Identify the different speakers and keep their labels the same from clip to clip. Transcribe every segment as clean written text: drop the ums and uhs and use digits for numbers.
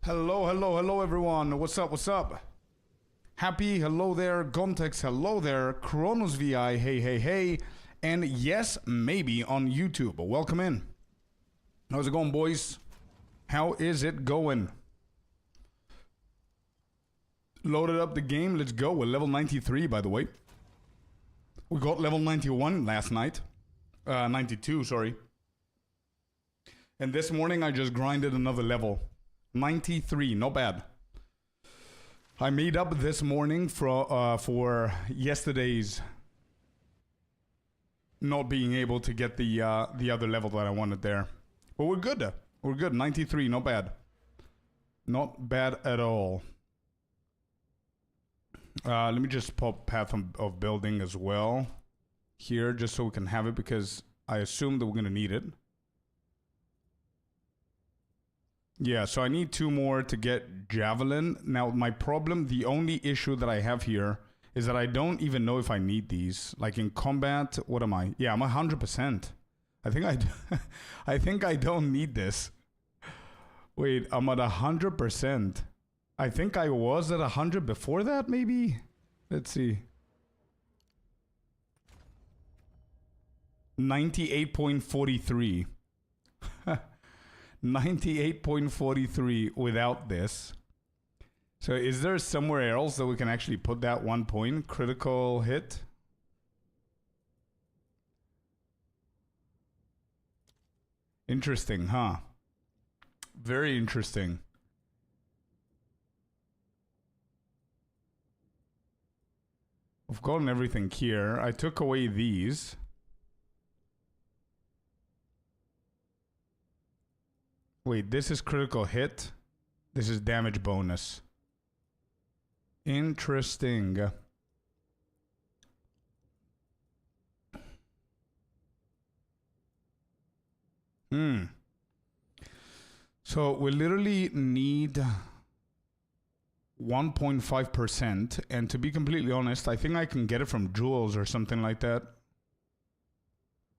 Speaker 1: Hello everyone. What's up? Happy, hello there. Gontex, hello there. Kronos VI, hey. And yes, maybe on YouTube. Welcome in. How's it going, boys? How is it going? Loaded up the game. Let's go. We're level 93, by the way. We got level 91 last night. 92, sorry. And this morning I just grinded another level. 93, not bad. I made up this morning for yesterday's not being able to get the other level that I wanted there. But we're good. We're good. 93, not bad. Not bad at all. Let me just pop Path of Building as well here, just so we can have it, because I assume that we're going to need it. Yeah, so I need 2 more to get Javelin. Now, my problem, the only issue that I have here is that I don't even know if I need these. Like in combat, what am I? Yeah, I'm 100%. I think I don't need this. Wait, I'm at 100%. I think I was at 100 before that, maybe? Let's see. 98.43. 98.43 without this. So is there somewhere else that we can actually put that 1 point? Critical hit? Interesting, huh? Very interesting. I've gotten everything here. I took away these. Wait, this is critical hit. This is damage bonus. Interesting. So we literally need 1.5%, and to be completely honest, I think I can get it from jewels or something like that.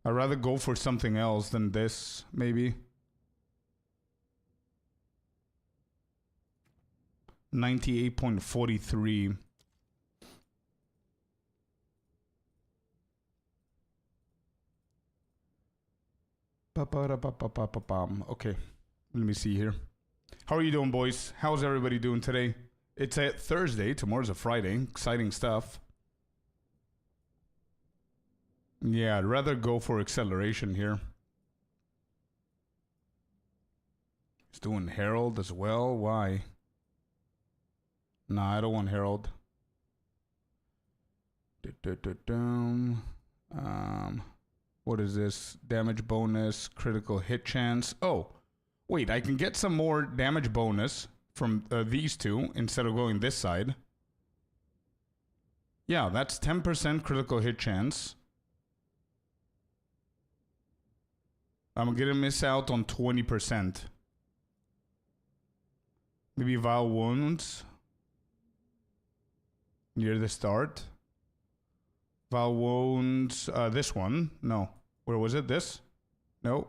Speaker 1: I'd rather go for something else than this, maybe. 98.43. Okay, let me see here. How are you doing, boys? How's everybody doing today? It's a Thursday, tomorrow's a Friday. Exciting stuff. Yeah, I'd rather go for acceleration here. It's doing Herald as well. Why? Nah, I don't want Herald. What is this? Damage bonus, critical hit chance. Oh, wait, I can get some more damage bonus from these two instead of going this side. Yeah, that's 10% critical hit chance. I'm gonna miss out on 20%. Maybe Vile Wounds near the start. Vile Wounds, this one. No. Where was it? This? No.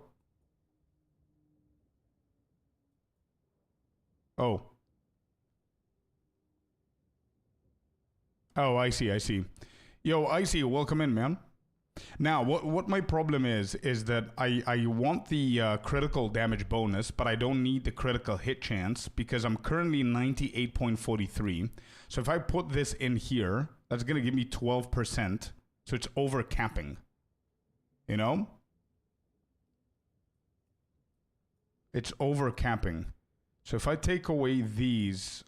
Speaker 1: Oh. Oh, I see. Yo, Icy, welcome in, man. Now, what my problem is that I want the critical damage bonus, but I don't need the critical hit chance because I'm currently 98.43. So if I put this in here, that's going to give me 12%. So it's over capping. You know? It's over capping. So if I take away this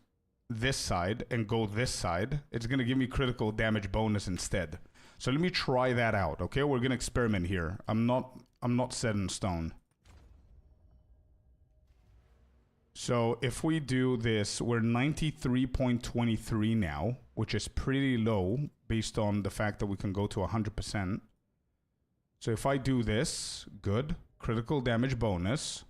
Speaker 1: side and go this side, it's going to give me critical damage bonus instead. So let me try that out, okay? We're going to experiment here. I'm not set in stone. So if we do this, we're 93.23 now, which is pretty low based on the fact that we can go to 100%. So if I do this, good. Critical damage bonus.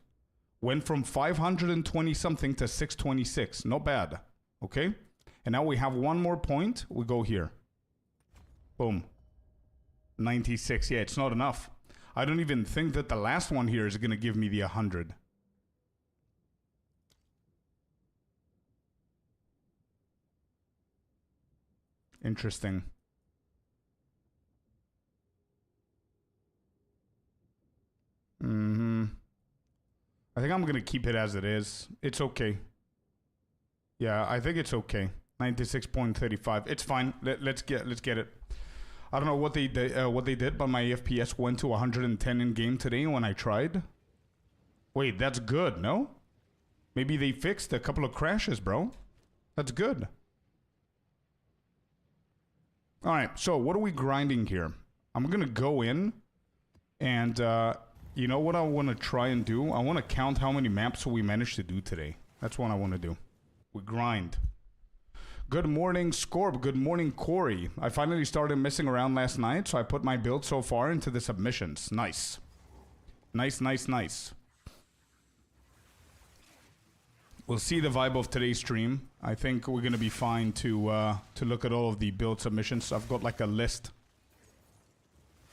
Speaker 1: Went from 520 something to 626. Not bad. Okay? And now we have one more point. We go here. Boom. 96. Yeah, it's not enough. I don't even think that the last one here is going to give me the 100. Interesting. I think I'm gonna keep it as it is. It's okay. Yeah, I think it's okay. 96.35. It's fine. Let's get it. I don't know what they did, but my FPS went to 110 in game today when I tried. Wait, that's good, no? Maybe they fixed a couple of crashes, bro. That's good. All right, so what are we grinding here? I'm gonna go in and you know what I want to try and do? I want to count how many maps we managed to do today. That's what I want to do. We grind. Good morning, Scorp. Good morning, Corey. I finally started messing around last night, so I put my build so far into the submissions. Nice. Nice. We'll see the vibe of today's stream. I think we're going to be fine to look at all of the build submissions. I've got like a list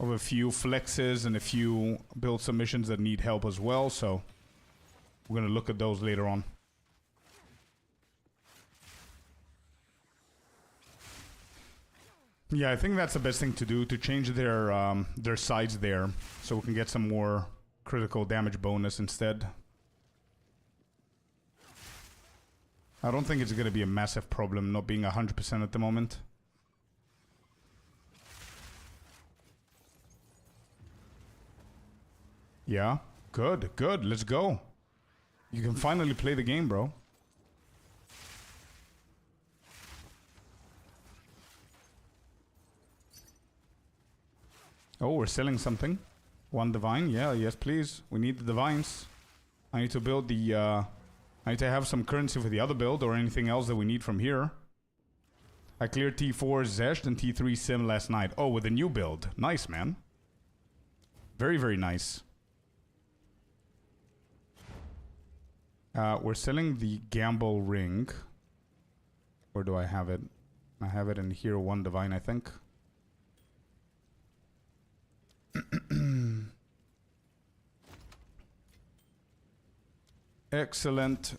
Speaker 1: of a few flexes and a few build submissions that need help as well, so we're going to look at those later on. Yeah, I think that's the best thing to do, to change their sides there, so we can get some more critical damage bonus instead. I don't think it's going to be a massive problem not being 100% at the moment. Yeah, good. Let's go. You can finally play the game, bro. Oh, we're selling something. One divine. Yeah, yes, please. We need the divines. I need to build the... I need to have some currency for the other build or anything else that we need from here. I cleared T4 Zesht and T3 Sim last night. Oh, with a new build. Nice, man. Very nice. We're selling the Gamble Ring. Where do I have it? I have it in here, one divine, I think. Excellent.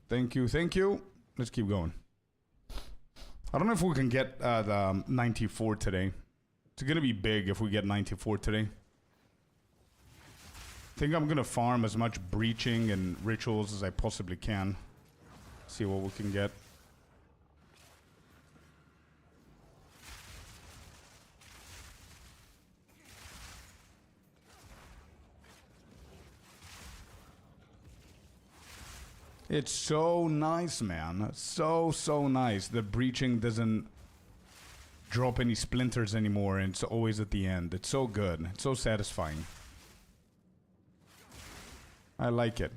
Speaker 1: Thank you. Let's keep going. I don't know if we can get the 94 today. It's gonna be big if we get 94 today. I think I'm gonna farm as much breaching and rituals as I possibly can. See what we can get. It's so nice, man. So nice. The breaching doesn't drop any splinters anymore, and it's always at the end. It's so good. It's so satisfying. I like it.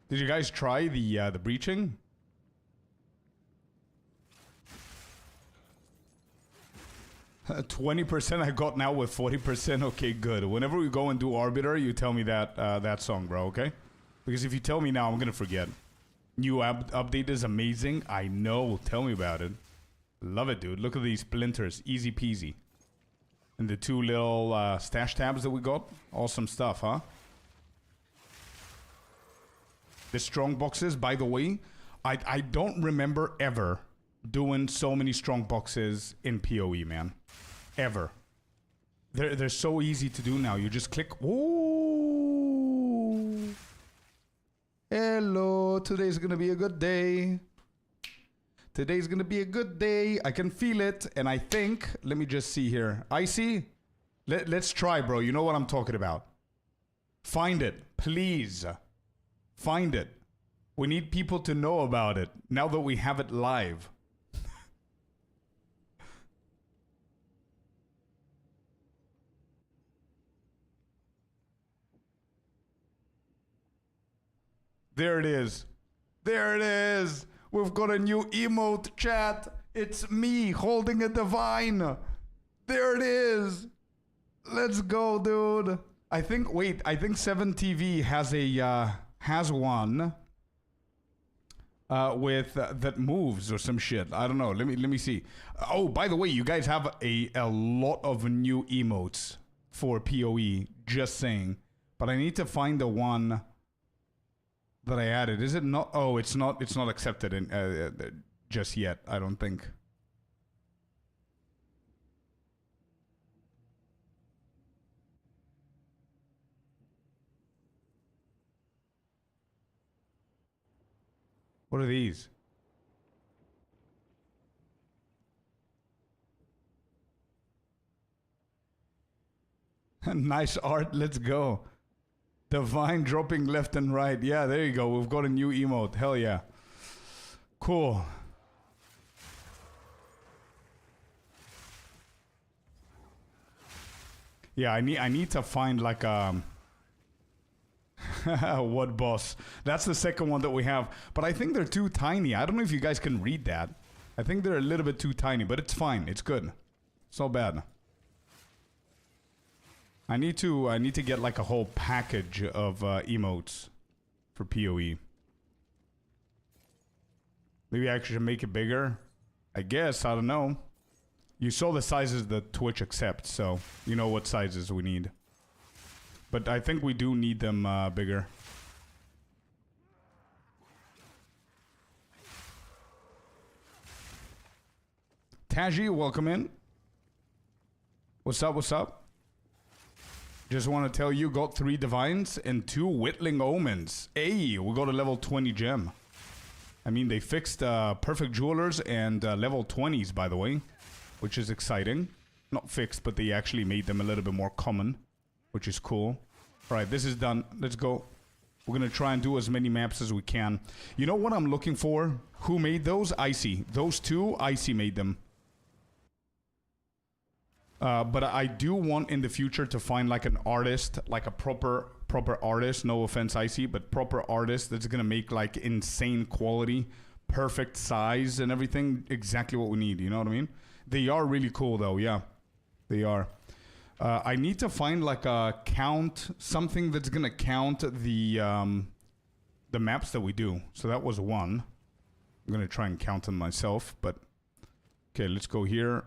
Speaker 1: Did you guys try the breaching? %20% I got now with 40%. Okay, good. Whenever we go and do Arbiter, you tell me that song, bro, okay? Because if you tell me now, I'm gonna forget. New update is amazing. I know. Tell me about it. Love it, dude. Look at these splinters. Easy peasy. And the two little stash tabs that we got. Awesome stuff, huh? The strong boxes, by the way, I don't remember ever doing so many strong boxes in PoE, man. Ever. They're so easy to do now. You just click. Ooh. Hello. Today's gonna be a good day. Today's gonna be a good day. I can feel it. And I think, let me just see here. Icy? Let's try, bro. You know what I'm talking about. Find it. Please. Find it. We need people to know about it now that we have it live. There it is. There it is. We've got a new emote, chat. It's me holding a divine. There it is. Let's go, dude. I think 7TV has one with that moves or some shit. I don't know. Let me see. Oh, by the way, you guys have a lot of new emotes for PoE. Just saying. But I need to find the one that I added. Is it not? Oh, it's not accepted in just yet, I don't think. What are these? Nice art, let's go. Divine dropping left and right. Yeah, there you go. We've got a new emote. Hell yeah. Cool. Yeah, I need to find like a what boss? That's the second one that we have. But I think they're too tiny. I don't know if you guys can read that. I think they're a little bit too tiny, but it's fine. It's good. It's not bad. I need to get like a whole package of emotes for PoE. Maybe I should make it bigger. I guess, I don't know. You saw the sizes that Twitch accepts, so you know what sizes we need. But I think we do need them bigger. Taji, welcome in. What's up, what's up? Just want to tell you, got 3 Divines and 2 Whittling Omens. Hey, we got a level 20 gem. I mean, they fixed Perfect Jewelers and level 20s, by the way, which is exciting. Not fixed, but they actually made them a little bit more common, which is cool. All right, this is done. Let's go. We're going to try and do as many maps as we can. You know what I'm looking for? Who made those? Icy. Those 2, Icy made them. But I do want in the future to find like an artist, like a proper artist, no offense Icy, but proper artist that's gonna make like insane quality, perfect size and everything, exactly what we need, you know what I mean? They are really cool though, yeah, they are. I need to find like a count, something that's gonna count the maps that we do. So that was 1. I'm gonna try and count them myself, but okay, let's go here.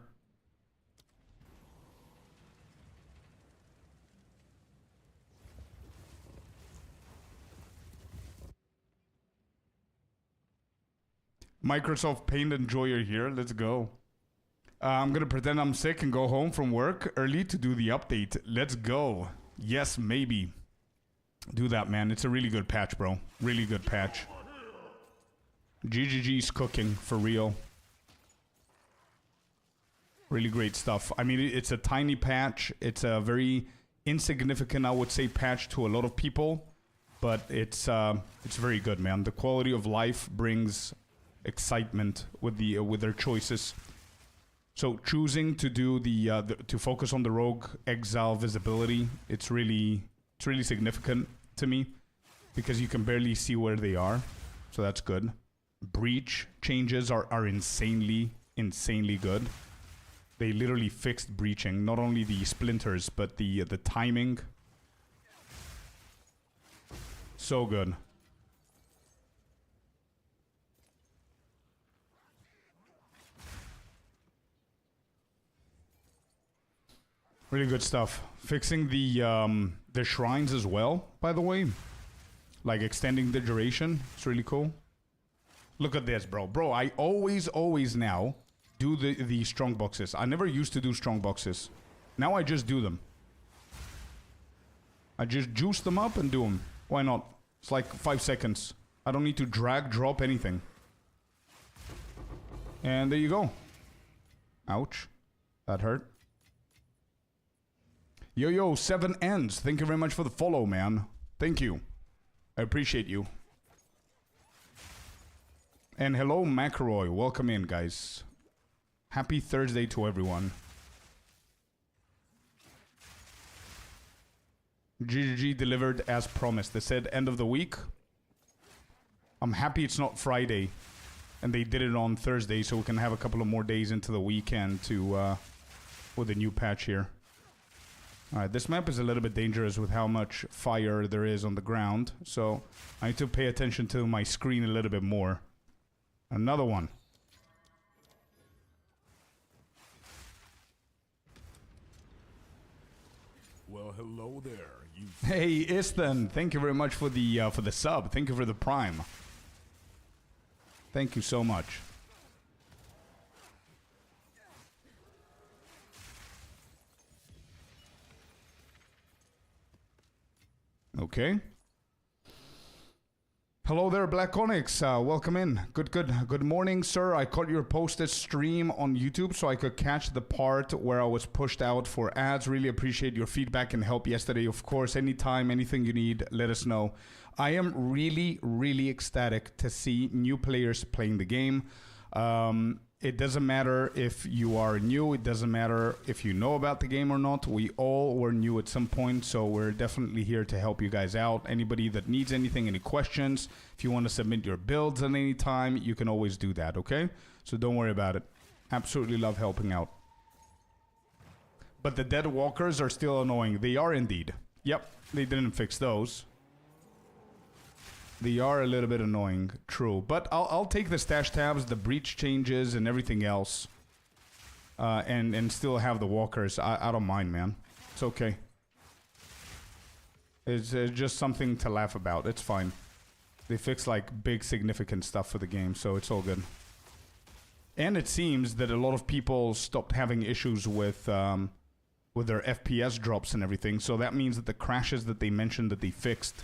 Speaker 1: Microsoft Paint Enjoyer here. Let's go. I'm going to pretend I'm sick and go home from work early to do the update. Let's go. Yes, maybe. Do that, man. It's a really good patch, bro. Really good patch. GGG's cooking, for real. Really great stuff. I mean, it's a tiny patch. It's a very insignificant, I would say, patch to a lot of people. But it's very good, man. The quality of life brings excitement with their choices. So choosing to do to focus on the rogue exile visibility, it's really significant to me because you can barely see where they are. So that's good. Breach changes are insanely good. They literally fixed breaching, not only the splinters but the timing. So good. Really good stuff. Fixing the shrines as well, by the way. Like extending the duration. It's really cool. Look at this, bro. Bro, I always now do the strong boxes. I never used to do strong boxes. Now I just do them. I just juice them up and do them. Why not? It's like 5 seconds. I don't need to drag, drop anything. And there you go. Ouch. That hurt. Yo, 7 ends. Thank you very much for the follow, man. Thank you. I appreciate you. And hello, McElroy. Welcome in, guys. Happy Thursday to everyone. GGG delivered as promised. They said end of the week. I'm happy it's not Friday. And they did it on Thursday, so we can have a couple of more days into the weekend to with a new patch here. Alright, this map is a little bit dangerous with how much fire there is on the ground, so I need to pay attention to my screen a little bit more. Another one.
Speaker 2: Well, hello there.
Speaker 1: Hey, Istan, thank you very much for the sub. Thank you for the prime. Thank you so much. okay? Hello there, Black Onyx. Welcome in. Good morning, sir. I caught your posted stream on YouTube so I could catch the part where I was pushed out for ads. Really appreciate your feedback and help yesterday. Of course, anytime, anything you need, let us know. I am really ecstatic to see new players playing the game. It doesn't matter if you are new. It doesn't matter if you know about the game or not. We all were new at some point, so we're definitely here to help you guys out. Anybody that needs anything, any questions, if you want to submit your builds at any time, you can always do that, okay? So don't worry about it. Absolutely love helping out. But the dead walkers are still annoying. They are indeed. Yep, they didn't fix those. They are a little bit annoying, true. But I'll take the stash tabs, the breach changes, and everything else. And still have the walkers. I don't mind, man. It's okay. It's just something to laugh about. It's fine. They fix, like, big significant stuff for the game, so it's all good. And it seems that a lot of people stopped having issues with their FPS drops and everything. So that means that the crashes that they mentioned that they fixed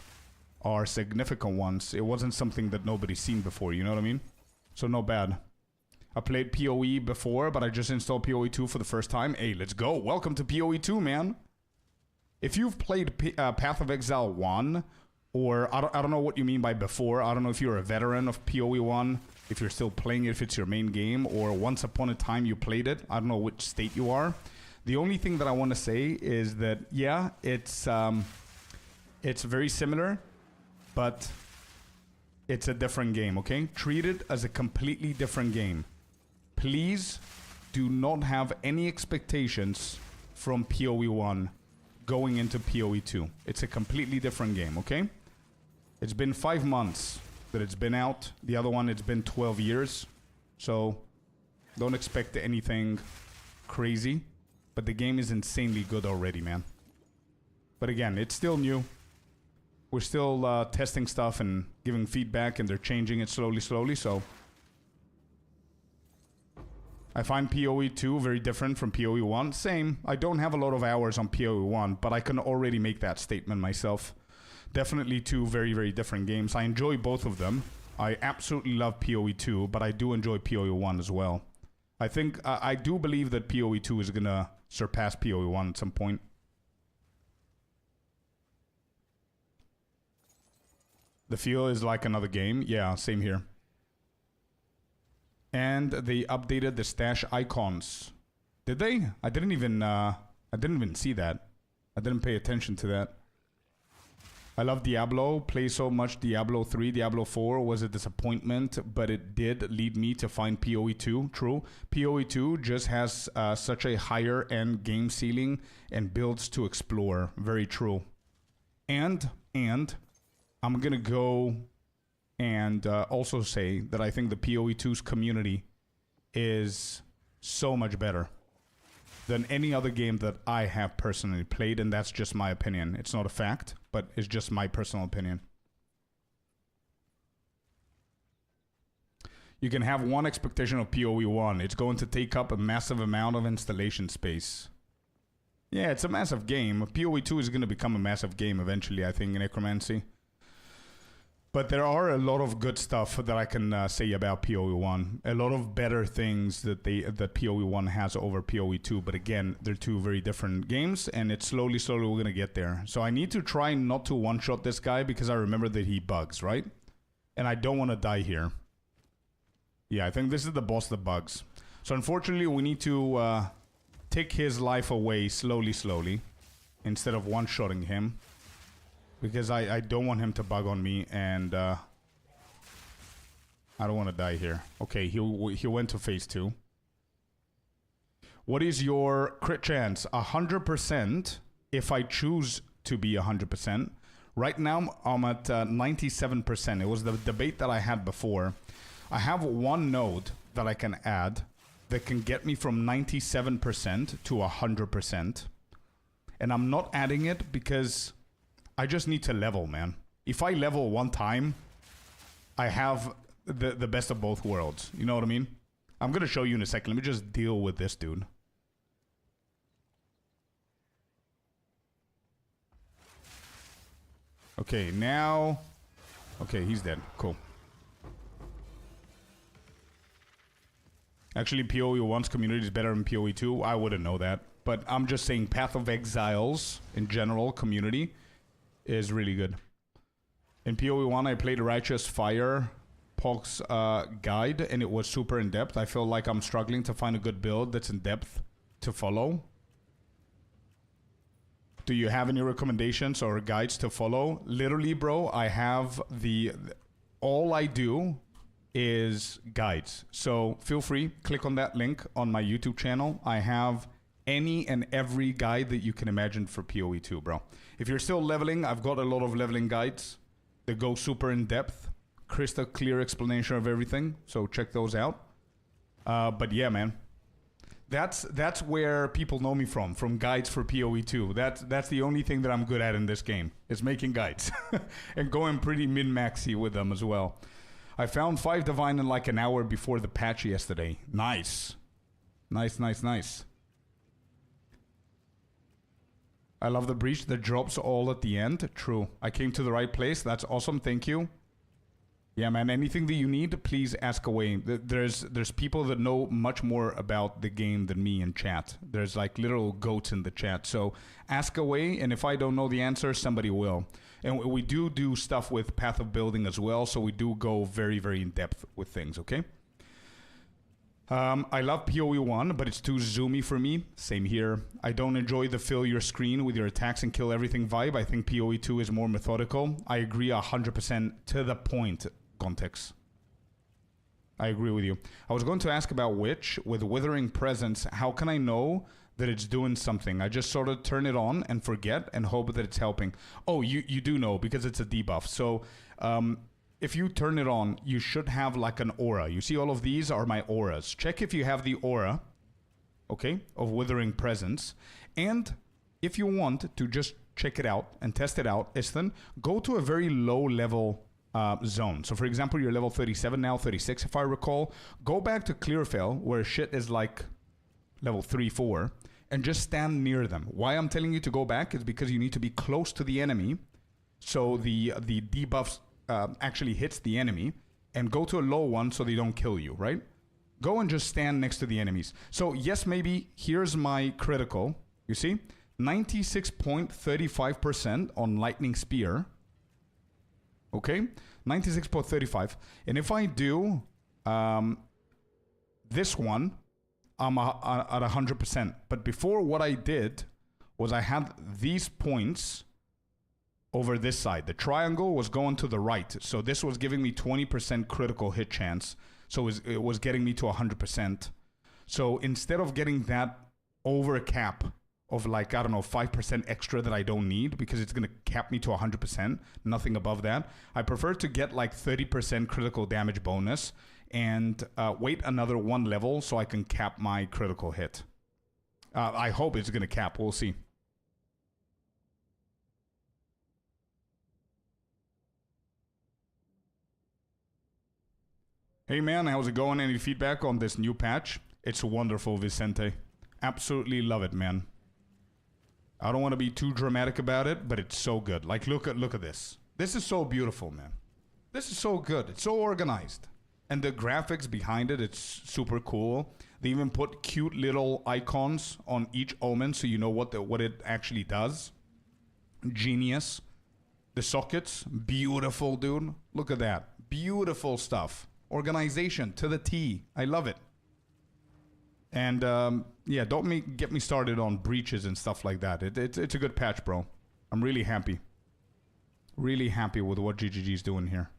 Speaker 1: are significant ones. It wasn't something that nobody's seen before, you know what I mean? So no bad. I played PoE before, but I just installed PoE 2 for the first time. Hey, let's go. Welcome to PoE 2, man. If you've played Path of Exile 1, or I don't know what you mean by before. I don't know if you're a veteran of PoE 1, if you're still playing it, if it's your main game, or once upon a time you played it. I don't know which state you are. The only thing that I want to say is that, yeah, it's very similar, but it's a different game, okay? Treat it as a completely different game. Please do not have any expectations from PoE 1 going into PoE 2. It's a completely different game, okay? It's been 5 months that it's been out. The other one, it's been 12 years. So don't expect anything crazy. But the game is insanely good already, man. But again, it's still new. We're still testing stuff and giving feedback, and they're changing it slowly, so... I find PoE 2 very different from PoE 1. Same. I don't have a lot of hours on PoE 1, but I can already make that statement myself. Definitely two very different games. I enjoy both of them. I absolutely love PoE 2, but I do enjoy PoE 1 as well. I think... I do believe that PoE 2 is gonna surpass PoE 1 at some point. The feel is like another game. Yeah, same here. And they updated the stash icons. Did they? I didn't even see that. I didn't pay attention to that. I love Diablo. Play so much Diablo 3. Diablo 4 was a disappointment, but it did lead me to find PoE 2. True. PoE 2 just has such a higher end game ceiling and builds to explore. Very true. And I'm gonna go and also say that I think the PoE 2's community is so much better than any other game that I have personally played, and that's just my opinion. It's not a fact, but it's just my personal opinion. You can have one expectation of PoE 1. It's going to take up a massive amount of installation space. Yeah, it's a massive game. PoE 2 is going to become a massive game eventually, I think, in Necromancy. But there are a lot of good stuff that I can say about PoE 1. A lot of better things that PoE 1 has over PoE 2. But again, they're two very different games, and it's slowly we're going to get there. So I need to try not to one-shot this guy because I remember that he bugs, right? And I don't want to die here. Yeah, I think this is the boss that bugs. So unfortunately, we need to take his life away slowly instead of one-shotting him. Because I don't want him to bug on me, and I don't want to die here. Okay, he went to phase 2. What is your crit chance? 100% if I choose to be 100%. Right now, I'm at 97%. It was the debate that I had before. I have one node that I can add that can get me from 97% to 100%. And I'm not adding it because... I just need to level, man. If I level one time, I have the best of both worlds. You know what I mean? I'm going to show you in a second. Let me just deal with this dude. Okay, now... Okay, he's dead. Cool. Actually, PoE 1's community is better than PoE 2. I wouldn't know that. But I'm just saying Path of Exiles, in general, community, is really good. In PoE 1, I played Righteous Fire Pog's guide, and it was super in-depth. I feel like I'm struggling to find a good build that's in-depth to follow. Do you have any recommendations or guides to follow? Literally, bro, I have all I do is guides. So feel free, click on that link on my YouTube channel. I have any and every guide that you can imagine for PoE 2, bro. If you're still leveling, I've got a lot of leveling guides that go super in depth, crystal clear explanation of everything. So check those out. But yeah, man, that's where people know me from guides for PoE 2. That's the only thing that I'm good at in this game, is making guides and going pretty min-maxy with them as well. I found 5 Divine in like an hour before the patch yesterday. Nice. Nice, nice, nice. I love the breach that drops all at the end. True. I came to the right place. That's awesome. Thank you. Yeah, man. Anything that you need, please ask away. There's people that know much more about the game than me in chat. There's like literal goats in the chat. So ask away, and if I don't know the answer, somebody will. And we do stuff with Path of Building as well, so we do go very, very in depth with things, okay? I love PoE 1, but it's too zoomy for me. Same here. I don't enjoy the fill your screen with your attacks and kill everything vibe. I think PoE 2 is more methodical. I agree 100% to the point, Context. I agree with you. I was going to ask about Witch with Withering Presence. How can I know that it's doing something? I just sort of turn it on and forget and hope that it's helping. Oh, you do know because it's a debuff. So if you turn it on, you should have like an aura. You see all of these are my auras. Check if you have the aura, okay, of Withering Presence. And if you want to just check it out and test it out, Istan, go to a very low level zone. So for example, you're level 37 now, 36 if I recall. Go back to Clearfell where shit is like level 3, 4, and just stand near them. Why I'm telling you to go back is because you need to be close to the enemy so the debuffs actually hits the enemy, and go to a low one so they don't kill you, right? Go and just stand next to the enemies. So yes, maybe here's my critical. You see? 96.35% on Lightning Spear. Okay? 96.35. And if I do this one, I'm at 100%. But before, what I did was I had these points over this side. The triangle was going to the right. So this was giving me 20% critical hit chance. So it was getting me to 100%. So instead of getting that over cap of like, I don't know, 5% extra that I don't need because it's going to cap me to 100%, nothing above that, I prefer to get like 30% critical damage bonus and wait another 1 level so I can cap my critical hit. I hope it's going to cap. We'll see. Hey man, how's it going? Any feedback on this new patch? It's wonderful, Vicente. Absolutely love it, man. I don't want to be too dramatic about it, but it's so good. Like, look at this. This is so beautiful, man. This is so good. It's so organized. And the graphics behind it, it's super cool. They even put cute little icons on each omen so you know what it actually does. Genius. The sockets, beautiful, dude. Look at that. Beautiful stuff. Organization to the T. I love it. And yeah, don't get me started on breaches and stuff like that. It's a good patch, bro. I'm really happy. Really happy with what GGG's doing here.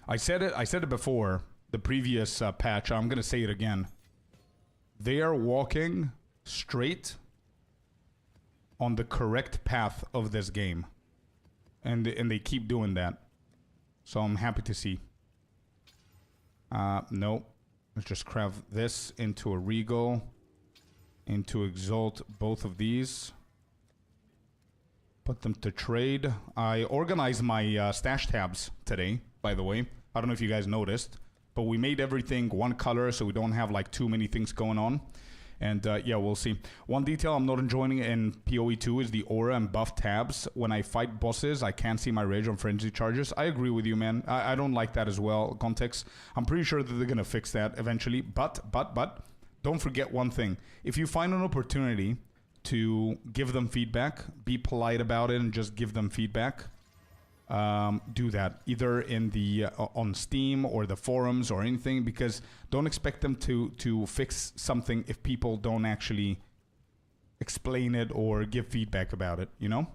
Speaker 1: I said it before, the previous patch. I'm going to say it again. They are walking straight on the correct path of this game. And they keep doing that. So I'm happy to see. No. Let's just craft this into a Regal. Into Exalt both of these. Put them to trade. I organized my stash tabs today, by the way. I don't know if you guys noticed. But we made everything one color so we don't have like too many things going on. And yeah, we'll see. One detail I'm not enjoying in PoE 2 is the aura and buff tabs. When I fight bosses, I can't see my rage on frenzy charges. I agree with you, man. I don't like that as well. Context. I'm pretty sure that they're going to fix that eventually. But, don't forget one thing. If you find an opportunity to give them feedback, be polite about it and just give them feedback. Do that either in the on Steam or the forums or anything, because don't expect them to fix something if people don't actually explain it or give feedback about it, you know.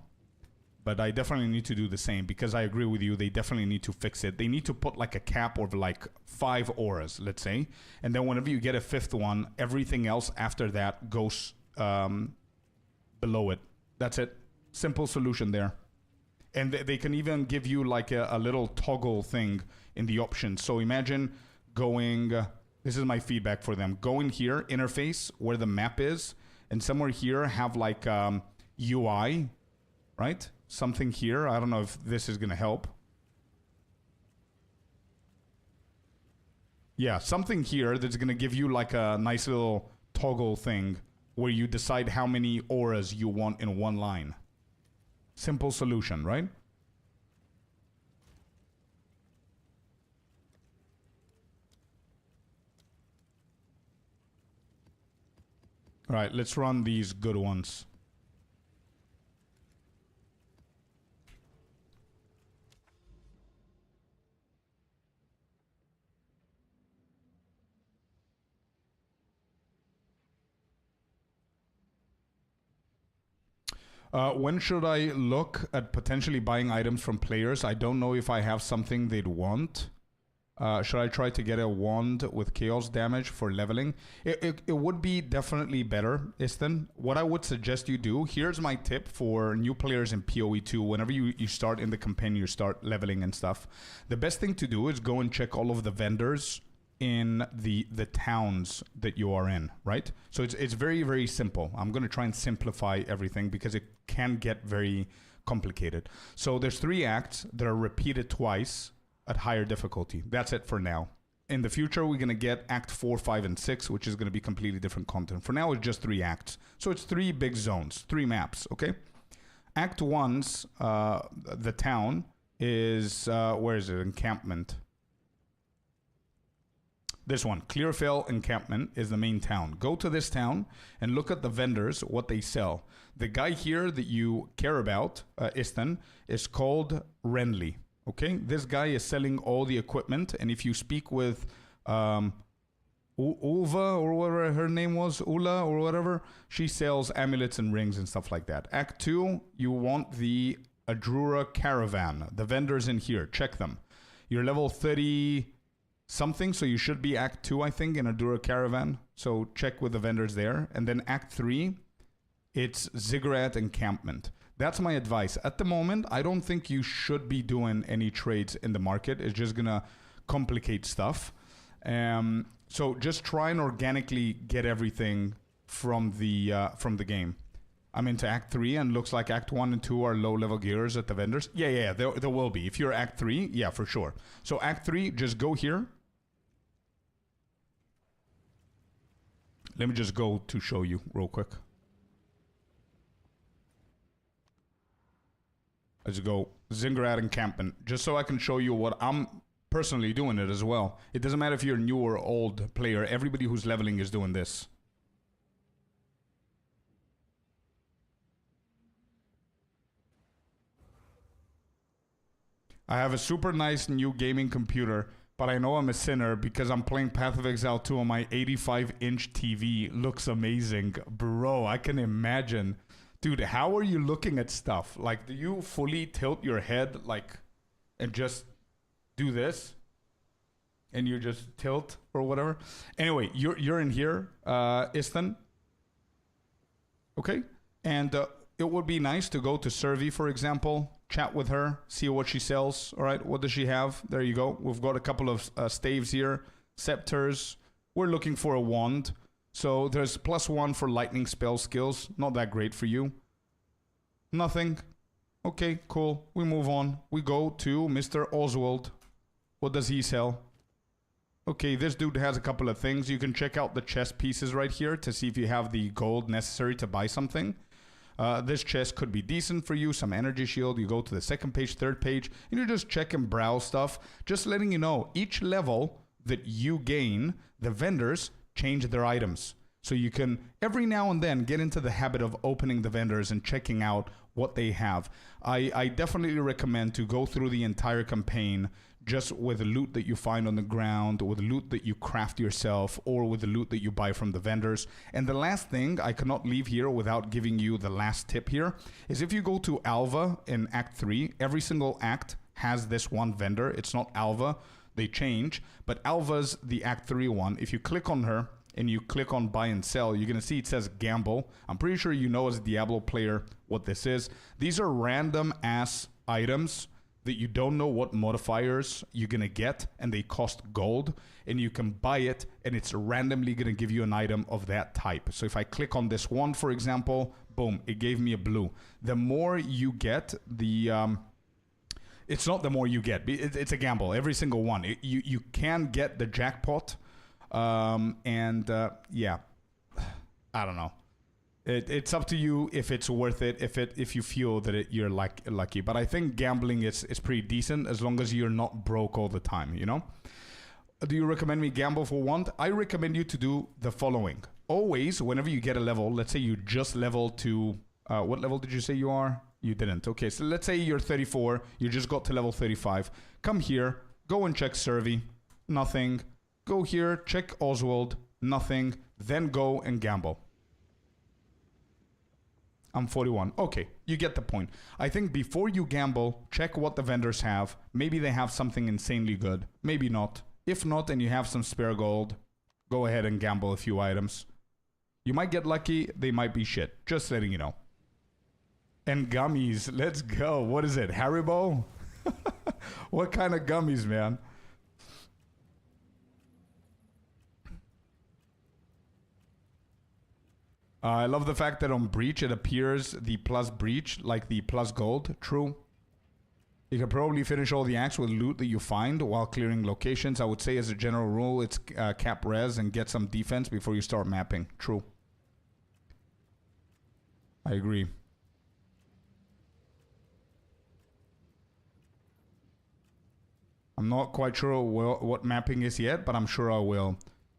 Speaker 1: But I definitely need to do the same, because I agree with you. They definitely need to fix it. They need to put like a cap of like 5 auras, let's say, and then whenever you get a 5th one, everything else after that goes below it. That's it. Simple solution there. And they can even give you like a little toggle thing in the options. So imagine going, this is my feedback for them. Go in here, interface, where the map is, and somewhere here have like UI, right? Something here. I don't know if this is going to help. Yeah, something here that's going to give you like a nice little toggle thing where you decide how many auras you want in one line. Simple solution, right? All right, let's run these good ones. When should I look at potentially buying items from players? I don't know if I have something they'd want. Should I try to get a wand with chaos damage for leveling? It would be definitely better, Istan. What I would suggest you do, here's my tip for new players in PoE 2. Whenever you start in the campaign, you start leveling and stuff. The best thing to do is go and check all of the vendors in the towns that you are in, right? So it's very, very simple. I'm going to try and simplify everything because it can get very complicated. So there's 3 acts that are repeated twice at higher difficulty. That's it for now. In the future, we're going to get Act 4, 5, and 6, which is going to be completely different content. For now, it's just 3 acts. So it's 3 big zones, 3 maps, okay? Act 1's, the town, is, where is it? Encampment. This one, Clearfell Encampment, is the main town. Go to this town and look at the vendors, what they sell. The guy here that you care about, Istan, is called Renly. Okay, this guy is selling all the equipment, and if you speak with Ulva or whatever her name was, Ula or whatever, she sells amulets and rings and stuff like that. Act 2, you want the Adrura Caravan. The vendors in here, check them. You're level 30 something, so you should be Act 2, I think, in Adrura Caravan. So check with the vendors there. And then Act 3, it's Ziggurat Encampment. That's my advice. At the moment, I don't think you should be doing any trades in the market. It's just going to complicate stuff. So just try and organically get everything from the game. I'm into Act 3, and looks like Act 1 and 2 are low-level gears at the vendors. Yeah, there will be. If you're Act 3, yeah, for sure. So Act 3, just go here. Let me just go to show you real quick. Let's go Ziggurat Encampment, just so I can show you what I'm personally doing it as well. It doesn't matter if you're a new or old player. Everybody who's leveling is doing this. I have a super nice new gaming computer, but I know I'm a sinner because I'm playing Path of Exile 2 on my 85-inch TV. Looks amazing. Bro, I can imagine. Dude, how are you looking at stuff? Like, do you fully tilt your head, like, and just do this? And you just tilt or whatever? Anyway, you're in here, Istan. Okay? And it would be nice to go to Servi, for example, chat with her, see what she sells. All right, what does she have? There you go. We've got a couple of staves here, scepters. We're looking for a wand. So there's +1 for lightning spell skills. Not that great for you. Nothing. Okay, cool. We move on. We go to Mr. Oswald. What does he sell? Okay, this dude has a couple of things. You can check out the chest pieces right here to see if you have the gold necessary to buy something. This chest could be decent for you. Some energy shield. You go to the second page, third page, and you just check and browse stuff. Just letting you know, each level that you gain, the vendors change their items. So you can, every now and then, get into the habit of opening the vendors and checking out what they have. I definitely recommend to go through the entire campaign just with the loot that you find on the ground, with loot that you craft yourself, or with the loot that you buy from the vendors. And the last thing, I cannot leave here without giving you the last tip here, is if you go to Alva in Act 3, every single act has this one vendor. It's not Alva, they change, but Alva's the Act 3 one. If you click on her, and you click on buy and sell, you're going to see it says gamble. I'm pretty sure you know as a Diablo player what this is. These are random ass items that you don't know what modifiers you're going to get, and they cost gold, and you can buy it, and it's randomly going to give you an item of that type. So if I click on this one, for example, boom, it gave me a blue. The more you get, it's not the more you get. It's a gamble, every single one. You can get the jackpot. Yeah, I don't know. It's up to you if it's worth it, if you feel that you're lucky. But I think gambling is pretty decent as long as you're not broke all the time, you know? Do you recommend me gamble for want? I recommend you to do the following. Always, whenever you get a level, let's say you just leveled to, what level did you say you are? You didn't. Okay, so let's say you're 34, you just got to level 35. Come here, go and check Survey, nothing. Go here, check Oswald, nothing, then go and gamble. I'm 41. Okay, you get the point. I think before you gamble, check what the vendors have. Maybe they have something insanely good. Maybe not. If not, and you have some spare gold, go ahead and gamble a few items. You might get lucky, they might be shit. Just letting you know. And gummies, let's go. What is it, Haribo? What kind of gummies, man? I love the fact that on Breach it appears the plus Breach, like the plus gold. True. You can probably finish all the acts with loot that you find while clearing locations. I would say as a general rule, it's cap res and get some defense before you start mapping. True. I agree. I'm not quite sure what mapping is yet, but I'm sure I will.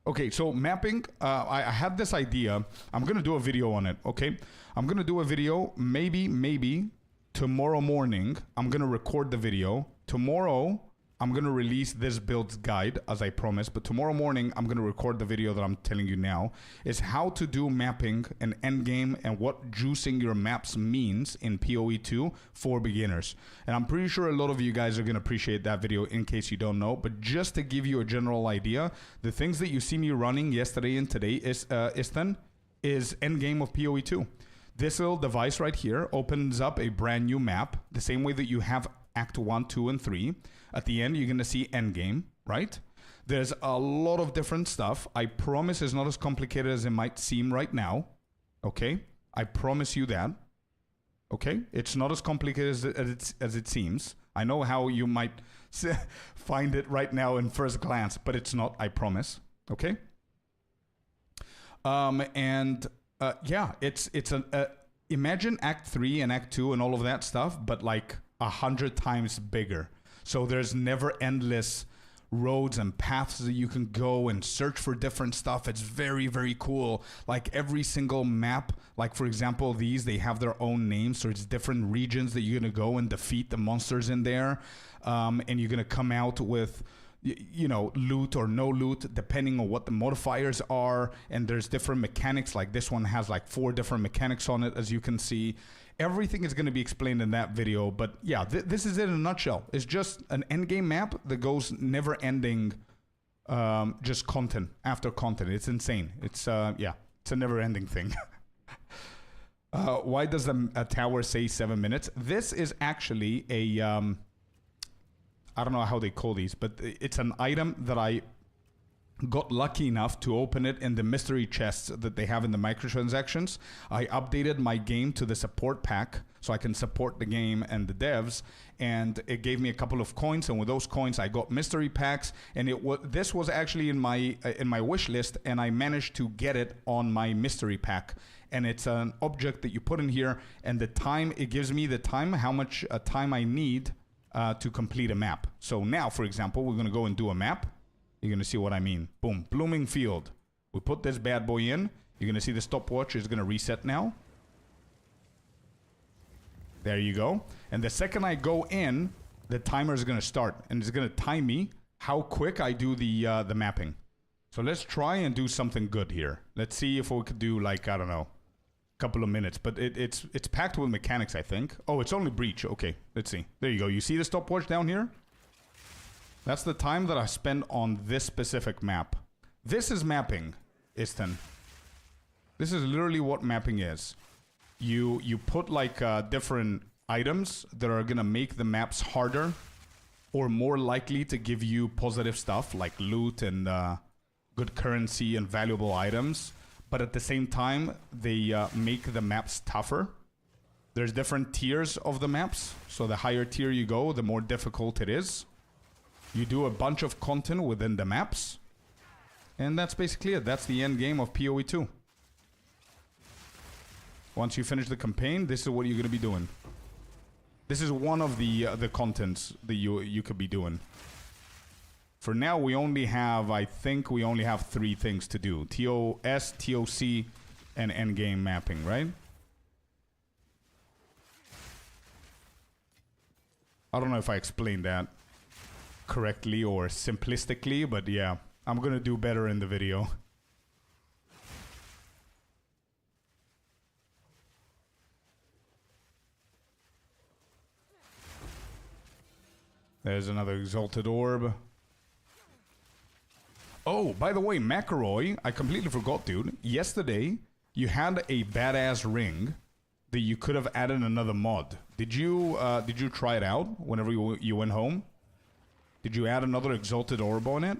Speaker 1: Okay, so mapping, I had this idea. I'm going to do a video on it, okay? I'm going to do a video, maybe tomorrow morning. I'm going to record the video. Tomorrow, I'm going to release this build's guide, as I promised. But tomorrow morning, I'm going to record the video that I'm telling you now. Is how to do mapping and endgame and what juicing your maps means in PoE 2 for beginners. And I'm pretty sure a lot of you guys are going to appreciate that video in case you don't know. But just to give you a general idea, the things that you see me running yesterday and today is endgame of PoE 2. This little device right here opens up a brand new map, the same way that you have Act 1, 2, and 3. At the end, you're going to see Endgame, right? There's a lot of different stuff. I promise it's not as complicated as it might seem right now, okay? I promise you that, okay? It's not as complicated as it seems. I know how you might find it right now in first glance, but it's not, I promise, okay? Yeah, it's imagine Act 3 and Act 2 and all of that stuff, but like 100 times bigger. So there's never endless roads and paths that you can go and search for different stuff. It's very, very cool. Like every single map, like for example, they have their own names. So it's different regions that you're going to go and defeat the monsters in there. And you're going to come out with, you know, loot or no loot, depending on what the modifiers are. And there's different mechanics. Like this one has like 4 different mechanics on it, as you can see. Everything is going to be explained in that video, but yeah, this is it in a nutshell. It's just an endgame map that goes never-ending, just content after content. It's insane. It's yeah, it's a never-ending thing. Why does a tower say 7 minutes? This is actually a I don't know how they call these, but it's an item that I got lucky enough to open it in the mystery chests that they have in the microtransactions. I updated my game to the support pack so I can support the game and the devs, and it gave me a couple of coins, and with those coins I got mystery packs, and this was actually in my wish list, and I managed to get it on my mystery pack. And it's an object that you put in here, and the time, it gives me the time, how much time I need to complete a map. So now, for example, we're gonna go and do a map. You're going to see what I mean. Boom. Blooming Field. We put this bad boy in. You're going to see the stopwatch is going to reset now. There you go. And the second I go in, the timer is going to start. And it's going to time me how quick I do the mapping. So let's try and do something good here. Let's see if we could do, like, I don't know, a couple of minutes. But it's packed with mechanics, I think. Oh, it's only breach. Okay, let's see. There you go. You see the stopwatch down here? That's the time that I spend on this specific map. This is mapping, Istan. This is literally what mapping is. You put like different items that are gonna make the maps harder or more likely to give you positive stuff like loot and good currency and valuable items. But at the same time, they make the maps tougher. There's different tiers of the maps. So the higher tier you go, the more difficult it is. You do a bunch of content within the maps. And that's basically it. That's the end game of PoE 2. Once you finish the campaign, this is what you're going to be doing. This is one of the contents that you could be doing. For now, we only have, I think we only have 3 things to do. TOS, TOC, and endgame mapping, right? I don't know if I explained that correctly or simplistically, but yeah, I'm gonna do better in the video. There's another exalted orb. Oh, by the way, McElroy, I completely forgot, dude. Yesterday, you had a badass ring that you could have added another mod. Did you try it out whenever you went home? Did you add another exalted orb on it?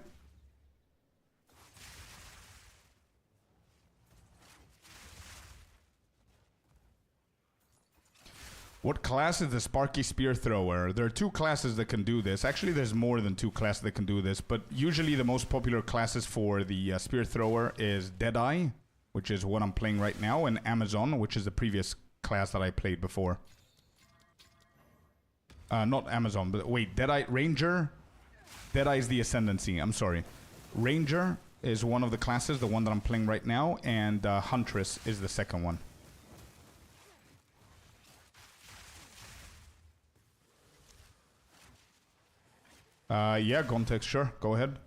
Speaker 1: What class is the Sparky Spear Thrower? There are 2 classes that can do this. Actually, there's more than 2 classes that can do this, but usually the most popular classes for the Spear Thrower is Deadeye, which is what I'm playing right now, and Amazon, which is the previous class that I played before. Not Amazon, but wait, Deadeye, Ranger? Deadeye is the Ascendancy, I'm sorry. Ranger is one of the classes, the one that I'm playing right now, and Huntress is the second one. Yeah, Gontex, sure, go ahead.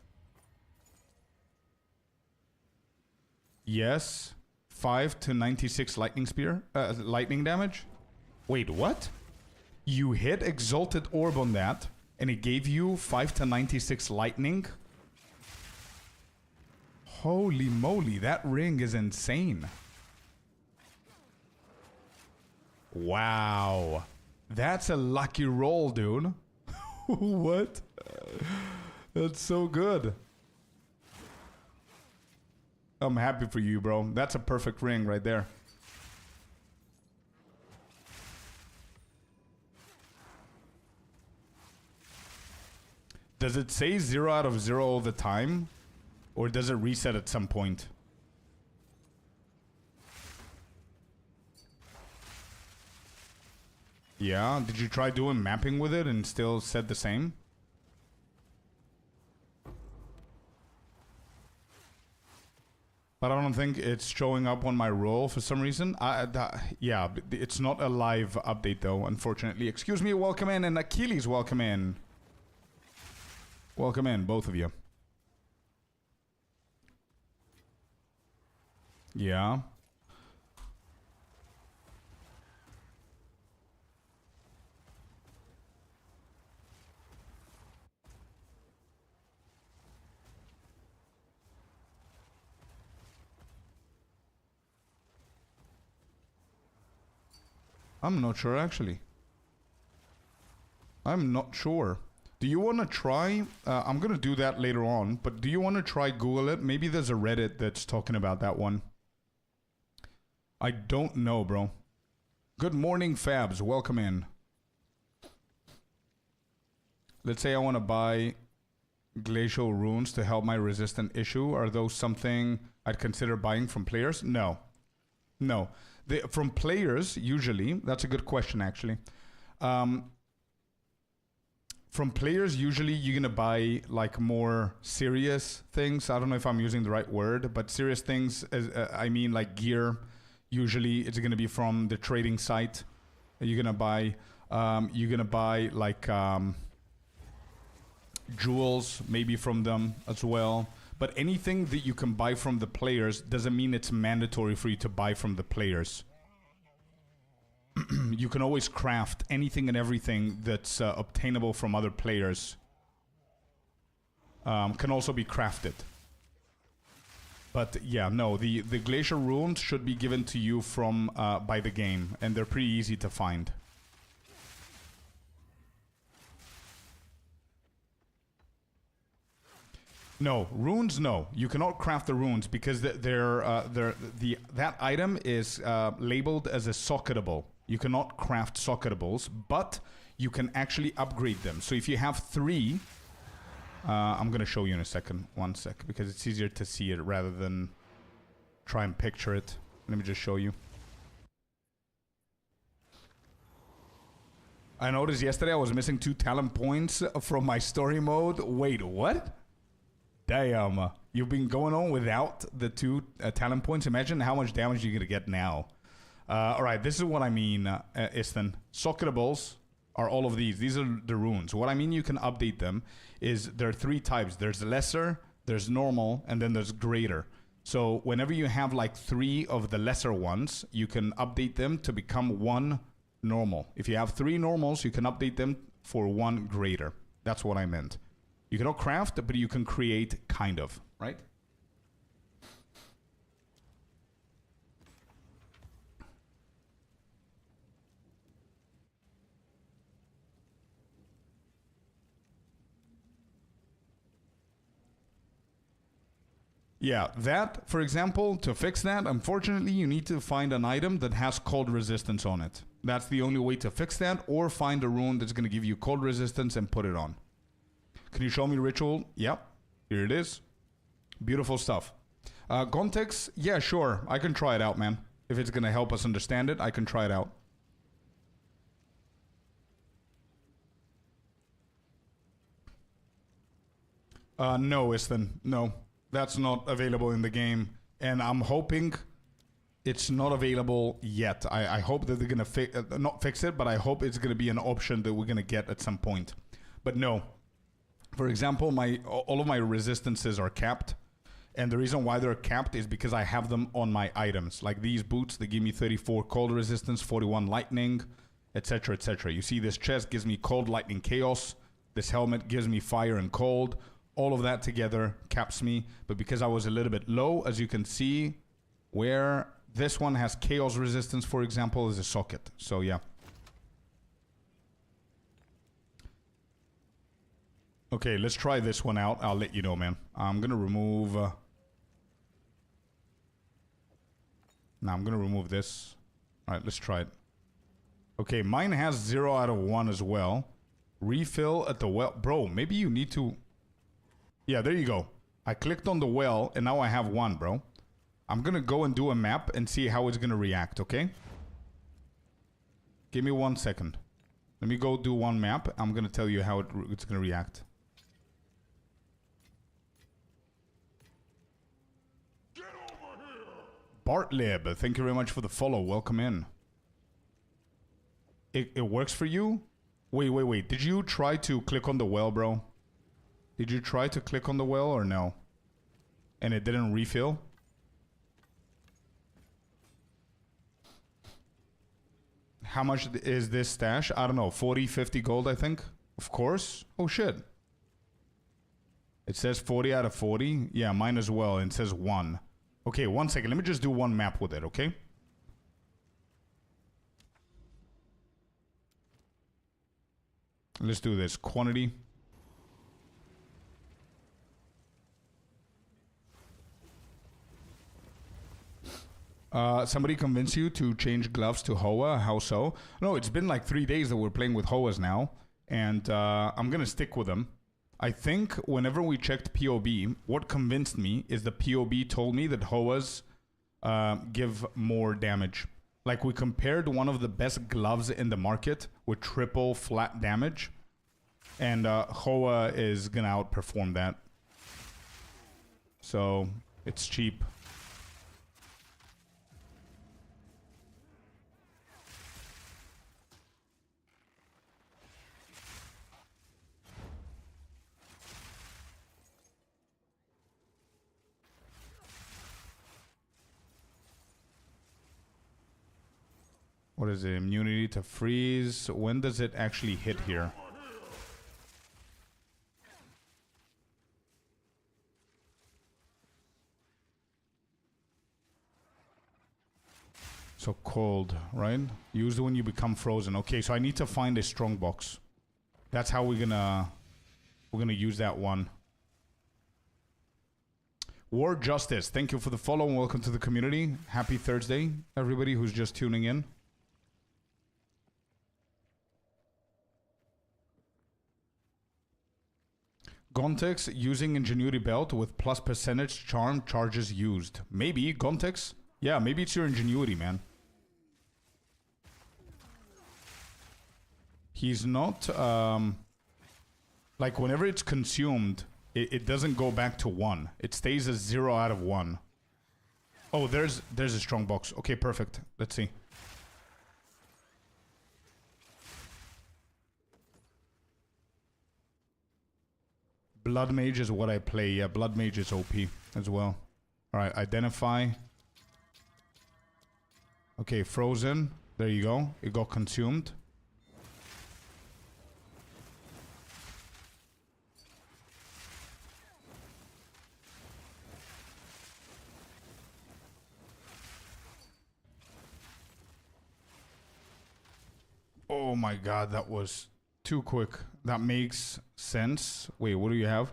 Speaker 1: Yes, 5 to 96 lightning spear, lightning damage. Wait, what? You hit Exalted Orb on that, and it gave you 5 to 96 lightning? Holy moly, that ring is insane. Wow. That's a lucky roll, dude. What? That's so good. I'm happy for you, bro. That's a perfect ring right there. Does it say 0 out of 0 all the time? Or does it reset at some point? Yeah, did you try doing mapping with it and still said the same? But I don't think it's showing up on my roll for some reason. Yeah, it's not a live update though, unfortunately. Excuse me, welcome in, and Achilles, welcome in. Welcome in, both of you. Yeah. I'm not sure, actually. I'm not sure. Do you want to try? I'm going to do that later on, but do you want to try Google it? Maybe there's a Reddit that's talking about that one. I don't know, bro. Good morning, Fabs. Welcome in. Let's say I want to buy glacial runes to help my resistant issue. Are those something I'd consider buying from players? No. No. From players, usually, that's a good question, actually. From players, usually you're going to buy like more serious things. I don't know if I'm using the right word, but serious things, I mean like gear. Usually it's going to be from the trading site. You're going to buy like jewels, maybe from them as well. But anything that you can buy from the players doesn't mean it's mandatory for you to buy from the players. You can always craft anything and everything that's obtainable from other players. Can also be crafted. But yeah, no, the glacier runes should be given to you from by the game, and they're pretty easy to find. No, runes, no. You cannot craft the runes because that item is labeled as a socketable. You cannot craft socketables, but you can actually upgrade them. So if you have 3, I'm going to show you in a second. 1 sec, because it's easier to see it rather than try and picture it. Let me just show you. I noticed yesterday I was missing 2 talent points from my story mode. Wait, what? Damn, you've been going on without the 2 talent points. Imagine how much damage you're going to get now. Alright, this is what I mean, Istan. Socketables are all of these. These are the runes. What I mean you can update them is there are 3 types. There's lesser, there's normal, and then there's greater. So whenever you have like 3 of the lesser ones, you can update them to become 1 normal. If you have 3 normals, you can update them for 1 greater. That's what I meant. You cannot craft, but you can create, kind of, right? Yeah, that, for example, to fix that, unfortunately, you need to find an item that has cold resistance on it. That's the only way to fix that, or find a rune that's going to give you cold resistance and put it on. Can you show me ritual? Yep, here it is. Beautiful stuff. Gontex? Yeah, sure. I can try it out, man. If it's going to help us understand it, I can try it out. No, Istan. No. That's not available in the game, and I'm hoping it's not available yet. I hope that they're gonna not fix it, but I hope it's gonna be an option that we're gonna get at some point. But no, for example, all of my resistances are capped, and the reason why they're capped is because I have them on my items. Like these boots, they give me 34 cold resistance, 41 lightning, etc., etc. You see, this chest gives me cold, lightning, chaos. This helmet gives me fire and cold. All of that together caps me, but because I was a little bit low, as you can see, where this one has chaos resistance, for example, is a socket. So yeah. Okay, let's try this one out. I'll let you know, man. I'm gonna remove... Now I'm gonna remove this. Alright, let's try it. Okay, mine has 0 out of 1 as well. Refill at the well. Bro, maybe you need to... Yeah, there you go. I clicked on the well, and now I have 1, bro. I'm gonna go and do a map and see how it's gonna react, okay? Give me 1 second. Let me go do 1 map. I'm gonna tell you how it's gonna react.
Speaker 2: Get over here!
Speaker 1: Bartlib, thank you very much for the follow. Welcome in. It works for you? Wait. Did you try to click on the well, bro? Did you try to click on the well or no? And it didn't refill? How much is this stash? I don't know, 40, 50 gold, I think. Of course. Oh, shit. It says 40 out of 40. Yeah, mine as well. And it says 1. Okay, 1 second. Let me just do 1 map with it, okay? Let's do this. Quantity. Somebody convinced you to change gloves to Hoa? How so? No, it's been like 3 days that we're playing with Hoas now, and I'm gonna stick with them. I think whenever we checked POB, what convinced me is the POB told me that Hoas give more damage. Like, we compared one of the best gloves in the market with triple flat damage, and Hoa is gonna outperform that. So it's cheap. What is it? Immunity to freeze. When does it actually hit here? So cold, right? Use it when you become frozen. Okay, so I need to find a strong box. That's how we're gonna use that one. War Justice, thank you for the follow and welcome to the community. Happy Thursday, everybody who's just tuning in. Gontex using Ingenuity Belt with plus percentage charm charges used. Maybe, Gontex? Yeah, maybe it's your Ingenuity, man. He's not, like, whenever it's consumed, it doesn't go back to 1. It stays as 0 out of 1. Oh, there's a strong box. Okay, perfect. Let's see. Blood Mage is what I play. Yeah, Blood Mage is OP as well. Alright, identify. Okay, frozen. There you go. It got consumed. Oh my god, that was too quick. That makes sense. Wait, what do you have?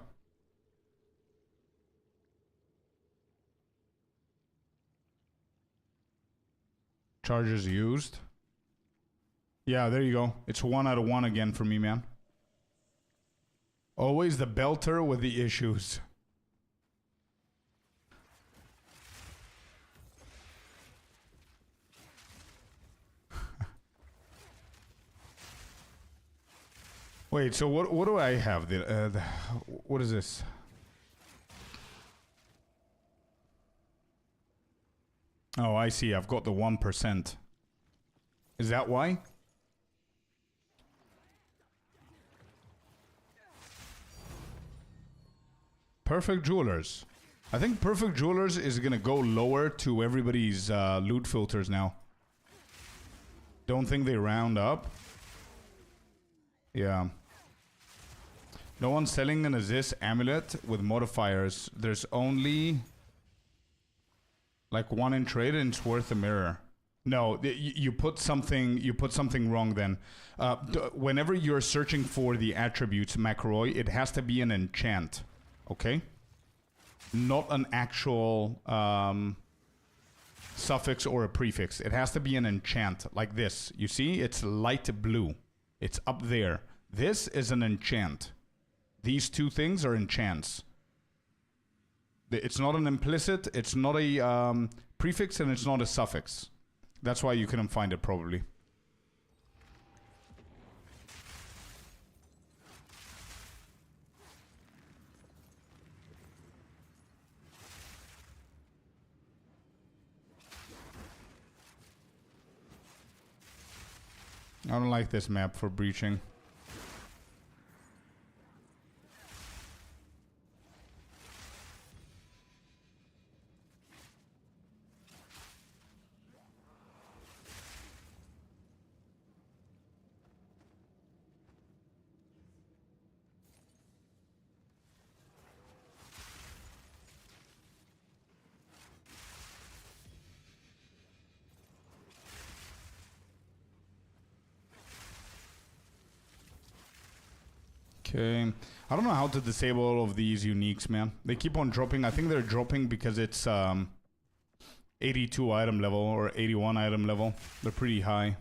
Speaker 1: Charges used. Yeah, there you go. It's 1 out of 1 again for me, man. Always the belter with the issues. Wait, so what do I have? What is this? Oh, I see. I've got the 1%. Is that why? Perfect Jewelers. I think Perfect Jewelers is gonna go lower to everybody's loot filters now. Don't think they round up. Yeah. No one's selling an Aziz amulet with modifiers. There's only like 1 in trade and it's worth a mirror. No, you put something wrong then. Whenever you're searching for the attributes, McRoy, it has to be an enchant. Okay? Not an actual suffix or a prefix. It has to be an enchant like this. You see? It's light blue. It's up there. This is an enchant. These two things are enchants. It's not an implicit, it's not a prefix, and it's not a suffix. That's why you couldn't find it, probably. I don't like this map for breaching. Okay. I don't know how to disable all of these uniques, man. They keep on dropping. I think they're dropping because it's 82 item level or 81 item level. They're pretty high.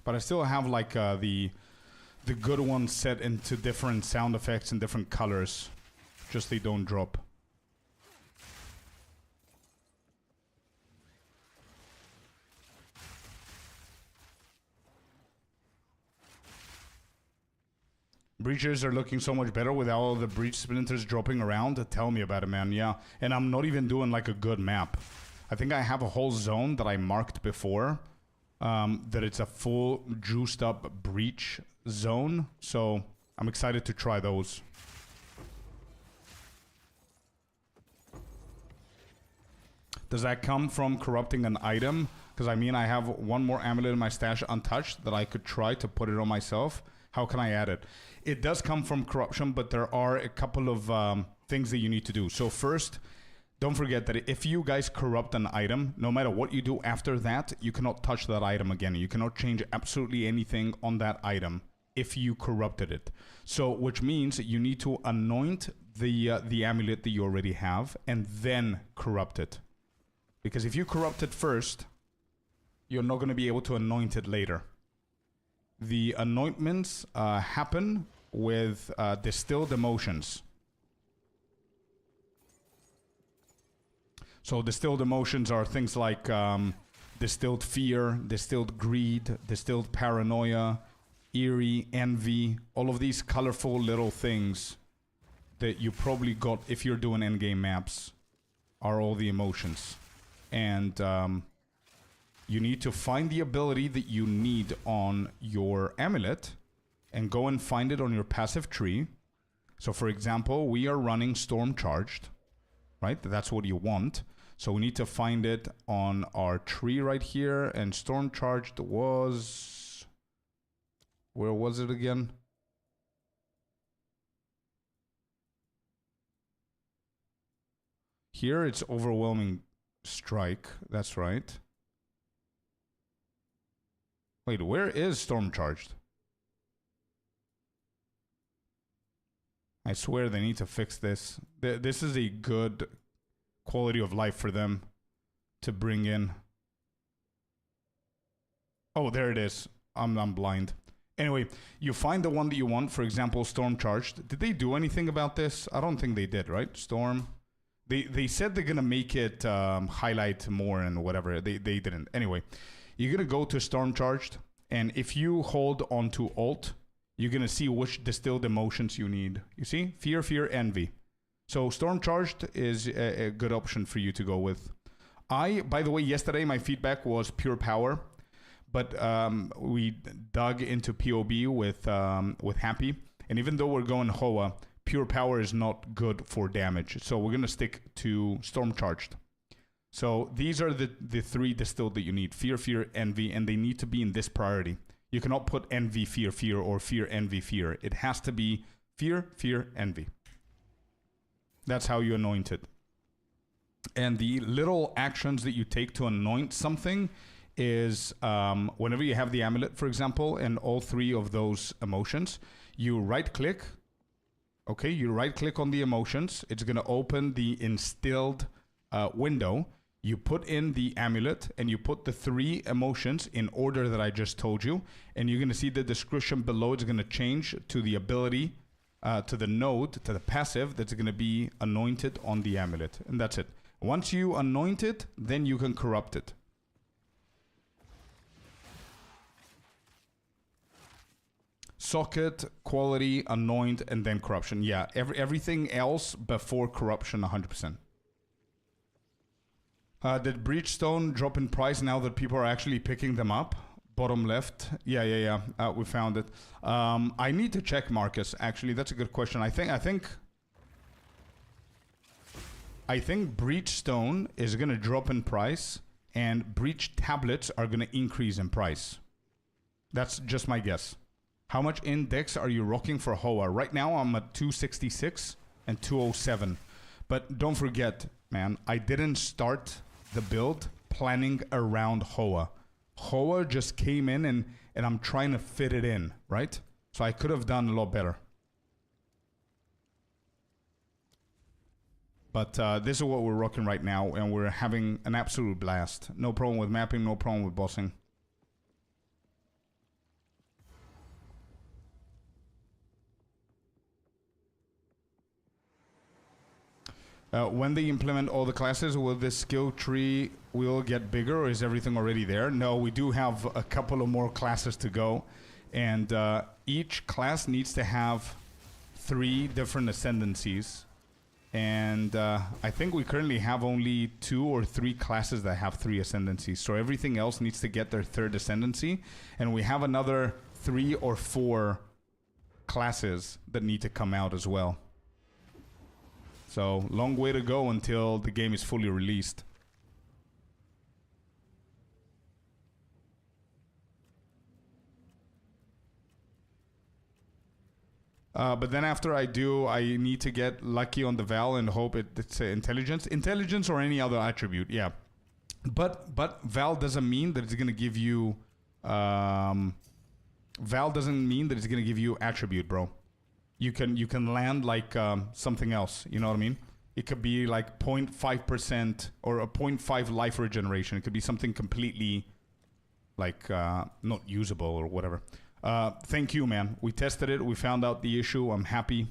Speaker 1: But I still have like the good ones set into different sound effects and different colors. Just they don't drop. Breaches are looking so much better with all the breach splinters dropping around. Tell me about it, man. Yeah. And I'm not even doing like a good map. I think I have a whole zone that I marked before. That it's a full juiced up breach zone. So I'm excited to try those. Does that come from corrupting an item? Because I mean, I have one more amulet in my stash untouched that I could try to put it on myself. How can I add it? It does come from corruption, but there are a couple of things that you need to do. So first, don't forget that if you guys corrupt an item, no matter what you do after that, you cannot touch that item again. You cannot change absolutely anything on that item if you corrupted it. So, which means you need to anoint the amulet that you already have and then corrupt it. Because if you corrupt it first, you're not going to be able to anoint it later. The anointments happen with distilled emotions. So distilled emotions are things like distilled fear, distilled greed, distilled paranoia, eerie, envy, all of these colorful little things that you probably got if you're doing endgame maps are all the emotions. And you need to find the ability that you need on your amulet and go and find it on your passive tree. So for example, we are running Storm Charged, right? That's what you want. So we need to find it on our tree right here. And Storm Charged was... Where was it again? Here it's Overwhelming Strike. That's right. Wait, where is Storm Charged? I swear they need to fix this. This is a good quality of life for them to bring in. Oh, there it is. I'm blind. Anyway, you find the one that you want. For example, Storm Charged. Did they do anything about this? I don't think they did, right? Storm. They said they're gonna make it highlight more and whatever. They didn't. Anyway. You're going to go to Storm Charged, and if you hold onto Alt, you're going to see which distilled emotions you need. You see? Fear, fear, envy. So Storm Charged is a good option for you to go with. By the way, yesterday my feedback was Pure Power, but we dug into POB with Happy, and even though we're going Hoa, Pure Power is not good for damage. So we're going to stick to Storm Charged. So these are the three distilled that you need. Fear, fear, envy, and they need to be in this priority. You cannot put envy, fear, fear, or fear, envy, fear. It has to be fear, fear, envy. That's how you anoint it. And the little actions that you take to anoint something is whenever you have the amulet, for example, and all three of those emotions, you right-click. Okay, you right-click on the emotions. It's going to open the instilled window. You put in the amulet and you put the three emotions in order that I just told you, and you're going to see the description below. It's going to change to the ability, to the node, to the passive that's going to be anointed on the amulet, and that's it. Once you anoint it, then you can corrupt it. Socket, quality, anoint, and then corruption. Yeah, everything else before corruption, 100%. Did Breachstone drop in price now that people are actually picking them up? Bottom left. Yeah. We found it. I need to check, Marcus. Actually, that's a good question. I think Breachstone is gonna drop in price, and Breach tablets are gonna increase in price. That's just my guess. How much index are you rocking for Hoa? Right now, I'm at 266 and 207. But don't forget, man, I didn't start the build planning around Hoa. Hoa just came in and I'm trying to fit it in, right? So I could have done a lot better. But this is what we're rocking right now, and we're having an absolute blast. No problem with mapping, no problem with bossing. When they implement all the classes, will this skill tree will get bigger, or is everything already there? No, we do have a couple of more classes to go, and each class needs to have 3 different ascendancies, and I think we currently have only 2 or 3 classes that have 3 ascendancies, so everything else needs to get their 3rd ascendancy, and we have another 3 or 4 classes that need to come out as well. So, long way to go until the game is fully released. But then after I do, I need to get lucky on the Val and hope it's intelligence. Intelligence or any other attribute, yeah. But Val doesn't mean that it's going to give you... Val doesn't mean that it's going to give you attribute, bro. You can land like something else, you know what I mean? It could be like 0.5% or a 0.5 life regeneration. It could be something completely like not usable or whatever. Thank you, man. We tested it. We found out the issue. I'm happy.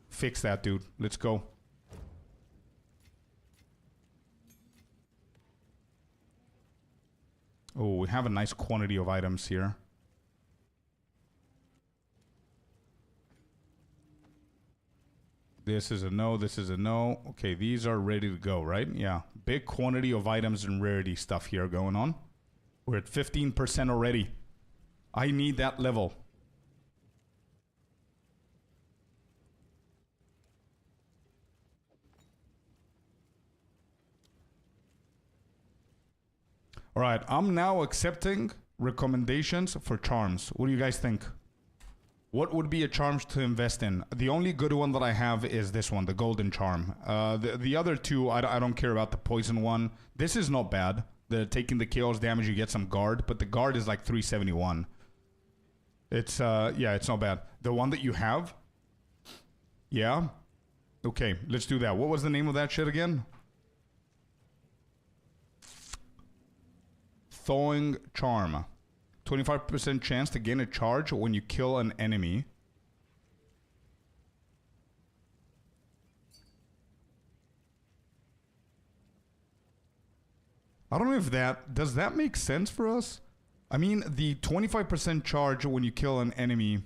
Speaker 1: Fix that, dude. Let's go. Oh, we have a nice quantity of items here. This is a no, this is a no. Okay, these are ready to go, right? Yeah. Big quantity of items and rarity stuff here going on. We're at 15% already. I need that level. All right, I'm now accepting recommendations for charms. What do you guys think? What would be a charm to invest in? The only good one that I have is this one, the golden charm. The other two, I don't care about the poison one. This is not bad. Taking the chaos damage, you get some guard, but the guard is like 371. It's, yeah, it's not bad. The one that you have? Yeah? Okay, let's do that. What was the name of that shit again? Thawing Charm. 25% chance to gain a charge when you kill an enemy. I don't know if that... Does that make sense for us? I mean, the 25% charge when you kill an enemy...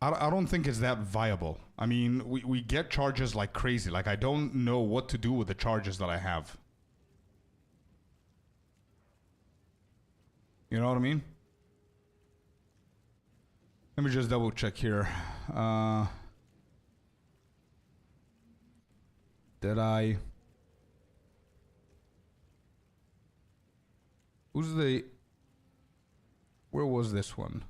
Speaker 1: I don't think it's that viable. I mean, we get charges like crazy. Like, I don't know what to do with the charges that I have. You know what I mean? Let me just double check here. Deadeye. Who's the... Where was this one?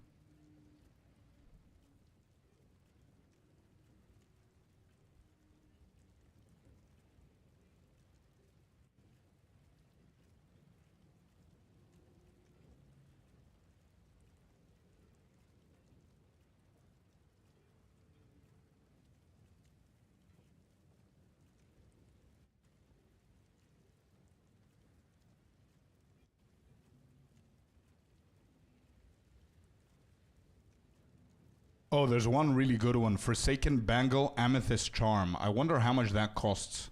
Speaker 1: Oh, there's one really good one. Forsaken Bangle Amethyst Charm. I wonder how much that costs.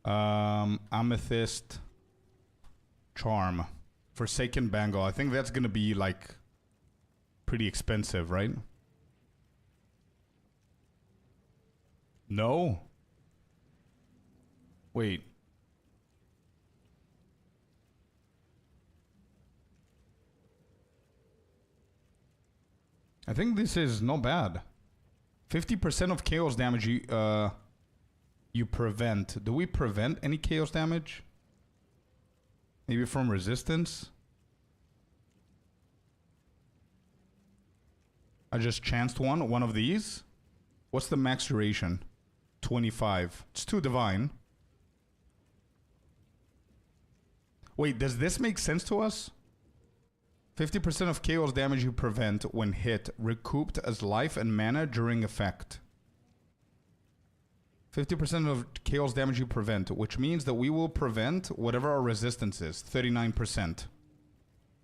Speaker 1: Amethyst Charm. Forsaken Bangle. I think that's gonna be like pretty expensive, right? No? Wait. I think this is not bad. 50% of chaos damage you prevent. Do we prevent any chaos damage? Maybe from resistance? I just chanced one of these. What's the max duration? 25. It's too divine. Wait, does this make sense to us? 50% of chaos damage you prevent when hit, recouped as life and mana during effect. 50% of chaos damage you prevent, which means that we will prevent whatever our resistance is, 39%.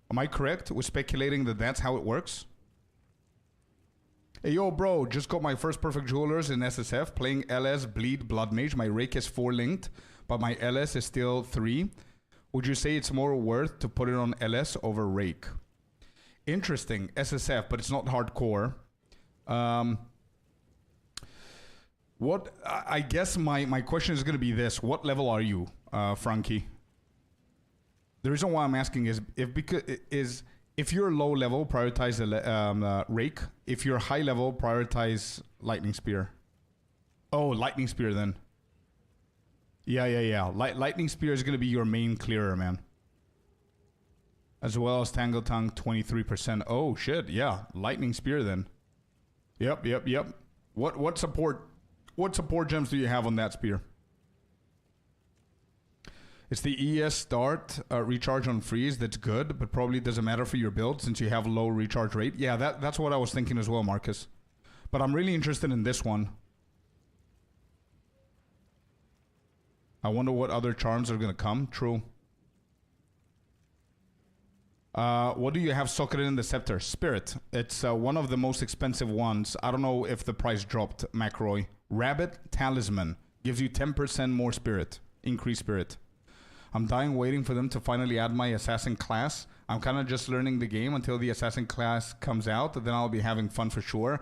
Speaker 1: Am I correct? We're speculating that that's how it works? Hey, yo, bro, just got my first perfect jewelers in SSF, playing LS Bleed Blood Mage. My Rake is 4 linked, but my LS is still 3. Would you say it's more worth to put it on LS over Rake? Interesting, SSF, but it's not hardcore. What I guess my question is going to be this: what level are you, Frankie? The reason why I'm asking is if you're low level, prioritize the Rake. If you're high level, prioritize Lightning Spear. Oh, Lightning Spear then. Yeah. Lightning Spear is going to be your main clearer, man. As well as Tangle Tongue, 23%. Oh shit, yeah, Lightning Spear then. Yep. What support gems do you have on that spear? It's the ES start recharge on freeze. That's good, but probably doesn't matter for your build since you have low recharge rate. Yeah, that's what I was thinking as well, Marcus. But I'm really interested in this one. I wonder what other charms are going to come. True. What do you have socketed in the scepter? Spirit. It's one of the most expensive ones. I don't know if the price dropped, Macroy. Rabbit Talisman. Gives you 10% more spirit. Increased spirit. I'm dying waiting for them to finally add my assassin class. I'm kind of just learning the game until the assassin class comes out. Then I'll be having fun for sure.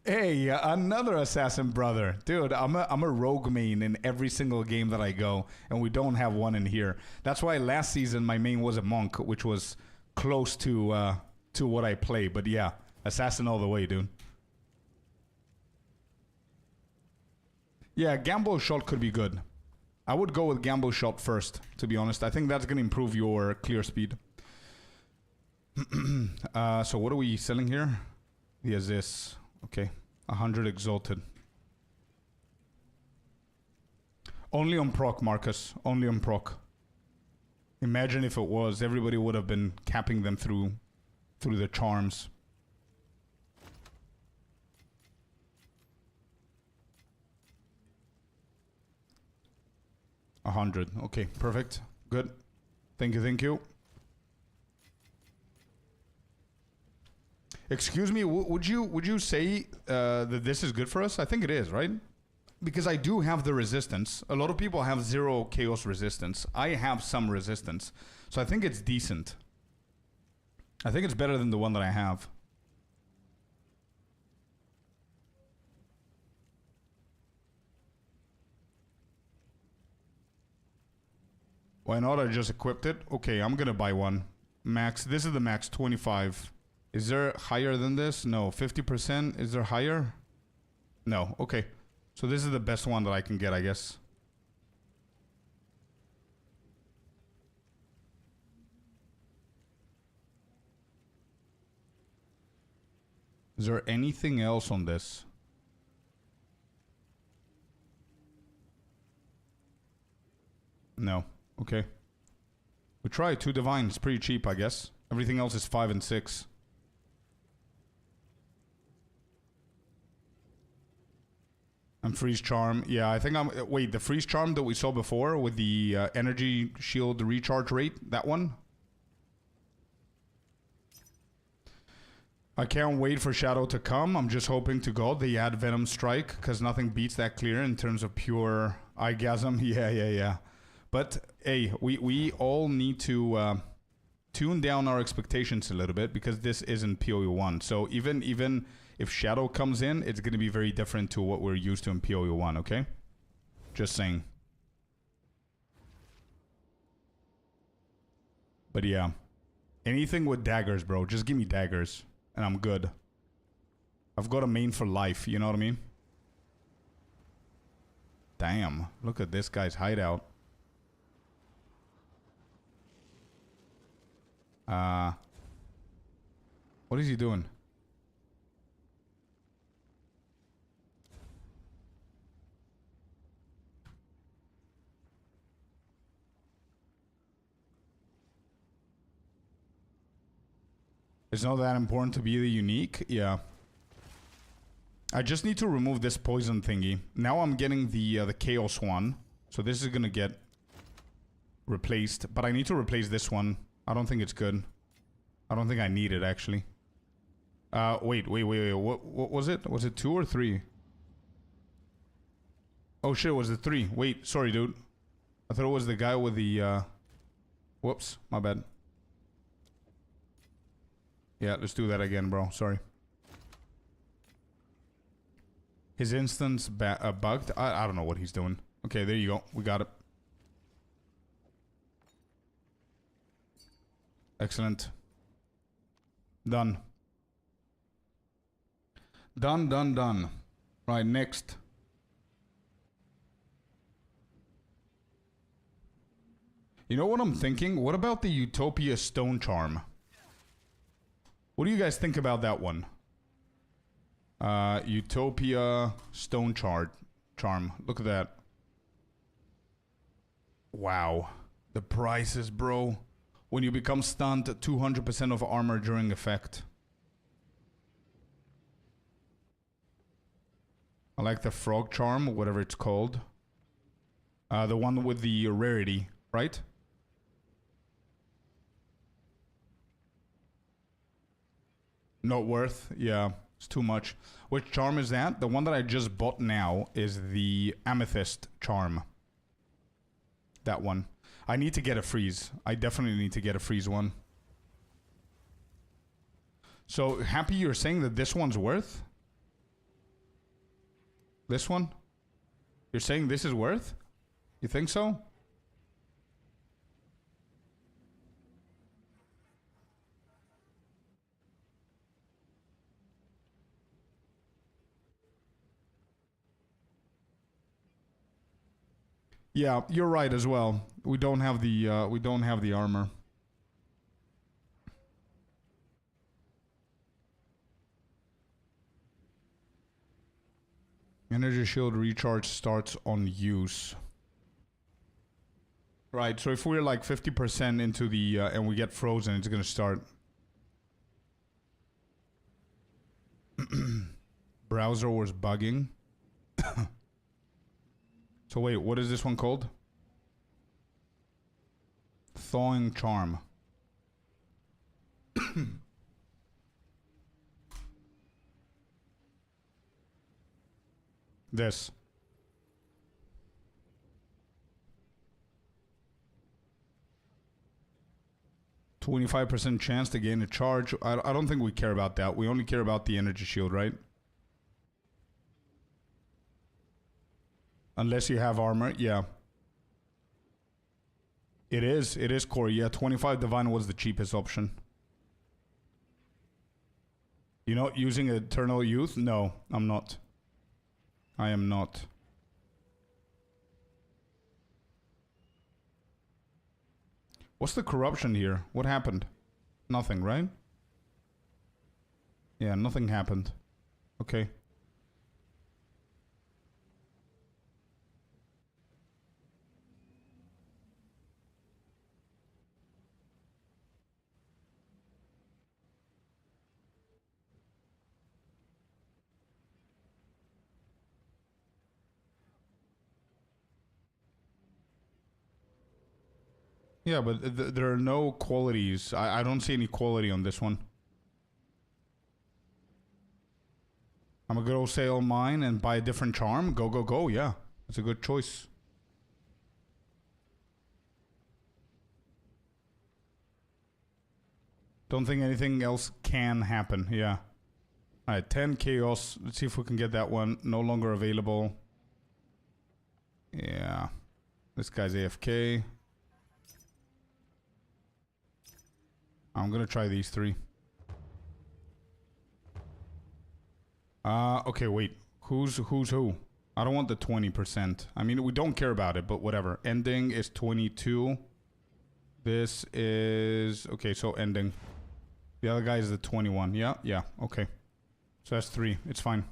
Speaker 1: Hey, another assassin brother. Dude, I'm a rogue main in every single game that I go. And we don't have one in here. That's why last season my main was a monk, which was close to what I play. But yeah, assassin all the way, dude. Yeah, Gamble Shot could be good. I would go with Gamble Shot first, to be honest. I think that's going to improve your clear speed. So what are we selling here? Yes, this. Okay. 100 Exalted. Only on proc, Marcus. Only on proc. Imagine if it was. Everybody would have been capping them through the charms. $100. Okay, perfect. Good. Thank you. Excuse me, would you say that this is good for us? I think it is, right? Because I do have the resistance. A lot of people have 0 chaos resistance. I have some resistance. So I think it's decent. I think it's better than the one that I have. Why not? I just equipped it. Okay, I'm gonna buy one. Max. This is the max, 25. Is there higher than this? No. 50%? Is there higher? No. Okay. So this is the best one that I can get, I guess. Is there anything else on this? No. Okay. We tried 2 divine. It's pretty cheap, I guess. Everything else is 5 and 6. And freeze charm. Yeah, I think I'm... Wait, the freeze charm that we saw before with the energy shield recharge rate, that one? I can't wait for Shadow to come. I'm just hoping to God they add Venom Strike, because nothing beats that clear in terms of pure eyegasm. Yeah. But, hey, we all need to tune down our expectations a little bit, because this isn't PoE1. So even if Shadow comes in, it's going to be very different to what we're used to in PoE1, okay? Just saying. But yeah. Anything with daggers, bro. Just give me daggers. And I'm good. I've got a main for life, you know what I mean? Damn. Look at this guy's hideout. What is he doing? It's not that important to be the unique. Yeah. I just need to remove this poison thingy. Now I'm getting the chaos one. So this is gonna get replaced. But I need to replace this one. I don't think it's good. I don't think I need it, actually. Wait. What was it? Was it 2 or 3? Oh shit, was it 3? Wait, sorry, dude. I thought it was the guy with the, whoops, my bad. Yeah, let's do that again, bro. Sorry. His instance bugged? I don't know what he's doing. Okay, there you go. We got it. Excellent. Done. Done. Right, next. You know what I'm thinking? What about the Utopia Stone Charm? What do you guys think about that one? Utopia Stone Charm. Look at that. Wow. The prices, bro. When you become stunned, 200% of armor during effect. I like the Frog Charm, whatever it's called. The one with the rarity, right? Not worth. Yeah, it's too much. Which charm is that? The one that I just bought now is the Amethyst Charm. That one. I need to get a freeze. I definitely need to get a freeze one. So, Happy, you're saying that this one's worth? This one? You're saying this is worth? You think so? Yeah, you're right as well. We don't have the armor. Energy shield recharge starts on use. Right, so if we're like 50% into the and we get frozen, it's gonna start. Browser was bugging. So wait, what is this one called? Thawing Charm. This. %25 chance to gain a charge. I don't think we care about that. We only care about the energy shield, right? Unless you have armor, yeah. It is core, yeah. 25 divine was the cheapest option. You're not using Eternal Youth? No, I'm not. I am not. What's the corruption here? What happened? Nothing, right? Yeah, nothing happened. Okay. Yeah, but there are no qualities. I don't see any quality on this one. I'm gonna go sell mine and buy a different charm. Go. Yeah, it's a good choice. Don't think anything else can happen. Yeah. Alright, 10 chaos. Let's see if we can get that one. No longer available. Yeah. This guy's AFK. I'm gonna try these 3. Okay, wait. Who's who? I don't want the 20%. I mean, we don't care about it, but whatever. Ending is 22. This is... Okay, so ending. The other guy is the 21. Yeah, okay. So that's 3. It's fine.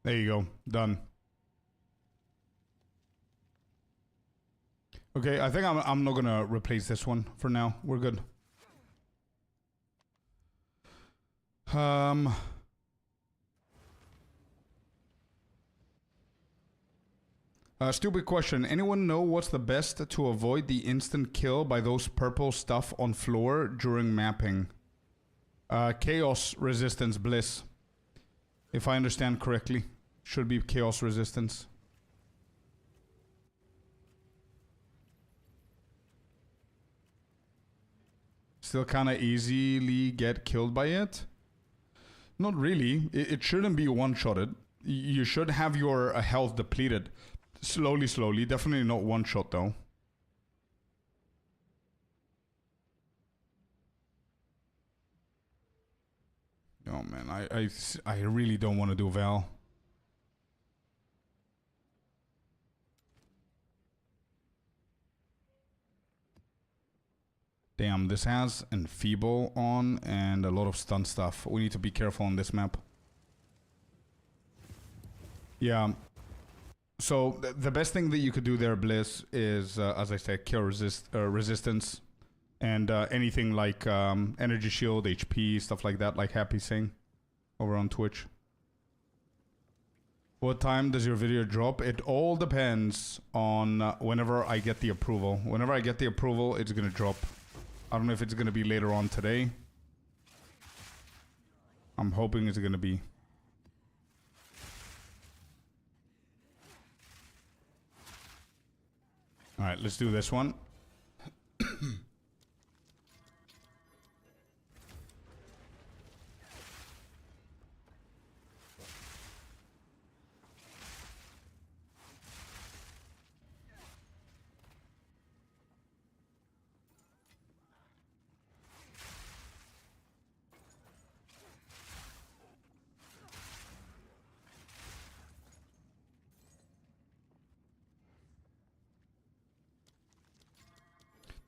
Speaker 1: There you go. Done. Okay, I think I'm not gonna replace this one for now. We're good. Stupid question. Anyone know what's the best to avoid the instant kill by those purple stuff on floor during mapping? Chaos resistance bliss. If I understand correctly. Should be chaos resistance. Still kinda easily get killed by it? Not really. It shouldn't be one-shotted. You should have your health depleted. Slowly. Definitely not one-shot though. Oh man, I really don't want to do Val. Damn, this has Enfeeble on and a lot of stun stuff. We need to be careful on this map. Yeah. So, the best thing that you could do there, Bliss, is, as I said, kill resistance. And anything like energy shield, HP, stuff like that, like Happy's saying over on Twitch. What time does your video drop? It all depends on whenever I get the approval. Whenever I get the approval, it's gonna drop. I don't know if it's gonna be later on today. I'm hoping it's gonna be. Alright, let's do this one.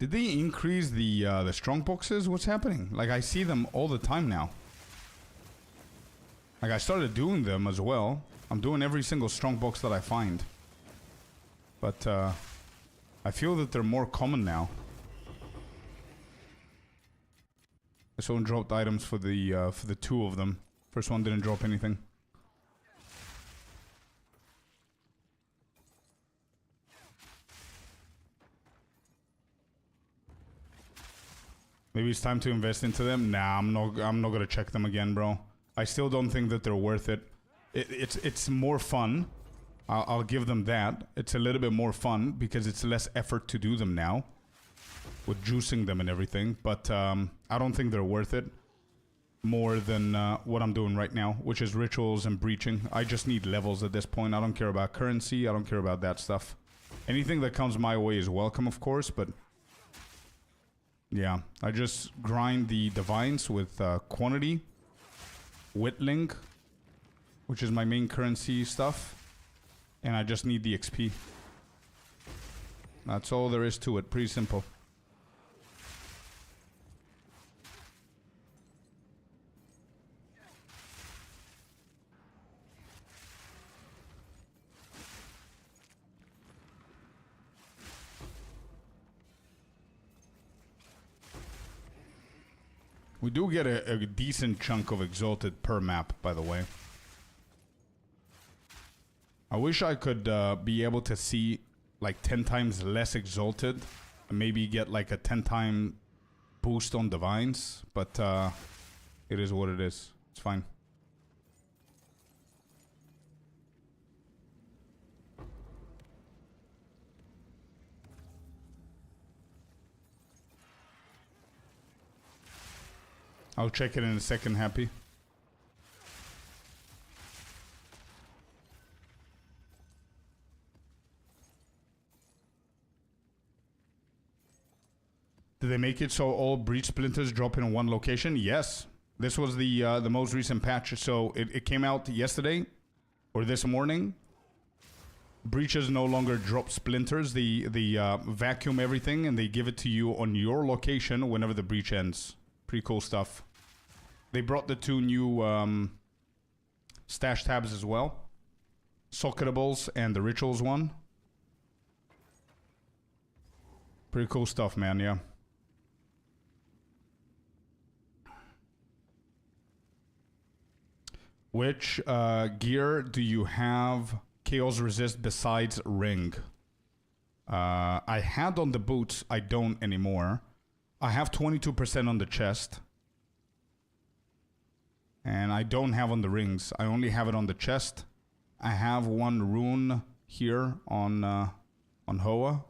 Speaker 1: Did they increase the strong boxes? What's happening? Like, I see them all the time now. Like, I started doing them as well. I'm doing every single strong box that I find. But I feel that they're more common now. This one dropped items for the two of them. First one didn't drop anything. Maybe it's time to invest into them. Nah, I'm not gonna check them again, bro. I still don't think that they're worth it. It's more fun. I'll give them that. It's a little bit more fun because it's less effort to do them now, with juicing them and everything. But I don't think they're worth it more than what I'm doing right now, which is rituals and breaching. I just need levels at this point. I don't care about currency. I don't care about that stuff. Anything that comes my way is welcome, of course, but yeah, I just grind the divines with quantity, whittling, which is my main currency stuff, and I just need the XP. That's all there is to it. Pretty simple. We do get a decent chunk of Exalted per map, by the way. I wish I could be able to see like 10 times less Exalted and maybe get like a 10-time boost on Divines, but it is what it is. It's fine. I'll check it in a second, Happy. Did they make it so all breach splinters drop in one location? Yes. This was the most recent patch. So it came out yesterday or this morning. Breaches no longer drop splinters. They vacuum everything and they give it to you on your location whenever the breach ends. Pretty cool stuff. They brought the 2 new stash tabs as well. Socketables and the rituals one. Pretty cool stuff, man, yeah. Which gear do you have Chaos Resist besides Ring? I had on the boots, I don't anymore. I have 22% on the chest. And I don't have on the rings. I only have it on the chest. I have one rune here on Hoa.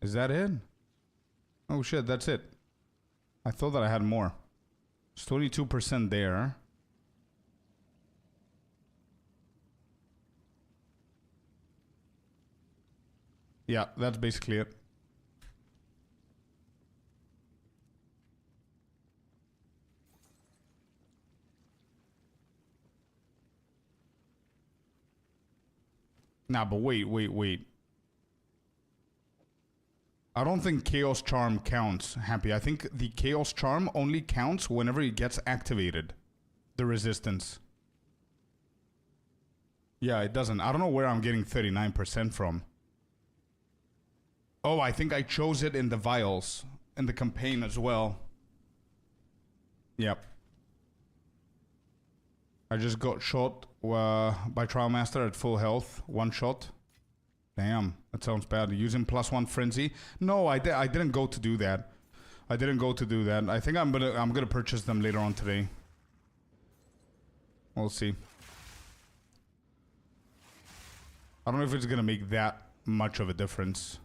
Speaker 1: Is that it? Oh shit, that's it. I thought that I had more. It's 22% there. Yeah, that's basically it. Nah, but wait. I don't think Chaos Charm counts, Happy. I think the Chaos Charm only counts whenever it gets activated. The resistance. Yeah, it doesn't. I don't know where I'm getting 39% from. Oh, I think I chose it in the vials. In the campaign as well. Yep. I just got shot by Trial Master at full health. One shot. Damn, that sounds bad. Using +1 frenzy. No, I didn't go to do that. I didn't go to do that. I think I'm gonna purchase them later on today. We'll see. I don't know if it's gonna make that much of a difference.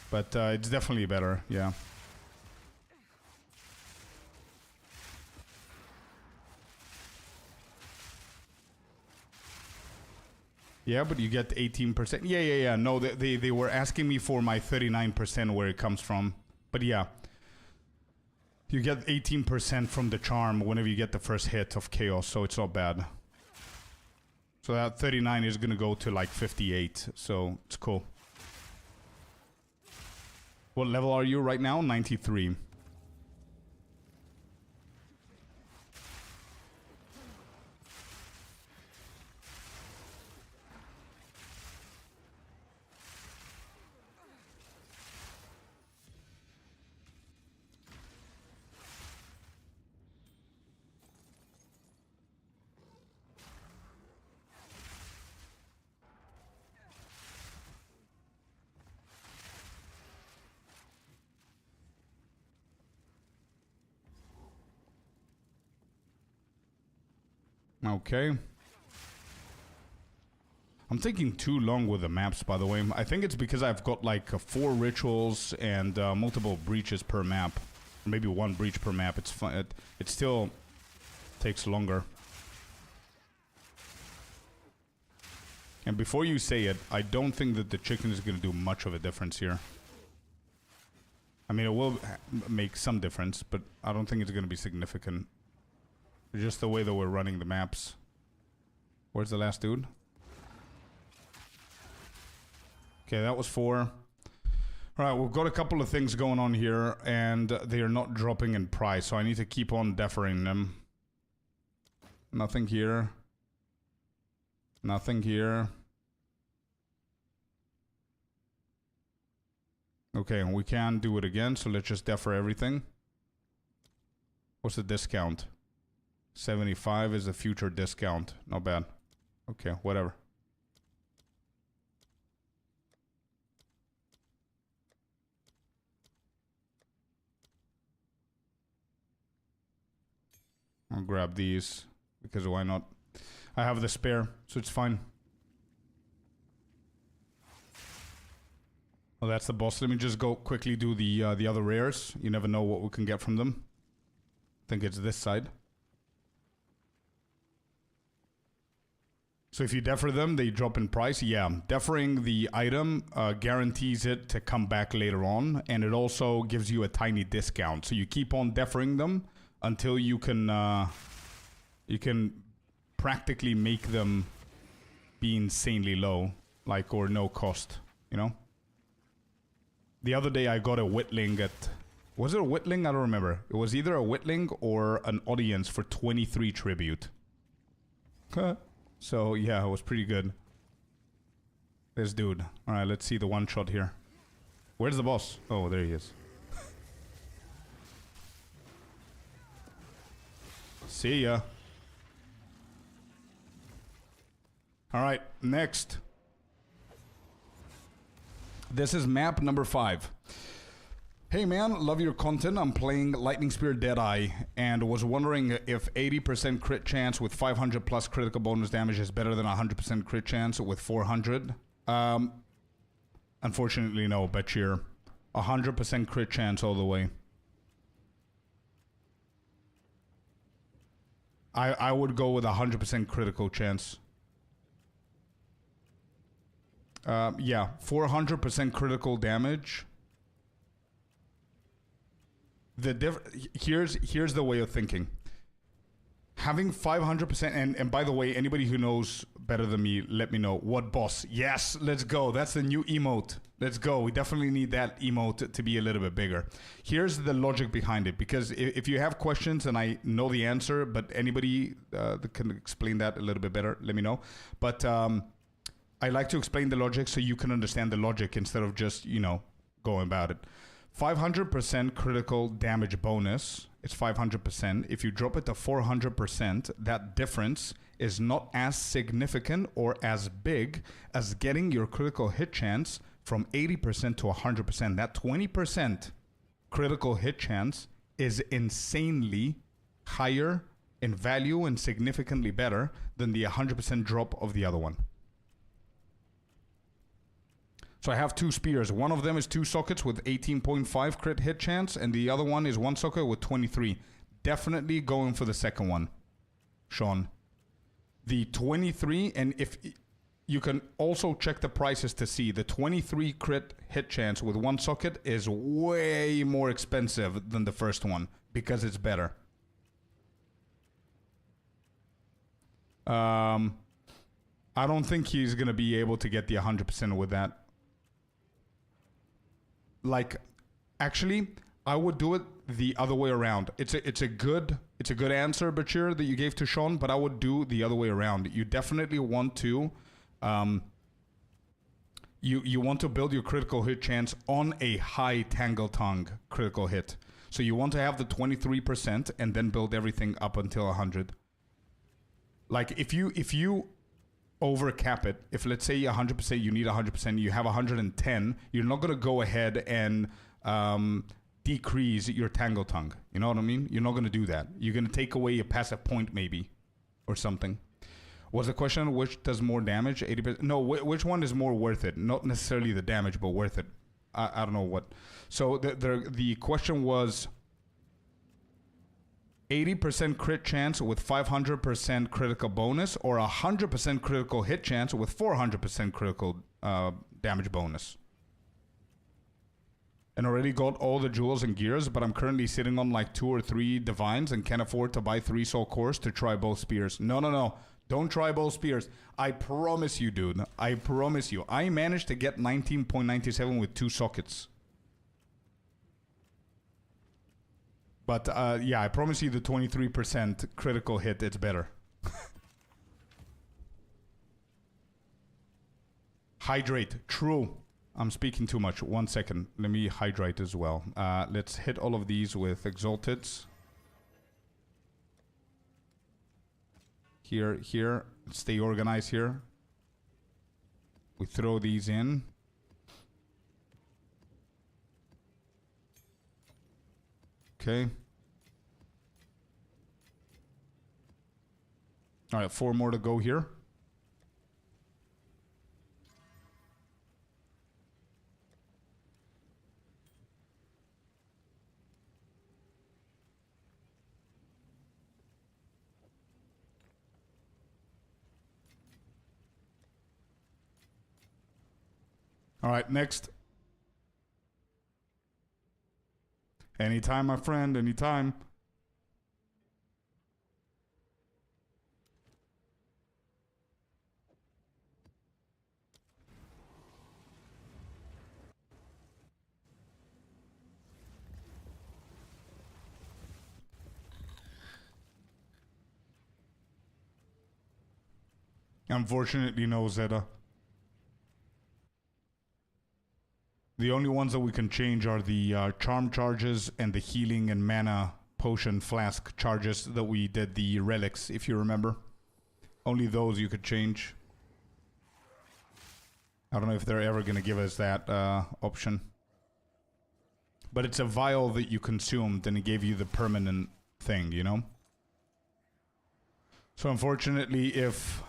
Speaker 1: But it's definitely better, yeah. Yeah, but you get 18%. Yeah. No, they were asking me for my 39% where it comes from. But yeah. You get 18% from the charm whenever you get the first hit of chaos, so it's not bad. So that 39 is gonna go to like 58, so it's cool. What level are you right now? 93. Okay. I'm taking too long with the maps, by the way. I think it's because I've got like 4 rituals and multiple breaches per map. Maybe 1 breach per map. It's fun. It still takes longer. And before you say it, I don't think that the chicken is going to do much of a difference here. I mean, it will make some difference, but I don't think it's going to be significant. Just the way that we're running the maps. Where's the last dude? Okay, that was 4. Alright, we've got a couple of things going on here, and they are not dropping in price, so I need to keep on deferring them. Nothing here. Nothing here. Okay, we can do it again, so let's just defer everything. What's the discount? 75 is a future discount. Not bad. Okay, whatever. I'll grab these because why not? I have the spare, so it's fine. Well, that's the boss. Let me just go quickly do the other rares. You never know what we can get from them. I think it's this side. So if you defer them, they drop in price. Yeah, deferring the item guarantees it to come back later on, and it also gives you a tiny discount. So you keep on deferring them until you can practically make them be insanely low, like, or no cost, you know? The other day I got a Whitling at... Was it a Whitling? I don't remember. It was either a Whitling or an Audience for 23 tribute. So yeah, it was pretty good. This dude. Alright, let's see the one shot here. Where's the boss? Oh, there he is. See ya. Alright, next. This is map number 5. Hey man, love your content. I'm playing Lightning Spear Deadeye and was wondering if 80% crit chance with 500 plus critical bonus damage is better than 100% crit chance with 400. Unfortunately, no, but you're 100% crit chance all the way. I would go with 100% critical chance. Yeah, 400% critical damage. Here's the way of thinking. Having 500%, and by the way, anybody who knows better than me, let me know. What boss? Yes, let's go. That's the new emote. Let's go. We definitely need that emote to be a little bit bigger. Here's the logic behind it, because if you have questions and I know the answer, but anybody that can explain that a little bit better, let me know. But I like to explain the logic so you can understand the logic instead of just, going about it. 500% critical damage bonus. It's 500%. If you drop it to 400%, that difference is not as significant or as big as getting your critical hit chance from 80% to 100%. That 20% critical hit chance is insanely higher in value and significantly better than the 100% drop of the other one. So I have 2 spears. One of them is 2 sockets with 18.5 crit hit chance, and the other one is 1 socket with 23. Definitely going for the second one, Sean. The 23, and if you can also check the prices to see, the 23 crit hit chance with 1 socket is way more expensive than the first one because it's better. I don't think he's going to be able to get the 100% with that. Like, actually, I would do it the other way around. It's a good answer, Bachir, that you gave to Sean, but I would do the other way around. You definitely want to you want to build your critical hit chance on a high Tangle Tongue critical hit. So you want to have the 23% and then build everything up until 100. Like if you overcap it, if let's say 100%, you need 100%, you have 110, you're not going to go ahead and decrease your Tangle Tongue. You know what I mean? You're not going to do that. You're going to take away a passive point maybe or something. Was the question which does more damage? 80%? No, which one is more worth it? Not necessarily the damage, but worth it. I don't know what. So the question was 80% crit chance with 500% critical bonus, or 100% critical hit chance with 400% critical damage bonus. And already got all the jewels and gears, but I'm currently sitting on like 2 or 3 divines and can't afford to buy 3 soul cores to try both spears. No. Don't try both spears. I promise you, dude. I promise you. I managed to get 19.97 with 2 sockets. But yeah, I promise you the 23% critical hit, it's better. Hydrate. True. I'm speaking too much. 1 second. Let me hydrate as well. Let's hit all of these with Exalteds. Here. Stay organized here. We throw these in. Okay. All right, 4 more to go here. All right, next. Anytime, my friend, anytime. Unfortunately, no, Zeta. The only ones that we can change are the charm charges and the healing and mana potion flask charges that we did the relics, if you remember. Only those you could change. I don't know if they're ever going to give us that option. But it's a vial that you consumed and it gave you the permanent thing, you know? So unfortunately, if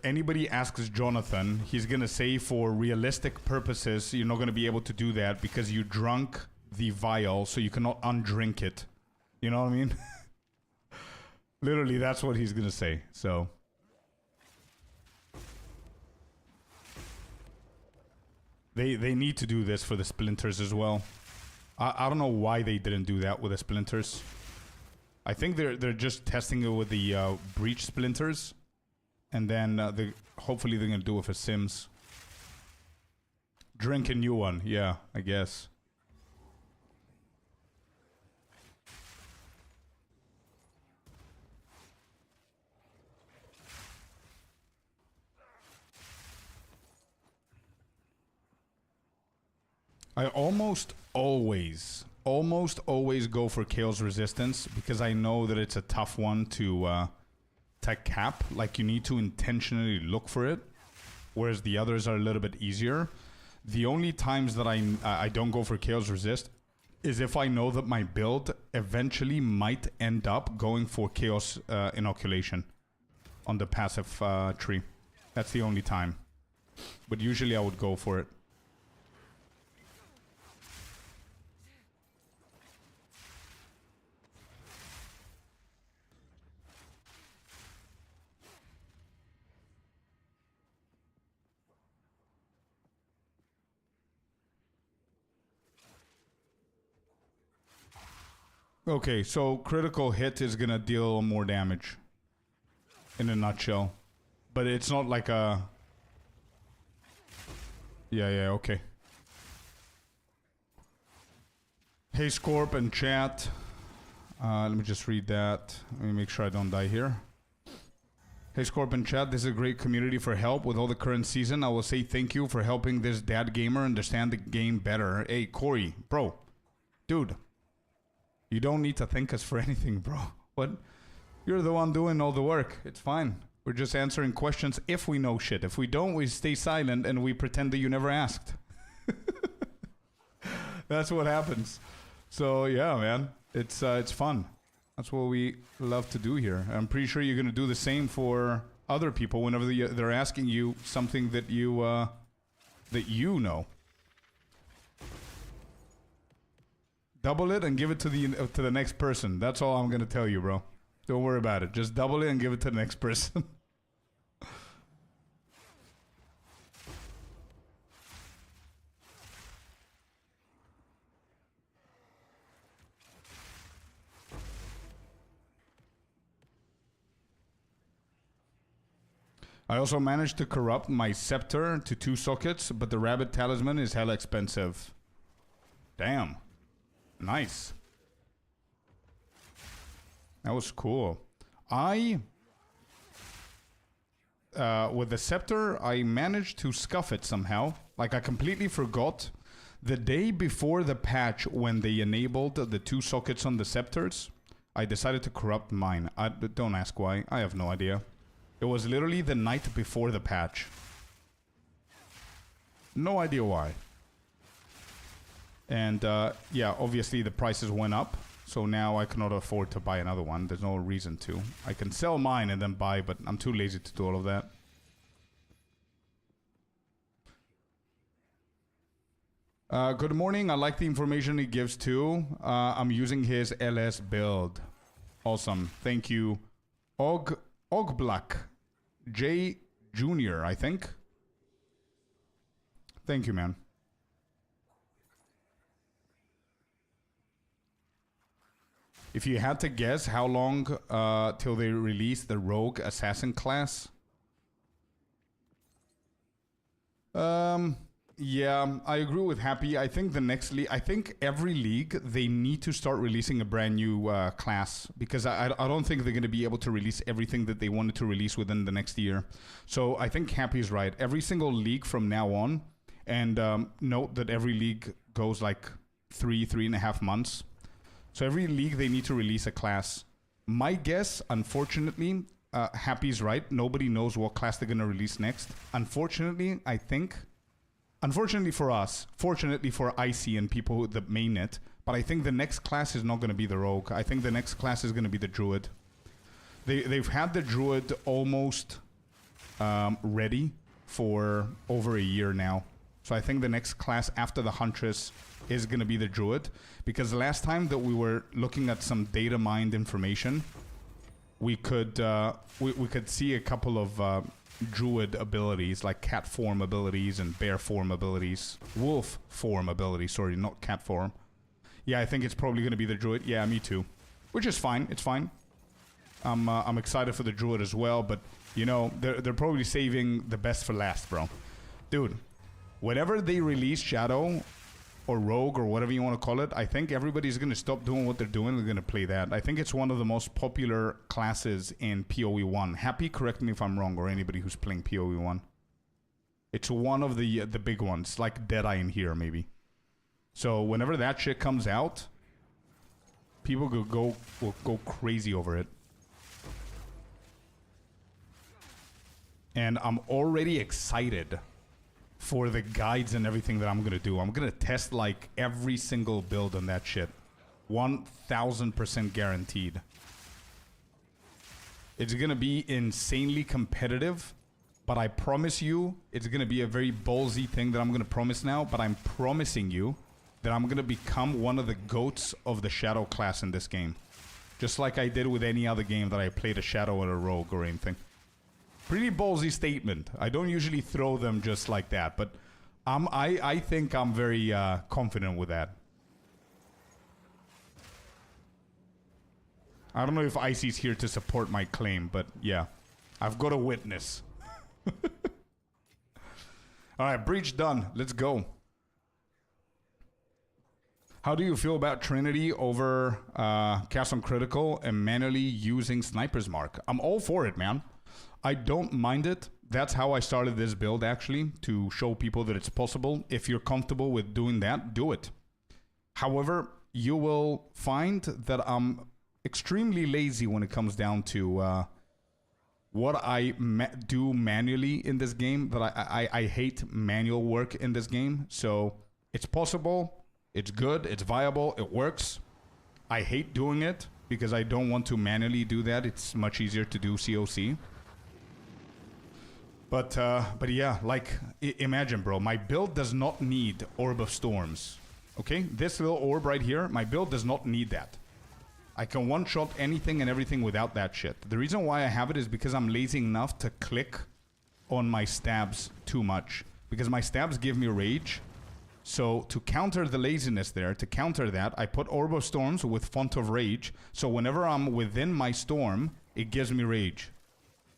Speaker 1: anybody asks Jonathan, he's going to say for realistic purposes, you're not going to be able to do that because you drunk the vial, so you cannot undrink it. You know what I mean? Literally, that's what he's going to say, so... They need to do this for the splinters as well. I don't know why they didn't do that with the splinters. I think they're just testing it with the breach splinters, and then hopefully they're gonna do it for Sims. Drink a new one, yeah, I guess. I almost always go for Chaos Resistance because I know that it's a tough one to cap. Like, you need to intentionally look for it, whereas the others are a little bit easier. The only times that I don't go for Chaos Resist is if I know that my build eventually might end up going for Chaos Inoculation on the passive tree. That's the only time. But usually I would go for it. Okay, so critical hit is gonna deal more damage. In a nutshell. But it's not like a... Yeah, okay. Hey Scorp and chat. Let me just read that. Let me make sure I don't die here. Hey Scorp and chat, this is a great community for help with all the current season. I will say thank you for helping this dad gamer understand the game better. Hey Corey, bro. Dude. You don't need to thank us for anything, bro. What? You're the one doing all the work. It's fine. We're just answering questions if we know shit. If we don't, we stay silent and we pretend that you never asked. That's what happens. So, yeah, man. It's fun. That's what we love to do here. I'm pretty sure you're going to do the same for other people whenever they're asking you something that you know. Double it and give it to the next person. That's all I'm gonna tell you, bro. Don't worry about it. Just double it and give it to the next person. I also managed to corrupt my scepter to 2 sockets, but the rabbit talisman is hella expensive. Damn. Nice. That was cool. With the scepter, I managed to scuff it somehow. Like, I completely forgot. The day before the patch, when they enabled the 2 sockets on the scepters, I decided to corrupt mine. Don't ask why. I have no idea. It was literally the night before the patch. No idea why. And yeah, obviously the prices went up, so now I cannot afford to buy another one. There's no reason to. I can sell mine and then buy, but I'm too lazy to do all of that. Good morning. I like the information he gives too. I'm using his LS build. Awesome. Thank you. Ogblack J Jr., I think. Thank you, man. If you had to guess how long till they release the Rogue Assassin class? Yeah, I agree with Happy. I think the next league, I think every league, they need to start releasing a brand new class because I don't think they're going to be able to release everything that they wanted to release within the next year. So I think Happy's right. Every single league from now on, and note that every league goes like 3.5 months. So every league, they need to release a class. My guess, unfortunately, Happy's right. Nobody knows what class they're going to release next. Unfortunately, I think... Unfortunately for us, fortunately for Icy and people that main it, but I think the next class is not going to be the Rogue. I think the next class is going to be the Druid. They've had the Druid almost ready for over a year now. So I think the next class after the Huntress is going to be the Druid. Because the last time that we were looking at some data mined information, we could see a couple of Druid abilities, like cat form abilities and bear form abilities. Wolf form abilities, sorry, not cat form. Yeah, I think it's probably going to be the Druid. Yeah, me too. Which is fine, it's fine. I'm excited for the Druid as well, but, you know, they're probably saving the best for last, bro. Dude, whenever they release Shadow or Rogue or whatever you want to call it, I think everybody's going to stop doing what they're doing. They're going to play that. I think it's one of the most popular classes in PoE 1. Happy, correct me if I'm wrong, or anybody who's playing PoE 1. It's one of the big ones, like Deadeye in here, maybe. So whenever that shit comes out, people will go crazy over it. And I'm already excited for the guides and everything that I'm going to do. I'm going to test like every single build on that shit. 1000% guaranteed. It's going to be insanely competitive, but I promise you it's going to be a very ballsy thing that I'm going to promise now, but I'm promising you that I'm going to become one of the GOATs of the Shadow class in this game. Just like I did with any other game that I played a Shadow or a Rogue or anything. Pretty ballsy statement. I don't usually throw them just like that, but I think I'm very confident with that. I don't know if Icy's here to support my claim, but yeah. I've got a witness. Alright, breach done. Let's go. How do you feel about Trinity over cast on critical and manually using Sniper's Mark? I'm all for it, man. I don't mind it. That's how I started this build, actually, to show people that it's possible. If you're comfortable with doing that, do it. However, you will find that I'm extremely lazy when it comes down to what I do manually in this game. That I hate manual work in this game. So it's possible, it's good, it's viable, it works. I hate doing it because I don't want to manually do that. It's much easier to do COC. But yeah, like, imagine, bro, my build does not need Orb of Storms. Okay? This little orb right here, my build does not need that. I can one-shot anything and everything without that shit. The reason why I have it is because I'm lazy enough to click on my stabs too much. Because my stabs give me rage. So to counter the laziness there, to counter that, I put Orb of Storms with Font of Rage. So whenever I'm within my storm, it gives me rage.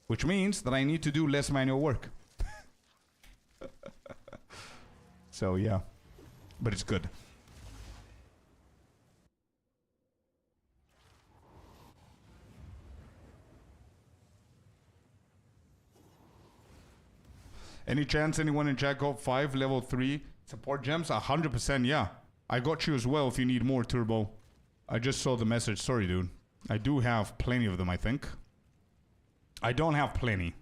Speaker 1: Which means that I need to do less manual work. So, yeah. But it's good. Any chance anyone in chat got 5 level 3 support gems? 100%, yeah. I got you as well if you need more, Turbo. I just saw the message. Sorry, dude. I do have plenty of them, I think. I don't have plenty.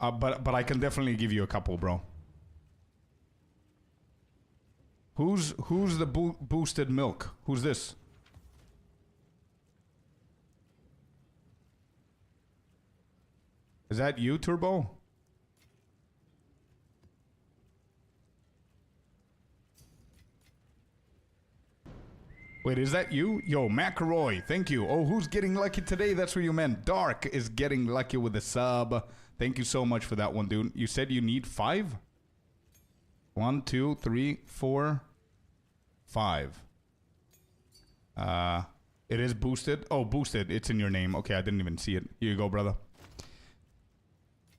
Speaker 1: But I can definitely give you a couple, bro. Who's the boosted milk? Who's this? Is that you, Turbo? Wait, is that you? Yo, McRoy, thank you. Oh, who's getting lucky today? That's what you meant. Dark is getting lucky with a sub. Thank you so much for that one, dude. You said you need 5? 1, 2, 3, 4, 5. It is boosted. Oh, boosted. It's in your name. Okay, I didn't even see it. Here you go, brother.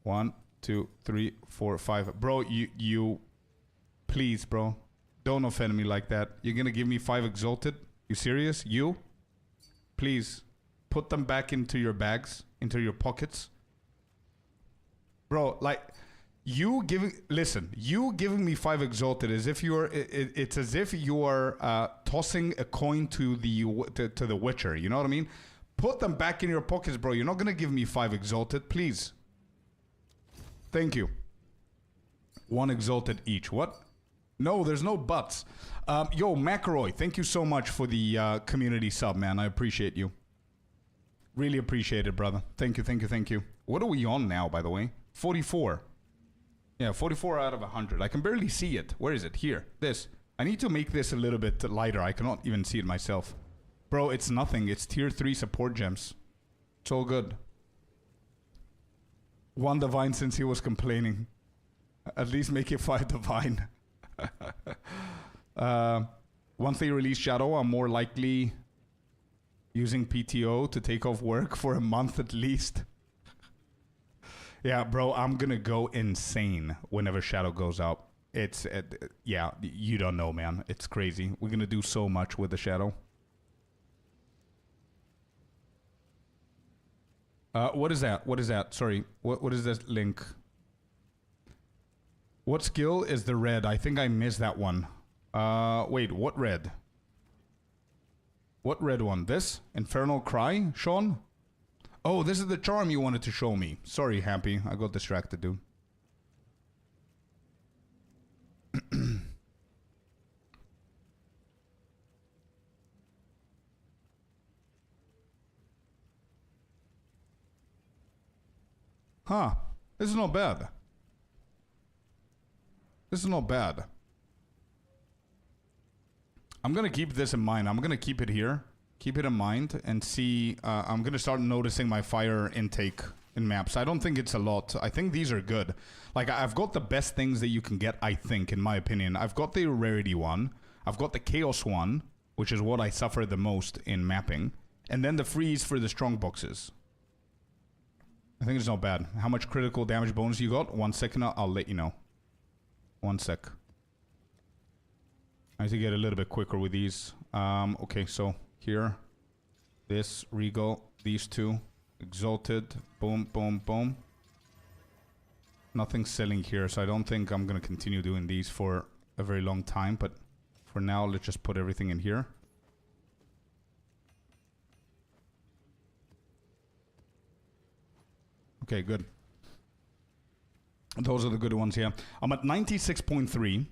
Speaker 1: 1, 2, 3, 4, 5. Bro, you Please, bro. Don't offend me like that. You're gonna give me 5 exalted? You serious? You? Please. Put them back into your bags. Into your pockets. Bro, like... You giving... Listen. You giving me 5 exalted as if you are... It's as if you are tossing a coin to the Witcher. You know what I mean? Put them back in your pockets, bro. You're not gonna give me 5 exalted. Please. Thank you. 1 exalted each. What? No, there's no buts. Yo, McElroy, thank you so much for the community sub, man. I appreciate you. Really appreciate it, brother. Thank you, thank you, thank you. What are we on now, by the way? 44. Yeah, 44 out of 100. I can barely see it. Where is it? Here. This. I need to make this a little bit lighter. I cannot even see it myself. Bro, it's nothing. It's tier 3 support gems. It's all good. 1 divine since he was complaining. At least make it 5 divine. Once they release Shadow, I'm more likely using PTO to take off work for a month at least. Yeah, bro, I'm gonna go insane whenever Shadow goes out. It's, yeah, you don't know, man. It's crazy. We're gonna do so much with the Shadow. What is that? What is that? Sorry, what is this link? What skill is the red? I think I missed that one. Wait, what red? What red one? This? Infernal Cry, Sean? Oh, this is the charm you wanted to show me. Sorry, Happy. I got distracted, dude. Huh. This is not bad. This is not bad. I'm gonna keep this in mind. I'm gonna keep it here. Keep it in mind and see. I'm gonna start noticing my fire intake in maps. I don't think it's a lot. I think these are good. Like, I've got the best things that you can get, I think, in my opinion. I've got the rarity one. I've got the chaos one, which is what I suffer the most in mapping. And then the freeze for the strong boxes. I think it's not bad. How much critical damage bonus you got? 1 second, I'll let you know. 1 sec. I need to get a little bit quicker with these. Okay, so here. This, Regal, these 2. Exalted. Boom, boom, boom. Nothing's selling here, so I don't think I'm going to continue doing these for a very long time. But for now, let's just put everything in here. Okay, good. Those are the good ones, yeah. I'm at 96.3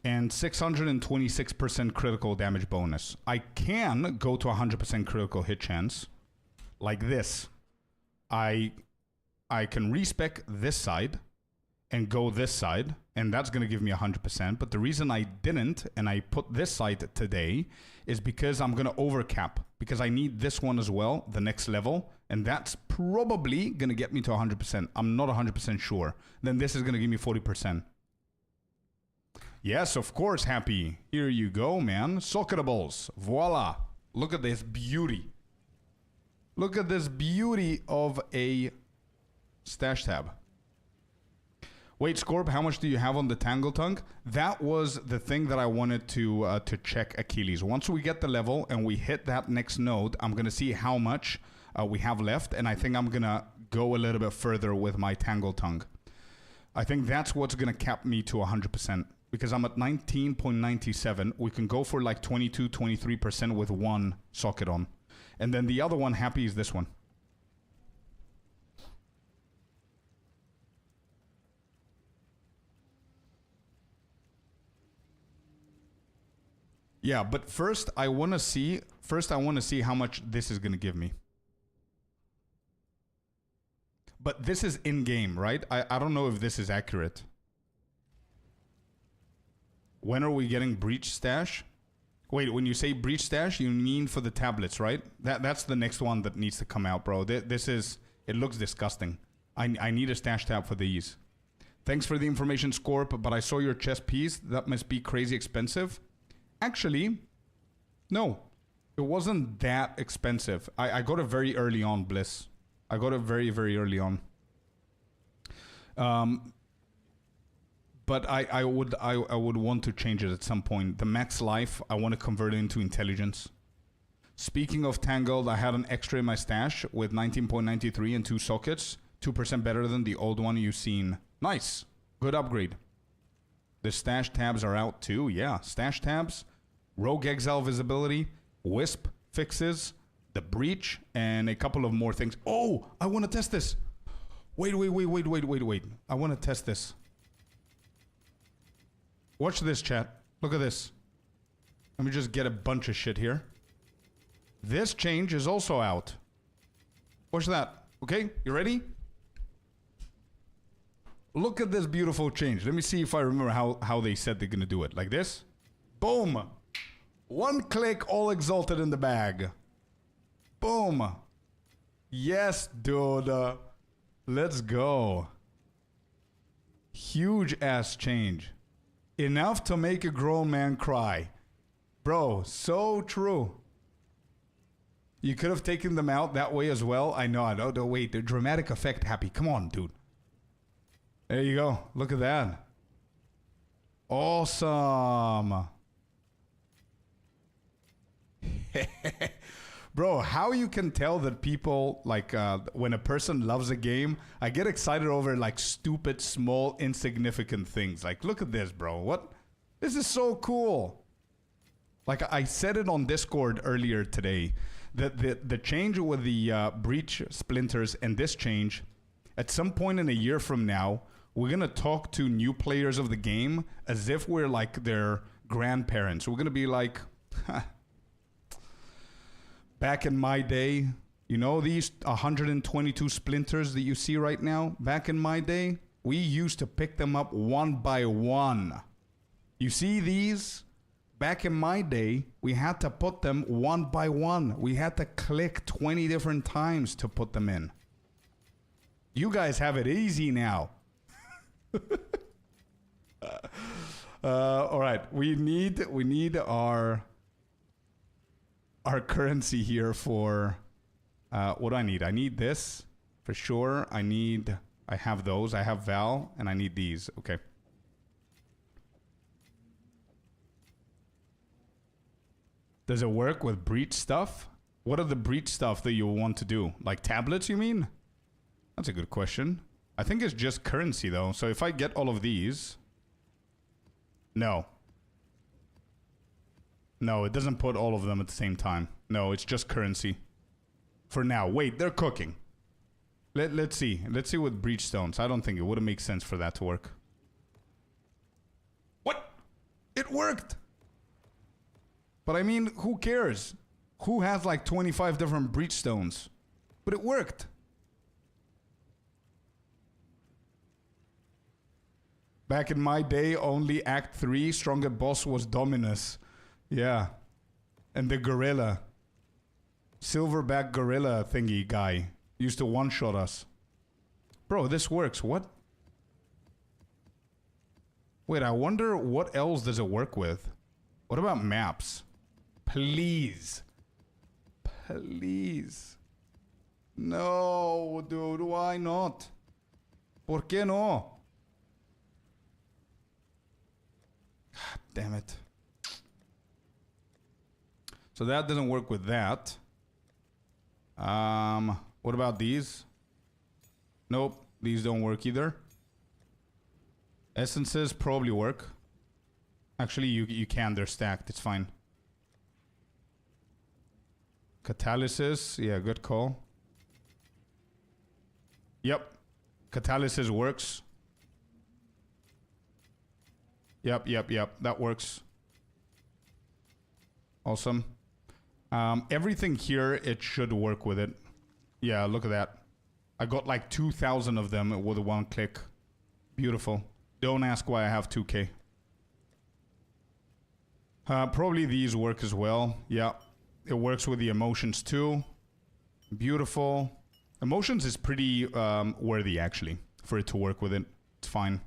Speaker 1: and 626% critical damage bonus. I can go to 100% critical hit chance. Like this. I can respec this side and go this side, and that's going to give me 100%. But the reason I didn't, and I put this side today, is because I'm going to overcap. Because I need this one as well, the next level, and that's probably going to get me to 100%. I'm not 100% sure. Then this is going to give me 40%. Yes, of course, Happy. Here you go, man. Socketables. Voila. Look at this beauty. Look at this beauty of a stash tab. Wait, Scorp, how much do you have on the Tangle Tongue? That was the thing that I wanted to check Achilles. Once we get the level and we hit that next node, I'm going to see how much we have left. And I think I'm going to go a little bit further with my Tangle Tongue. I think that's what's going to cap me to 100%. Because I'm at 19.97. We can go for like 22, 23% with one socket on. And then the other one, Happy, is this one. Yeah, but first I want to see how much this is going to give me. But this is in-game, right? I don't know if this is accurate. When are we getting Breach Stash? Wait, when you say Breach Stash, you mean for the tablets, right? That's the next one that needs to come out, bro. This is... It looks disgusting. I need a stash tab for these. Thanks for the information, Scorp, but I saw your chess piece. That must be crazy expensive. Actually, no. It wasn't that expensive. I got it very early on, Bliss. I got it very, very early on. but I would want to change it at some point. The max life, I want to convert it into intelligence. Speaking of Tangled, I had an extra in my stash with 19.93 and 2 sockets. 2% better than the old one you've seen. Nice. Good upgrade. The stash tabs are out too. Yeah, stash tabs, Rogue Exile visibility, Wisp fixes, the breach, and a couple of more things. Oh, I want to test this. Wait. I want to test this. Watch this, chat. Look at this. Let me just get a bunch of shit here. This change is also out. Watch that. Okay, you ready? Look at this beautiful change. Let me see if I remember how they said they're gonna do it. Like this. Boom. One click, all exalted in the bag. Boom. Yes, dude. Let's go. Huge ass change. Enough to make a grown man cry. Bro, so true. You could have taken them out that way as well. I know. Wait, the dramatic effect, Happy. Come on, dude. There you go. Look at that. Awesome. Bro, how you can tell that people, like, when a person loves a game, I get excited over, like, stupid, small, insignificant things. Like, look at this, bro. What? This is so cool. Like, I said it on Discord earlier today, that the change with the breach splinters and this change, at some point in a year from now, we're going to talk to new players of the game as if we're like their grandparents. We're going to be like, back in my day, you know these 122 splinters that you see right now? Back in my day, we used to pick them up one by one. You see these? Back in my day, we had to put them one by one. We had to click 20 different times to put them in. You guys have it easy now. All right, we need our currency here for what do I need? I need this for sure. I have those. I have Val, and I need these. Okay. Does it work with breach stuff? What are the breach stuff that you want to do? Like tablets, you mean? That's a good question. I think it's just currency, though. So if I get all of these... No. No, it doesn't put all of them at the same time. No, it's just currency. For now. Wait, they're cooking. Let's see. Let's see with breach stones. I don't think it would make sense for that to work. What? It worked! But I mean, who cares? Who has like 25 different breach stones? But it worked. Back in my day, only Act 3 strongest boss was Dominus. Yeah. And the gorilla. Silverback gorilla thingy guy. Used to one-shot us. Bro, this works. What? Wait, I wonder what else does it work with? What about maps? Please. Please. No, dude, why not? ¿Por qué no? God damn it. So that doesn't work with that. What about these? Nope, these don't work either. Essences probably work. Actually, you can. They're stacked. It's fine. Catalysis. Yeah, good call. Yep. Catalysis works. Yep. That works. Awesome. Everything here, it should work with it. Yeah, look at that. I got like 2,000 of them with one click. Beautiful. Don't ask why I have 2K. Probably these work as well. Yeah. It works with the emotions too. Beautiful. Emotions is pretty worthy actually for it to work with it. It's fine.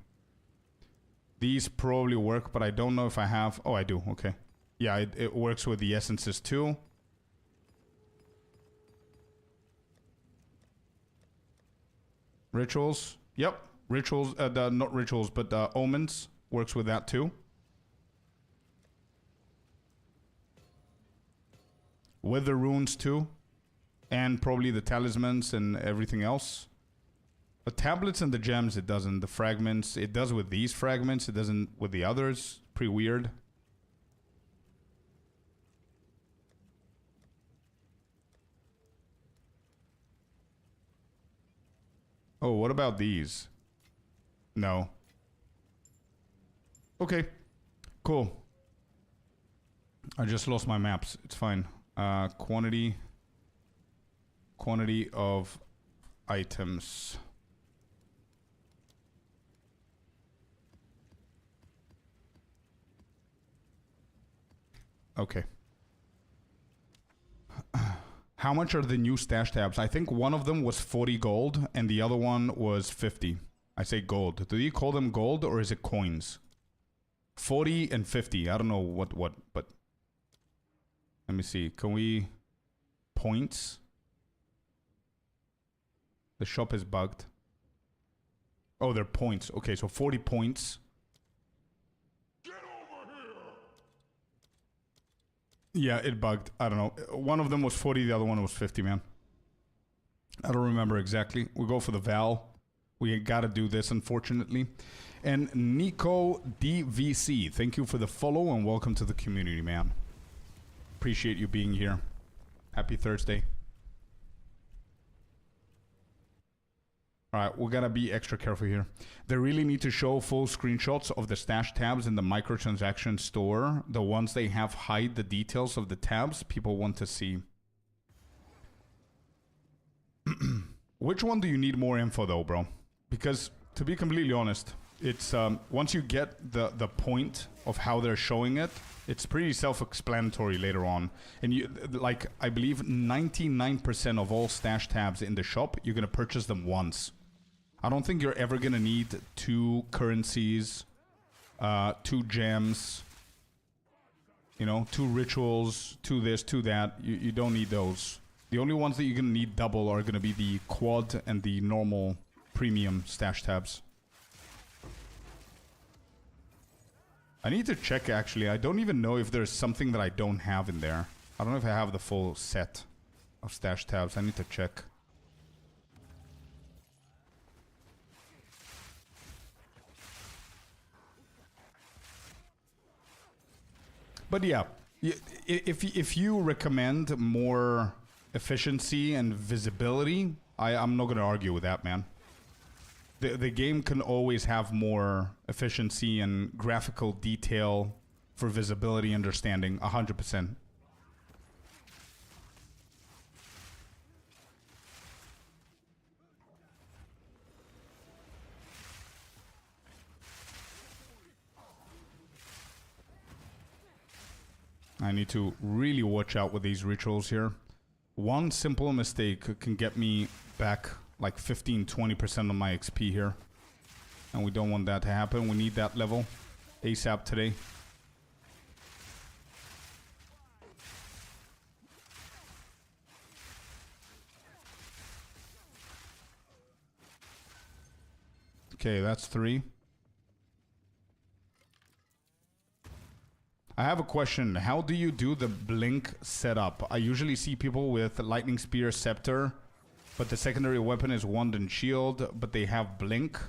Speaker 1: These probably work, but I don't know if I have... Oh, I do. Okay. Yeah, it works with the essences too. Rituals. Yep. Rituals. Not rituals, but omens. works with that too. With the runes too. And probably the talismans and everything else. The tablets and the gems, it doesn't. The fragments, it does with these fragments. It doesn't with the others. Pretty weird. Oh, what about these? No. Okay. Cool. I just lost my maps. It's fine. Quantity of items. Okay. How much are the new stash tabs? I think one of them was 40 gold and the other one was 50. I say gold. Do you call them gold or is it coins? 40 and 50. I don't know what, but let me see. Can we points? The shop is bugged. Oh, they're points. Okay, so 40 points.
Speaker 2: Get over here!
Speaker 1: Yeah, it bugged. I don't know. One of them was 40, the other one was 50, man. I don't remember exactly. We go for the Val. We gotta do this, unfortunately. And Nico DVC, thank you for the follow and welcome to the community, man. Appreciate you being here. Happy Thursday. Alright, we gotta be extra careful here. They really need to show full screenshots of the stash tabs in the microtransaction store. The ones they have hide the details of the tabs people want to see. Which one do you need more info though, bro? Because to be completely honest, it's once you get the point of how they're showing it, it's pretty self-explanatory later on. And you like, I believe 99% of all stash tabs in the shop, you're gonna purchase them once. I don't think you're ever gonna need 2 currencies, 2 gems, you know, 2 rituals, 2 this, 2 that. You don't need those. The only ones that you're gonna need double are gonna be the quad and the normal premium stash tabs. I need to check actually. I don't even know if there's something that I don't have in there. I don't know if I have the full set of stash tabs. I need to check. But yeah, if you recommend more efficiency and visibility, I'm not going to argue with that, man. The game can always have more efficiency and graphical detail for visibility understanding, 100%. I need to really watch out with these rituals here. One simple mistake can get me back like 15-20% of my XP here. And we don't want that to happen. We need that level ASAP today. Okay, that's 3. I have a question. How do you do the blink setup? I usually see people with lightning spear, scepter, but the secondary weapon is wand and shield, but they have blink.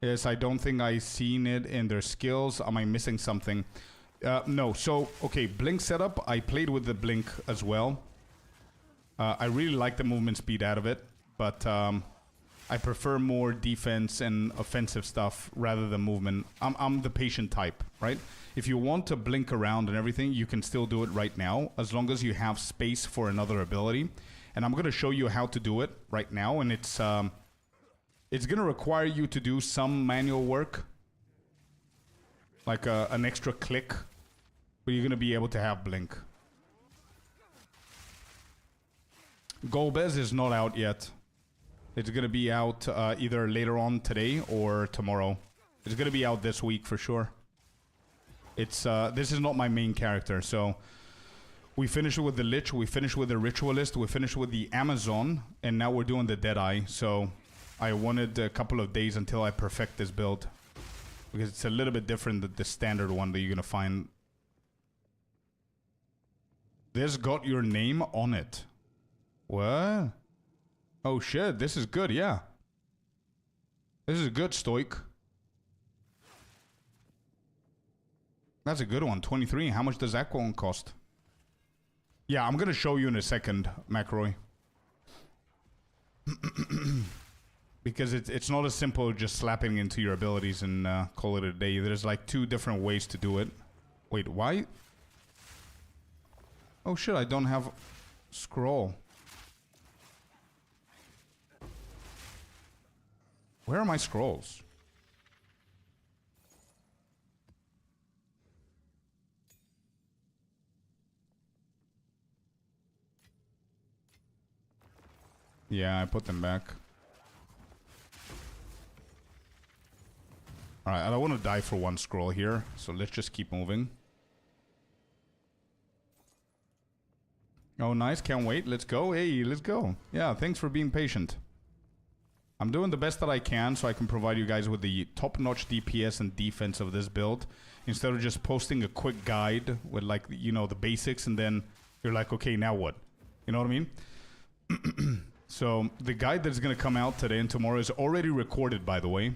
Speaker 1: Yes, I don't think I seen it in their skills. Am I missing something? No. So, okay, blink setup. I played with the blink as well. I really like the movement speed out of it, but I prefer more defense and offensive stuff rather than movement. I'm the patient type, right? If you want to blink around and everything, you can still do it right now, as long as you have space for another ability. And I'm going to show you how to do it right now, and it's going to require you to do some manual work, like an extra click, but you're going to be able to have blink. Golbez is not out yet. It's going to be out either later on today or tomorrow. It's going to be out this week for sure. It's this is not my main character, so we finished with the Lich, we finished with the Ritualist, we finished with the Amazon, and now we're doing the Deadeye. So I wanted a couple of days until I perfect this build. Because it's a little bit different than the standard one that you're gonna find. This got your name on it. What? Oh shit, this is good, yeah. This is good, Stoic. That's a good one, 23. How much does that one cost? Yeah, I'm gonna show you in a second, McRoy. Because it's not as simple as just slapping into your abilities and call it a day. There's like 2 different ways to do it. Wait, why? Oh shit, I don't have scroll. Where are my scrolls? Yeah, I put them back. Alright, I don't want to die for 1 scroll here, so let's just keep moving. Oh, nice. Can't wait. Let's go. Hey, let's go. Yeah, thanks for being patient. I'm doing the best that I can so I can provide you guys with the top-notch DPS and defense of this build. Instead of just posting a quick guide with, like, you know, the basics, and then you're like, okay, now what? You know what I mean? So, the guide that's going to come out today and tomorrow is already recorded, by the way.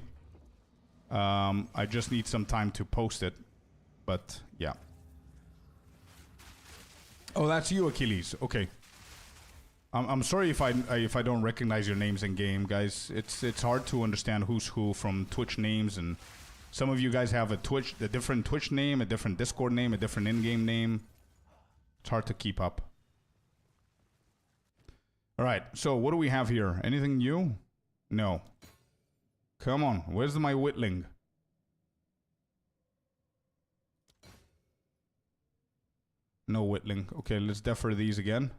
Speaker 1: I just need some time to post it. But, yeah. Oh, that's you, Achilles. Okay. I'm sorry if I don't recognize your names in game, guys. It's hard to understand who's who from Twitch names, and some of you guys have a different Twitch name, a different Discord name, a different in-game name. It's hard to keep up. All right. So what do we have here? Anything new? No. Come on. Where's my Whitling? No Whitling. Okay, let's defer these again.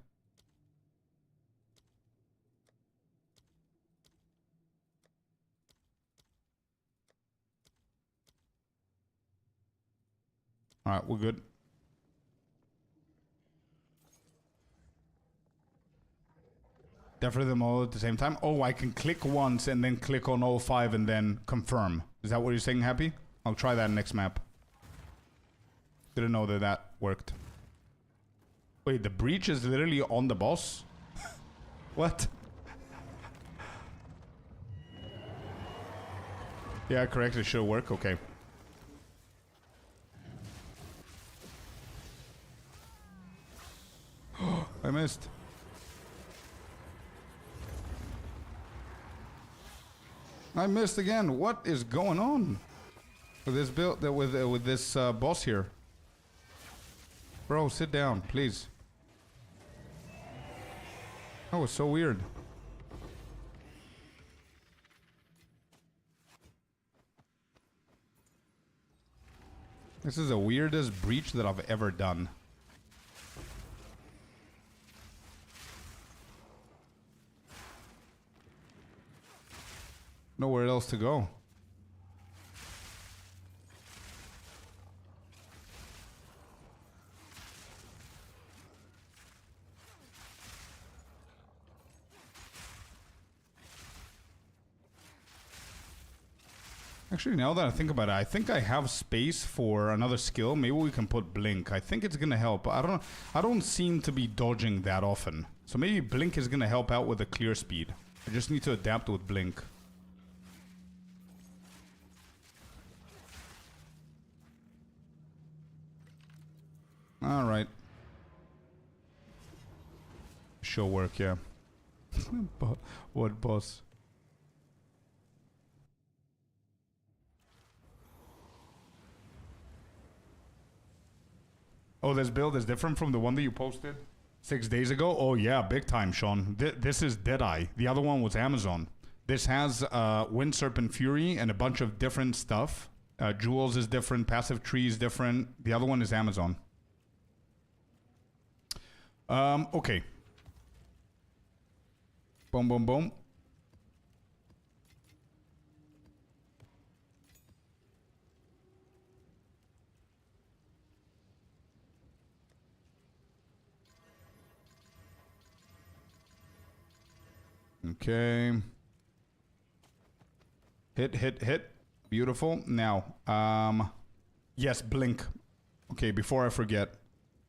Speaker 1: Alright, we're good. Defer them all at the same time. Oh, I can click once and then click on all 5 and then confirm. Is that what you're saying, Happy? I'll try that next map. Didn't know that that worked. Wait, the breach is literally on the boss? What? Yeah, correct. It should work. Okay. I missed. I missed again. What is going on with this build? With this boss here? Bro, sit down, please. That was so weird. This is the weirdest breach that I've ever done. Nowhere else to go. Actually, now that I think about it, I think I have space for another skill. Maybe we can put Blink. I think it's gonna help. I don't seem to be dodging that often. So maybe Blink is gonna help out with the clear speed. I just need to adapt with Blink. Alright. Show work, yeah. What boss? Oh, this build is different from the one that you posted 6 days ago? Oh yeah, big time, Sean. This is Deadeye. The other one was Amazon. This has Wind Serpent Fury and a bunch of different stuff. Jewels is different, passive tree is different. The other one is Amazon. Okay. Boom, boom, boom. Okay. Hit. Beautiful. Now, yes, blink. Okay, before I forget,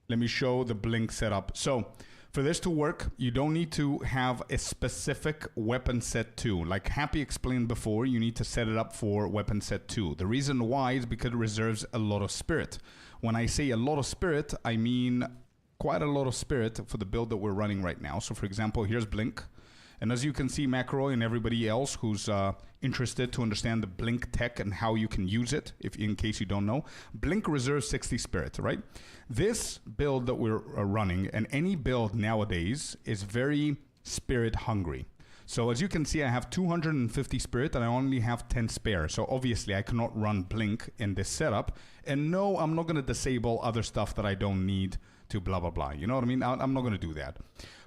Speaker 1: let me show the blink setup. So, for this to work, you don't need to have a specific weapon set 2. Like Happy explained before, you need to set it up for weapon set 2. The reason why is because it reserves a lot of spirit. When I say a lot of spirit, I mean quite a lot of spirit for the build that we're running right now. So for example, here's blink. And as you can see, Macro and everybody else who's interested to understand the blink tech and how you can use it, if in case you don't know, blink reserves 60 spirit, right? This build that we're running, and any build nowadays, is very spirit hungry. So as you can see, I have 250 spirit and I only have 10 spare. So obviously I cannot run blink in this setup. And no, I'm not going to disable other stuff that I don't need to blah, blah, blah. You know what I mean? I'm not going to do that.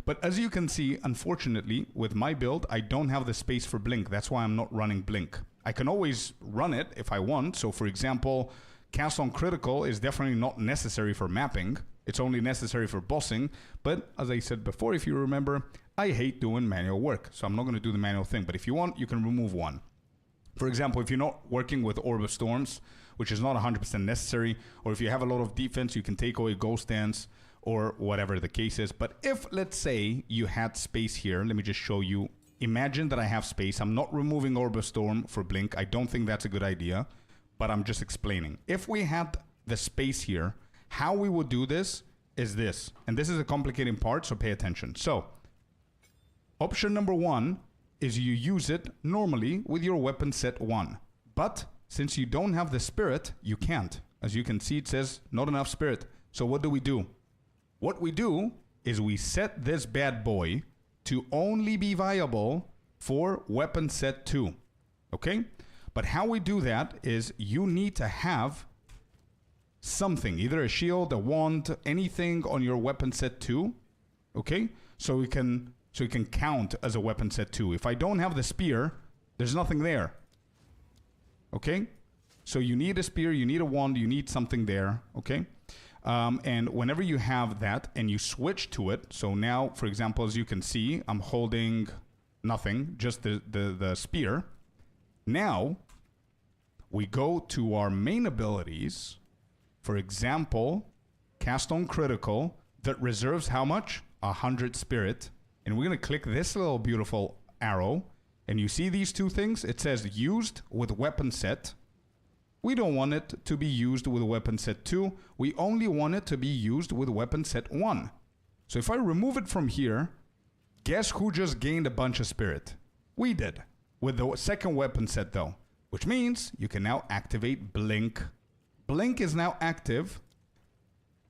Speaker 1: But as you can see, unfortunately, with my build, I don't have the space for blink. That's why I'm not running blink. I can always run it if I want. So for example, cast on critical is definitely not necessary for mapping. It's only necessary for bossing. But as I said before, if you remember, I hate doing manual work. So I'm not going to do the manual thing. But if you want, you can remove one. For example, if you're not working with Orb of Storms, which is not 100% necessary, or if you have a lot of defense, you can take away Ghost Dance, or whatever the case is. But if, let's say, you had space here, let me just show you. Imagine that I have space. I'm not removing Orb of Storm for blink. I don't think that's a good idea, but I'm just explaining. If we had the space here, how we would do this is this. And this is a complicating part, so pay attention. So, option number 1 is you use it normally with your weapon set 1. But since you don't have the spirit, you can't. As you can see, it says not enough spirit. So what do? What we do is we set this bad boy to only be viable for weapon set 2. Okay? But how we do that is you need to have something, either a shield, a wand, anything on your weapon set 2. Okay? So it can count as a weapon set 2. If I don't have the spear, there's nothing there. Okay? So you need a spear, you need a wand, you need something there. Okay? And whenever you have that and you switch to it, so now, for example, as you can see, I'm holding nothing, just the spear. Now, we go to our main abilities. For example, cast on critical, that reserves how much? 100 spirit. And we're going to click this little beautiful arrow. And you see these two things? It says used with weapon set. We don't want it to be used with weapon set 2. We only want it to be used with weapon set 1. So if I remove it from here, guess who just gained a bunch of spirit? We did. With the second weapon set though. Which means you can now activate blink. Blink is now active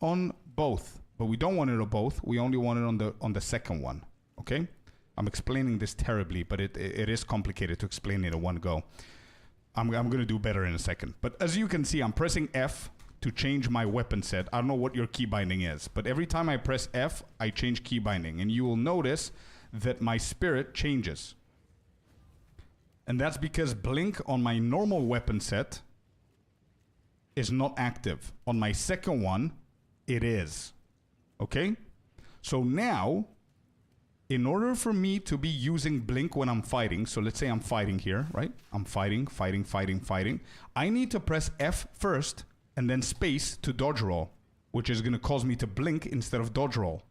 Speaker 1: on both. But we don't want it on both. We only want it on the second one. Okay? I'm explaining this terribly, but it is complicated to explain it in one go. I'm going to do better in a second. But as you can see, I'm pressing F to change my weapon set. I don't know what your key binding is, but every time I press F, I change key binding. And you will notice that my spirit changes. And that's because blink on my normal weapon set is not active. On my second one, it is. Okay? So now, in order for me to be using blink when I'm fighting, so let's say I'm fighting here, right? I'm fighting. I need to press F first and then space to dodge roll, which is going to cause me to blink instead of dodge roll.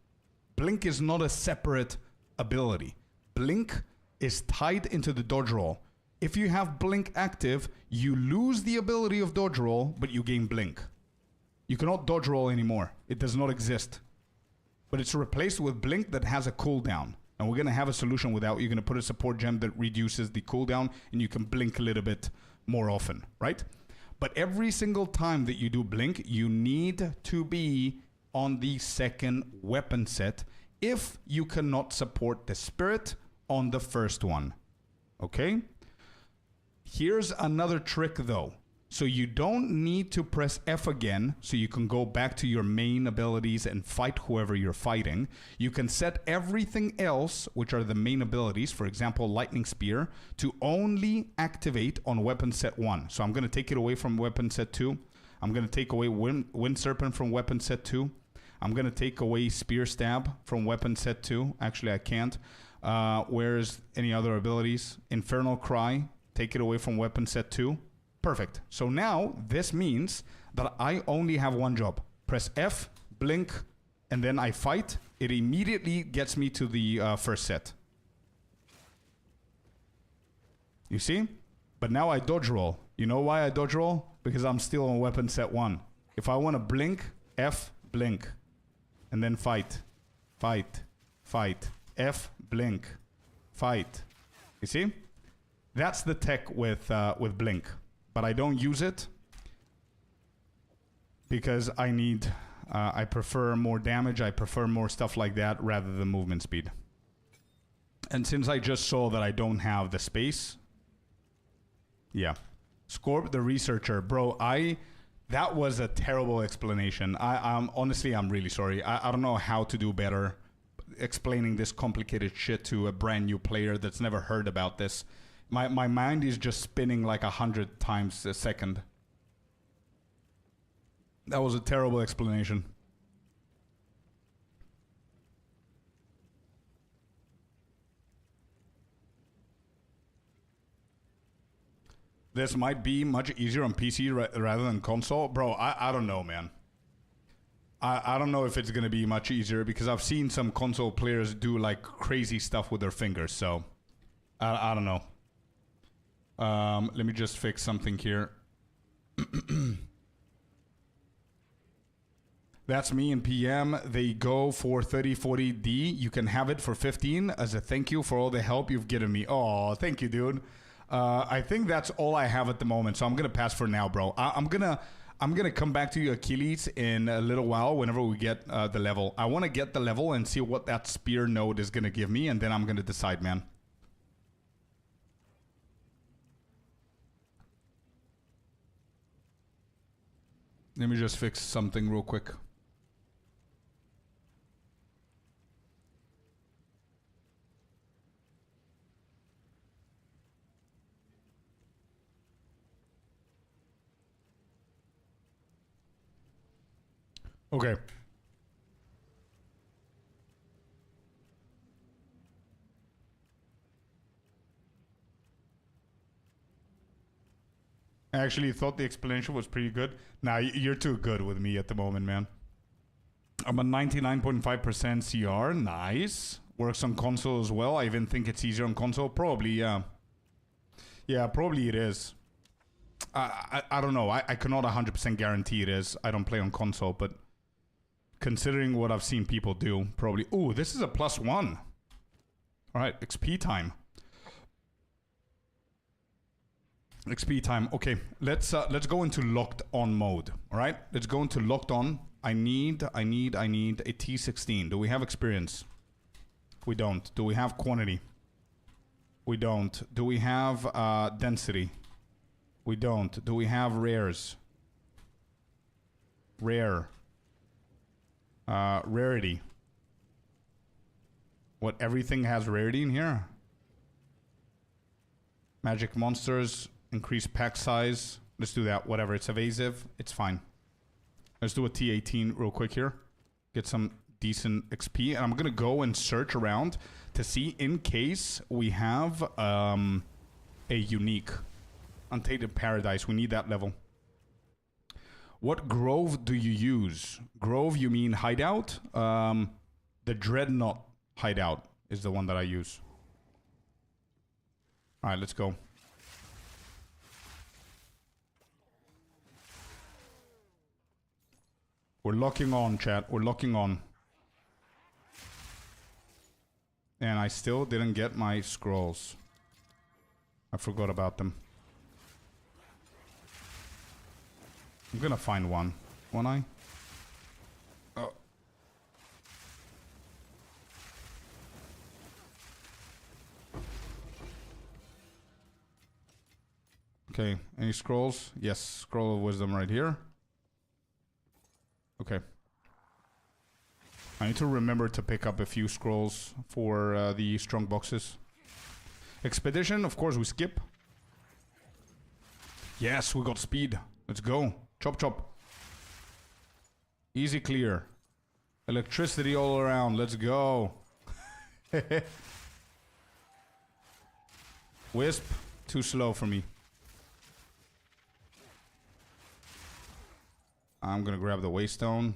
Speaker 1: Blink is not a separate ability. Blink is tied into the dodge roll. If you have blink active, you lose the ability of dodge roll, but you gain blink. You cannot dodge roll anymore. It does not exist. But it's replaced with blink that has a cooldown. And we're going to have a solution without. You're going to put a support gem that reduces the cooldown and you can blink a little bit more often, right? But every single time that you do blink, you need to be on the second weapon set if you cannot support the spirit on the first one. Okay? Here's another trick though. So you don't need to press F again, so you can go back to your main abilities and fight whoever you're fighting. You can set everything else, which are the main abilities, for example, Lightning Spear, to only activate on weapon set 1. So I'm going to take it away from weapon set 2. I'm going to take away Wind Serpent from weapon set 2. I'm going to take away Spear Stab from weapon set 2. Actually, I can't. Where's any other abilities? Infernal Cry. Take it away from weapon set 2. Perfect. So now this means that I only have one job. Press F, blink, and then I fight. It immediately gets me to the first set. You see? But now I dodge roll. You know why I dodge roll? Because I'm still on weapon set 1. If I want to blink, F, blink. And then fight. Fight. Fight. F, blink. Fight. You see? That's the tech with blink. But I don't use it because I need... I prefer more damage. I prefer more stuff like that rather than movement speed. And since I just saw that I don't have the space... Yeah. Scorp, the researcher. Bro, that was a terrible explanation. Honestly, I'm really sorry. I don't know how to do better explaining this complicated shit to a brand new player that's never heard about this. My mind is just spinning like 100 times a second. That was a terrible explanation. This might be much easier on PC rather than console. Bro, I don't know, man. I don't know if it's going to be much easier because I've seen some console players do like crazy stuff with their fingers. So, I don't know. Let me just fix something here. That's me in PM. They go for 30, 40D. You can have it for 15 as a thank you for all the help you've given me. Oh, thank you, dude. I think that's all I have at the moment, so I'm gonna pass for now, bro. I'm gonna come back to you, Achilles, in a little while whenever we get the level. I want to get the level and see what that spear node is gonna give me, and then I'm gonna decide, man. Let me just fix something real quick. Okay. I actually thought the explanation was pretty good. Nah, you're too good with me at the moment, man. I'm a 99.5% CR. Nice. Works on console as well. I even think it's easier on console. Probably, yeah. Yeah, probably it is. I don't know. I cannot 100% guarantee it is. I don't play on console, but... considering what I've seen people do, probably... Ooh, this is a +1. Alright, XP time. XP time. Okay, let's go into locked on mode. Alright, let's go into locked on. I need a T16. Do we have experience? We don't. Do we have quantity? We don't. Do we have density? We don't. Do we have rares? Rare. Rarity. What, everything has rarity in here? Magic monsters, increase pack size. Let's do that. Whatever, it's evasive. It's fine. Let's do a T18 real quick here. Get some decent XP. And I'm going to go and search around to see in case we have a unique. Untainted Paradise. We need that level. What grove do you use? Grove, you mean hideout? The Dreadnought hideout is the one that I use. Alright, let's go. We're locking on, chat. We're locking on. And I still didn't get my scrolls. I forgot about them. I'm gonna find one, won't I? Oh. Okay, any scrolls? Yes, scroll of wisdom right here. Okay. I need to remember to pick up a few scrolls for the strong boxes. Expedition, of course we skip. Yes, we got speed. Let's go. Chop chop. Easy clear. Electricity all around. Let's go. Wisp. Too slow for me. I'm gonna grab the waystone.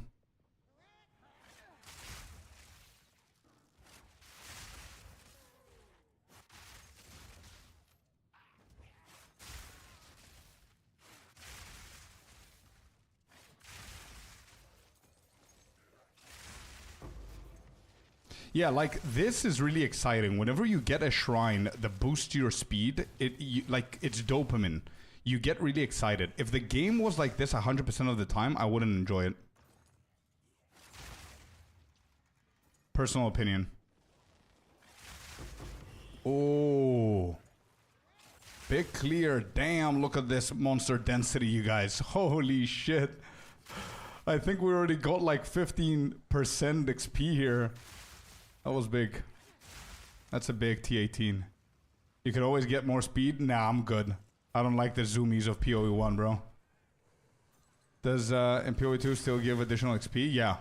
Speaker 1: Yeah, like, this is really exciting. Whenever you get a shrine that boosts your speed, it's dopamine. You get really excited. If the game was like this 100% of the time, I wouldn't enjoy it. Personal opinion. Oh. Big clear. Damn, look at this monster density, you guys. Holy shit. I think we already got like 15% XP here. That was big. That's a big T18. You could always get more speed. Nah, I'm good. I don't like the zoomies of PoE 1, bro. Does in PoE 2 still give additional XP? Yeah.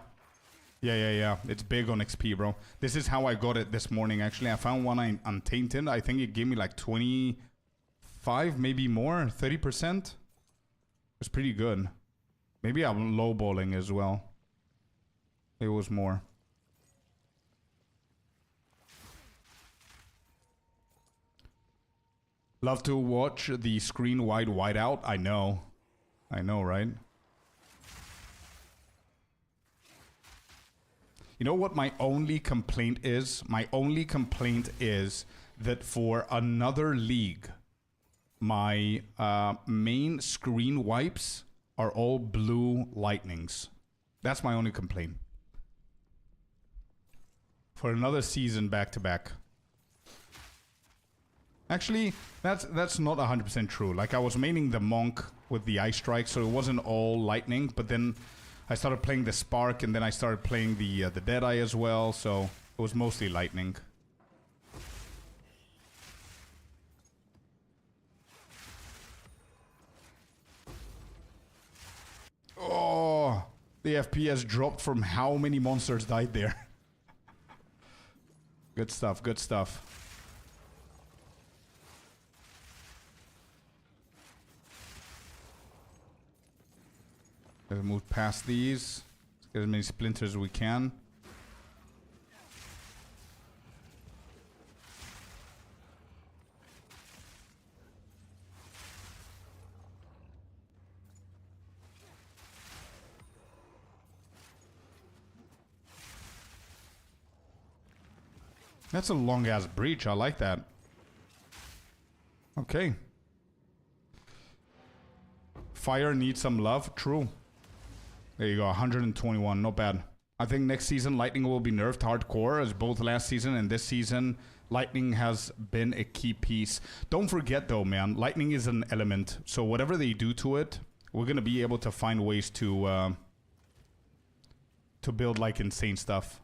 Speaker 1: Yeah. It's big on XP, bro. This is how I got it this morning, actually. I found one untainted. I think it gave me like 25, maybe more, 30%. It's pretty good. Maybe I'm lowballing as well. It was more. Love to watch the screen wide whiteout. I know, right? You know what my only complaint is? My only complaint is that for another league, my main screen wipes are all blue lightnings. That's my only complaint. For another season back to back. Actually, that's not 100% true. Like, I was maining the Monk with the Ice Strike, so it wasn't all lightning, but then I started playing the Spark, and then I started playing the Deadeye as well, so it was mostly lightning. Oh, the FPS dropped from how many monsters died there. Good stuff, good stuff. Let's move past these. Let's get as many splinters as we can. That's a long-ass breach. I like that. Okay. Fire needs some love. True. There you go, 121, not bad. I think next season Lightning will be nerfed hardcore, as both last season and this season Lightning has been a key piece. Don't forget though, man, Lightning is an element, so whatever they do to it, we're gonna be able to find ways to build like insane stuff.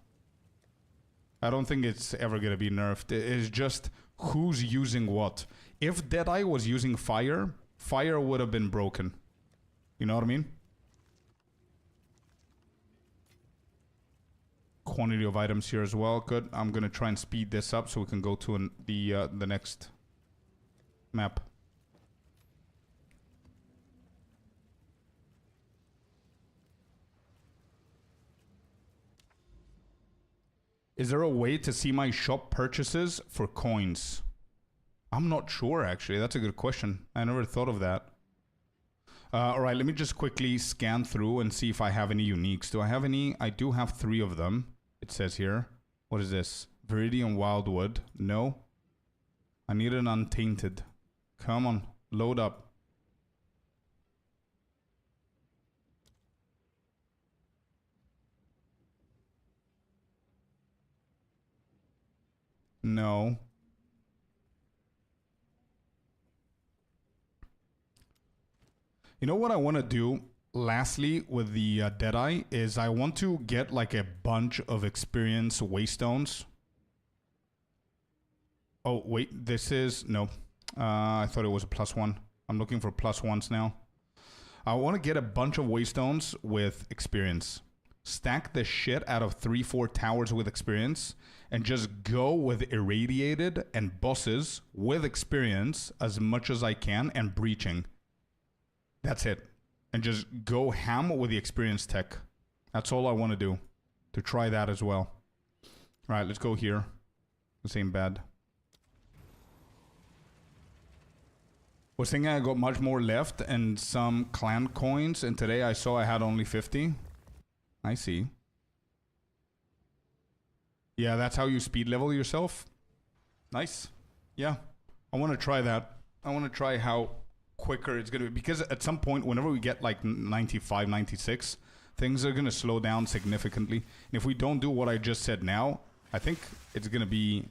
Speaker 1: I don't think it's ever gonna be nerfed. It's just who's using what. If Deadeye was using fire, fire would have been broken. You know what I mean? Quantity of items here as well. Good. I'm gonna try and speed this up so we can go to the next map. Is there a way to see my shop purchases for coins? I'm not sure, actually. That's a good question. I never thought of that. All right, let me just quickly scan through and see if I have any uniques. Do I have any? I do have 3 of them. It says here. What is this? Viridian Wildwood. No. I need an untainted. Come on, load up. No. You know what I want to do lastly with the Deadeye is I want to get like a bunch of experience waystones. Oh, wait, this is... No. I thought it was a +1. I'm looking for +1s now. I want to get a bunch of waystones with experience. stack the shit out of 3-4 towers with experience, and just go with irradiated and bosses with experience as much as I can, and breaching. That's it. And just go ham with the experience tech. That's all I want to do. To try that as well. Alright, let's go here. This ain't bad. Was thinking I got much more left and some clan coins, and today I saw I had only 50. I see. Yeah, that's how you speed level yourself. Nice. Yeah, I want to try that. I want to try how quicker it's going to be. Because at some point, whenever we get like 95, 96, things are going to slow down significantly. And if we don't do what I just said now, I think it's going to be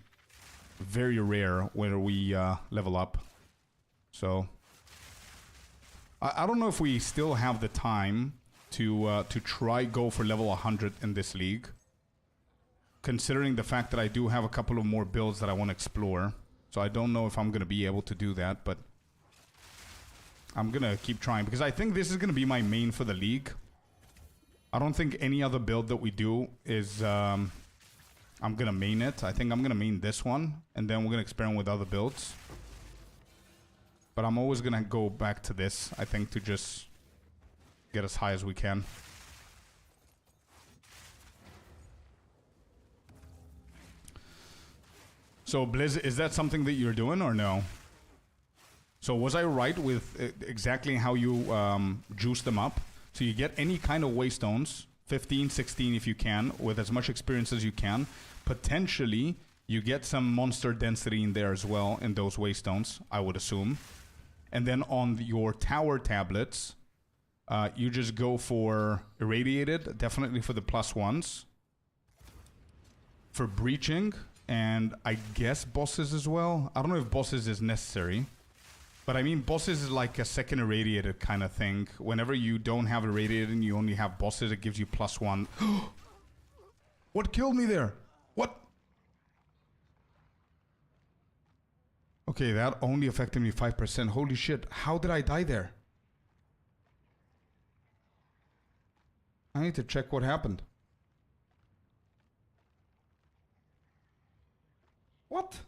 Speaker 1: very rare when we level up. So, I don't know if we still have the time to try go for level 100 in this league. Considering the fact that I do have a couple of more builds that I want to explore. So I don't know if I'm going to be able to do that, but I'm going to keep trying. Because I think this is going to be my main for the league. I don't think any other build that we do is... I'm going to main it. I think I'm going to main this one. And then we're going to experiment with other builds. But I'm always going to go back to this, I think, to just get as high as we can. So, Blizz, is that something that you're doing or no? So, was I right with exactly how you juice them up? So, you get any kind of waystones, 15, 16 if you can, with as much experience as you can. Potentially, you get some monster density in there as well in those waystones, I would assume. And then on your tower tablets, you just go for irradiated, definitely for the +1s. For breaching, and I guess bosses as well. I don't know if bosses is necessary. But I mean, bosses is like a second irradiated kind of thing. Whenever you don't have irradiated and you only have bosses, it gives you +1. What killed me there? What? Okay, that only affected me 5%. Holy shit. How did I die there? I need to check what happened. What?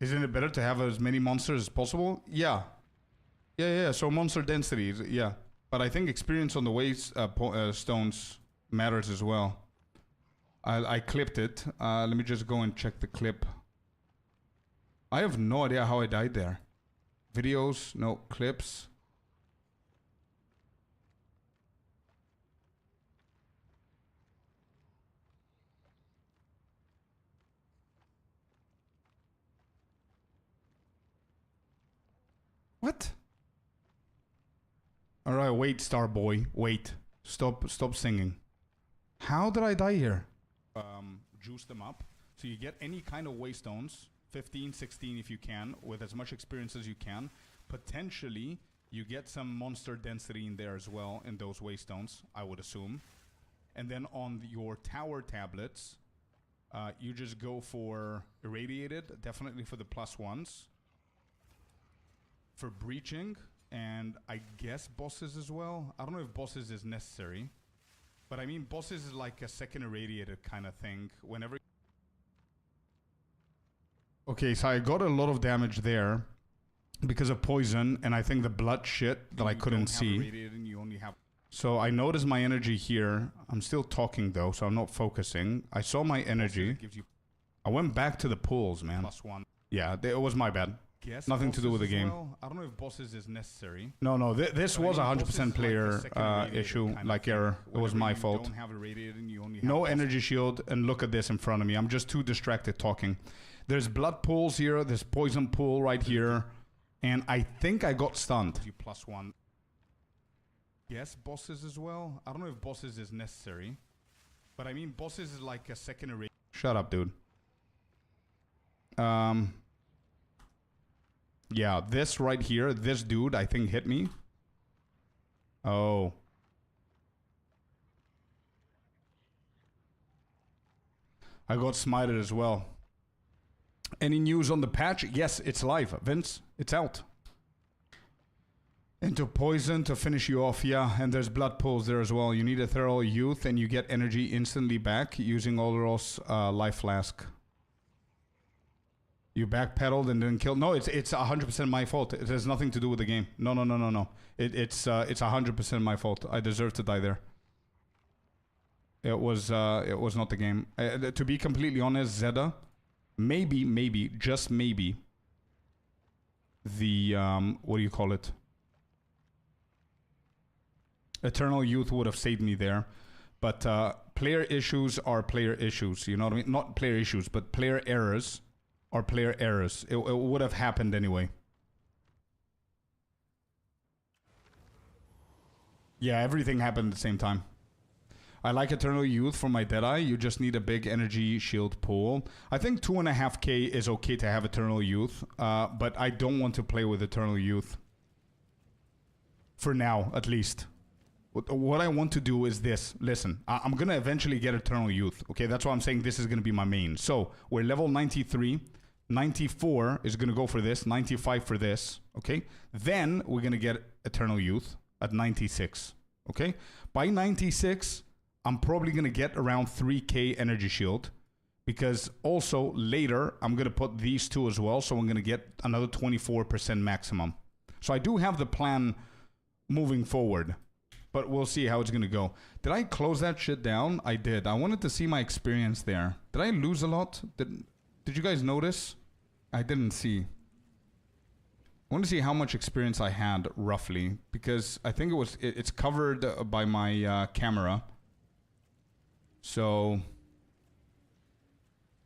Speaker 1: Isn't it better to have as many monsters as possible? Yeah. Yeah. So monster density, yeah. But I think experience on the stones matters as well. I clipped it. Let me just go and check the clip. I have no idea how I died there. Videos, no clips. What? Alright, wait, Starboy. Wait. Stop singing. How did I die here? Juice them up. So you get any kind of waystones. 15, 16 if you can. With as much experience as you can. Potentially, you get some monster density in there as well. In those waystones, I would assume. And then on your tower tablets, you just go for irradiated. Definitely for the +1s. For breaching, and I guess bosses as well. I don't know if bosses is necessary. But I mean, bosses is like a second irradiated kind of thing. Whenever... Okay, so I got a lot of damage there because of poison, and I think the blood shit that I couldn't see. So I noticed my energy here. I'm still talking though, so I'm not focusing. I saw my energy. I went back to the pools, man. +1. Yeah, it was my bad. Nothing to do with the game. Well. I don't know if bosses is necessary. No, this was 100% player issue, like error. It was my fault. No energy shield, and look at this in front of me. I'm just too distracted talking. There's blood pools here, there's poison pool right here, and I think I got stunned. +1. Yes, bosses as well. I don't know if bosses is necessary. But I mean, bosses is like a second array. Shut up, dude. Yeah, this right here, this dude, I think hit me. Oh. I got smited as well. Any news on the patch? Yes, it's live. Vince, it's out. Into poison to finish you off, yeah. And there's blood pools there as well. You need ethereal youth and you get energy instantly back using Olros life flask. You backpedaled and didn't kill. No, it's 100% my fault. It has nothing to do with the game. No. It's 100% my fault. I deserve to die there. It was not the game. To be completely honest, Zeda, maybe, just maybe, the what do you call it? Eternal Youth would have saved me there, but player issues are player issues. You know what I mean? Not player issues, but player errors are player errors. It would have happened anyway. Yeah, everything happened at the same time. I like Eternal Youth for my Deadeye. You just need a big energy shield pool. I think 2.5k is okay to have Eternal Youth, but I don't want to play with Eternal Youth. For now, at least. What I want to do is this. Listen, I'm going to eventually get Eternal Youth. Okay, that's why I'm saying this is going to be my main. So, we're level 93. 94 is going to go for this. 95 for this. Okay? Then, we're going to get Eternal Youth at 96. Okay? By 96, I'm probably going to get around 3k energy shield. Because also, later, I'm going to put these two as well. So, I'm going to get another 24% maximum. So, I do have the plan moving forward. But we'll see how it's going to go. Did I close that shit down? I did. I wanted to see my experience there. Did I lose a lot? Did you guys notice? I didn't see. I want to see how much experience I had, roughly. Because I think it's covered by my camera. So,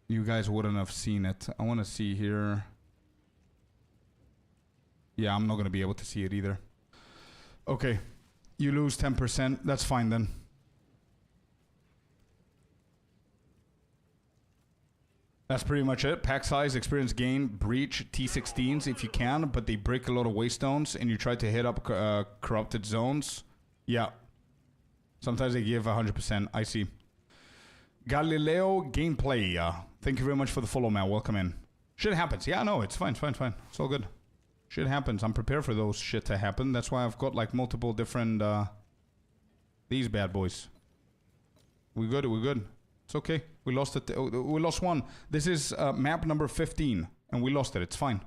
Speaker 1: you guys wouldn't have seen it. I want to see here. Yeah, I'm not going to be able to see it either. Okay. You lose 10%. That's fine then. That's pretty much it. Pack size, experience gain, breach, T16s if you can, but they break a lot of waystones and you try to hit up corrupted zones. Yeah. Sometimes they give 100%. I see. Galileo gameplay. Thank you very much for the follow, man. Welcome in. Shit happens. Yeah, no, it's fine. It's all good. Shit happens. I'm prepared for those shit to happen. That's why I've got like multiple different these bad boys. We're good. It's okay. We lost it. We lost one. This is map number 15 and we lost it. It's fine.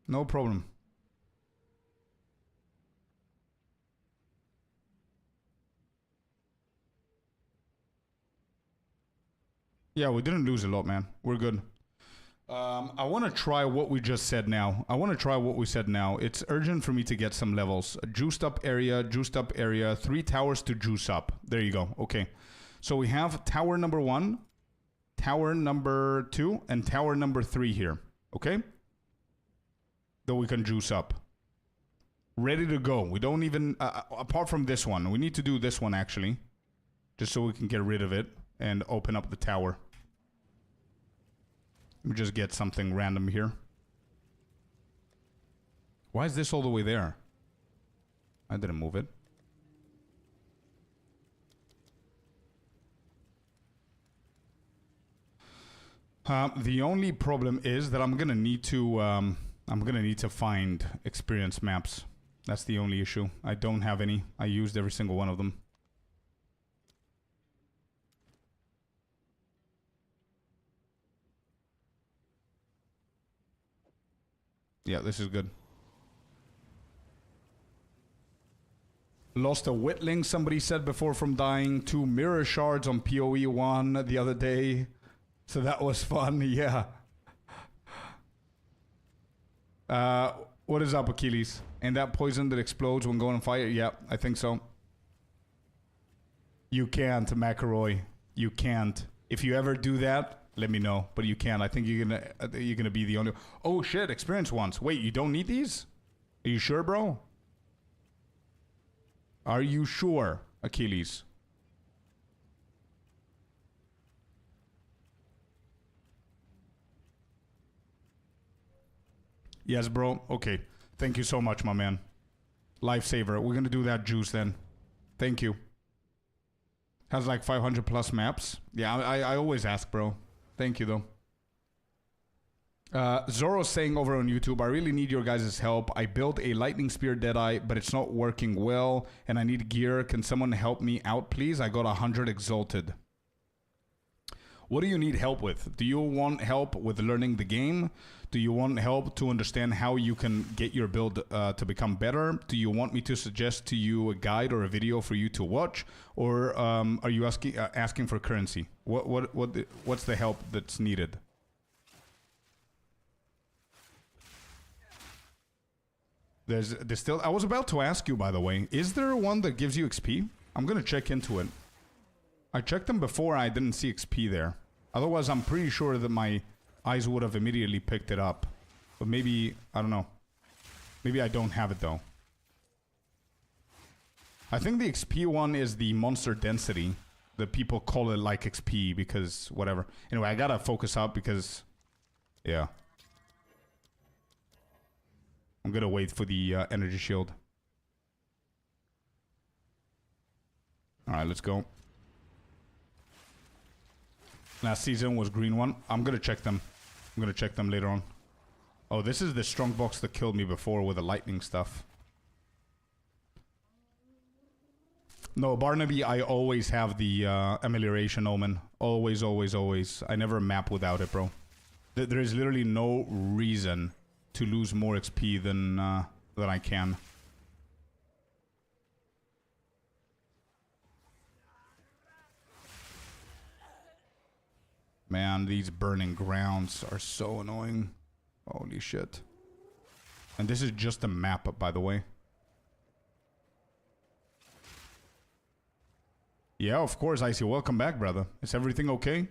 Speaker 1: No problem. Yeah, we didn't lose a lot, man. We're good. I want to try what we just said now. It's urgent for me to get some levels. A juiced up area, 3 towers to juice up. There you go. Okay. So we have tower number 1, tower number 2, and tower number 3 here. Okay? That we can juice up. Ready to go. We don't even, apart from this one, we need to do this one actually. Just so we can get rid of it and open up the tower. Let me just get something random here. Why is this all the way there? I didn't move it. The only problem is that I'm gonna need to find experience maps. That's the only issue. I don't have any. I used every single one of them. Yeah, this is good. Lost a Whitling, somebody said before, from dying. 2 mirror shards on PoE 1 the other day. So that was fun, yeah. What is up, Achilles? And that poison that explodes when going on fire? Yeah, I think so. You can't, McElroy. You can't. If you ever do that, let me know, but you can't. I think you're gonna be the only. Oh shit! Experience once. Wait, you don't need these? Are you sure, bro? Are you sure, Achilles? Yes, bro. Okay. Thank you so much, my man. Lifesaver. We're gonna do that juice then. Thank you. Has like 500 plus maps. Yeah, I always ask, bro. Thank you, though. Zoro saying over on YouTube, I really need your guys' help. I built a lightning spear Deadeye, but it's not working well, and I need gear. Can someone help me out, please? I got 100 exalted. What do you need help with? Do you want help with learning the game? Do you want help to understand how you can get your build to become better? Do you want me to suggest to you a guide or a video for you to watch? Or are you asking for currency? What's the help that's needed? There's still... I was about to ask you, by the way. Is there one that gives you XP? I'm going to check into it. I checked them before. I didn't see XP there. Otherwise, I'm pretty sure that my eyes would have immediately picked it up. But maybe... I don't know. Maybe I don't have it, though. I think the XP one is the monster density. The people call it, like, XP because... whatever. Anyway, I gotta focus up because... yeah. I'm gonna wait for the energy shield. Alright, let's go. Last season was green one. I'm gonna check them. I'm gonna check them later on. Oh, this is the strong box that killed me before with the lightning stuff. No, Barnaby, I always have the amelioration omen. Always, always, always. I never map without it, bro. There is literally no reason to lose more XP than I can. Man, these burning grounds are so annoying. Holy shit. And this is just a map, by the way. Yeah, of course, Icy. Welcome back, brother. Is everything okay?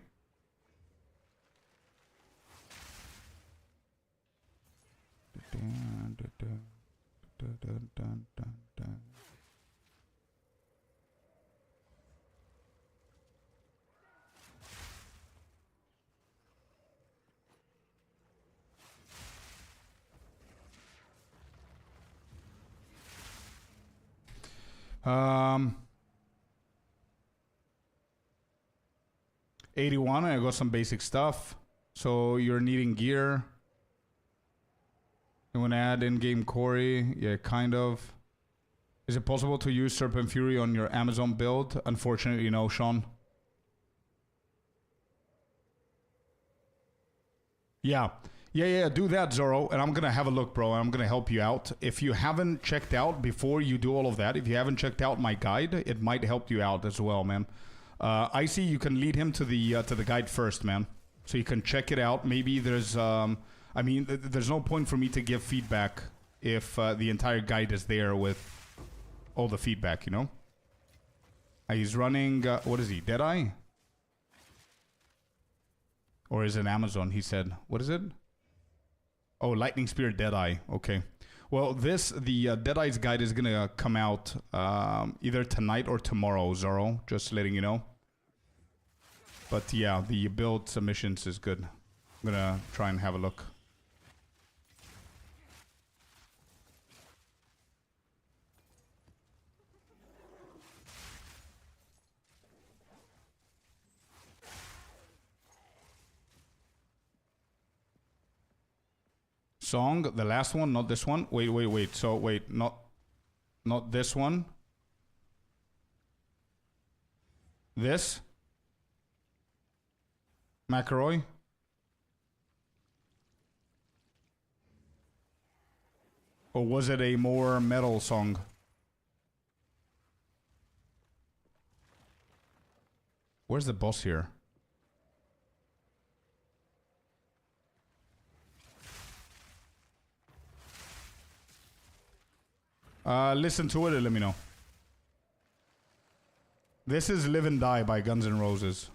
Speaker 1: Um, 81, I got some basic stuff. So you're needing gear. You want to add in-game Corey? Yeah, kind of. Is it possible to use Serpent Fury on your Amazon build? Unfortunately, no, Sean. Yeah. Yeah, do that, Zoro. And I'm going to have a look, bro. I'm going to help you out. If you haven't checked out before you do all of that, if you haven't checked out my guide, it might help you out as well, man. Icy, you can lead him to the guide first, man. So you can check it out. Maybe there's... I mean, there's no point for me to give feedback if the entire guide is there with all the feedback, you know? He's running... what is he? Deadeye? Or is it Amazon, he said. What is it? Oh, Lightning Spear Deadeye. Okay. Well, the Deadeye's guide is going to come out either tonight or tomorrow, Zoro. Just letting you know. But yeah, the build submissions is good. I'm going to try and have a look. Song, the last one, not this one. Wait. So wait, not this one. This? McElroy? Or was it a more metal song? Where's the boss here? Listen to it and let me know. This is Live and Die by Guns N' Roses.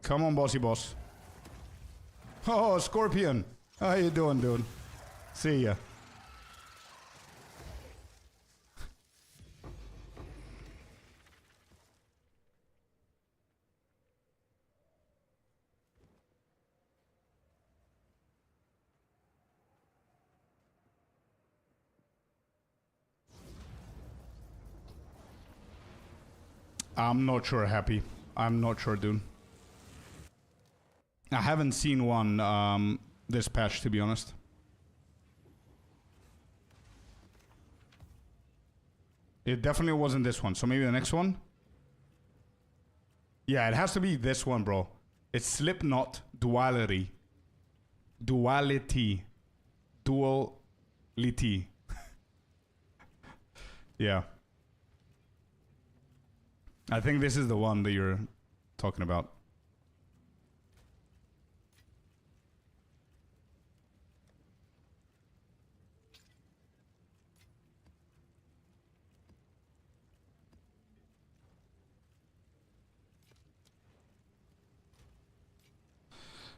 Speaker 1: Come on, bossy boss. Oh, Scorpion. How you doing, dude? See ya. I'm not sure, Happy. I'm not sure, dude. I haven't seen one this patch, to be honest. It definitely wasn't this one, so maybe the next one? Yeah, it has to be this one, bro. It's Slipknot Duality. Duality. Duality. Yeah. I think this is the one that you're talking about.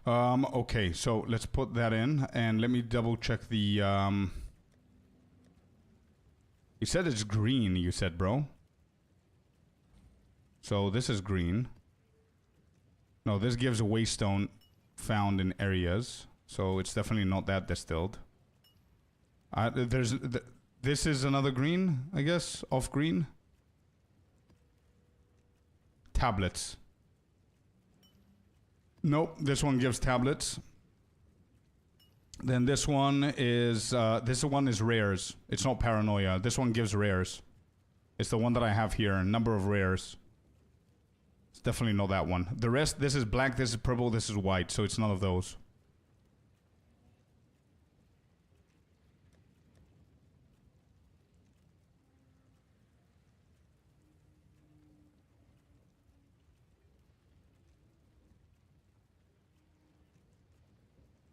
Speaker 1: Okay, so let's put that in and let me double check the, you said it's green, you said, bro. So this is green. No, this gives a waystone found in areas. So it's definitely not that distilled. This is another green, I guess, off green. Tablets. Nope, this one gives tablets. Then this one is rares. It's not paranoia. This one gives rares. It's the one that I have here, number of rares. It's definitely not that one. The rest, this is black, this is purple, this is white, so it's none of those.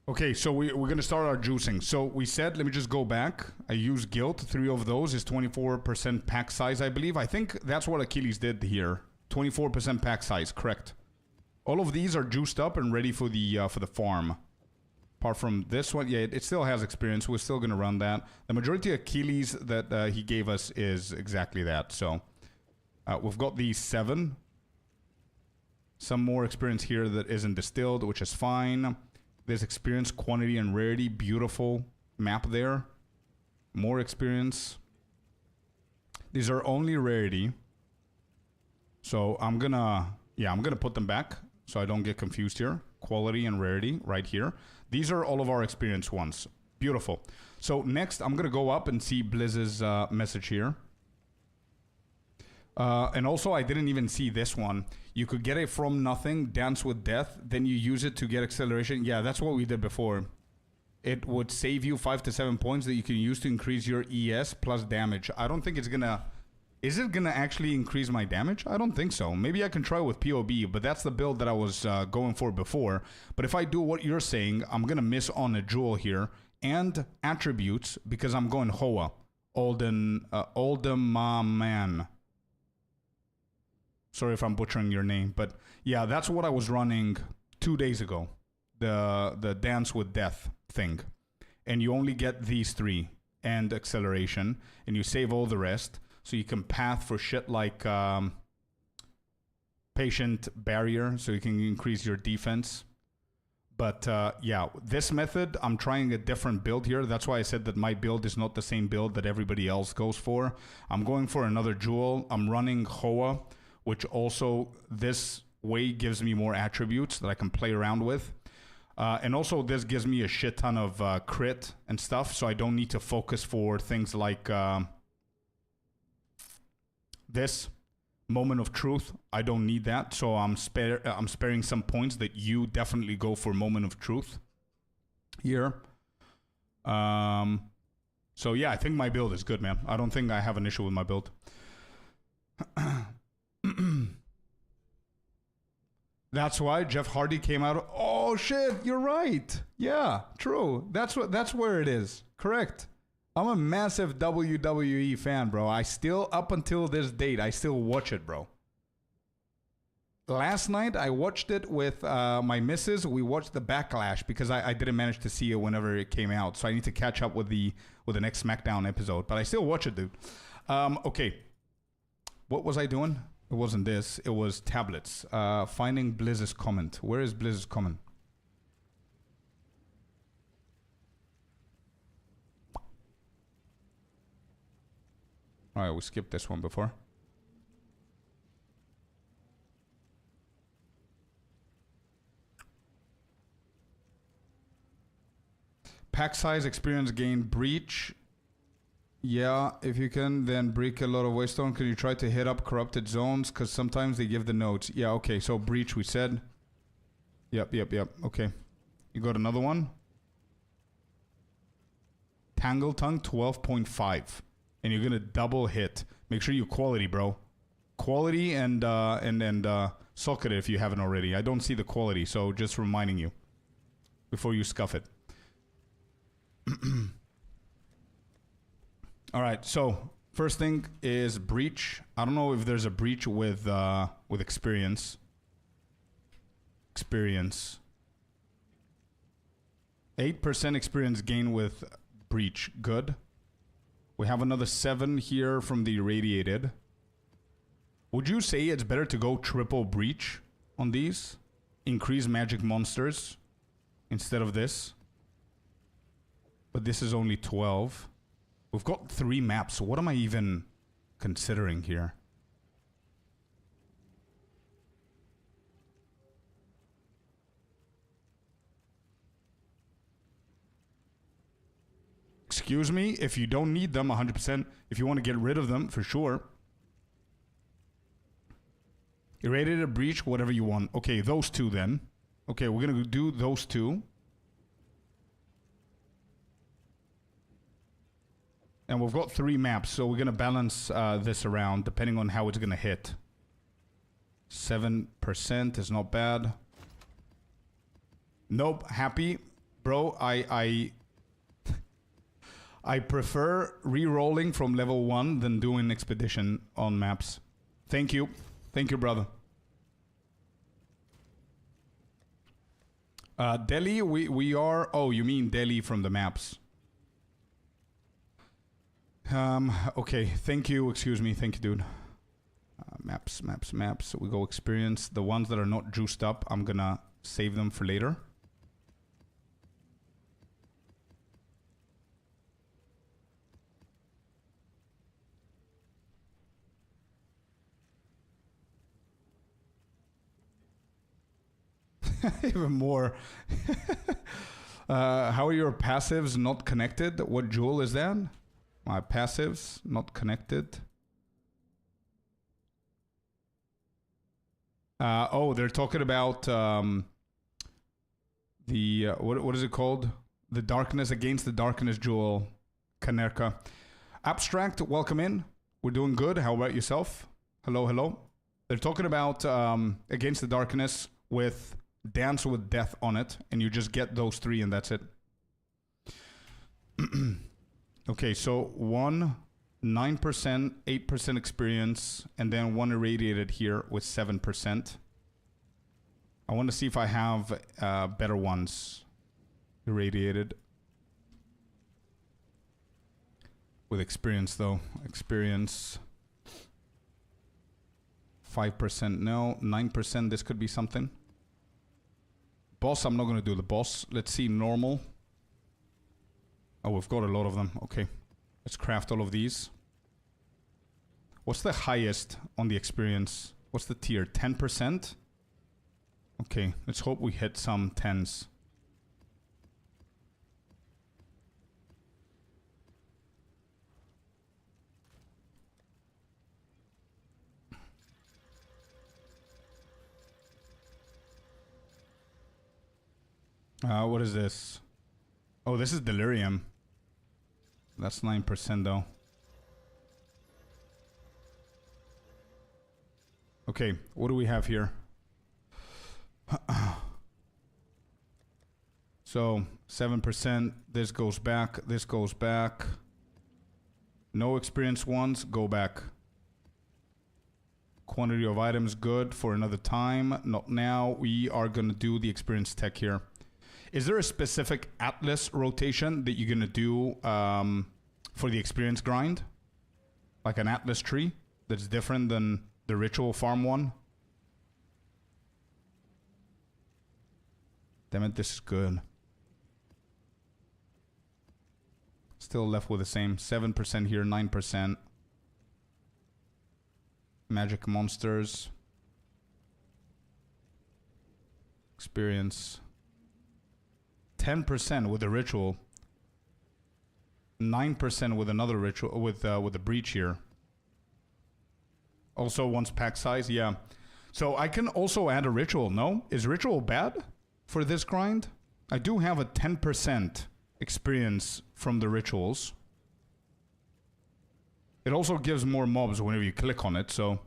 Speaker 1: Okay, so we're going to start our juicing. So we said, let me just go back. I used Guilt. 3 of those is 24% pack size, I believe. I think that's what Achilles did here. 24% pack size, correct. All of these are juiced up and ready for the farm. Apart from this one, yeah, it still has experience. We're still going to run that. The majority of Achilles that he gave us is exactly that. So we've got these 7. Some more experience here that isn't distilled, which is fine. There's experience, quantity, and rarity. Beautiful map there. More experience. These are only rarity. So I'm gonna put them back so I don't get confused here. Quality and rarity right here. These are all of our experience ones. Beautiful. So next I'm gonna go up and see Blizz's message here. And also, I didn't even see this one. You could get it from nothing, Dance with Death, then you use it to get acceleration. Yeah, that's what we did before. It would save you 5 to 7 points that you can use to increase your ES plus damage. I don't think it's gonna... Is it gonna actually increase my damage? I don't think so. Maybe I can try with POB, but that's the build that I was going for before. But if I do what you're saying, I'm gonna miss on a jewel here. And attributes, because I'm going Hoa. Man. Sorry if I'm butchering your name, but yeah, that's what I was running 2 days ago. The Dance with Death thing. And you only get these 3 and acceleration, and you save all the rest, so you can path for shit like patient barrier, so you can increase your defense. But yeah, this method, I'm trying a different build here. That's why I said that my build is not the same build that everybody else goes for. I'm going for another jewel. I'm running Hoa, which also this way gives me more attributes that I can play around with. And also this gives me a shit ton of crit and stuff, so I don't need to focus for things like this Moment of Truth. I don't need that, so I'm sparing some points that you definitely go for Moment of Truth here. So yeah, I think my build is good, man. I don't think I have an issue with my build. That's why Jeff Hardy came out. Oh shit, you're right. Yeah, true. That's where it is. Correct. I'm a massive WWE fan, bro. I still, up until this date, I still watch it, bro. Last night I watched it with my missus. We watched the Backlash because I didn't manage to see it whenever it came out, so I need to catch up with the next SmackDown episode. But I still watch it, dude. Okay. What was I doing? It wasn't this. It was tablets. Finding Blizz's comment. Where is Blizz's comment? All right, we skipped this one before. Pack size, experience gain, breach. Yeah, if you can, then break a lot of waystone. Can you try to hit up corrupted zones? Because sometimes they give the nodes. Yeah, okay, so breach we said. Yep. Okay. You got another one? Tangle Tongue, 12.5. And you're gonna double hit. Make sure you quality, bro. Quality and socket it if you haven't already. I don't see the quality, so just reminding you before you scuff it. All right, so first thing is breach. I don't know if there's a breach with experience. Experience. 8% experience gain with breach. Good. We have another 7 here from the irradiated. Would you say it's better to go triple breach on these? Increase magic monsters instead of this. But this is only 12. We've got 3 maps. So what am I even considering here? Excuse me, if you don't need them 100%, if you want to get rid of them, for sure. Irradiated, breach, whatever you want. Okay, those 2 then. Okay, we're going to do those 2. And we've got 3 maps, so we're going to balance this around depending on how it's going to hit. 7% is not bad. Nope, happy. Bro, I prefer re-rolling from level 1 than doing expedition on maps. Thank you. Thank you, brother. Delhi, we are... Oh, you mean Delhi from the maps. Okay, thank you. Excuse me. Thank you, dude. Maps. We go experience. The ones that are not juiced up, I'm gonna save them for later. Even more. How are your passives not connected? What jewel is that? My passives not connected. Oh, they're talking about the what is it called? The darkness against the darkness jewel, Kanerka. Abstract, welcome in. We're doing good. How about yourself? Hello. They're talking about against the darkness with Dance with Death on it, and you just get those 3 and that's it. Okay, so 1, 9%, 8% experience, and then 1 irradiated here with 7%. I want to see if I have better ones. Irradiated. With experience though. Experience. 5% no. 9% this could be something. Boss, I'm not going to do the boss. Let's see normal. Oh, we've got a lot of them. Okay. Let's craft all of these. What's the highest on the experience? What's the tier? 10%? Okay. Let's hope we hit some 10s. What is this? Oh, this is Delirium. That's 9% though. Okay, what do we have here? So, 7%. This goes back. This goes back. No experience ones. Go back. Quantity of items good for another time. Not now. We are going to do the experience tech here. Is there a specific Atlas rotation that you're going to do for the experience grind? Like an Atlas tree that's different than the ritual farm one? Damn it, this is good. Still left with the same. 7% here, 9%. Magic monsters. Experience. 10% with the ritual. 9% with another ritual with a breach here. Also wants pack size, yeah. So I can also add a ritual, no? Is ritual bad for this grind? I do have a 10% experience from the rituals. It also gives more mobs whenever you click on it, so...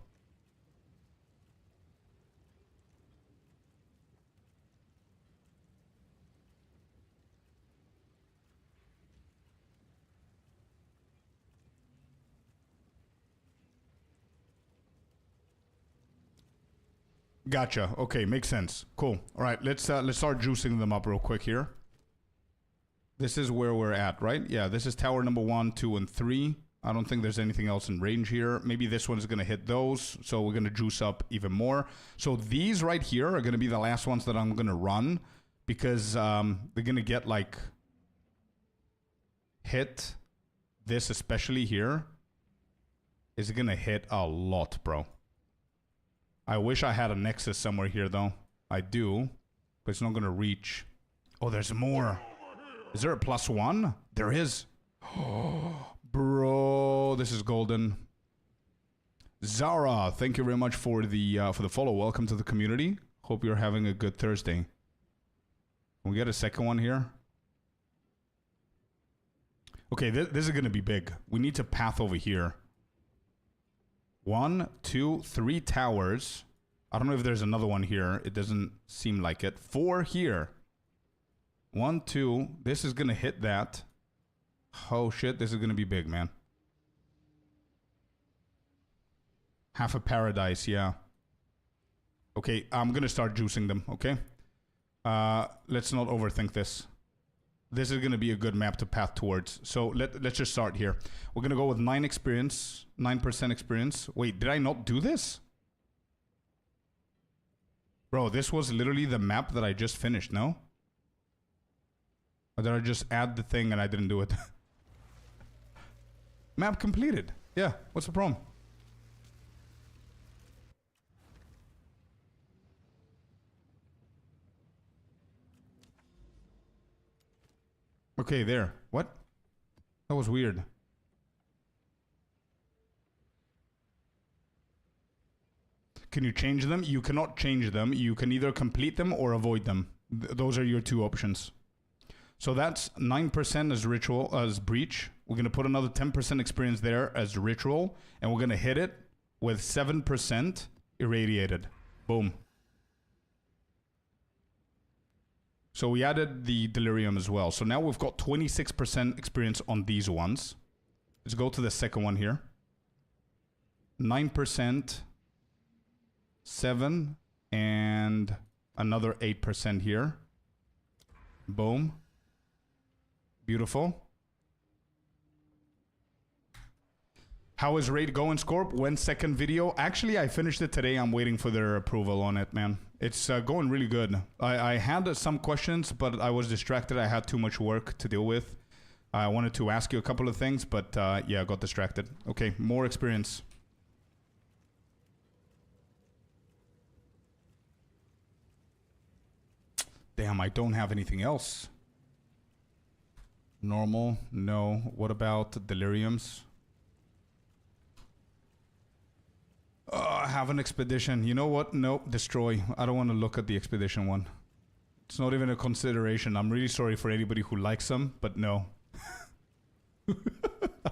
Speaker 1: Gotcha. Okay, makes sense. Cool. All right, let's start juicing them up real quick here. This is where we're at, right? Yeah, this is tower number 1, 2, and 3. I don't think there's anything else in range here. Maybe this one's going to hit those, so we're going to juice up even more. So these right here are going to be the last ones that I'm going to run because they're going to get, like, hit. This especially here is going to hit a lot, bro. I wish I had a Nexus somewhere here, though. I do, but it's not going to reach. Oh, there's more. Is there a +1? There is. Oh, bro, this is golden. Zara, thank you very much for the follow. Welcome to the community. Hope you're having a good Thursday. Can we get a second one here? Okay, this is going to be big. We need to path over here. 1, 2, 3 towers. I don't know if there's another one here. It doesn't seem like it. 4 here. 1, 2. This is going to hit that. Oh, shit. This is going to be big, man. Half a paradise, yeah. Okay, I'm going to start juicing them, okay? Let's not overthink this. This is going to be a good map to path towards. So let's just start here. We're going to go with 9% experience. Wait, did I not do this? Bro, this was literally the map that I just finished, no? Or did I just add the thing and I didn't do it? Map completed. Yeah, what's the problem? Okay, there. What? That was weird. Can you change them? You cannot change them. You can either complete them or avoid them. Those are your two options. So that's 9% as ritual, as breach. We're going to put another 10% experience there as ritual. And we're going to hit it with 7% irradiated. Boom. So we added the delirium as well. So now we've got 26% experience on these ones. Let's go to the second one here. 9%, 7, and another 8% here. Boom. Beautiful. How is raid going, Scorp? When second video? Actually, I finished it today. I'm waiting for their approval on it, man. It's going really good. I had some questions, but I was distracted. I had too much work to deal with. I wanted to ask you a couple of things, but yeah, I got distracted. Okay, more experience. Damn, I don't have anything else. Normal, no. What about deliriums? I have an expedition. You know what? Nope, destroy. I don't want to look at the expedition one. It's not even a consideration. I'm really sorry for anybody who likes them, but no.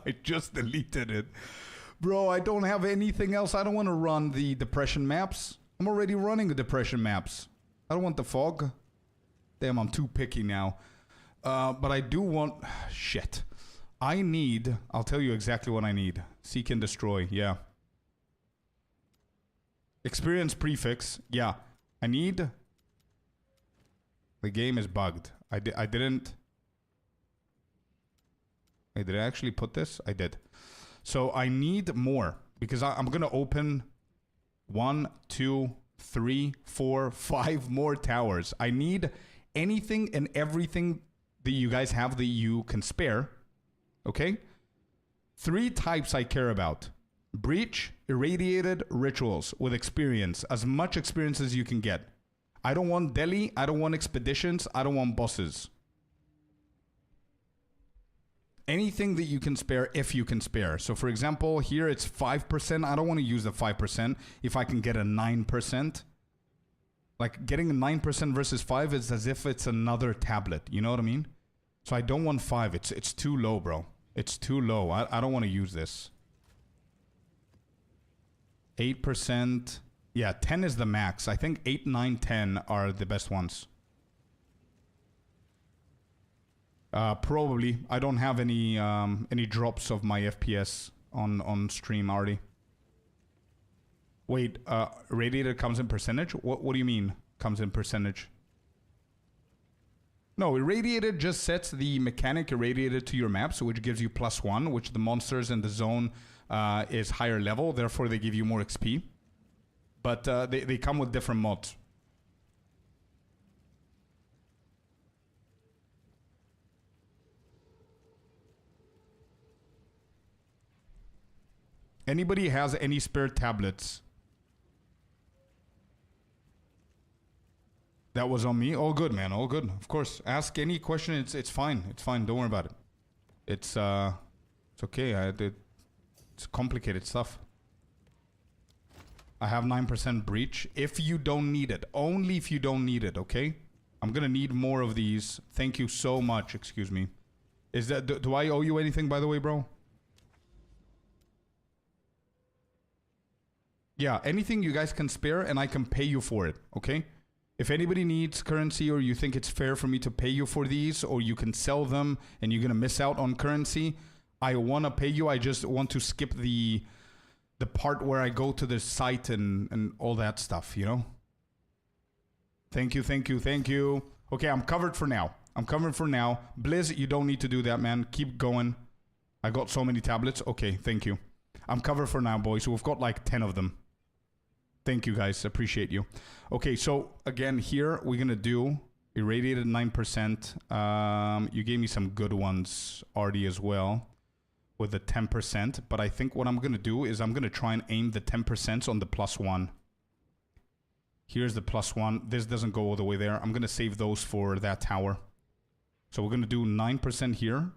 Speaker 1: I just deleted it. Bro, I don't have anything else. I don't want to run the depression maps. I'm already running the depression maps. I don't want the fog. Damn, I'm too picky now. But I do want... Shit. I need... I'll tell you exactly what I need. Seek and destroy. Yeah. Experience prefix. Yeah. I need... The game is bugged. I didn't... Hey, did I actually put this? I did. So I need more. Because I'm going to open 1, 2, 3, 4, 5 more towers. I need anything and everything that you guys have that you can spare. Okay? 3 types I care about. Breach, irradiated, rituals with experience. As much experience as you can get. I don't want Delhi. I don't want expeditions. I don't want bosses. anything that you can spare if you can spare. So for example, here it's 5%. I don't want to use the 5% if I can get a 9%. Like getting a 9% versus 5 is as if it's another tablet. You know what I mean? So I don't want 5. It's too low, bro. It's too low. I don't want to use this. 8%. Yeah, 10 is the max. I think 8, 9, 10 are the best ones. Probably. I don't have any drops of my FPS on stream already. Wait, radiated comes in percentage? What do you mean comes in percentage? No, irradiated just sets the mechanic irradiated to your map, so which gives you +1, which the monsters in the zone is higher level, therefore they give you more XP. But they come with different mods. Anybody has any spare tablets? That was on me? All good, man. All good. Of course. Ask any question. It's fine. It's fine. Don't worry about it. It's okay. It's complicated stuff. I have 9% breach. If you don't need it. Only if you don't need it, okay? I'm gonna need more of these. Thank you so much. Excuse me. Is that... Do I owe you anything, by the way, bro? Yeah, anything you guys can spare and I can pay you for it, okay? If anybody needs currency or you think it's fair for me to pay you for these or you can sell them and you're gonna miss out on currency, I wanna pay you. I just want to skip the part where I go to the site and all that stuff, you know? Thank you, thank you, thank you. Okay, I'm covered for now. I'm covered for now. Blizz, you don't need to do that, man. Keep going. I got so many tablets. Okay, thank you. I'm covered for now, boys. We've got like 10 of them. Thank you, guys. Appreciate you. Okay, so again, here we're going to do irradiated 9%. You gave me some good ones already as well with the 10%. But I think what I'm going to do is I'm going to try and aim the 10% on the +1. Here's the +1. This doesn't go all the way there. I'm going to save those for that tower. So we're going to do 9% here.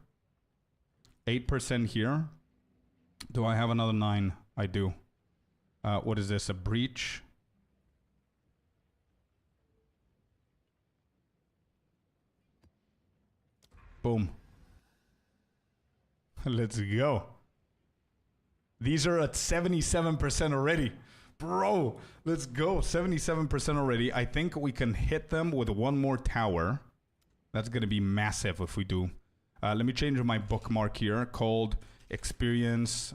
Speaker 1: 8% here. Do I have another 9? I do. What is this? A breach? Boom. Let's go. These are at 77% already. Bro, let's go. 77% already. I think we can hit them with one more tower. That's going to be massive if we do. Let me change my bookmark here called experience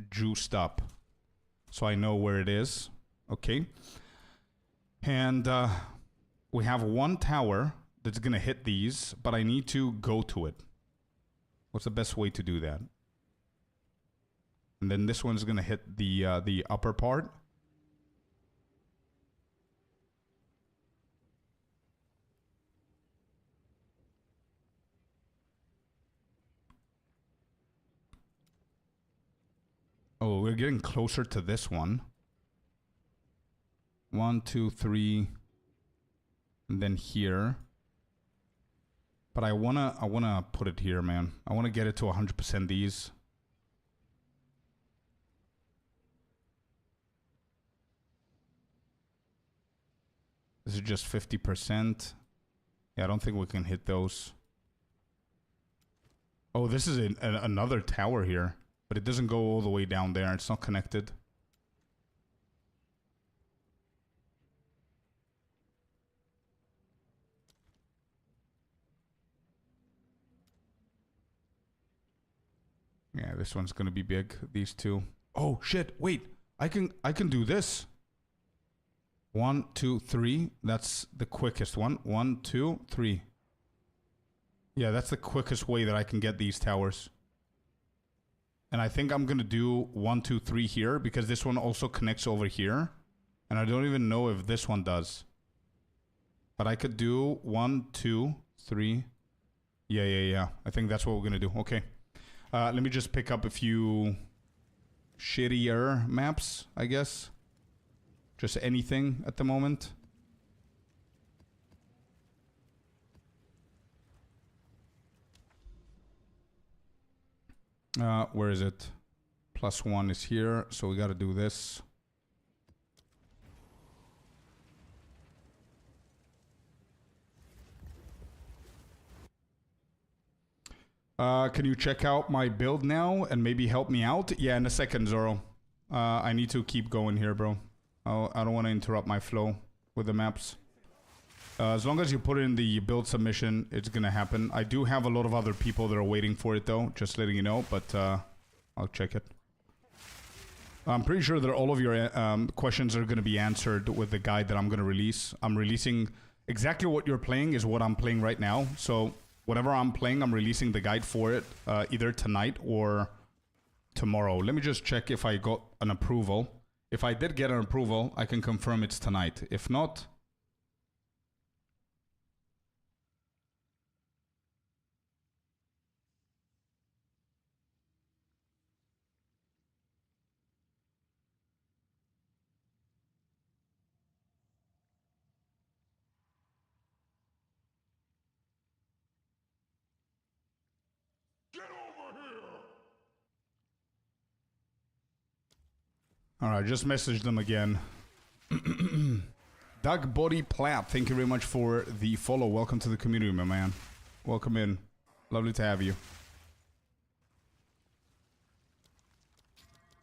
Speaker 1: juiced up. So I know where it is. Okay. And we have one tower that's going to hit these, but I need to go to it. What's the best way to do that? And then this one's going to hit the upper part. Oh, we're getting closer to this one. 1, 2, 3, and then here. But I wanna put it here, man. I wanna get it to 100% these. This is just 50%. Yeah, I don't think we can hit those. Oh, this is another tower here. But it doesn't go all the way down there. It's not connected. Yeah, this one's gonna be big. These two. Oh shit! Wait, I can do this. 1, 2, 3. That's the quickest one. 1, 2, 3. Yeah, that's the quickest way that I can get these towers. And I think I'm going to do 1, 2, 3 here because this one also connects over here. And I don't even know if this one does. But I could do 1, 2, 3. Yeah. I think that's what we're going to do. Okay. Let me just pick up a few shittier maps, I guess. Just anything at the moment. Where is it? +1 is here, so we gotta do this. Can you check out my build now and maybe help me out? Yeah, in a second, Zoro. I need to keep going here, bro. I don't want to interrupt my flow with the maps. As long as you put it in the build submission, it's gonna happen. I do have a lot of other people that are waiting for it, though. Just letting you know, but I'll check it. I'm pretty sure that all of your questions are gonna be answered with the guide that I'm gonna release. I'm releasing exactly what you're playing is what I'm playing right now. So whatever I'm playing, I'm releasing the guide for it either tonight or tomorrow. Let me just check if I got an approval. If I did get an approval, I can confirm it's tonight. If not...
Speaker 2: Get over here!
Speaker 1: Alright, just message them again. Doug Body Platt, thank you very much for the follow. Welcome to the community, my man. Welcome in. Lovely to have you.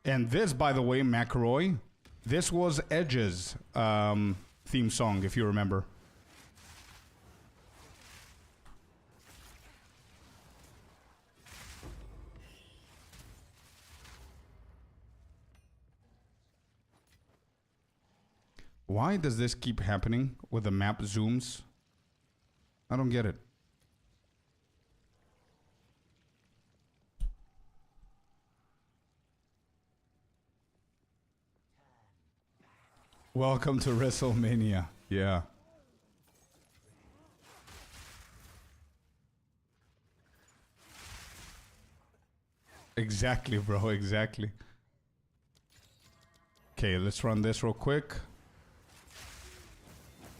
Speaker 1: And this, by the way, McRoy, this was Edge's theme song, if you remember. Why does this keep happening with the map zooms? I don't get it. Welcome to WrestleMania. Yeah. Exactly, bro. Exactly. Okay, let's run this real quick.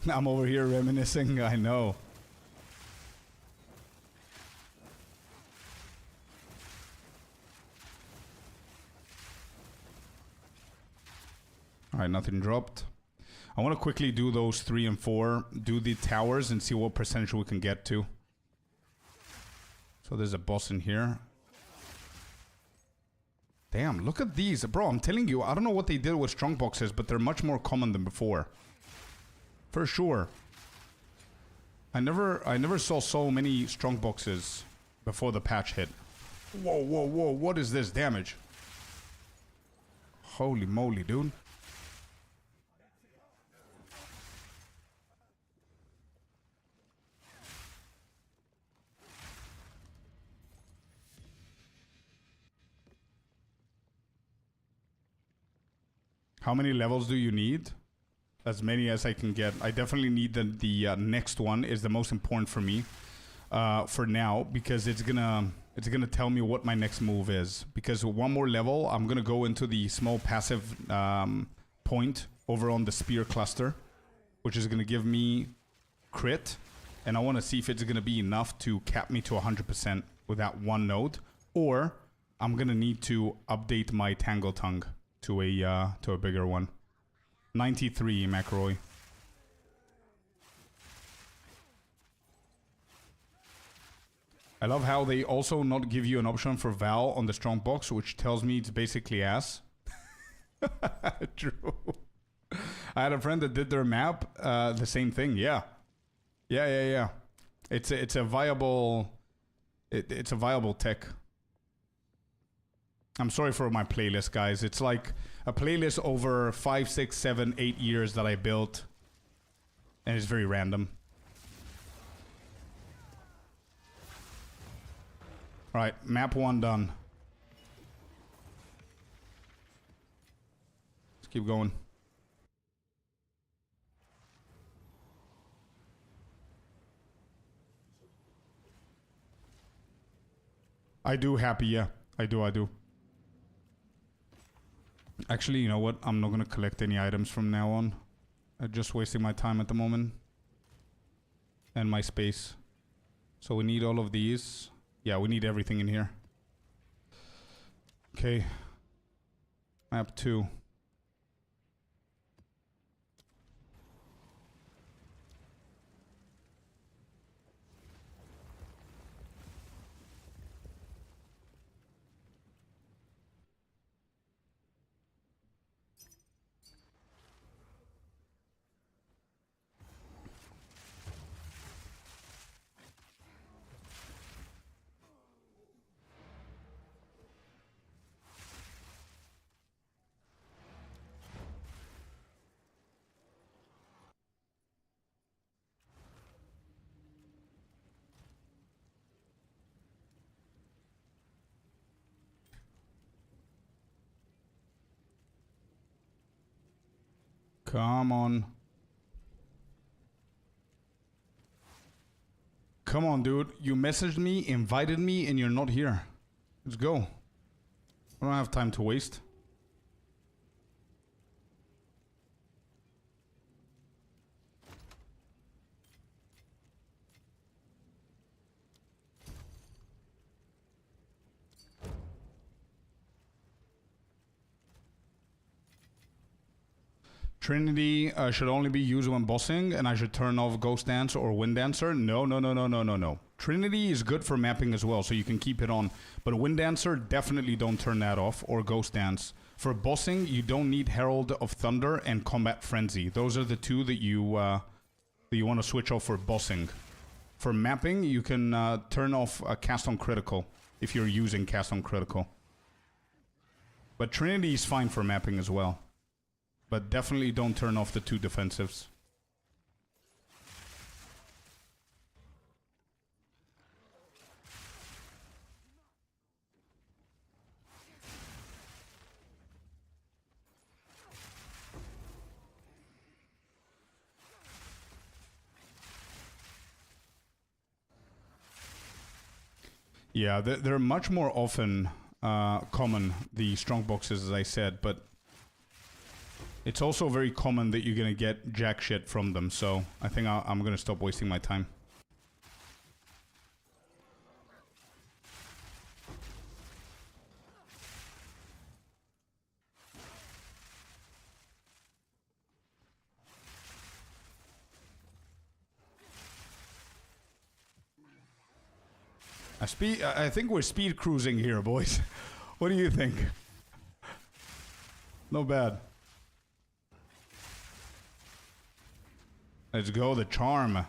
Speaker 1: I'm over here reminiscing. I know. Alright, nothing dropped. I want to quickly do those 3 and 4. Do the towers and see what percentage we can get to. So there's a boss in here. Damn, look at these. Bro, I'm telling you, I don't know what they did with strong boxes, but they're much more common than before. For sure. I never saw so many strong boxes before the patch hit. Whoa, whoa, whoa. What is this damage? Holy moly, dude. How many levels do you need? As many as I can get. I definitely need the next one is the most important for me for now, because it's gonna tell me what my next move is. Because one more level, I'm gonna go into the small passive point over on the spear cluster, which is gonna give me crit, and I want to see if it's gonna be enough to cap me to 100% with that one node, or I'm gonna need to update my Tangle Tongue to a bigger one. 93, McRoy. I love how they also not give you an option for Val on the strong box, which tells me it's basically ass. True. I had a friend that did their map, the same thing. Yeah. Yeah. It's a viable tech. I'm sorry for my playlist, guys. It's like a playlist over 5, 6, 7, 8 years that I built. And it's very random. Alright, map 1 done. Let's keep going. I do happy, yeah. I do. Actually, you know what? I'm not gonna collect any items from now on. I'm just wasting my time at the moment. And my space. So we need all of these. Yeah, we need everything in here. Okay. Map 2. Come on. Come on, dude. You messaged me, invited me, and you're not here. Let's go. I don't have time to waste. Trinity should only be used when bossing, and I should turn off Ghost Dance or Wind Dancer. No. Trinity is good for mapping as well, so you can keep it on. But Wind Dancer, definitely don't turn that off, or Ghost Dance. For bossing, you don't need Herald of Thunder and Combat Frenzy. Those are the two that you want to switch off for bossing. For mapping, you can turn off Cast on Critical if you're using Cast on Critical. But Trinity is fine for mapping as well. But definitely don't turn off the two defensives. Yeah, they're much more often common, the strong boxes, as I said, but it's also very common that you're going to get jack shit from them, so I think I'm going to stop wasting my time. I think we're speed cruising here, boys. What do you think? Not bad. Let's go, the Charm.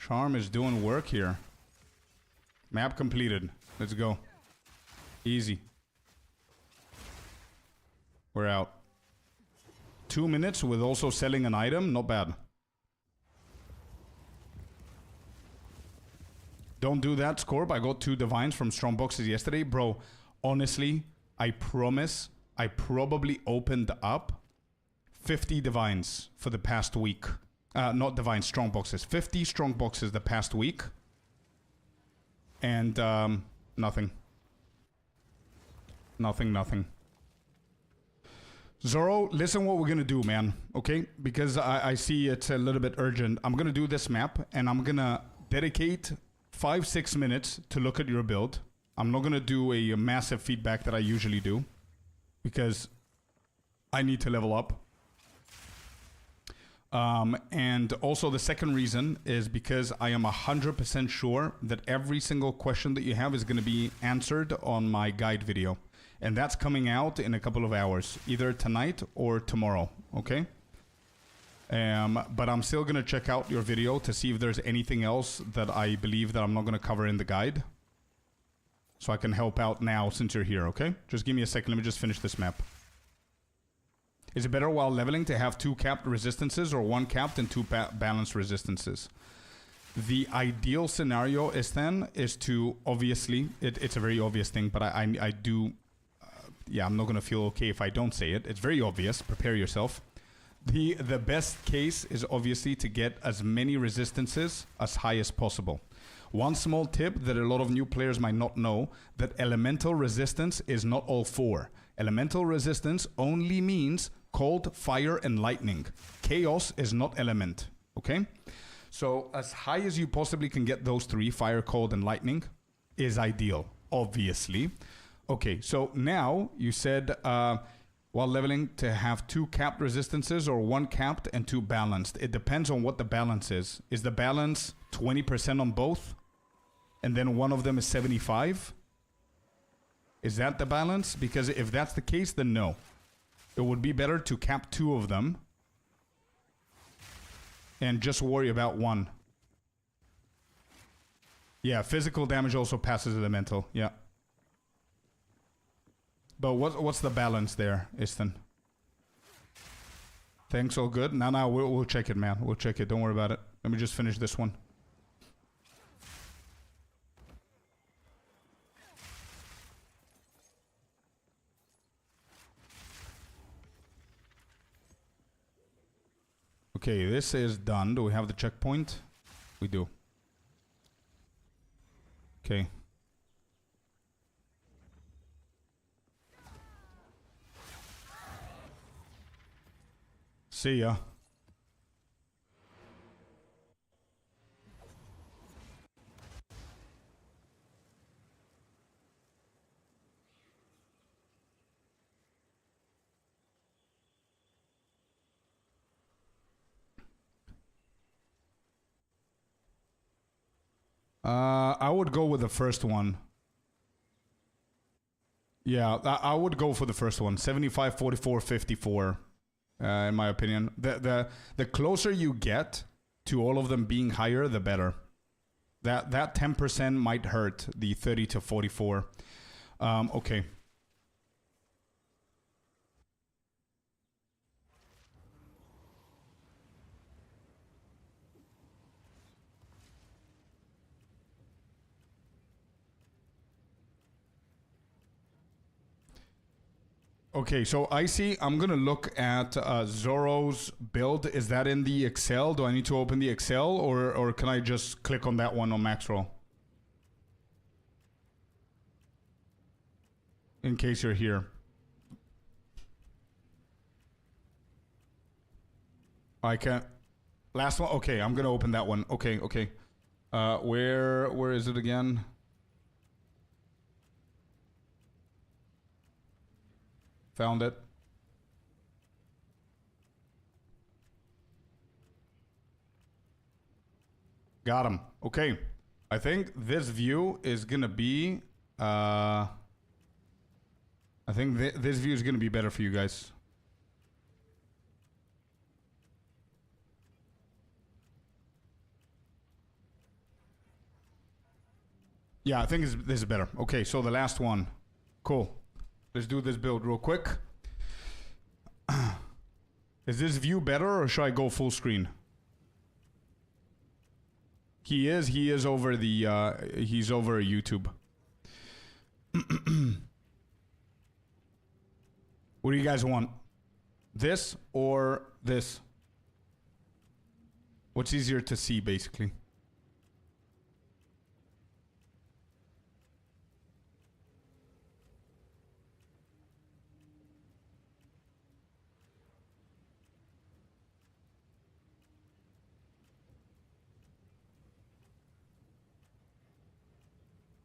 Speaker 1: Charm is doing work here. Map completed. Let's go. Easy. We're out. 2 minutes with also selling an item. Not bad. Don't do that, Scorp. I got 2 divines from strong boxes yesterday. Bro, honestly, I promise I probably opened up 50 divines for the past week. Not divines, strong boxes. 50 strong boxes the past week. And nothing. Nothing. Zoro, listen what we're going to do, man. Okay? Because I see it's a little bit urgent. I'm going to do this map, and I'm going to dedicate 5-6 minutes to look at your build. I'm not going to do a massive feedback that I usually do. Because I need to level up. And also the second reason is because I am 100% sure that every single question that you have is going to be answered on my guide video. And that's coming out in a couple of hours, either tonight or tomorrow, okay? But I'm still going to check out your video to see if there's anything else that I believe that I'm not going to cover in the guide. So I can help out now since you're here, okay? Just give me a second, let me just finish this map. Is it better while leveling to have 2 capped resistances or 1 capped and 2 balanced resistances? The ideal scenario is to obviously, it's a very obvious thing, but I do, yeah, I'm not going to feel okay if I don't say it. It's very obvious. Prepare yourself. The best case is obviously to get as many resistances as high as possible. One small tip that a lot of new players might not know, that elemental resistance is not all 4. Elemental resistance only means cold, fire, and lightning. Chaos is not element, okay? So as high as you possibly can get those 3, fire, cold, and lightning, is ideal, obviously. Okay, so now you said while leveling to have 2 capped resistances or 1 capped and 2 balanced. It depends on what the balance is. Is the balance 20% on both? And then one of them is 75? Is that the balance? Because if that's the case, then no. It would be better to cap 2 of them and just worry about 1. Yeah, physical damage also passes elemental. Yeah. But what's the balance there, Iston? Thanks, all good. No, we'll check it, man. We'll check it. Don't worry about it. Let me just finish this one. Okay, this is done. Do we have the checkpoint? We do. Okay. See ya. I would go with the first one. Yeah, I would go for the first one. 75, 44, 54. In my opinion, the closer you get to all of them being higher, the better. That 10% might hurt the 30 to 44. Okay. Okay, so I see. I'm gonna look at Zoro's build. Is that in the Excel? Do I need to open the Excel, or can I just click on that one on max roll? In case you're here. I can't. Last one. Okay, I'm gonna open that one. Okay. Where is it again? Found it. Got him. Okay. I think this view is gonna be I think this view is gonna be better for you guys. Yeah, I think this is better. Okay, so the last one. Cool. Let's do this build real quick. Is this view better, or should I go full screen? He is over the he's over YouTube. What do you guys want? This or this? What's easier to see, basically?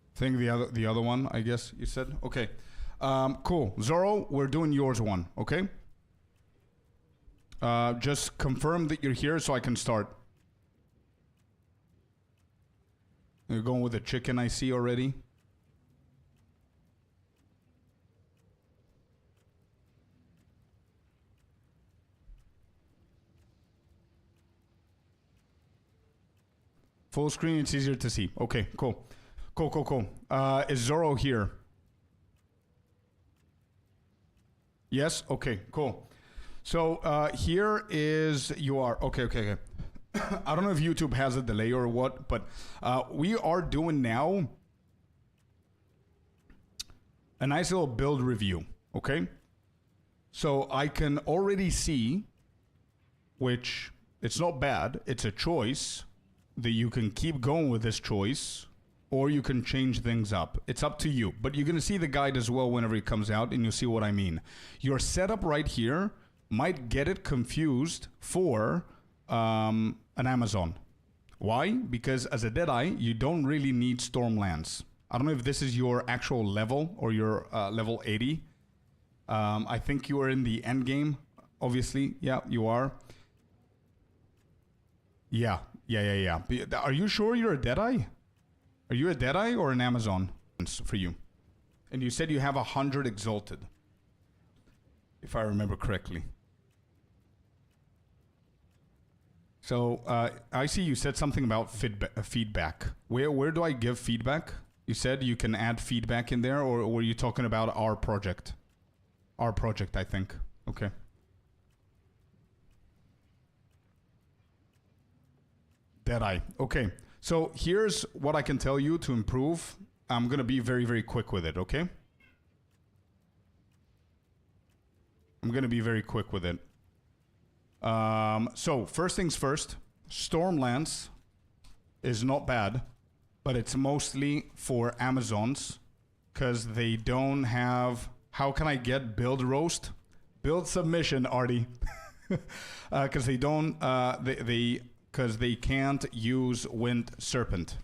Speaker 1: I think the other one, I guess you said. Okay. Cool. Zoro, we're doing yours one, okay? Just confirm that you're here so I can start. You're going with the chicken, I see already. Full screen, it's easier to see. Okay, cool. Cool. Is Zoro here? Yes? Okay, cool. So here is you are. Okay. I don't know if YouTube has a delay or what, but we are doing now a nice little build review, okay? So I can already see, which it's not bad, it's a choice that you can keep going with this choice, or you can change things up. It's up to you. But you're going to see the guide as well whenever it comes out, and you'll see what I mean. Your setup right here might get it confused for an Amazon. Why? Because as a Deadeye, you don't really need Stormlands. I don't know if this is your actual level or your level 80. I think you are in the Endgame, obviously. Yeah, you are. Yeah. Are you sure you're a Deadeye? Are you a Deadeye or an Amazon for you? And you said you have 100 Exalted, if I remember correctly. So I see you said something about feedback. Where do I give feedback? You said you can add feedback in there, or were you talking about our project? Our project, I think. Okay. Deadeye. Okay. So here's what I can tell you to improve. I'm going to be very, very quick with it, okay? I'm going to be very quick with it. So first things first, Stormlands is not bad, but it's mostly for Amazons because they don't have... How can I get build roast? Build submission, Artie. Because they don't... Because they can't use Wind Serpent.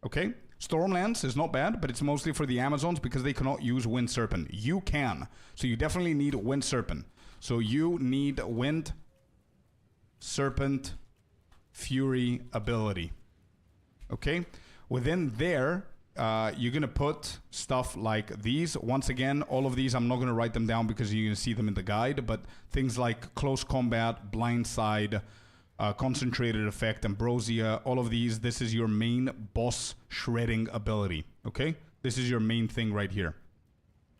Speaker 1: Okay? Stormlands is not bad, but it's mostly for the Amazons because they cannot use Wind Serpent. You can. So you definitely need Wind Serpent. So you need Wind Serpent Fury ability. Okay? Within there, you're going to put stuff like these. Once again, all of these, I'm not going to write them down because you're going to see them in the guide, but things like Close Combat, Blindside, Concentrated Effect, Ambrosia, all of these, this is your main boss shredding ability, okay? This is your main thing right here.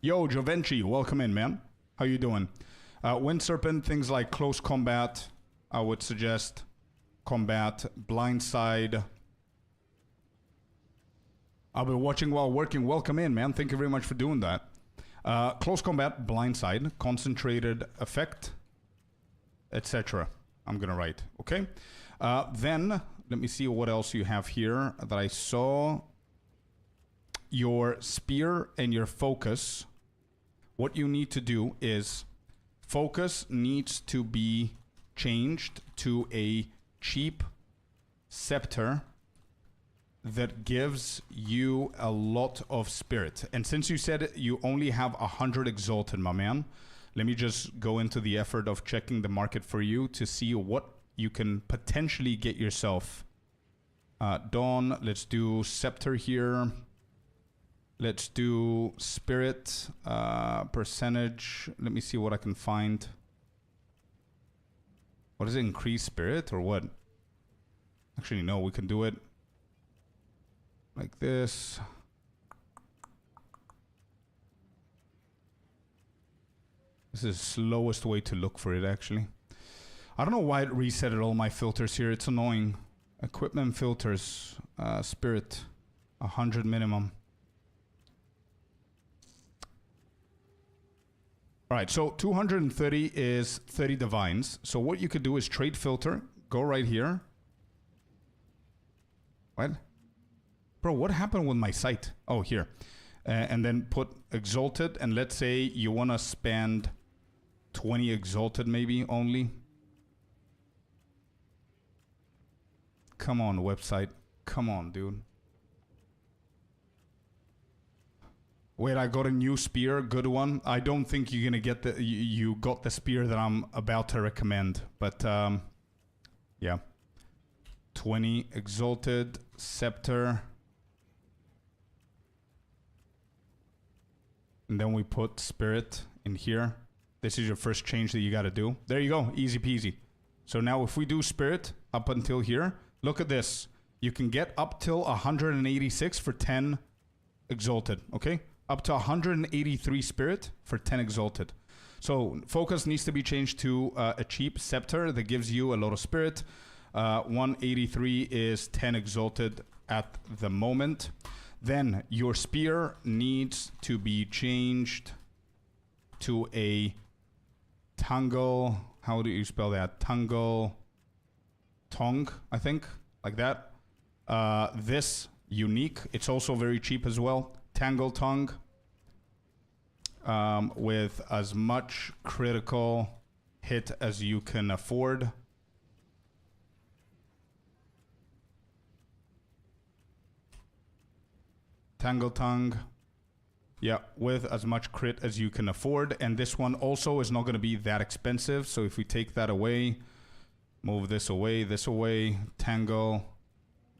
Speaker 1: Yo, Jovenci, welcome in, man. How you doing? Wind Serpent, things like Close Combat, I would suggest Combat, Blindside. I'll be watching while working. Welcome in, man. Thank you very much for doing that. Close Combat, Blindside, Concentrated Effect, etc. I'm going to write, okay? Then, let me see what else you have here that I saw. Your spear and your focus. What you need to do is focus needs to be changed to a cheap scepter that gives you a lot of spirit. And since you said you only have 100 Exalted, my man, let me just go into the effort of checking the market for you to see what you can potentially get yourself. Dawn, let's do Scepter here. Let's do Spirit percentage. Let me see what I can find. What is it? Increase Spirit or what? Actually, no, we can do it like this. This is the slowest way to look for it, actually. I don't know why it resetted all my filters here. It's annoying. Equipment filters. Spirit. 100 minimum. Alright, so 230 is 30 divines. So what you could do is trade filter. Go right here. What? Bro, what happened with my site? Oh, here. And then put Exalted. And let's say you want to spend 20 Exalted maybe only. Come on, website. Come on, dude. Wait, I got a new spear. Good one. I don't think you're going to get the... You got the spear that I'm about to recommend. But, yeah. 20 Exalted. Scepter. And then we put Spirit in here. This is your first change that you got to do. There you go. Easy peasy. So now if we do Spirit up until here, look at this. You can get up till 186 for 10 Exalted, okay? Up to 183 Spirit for 10 Exalted. So focus needs to be changed to a cheap Scepter that gives you a lot of Spirit. 183 is 10 Exalted at the moment. Then your spear needs to be changed to a Tangle. How do you spell that? Tangle Tongue, I think. Like that. This unique. It's also very cheap as well. Tangle Tongue. With as much critical hit as you can afford. Tangle Tongue. Yeah, with as much crit as you can afford. And this one also is not going to be that expensive. So if we take that away, move this away, Tangle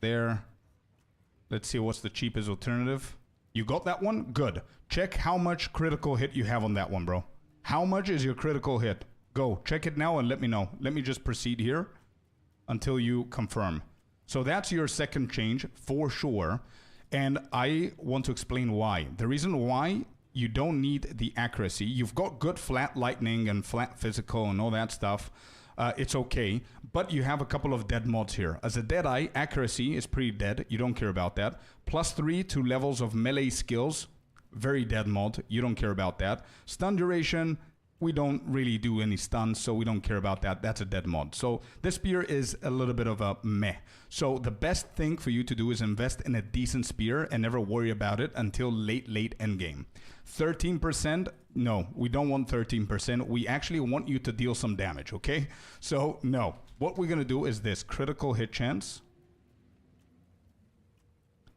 Speaker 1: there. Let's see what's the cheapest alternative. You got that one? Good. Check how much critical hit you have on that one, bro. How much is your critical hit? Go. Check it now and let me know. Let me just proceed here until you confirm. So that's your second change for sure. And I want to explain why. The reason why you don't need the accuracy. You've got good flat lightning and flat physical and all that stuff. It's okay, but you have a couple of dead mods here. As a Deadeye, accuracy is pretty dead. You don't care about that. +3 to levels of melee skills. Very dead mod. You don't care about that. Stun duration. We don't really do any stuns, so we don't care about that. That's a dead mod. So this spear is a little bit of a meh. So the best thing for you to do is invest in a decent spear and never worry about it until late endgame. 13%, no, we don't want 13%. We actually want you to deal some damage, okay? So no, what we're gonna do is this critical hit chance.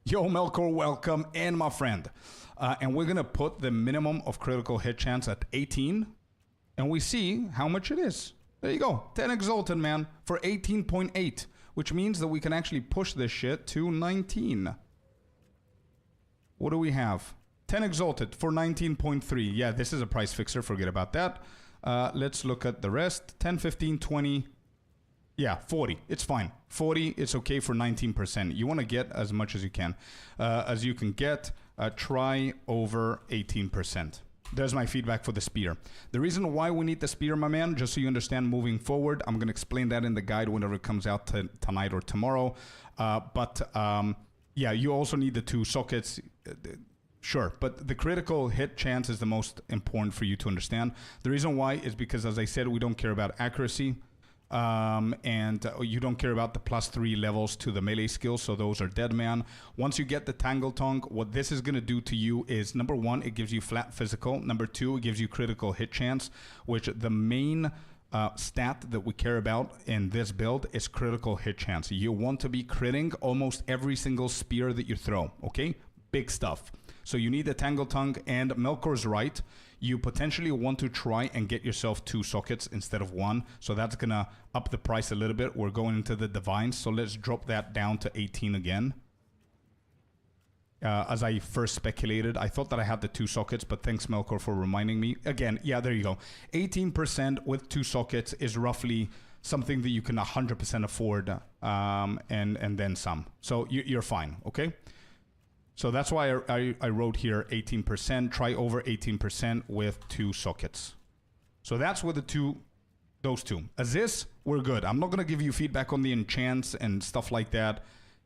Speaker 1: Yo, Melkor, welcome, and my friend. And we're gonna put the minimum of critical hit chance at 18. And we see how much it is. There you go. 10 Exalted, man, for 18.8, which means that we can actually push this shit to 19. What do we have? 10 Exalted for 19.3. Yeah, this is a price fixer. Forget about that. Let's look at the rest. 10, 15, 20. Yeah, 40. It's fine. 40, it's okay for 19%. You want to get as much as you can. As you can get, try over 18%. There's my feedback for the spear. The reason why we need the spear, my man, just so you understand moving forward, I'm going to explain that in the guide whenever it comes out tonight or tomorrow. Yeah, you also need the 2 sockets. Sure, but the critical hit chance is the most important for you to understand. The reason why is because, as I said, we don't care about accuracy. And you don't care about the +3 levels to the melee skills, so those are dead, man. Once you get the Tangle Tongue, what this is going to do to you is, number 1, it gives you flat physical. Number 2, it gives you critical hit chance, which the main stat that we care about in this build is critical hit chance. You want to be critting almost every single spear that you throw, okay? Big stuff. So you need the Tangle Tongue, and Melkor's right. You potentially want to try and get yourself 2 sockets instead of 1. So that's going to up the price a little bit. We're going into the Divines. So let's drop that down to 18 again. As I first speculated, I thought that I had the 2 sockets, but thanks, Melkor, for reminding me. Again, yeah, there you go. 18% with 2 sockets is roughly something that you can 100% afford, and then some. So you're fine, okay? So that's why I wrote here 18%. Try over 18% with 2 sockets. So that's with those two. As this, we're good. I'm not going to give you feedback on the enchants and stuff like that.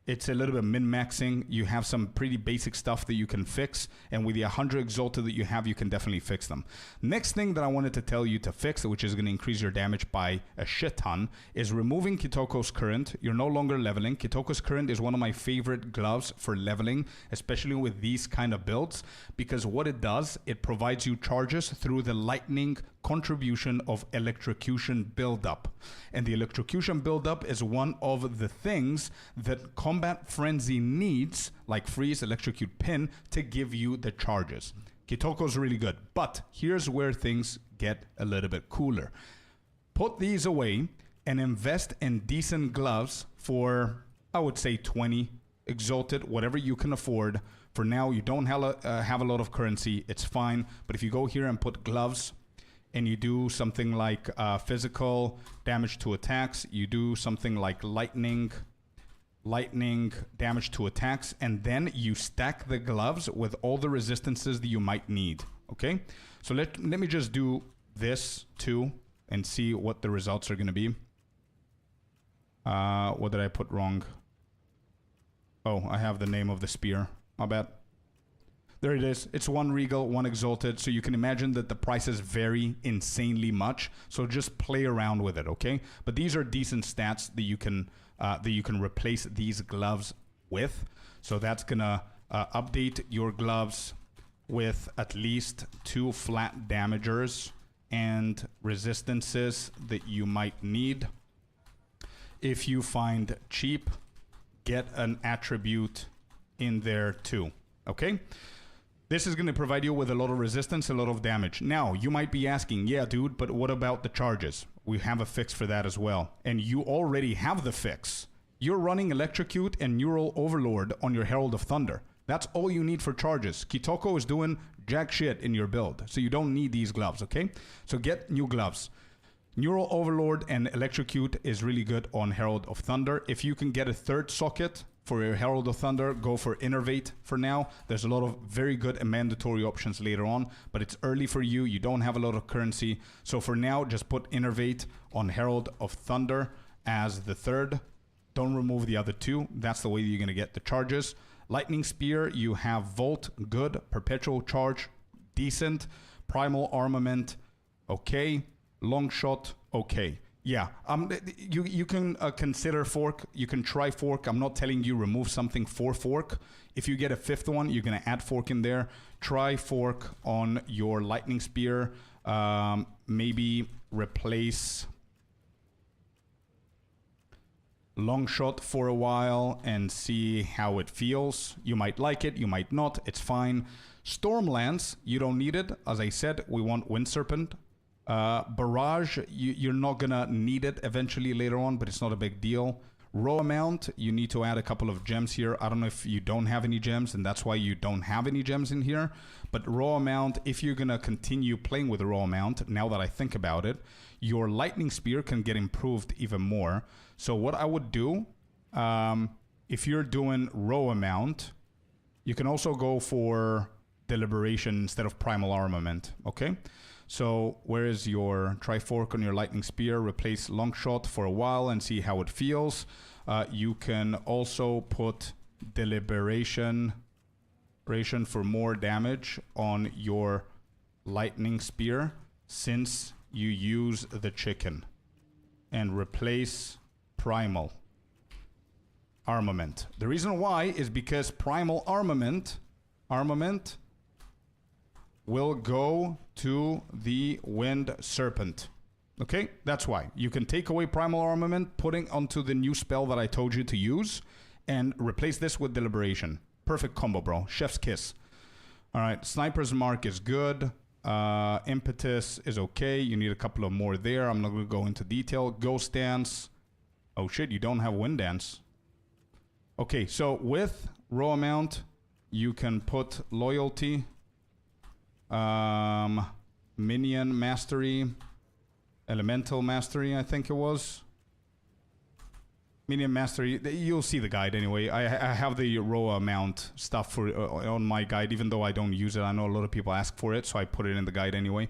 Speaker 1: It's a little bit min-maxing. You have some pretty basic stuff that you can fix. And with the 100 Exalted that you have, you can definitely fix them. Next thing that I wanted to tell you to fix, which is going to increase your damage by a shit ton, is removing Kitoko's Current. You're no longer leveling. Kitoko's Current is one of my favorite gloves for leveling, especially with these kind of builds, because what it does, it provides you charges through the lightning contribution of electrocution buildup. And the electrocution buildup is one of the things that Combat Frenzy needs, like freeze, electrocute, pin, to give you the charges. Kitoko's really good, but here's where things get a little bit cooler. Put these away and invest in decent gloves for, I would say, 20 Exalted, whatever you can afford. For now, you don't have a lot of currency, it's fine. But if you go here and put gloves, and you do something like physical damage to attacks, you do something like lightning damage to attacks, and then you stack the gloves with all the resistances that you might need, okay? So let me just do this too and see what the results are going to be. What did I put wrong? Oh, I have the name of the spear. My bad. There it is. It's 1 Regal, 1 Exalted. So you can imagine that the prices vary insanely much. So just play around with it, okay? But these are decent stats that you can replace these gloves with. So that's gonna update your gloves with at least 2 flat damagers and resistances that you might need. If you find cheap, get an attribute in there too. Okay? This is going to provide you with a lot of resistance, a lot of damage. Now, you might be asking, yeah, dude, but what about the charges? We have a fix for that as well. And you already have the fix. You're running Electrocute and Neural Overlord on your Herald of Thunder. That's all you need for charges. Kitoko is doing jack shit in your build, so you don't need these gloves, okay? So get new gloves. Neural Overlord and Electrocute is really good on Herald of Thunder. If you can get a third socket for your Herald of Thunder, go for Innervate for now. There's a lot of very good and mandatory options later on, but it's early for you. You don't have a lot of currency. So for now, just put Innervate on Herald of Thunder as the third. Don't remove the other two. That's the way you're going to get the charges. Lightning Spear, you have Volt, good. Perpetual Charge, decent. Primal Armament, okay. Long Shot, okay. Yeah, you can consider Fork. You can try Fork. I'm not telling you remove something for Fork. If you get a fifth one, you're going to add Fork in there. Try Fork on your Lightning Spear. Maybe replace Long Shot for a while and see how it feels. You might like it, you might not. It's fine. Stormlance, you don't need it. As I said, we want Wind Serpent. Barrage, you're not gonna need it eventually later on, but it's not a big deal. Raw amount, you need to add a couple of gems here. I don't know if you don't have any gems, and that's why you don't have any gems in here. But raw amount, if you're gonna continue playing with the raw amount, now that I think about it, your Lightning Spear can get improved even more. So what I would do, if you're doing raw amount, you can also go for Deliberation instead of Primal Armament, okay? So where is your Trifork on your Lightning Spear? Replace Long Shot for a while and see how it feels. You can also put Deliberation for more damage on your Lightning Spear since you use the chicken. And replace Primal Armament. The reason why is because Primal Armament will go to the Wind Serpent. Okay, that's why. You can take away Primal Armament, putting onto the new spell that I told you to use, and replace this with Deliberation. Perfect combo, bro. Chef's kiss. All right, Sniper's Mark is good. Impetus is okay. You need a couple of more there. I'm not going to go into detail. Ghost Dance. Oh shit, you don't have Wind Dance. Okay, so with raw amount, you can put Loyalty. Minion Mastery, Elemental Mastery, I think it was. Minion Mastery, you'll see the guide anyway. I have the raw amount stuff for on my guide, even though I don't use it. I know a lot of people ask for it, so I put it in the guide anyway.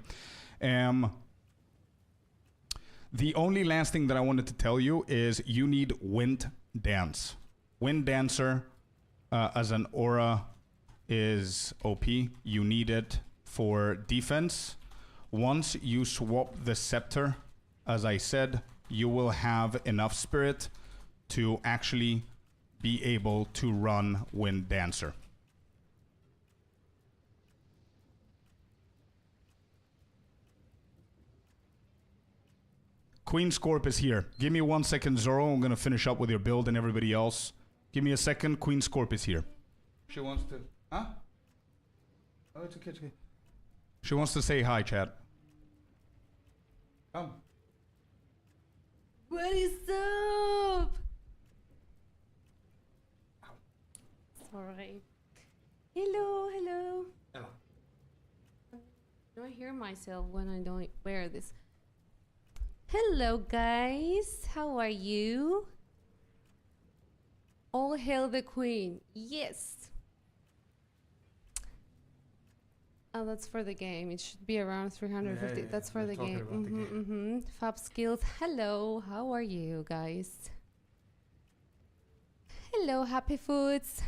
Speaker 1: The only last thing that I wanted to tell you is you need Wind Dance. Wind Dancer as an aura is OP. You need it for defense. Once you swap the scepter, as I said, you will have enough spirit to actually be able to run Wind Dancer. Queen Scorp is here. Give me 1 second, Zoro. I'm going to finish up with your build and everybody else. Give me a second. Queen Scorp is here. She wants to... Huh? Oh, it's okay, it's okay. She wants to say hi, chat. Come.
Speaker 3: What is up? Sorry. Hello, hello.
Speaker 1: Hello.
Speaker 3: I don't hear myself when I don't wear this. Hello, guys. How are you? All hail the queen. Yes. Oh, that's for the game. It should be around 350. That's for the game. Fab Skills. Hello. How are you, guys? Hello, Happy Foods.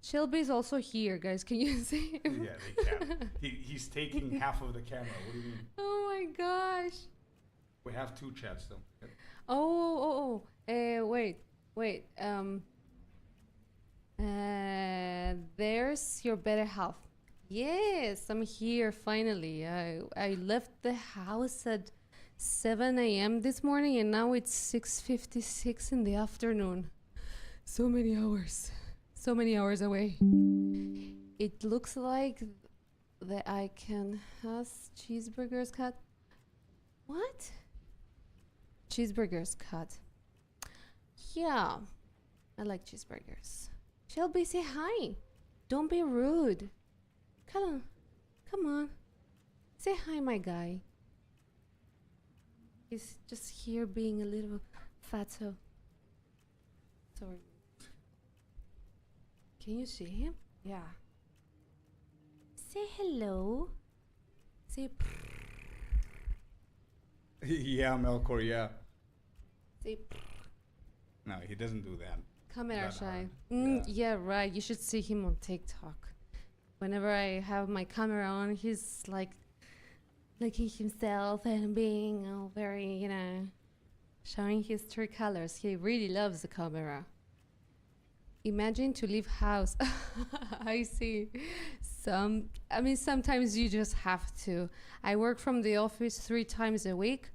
Speaker 3: Shelby's also here, guys. Can you see him?
Speaker 1: Yeah, they can. He's taking half of the camera. What do you mean?
Speaker 3: Oh my gosh.
Speaker 1: We have two chats though.
Speaker 3: Wait. There's your better half. Yes, I'm here finally. I left the house at 7 a.m. this morning and now it's 6:56 in the afternoon. So many hours. so many hours away. It looks like the icon has cheeseburgers cut. What? Cheeseburgers cut. Yeah, I like cheeseburgers. Shelby, say hi. Don't be rude. Come on. Say hi, my guy. He's just here being a little fatso. Sorry. Can you see him? Yeah. Say hello. Say
Speaker 1: Yeah, Melkor, yeah.
Speaker 3: say
Speaker 1: No, he doesn't do that.
Speaker 3: camera
Speaker 1: That
Speaker 3: shy.
Speaker 1: hard.
Speaker 3: Yeah, right. You should see him on TikTok. Whenever I have my camera on, he's like looking himself and being all very, showing his true colors. He really loves the camera. Imagine to leave house. I see. Sometimes you just have to. I work from the office 3 times a week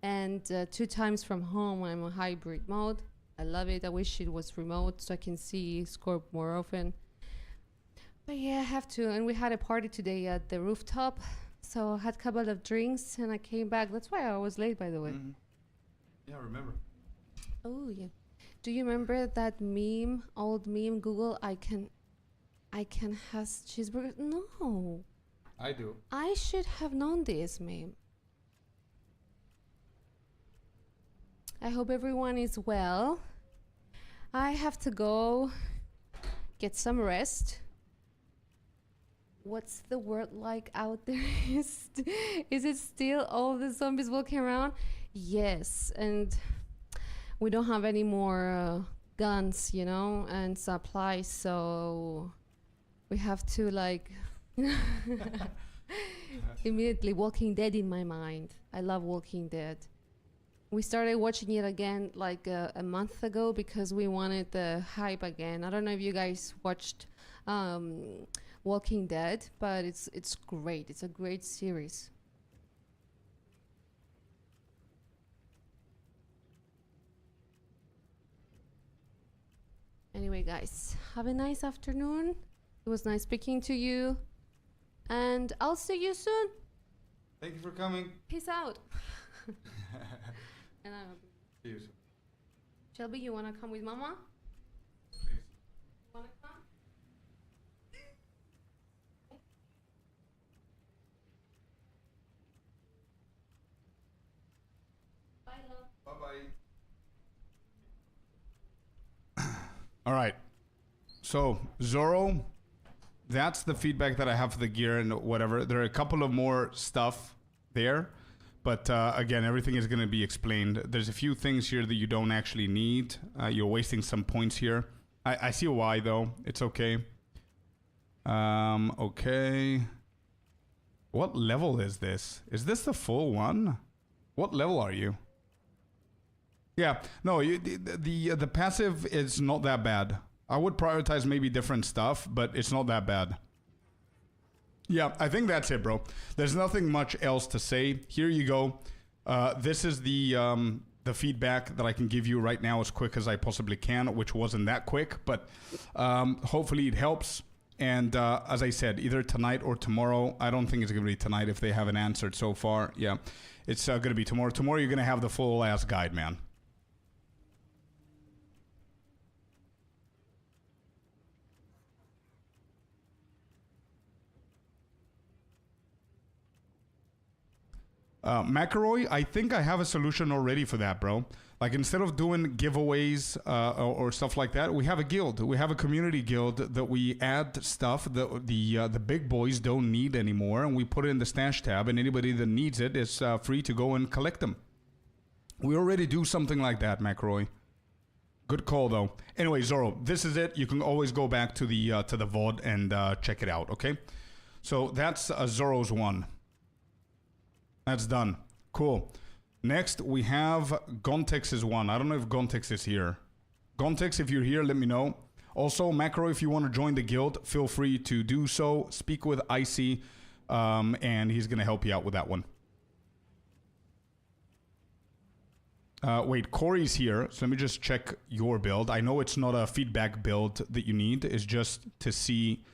Speaker 3: and 2 times from home. I'm a hybrid mode. I love it. I wish it was remote so I can see Scorp more often. But yeah, I have to. And we had a party today at the rooftop. So I had a couple of drinks and I came back. That's why I was late, by the way.
Speaker 1: Mm-hmm. Yeah, remember.
Speaker 3: Oh, yeah. Do you remember that meme, old meme, Google, I can has cheeseburgers? No.
Speaker 1: I do.
Speaker 3: I should have known this meme. I hope everyone is well. I have to go get some rest. What's the world like out there? Is it still all the zombies walking around? Yes, and we don't have any more guns, and supplies, so we have to immediately Walking Dead in my mind. I love Walking Dead. We started watching it again a month ago because we wanted the hype again. I don't know if you guys watched Walking Dead, but it's great. It's a great series. Anyway, guys, have a nice afternoon. It was nice speaking to you. And I'll see you soon.
Speaker 1: Thank you for coming.
Speaker 3: Peace out. And
Speaker 1: See you soon.
Speaker 3: Shelby, you want to come with Mama?
Speaker 1: Please.
Speaker 3: You want to come? Bye, love.
Speaker 1: Bye-bye. All right. So, Zorro, that's the feedback that I have for the gear and whatever. There are a couple of more stuff there. But again, everything is going to be explained. There's a few things here that you don't actually need. You're wasting some points here. I see why, though. It's okay. Okay. What level is this? Is this the full one? What level are you? Yeah. No, the passive is not that bad. I would prioritize maybe different stuff, but it's not that bad. Yeah, I think that's it, bro. There's nothing much else to say. Here you go. This is the feedback that I can give you right now as quick as I possibly can, which wasn't that quick, but hopefully it helps. And as I said, either tonight or tomorrow. I don't think it's going to be tonight if they haven't answered so far. Yeah, it's going to be tomorrow. Tomorrow you're going to have the full-ass guide, man. McElroy, I think I have a solution already for that, bro. Like, instead of doing giveaways or stuff like that, we have a guild. We have a community guild that we add stuff that the big boys don't need anymore, and we put it in the stash tab, and anybody that needs it is free to go and collect them. We already do something like that, McElroy. Good call, though. Anyway, Zorro, this is it. You can always go back to the VOD and check it out, okay? So that's Zorro's one. That's done. Cool. Next, we have Gontex's one. I don't know if Gontex is here. Gontex, if you're here, let me know. Also, Macro, if you want to join the guild, feel free to do so. Speak with Icy, and he's going to help you out with that one. Wait, Corey's here. So let me just check your build. I know it's not a feedback build that you need. It's just to see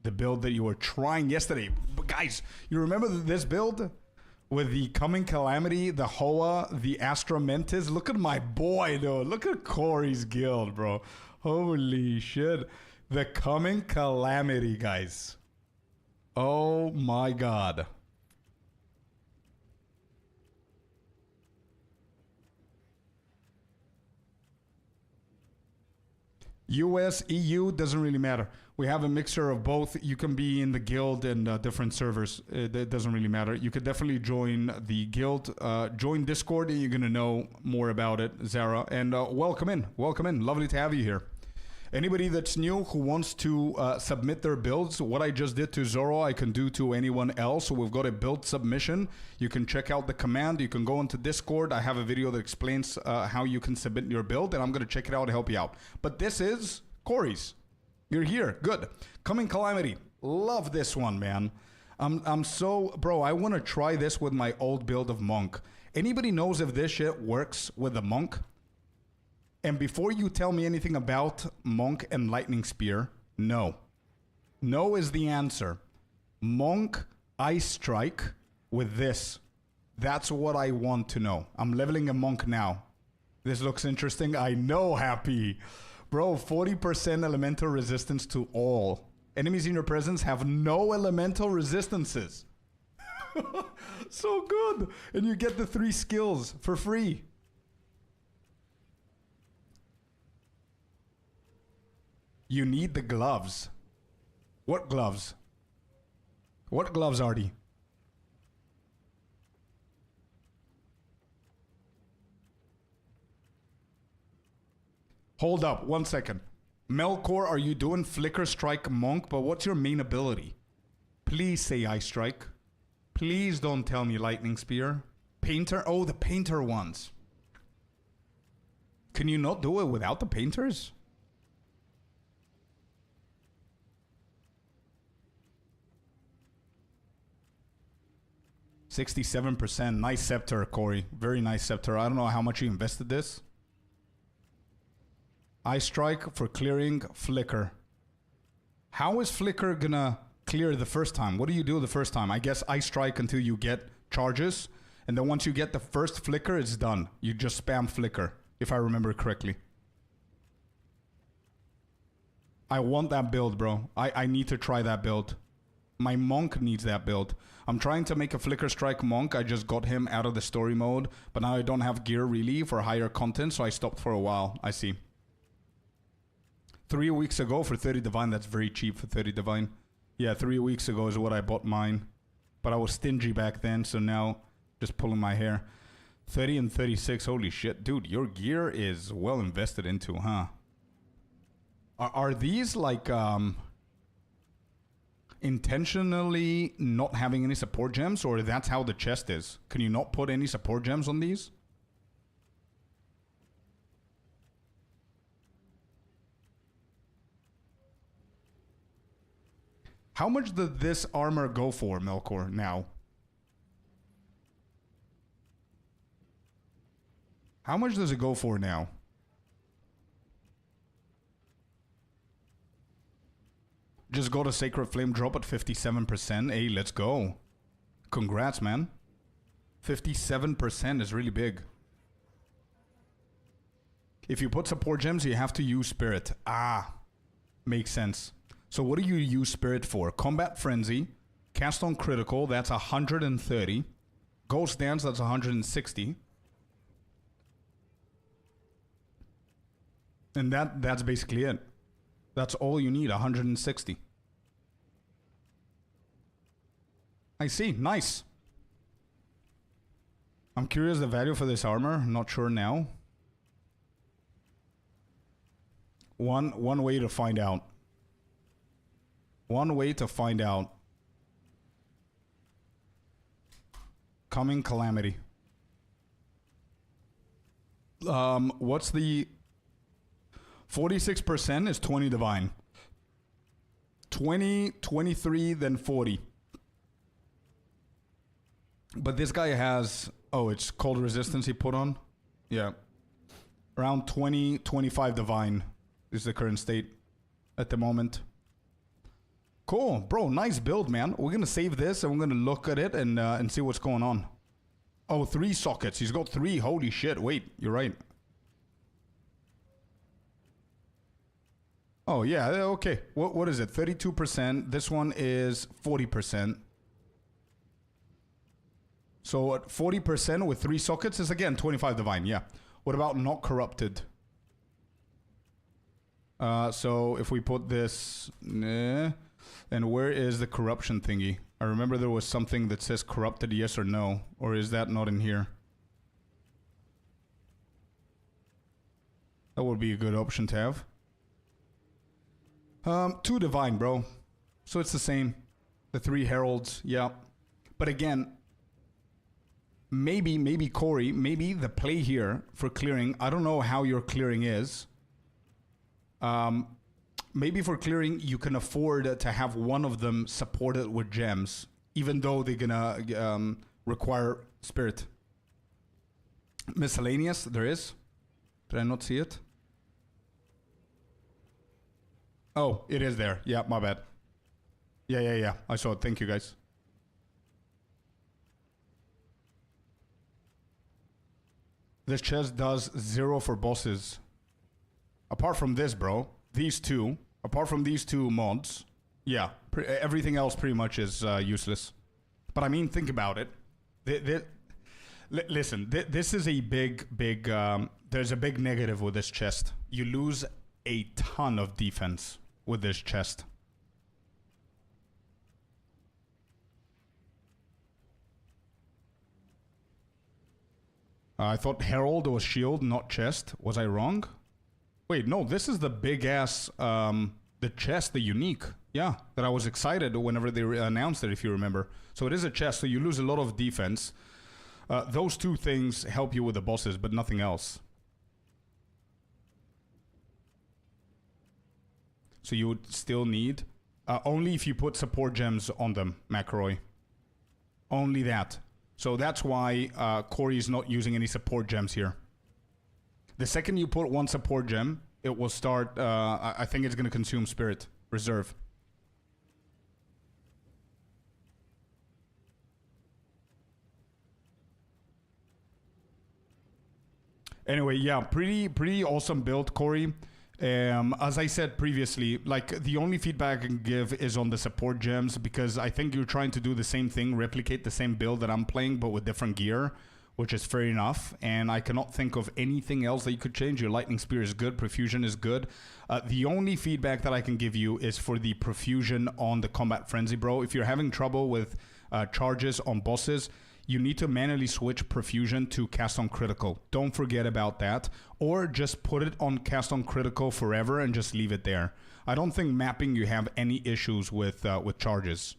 Speaker 1: the build that you were trying yesterday. But guys, you remember this build? With the Coming Calamity, the Hoa, the Astra Mentis. Look at my boy, though. Look at Corey's guild, bro. Holy shit. The Coming Calamity, guys. Oh my god. US, EU, doesn't really matter. We have a mixture of both. You can be in the guild and different servers. It doesn't really matter. You could definitely join the guild. Join Discord and you're going to know more about it, Zara. And welcome in. Welcome in. Lovely to have you here. Anybody that's new who wants to submit their builds, what I just did to Zoro, I can do to anyone else. So we've got a build submission. You can check out the command. You can go into Discord. I have a video that explains how you can submit your build, and I'm going to check it out and help you out. But this is Corey's. You're here. Good. Coming Calamity. Love this one, man. I'm so... Bro, I want to try this with my old build of Monk. Anybody knows if this shit works with the Monk? And before you tell me anything about Monk and Lightning Spear, no. No is the answer. Monk, Ice Strike with this. That's what I want to know. I'm leveling a Monk now. This looks interesting. I know, Happy. Bro, 40% elemental resistance to all. Enemies in your presence have no elemental resistances. So good. And you get the 3 skills for free. You need the gloves. What gloves? What gloves, Artie? Hold up, 1 second. Melkor, are you doing Flicker Strike Monk? But what's your main ability? Please say Ice Strike. Please don't tell me Lightning Spear. Painter? Oh, the Painter ones. Can you not do it without the Painters? $67%. Nice scepter, Corey. Very nice scepter. I don't know how much you invested this. Ice Strike for clearing Flicker. How is Flicker gonna clear the first time? What do you do the first time? I guess Ice Strike until you get charges. And then once you get the first Flicker, it's done. You just spam Flicker, if I remember correctly. I want that build, bro. I need to try that build. My Monk needs that build. I'm trying to make a Flicker Strike Monk. I just got him out of the story mode. But now I don't have gear really for higher content. So I stopped for a while. I see. 3 weeks ago for 30 Divine. That's very cheap for 30 Divine. Yeah, 3 weeks ago is what I bought mine. But I was stingy back then. So now just pulling my hair. 30 and 36. Holy shit. Dude, your gear is well invested into, huh? Are these like... intentionally not having any support gems, or that's how the chest is? Can you not put any support gems on these? How much does this armor go for, Melkor, now? How much does it go for now? Just got a Sacred Flame drop at 57%. Hey, let's go. Congrats, man. 57% is really big. If you put support gems, you have to use Spirit. Ah, makes sense. So what do you use Spirit for? Combat Frenzy. Cast on Critical, that's 130. Ghost Dance, that's 160. And that's basically it. That's all you need, 160. I see, nice. I'm curious the value for this armor, not sure now. One way to find out. One way to find out. Coming Calamity. What's the... 46% is 20 Divine. 20, 23, then 40. But this guy has... Oh, it's Cold Resistance he put on? Yeah. Around 20, 25 divine is the current state at the moment. Cool. Bro, nice build, man. We're going to save this and we're going to look at it and see what's going on. Oh, 3 sockets. He's got 3. Holy shit. Wait, you're right. Oh, yeah. Okay. What is it? 32%. This one is 40%. So at 40% with 3 sockets is again 25 divine. Yeah. What about not corrupted? So if we put this... Nah. And where is the corruption thingy? I remember there was something that says corrupted yes or no. Or is that not in here? That would be a good option to have. 2 divine, bro. So it's the same. The 3 heralds, yeah. But again, maybe Corey, maybe the play here for clearing, I don't know how your clearing is. Maybe for clearing, you can afford to have one of them supported with gems, even though they're gonna require spirit. Miscellaneous, there is. Did I not see it? Oh, it is there. Yeah, my bad. Yeah. I saw it. Thank you, guys. This chest does 0 for bosses. Apart from this, bro. These 2. Apart from these 2 mods. Yeah. Everything else pretty much is useless. But I mean, think about it. Listen, this is a big... there's a big negative with this chest. You lose a ton of defense with this chest. I thought Herald was shield, not chest. Was I wrong? Wait, no, this is the big ass, the chest, the unique. Yeah, that I was excited whenever they announced it, if you remember. So it is a chest, so you lose a lot of defense. Those 2 things help you with the bosses, but nothing else. So you would still need... only if you put support gems on them, McRoy. Only that. So that's why Corey is not using any support gems here. The second you put 1 support gem, it will start... I think it's going to consume spirit. Reserve. Anyway, yeah, pretty awesome build, Corey. As I said previously, like the only feedback I can give is on the support gems, because I think you're trying to do the same thing, replicate the same build that I'm playing, but with different gear, which is fair enough. And I cannot think of anything else that you could change. Your lightning spear is good, profusion is good. The only feedback that I can give you is for the profusion on the combat frenzy, bro. If you're having trouble with charges on bosses, you need to manually switch profusion to cast on critical. Don't forget about that. Or just put it on cast on critical forever and just leave it there. I don't think mapping you have any issues with charges.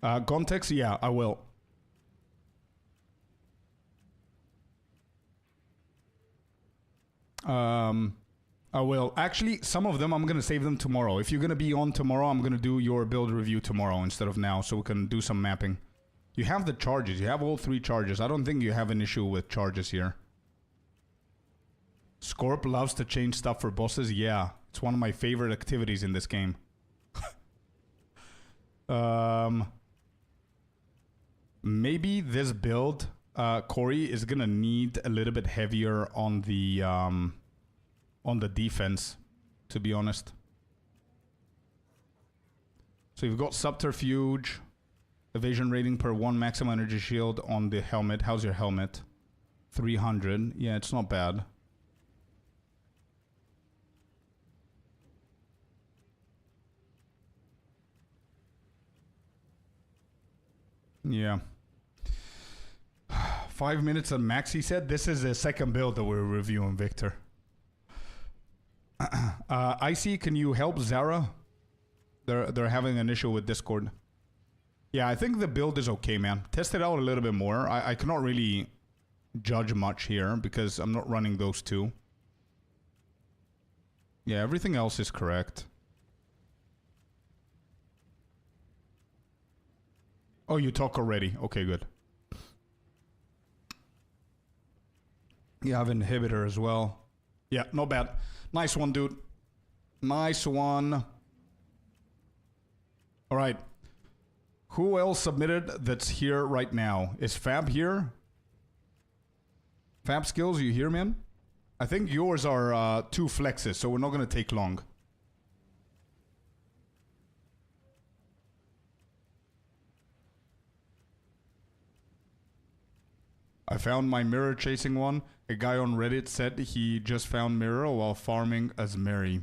Speaker 1: Gontex, yeah, I will. I will. Actually, some of them I'm going to save them tomorrow. If you're going to be on tomorrow, I'm going to do your build review tomorrow instead of now, so we can do some mapping. You have the charges. You have all 3 charges. I don't think you have an issue with charges here. Scorp loves to change stuff for bosses. Yeah, it's one of my favorite activities in this game. Maybe this build, Corey, is gonna need a little bit heavier on the defense, to be honest. So you've got subterfuge. Evasion rating per 1 maximum energy shield on the helmet. How's your helmet? 300. Yeah, it's not bad. Yeah. 5 minutes on max, he said. This is the second build that we're reviewing, Victor. Icy, can you help Zara? They're having an issue with Discord. Yeah, I think the build is okay, man. Test it out a little bit more. I cannot really judge much here because I'm not running those 2. Yeah, everything else is correct. Oh, you talk already. Okay, good. You have inhibitor as well. Yeah, not bad. Nice one, dude. Nice one. All right. Who else submitted that's here right now? Is Fab here? Fab Skills, you here, man? I think yours are 2 flexes, so we're not going to take long. I found my mirror chasing one. A guy on Reddit said he just found mirror while farming as Mary.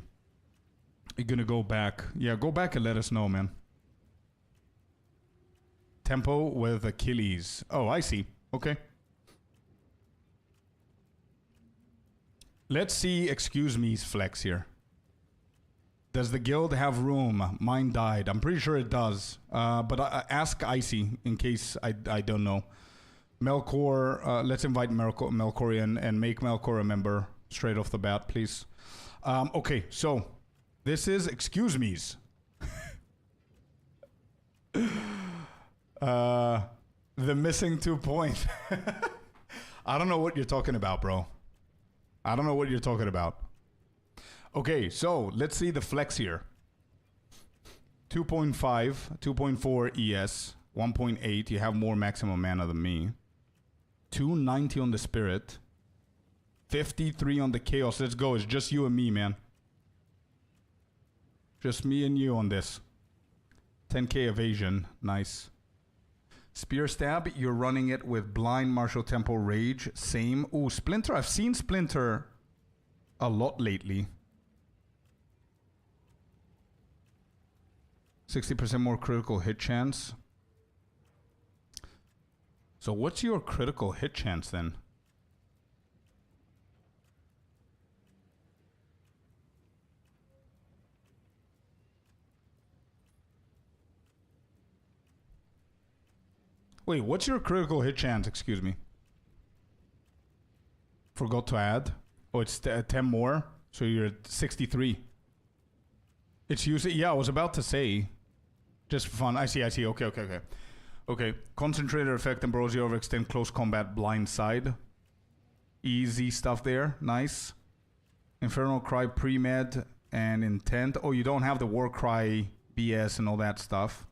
Speaker 1: You're gonna go back. Yeah, go back and let us know, man. Tempo with Achilles. Oh, I see. Okay. Let's see Excuse Me's flex here. Does the guild have room? Mine died. I'm pretty sure it does. But ask Icy in case I don't know. Melkor, let's invite Melkor in and make Melkor a member straight off the bat, please. Okay, so this is Excuse Me's. The missing 2 point. I don't know what you're talking about, bro. I don't know what you're talking about. Okay, so let's see the flex here. 2.5, 2.4 ES, 1.8. You have more maximum mana than me. 290 on the spirit. 53 on the chaos. Let's go. It's just you and me, man. Just me and you on this. 10k evasion. Nice. Spear stab. You're running it with blind martial tempo rage. Same. Ooh, Splinter. I've seen Splinter a lot lately. 60% more critical hit chance. So what's your critical hit chance then? Wait, what's your critical hit chance? Excuse me. Forgot to add. Oh, it's 10 more. So you're at 63. It's usually, yeah, I was about to say. Just for fun. I see. Okay. Okay, concentrated effect, Ambrosia overextend, close combat, blind side. Easy stuff there, nice. Infernal Cry, pre-med, and intent. Oh, you don't have the War Cry BS and all that stuff.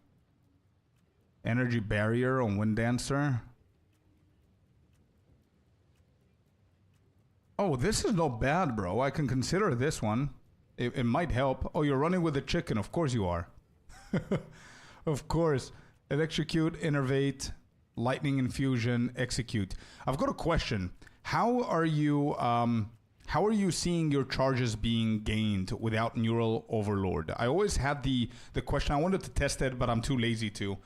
Speaker 1: Energy barrier on Wind Dancer. Oh, this is not bad, bro. I can consider this one. It might help. Oh, you're running with the chicken. Of course you are. Of course. Electrocute, Innervate, Lightning Infusion, Execute. I've got a question. How are you seeing your charges being gained without Neural Overlord? I always had the question. I wanted to test it, but I'm too lazy to.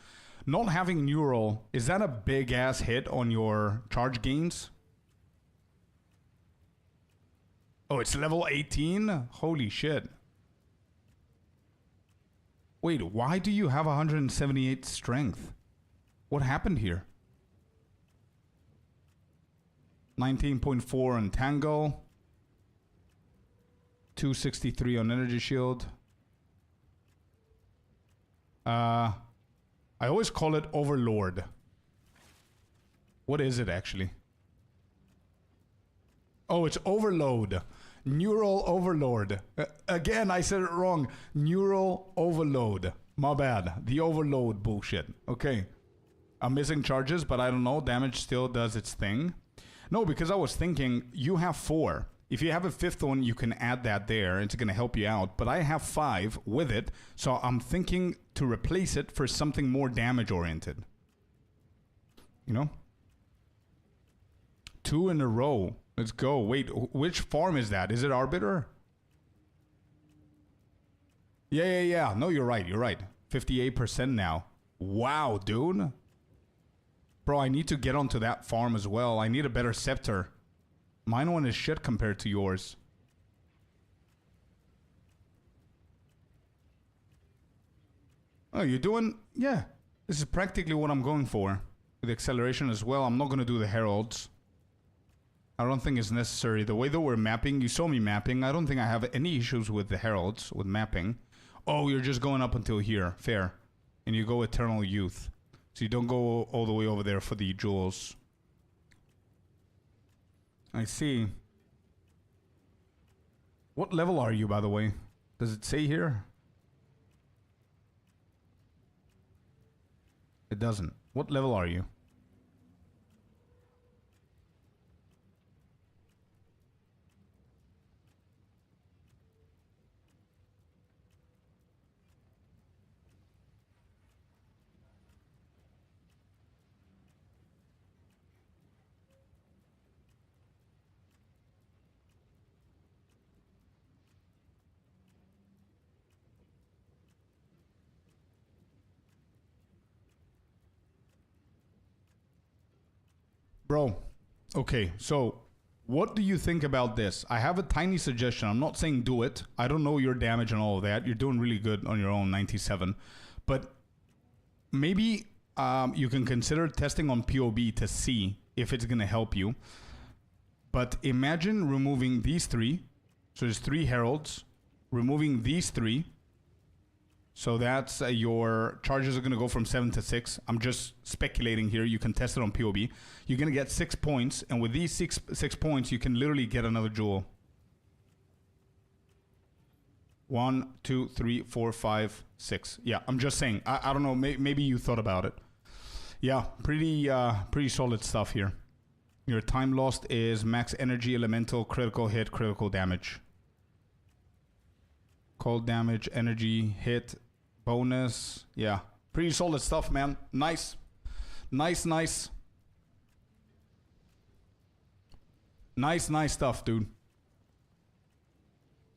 Speaker 1: Not having Neural, is that a big ass hit on your charge gains? Oh, it's level 18? Holy shit. Wait, why do you have 178 strength? What happened here? 19.4 on Tangle. 263 on Energy Shield. I always call it Overlord. What is it actually? Oh, it's Overload. Neural Overlord. Again, I said it wrong. Neural Overload. My bad. The Overload bullshit. Okay. I'm missing charges, but I don't know. Damage still does its thing. No, because I was thinking, you have 4. If you have a 5th one, you can add that there. It's going to help you out. But I have 5 with it. So I'm thinking to replace it for something more damage-oriented. You know? 2 in a row. Let's go. Wait, which farm is that? Is it Arbiter? Yeah. No, you're right. 58% now. Wow, dude. Bro, I need to get onto that farm as well. I need a better scepter. Mine one is shit compared to yours. Oh, you're doing... Yeah. This is practically what I'm going for. With acceleration as well. I'm not going to do the heralds. I don't think it's necessary. The way that we're mapping, you saw me mapping. I don't think I have any issues with the heralds, with mapping. Oh, you're just going up until here. Fair. And you go Eternal Youth. So you don't go all the way over there for the jewels. I see. What level are you, by the way? Does it say here? It doesn't. What level are you? Bro, okay, so what do you think about this? I have a tiny suggestion. I'm not saying do it. I don't know your damage and all of that. You're doing really good on your own, 97. But maybe you can consider testing on POB to see if it's going to help you. But imagine removing these three. So there's 3 heralds. Removing these 3. So that's your charges are going to go from 7 to 6. I'm just speculating here. You can test it on POB. You're going to get 6 points. And with these six points, you can literally get another jewel. 1, 2, 3, 4, 5, 6. Yeah, I'm just saying. I don't know. Maybe you thought about it. Yeah, pretty solid stuff here. Your time lost is max energy, elemental, critical hit, critical damage. Cold damage, energy, hit, bonus. Yeah. Pretty solid stuff, man. Nice. Nice stuff, dude.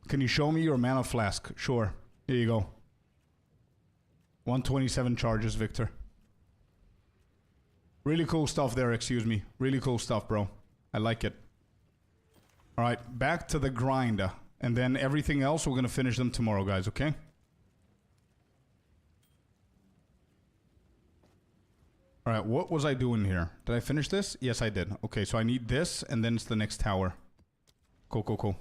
Speaker 1: Can you show me your mana flask? Sure. Here you go. 127 charges, Victor. Really cool stuff there, excuse me. Really cool stuff, bro. I like it. Alright, back to the grind. And then everything else, we're going to finish them tomorrow, guys, okay? Alright, what was I doing here? Did I finish this? Yes, I did. Okay, so I need this, and then it's the next tower. Cool.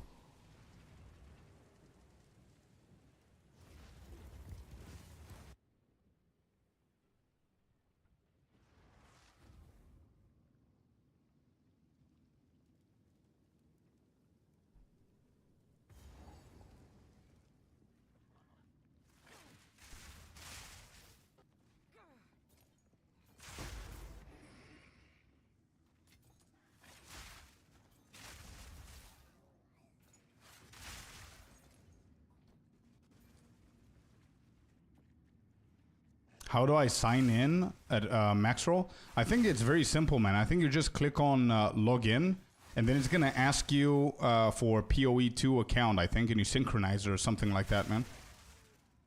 Speaker 1: How do I sign in at Maxroll? I think it's very simple, man. I think you just click on login, and then it's going to ask you for PoE2 account, I think, and you synchronize it or something like that, man.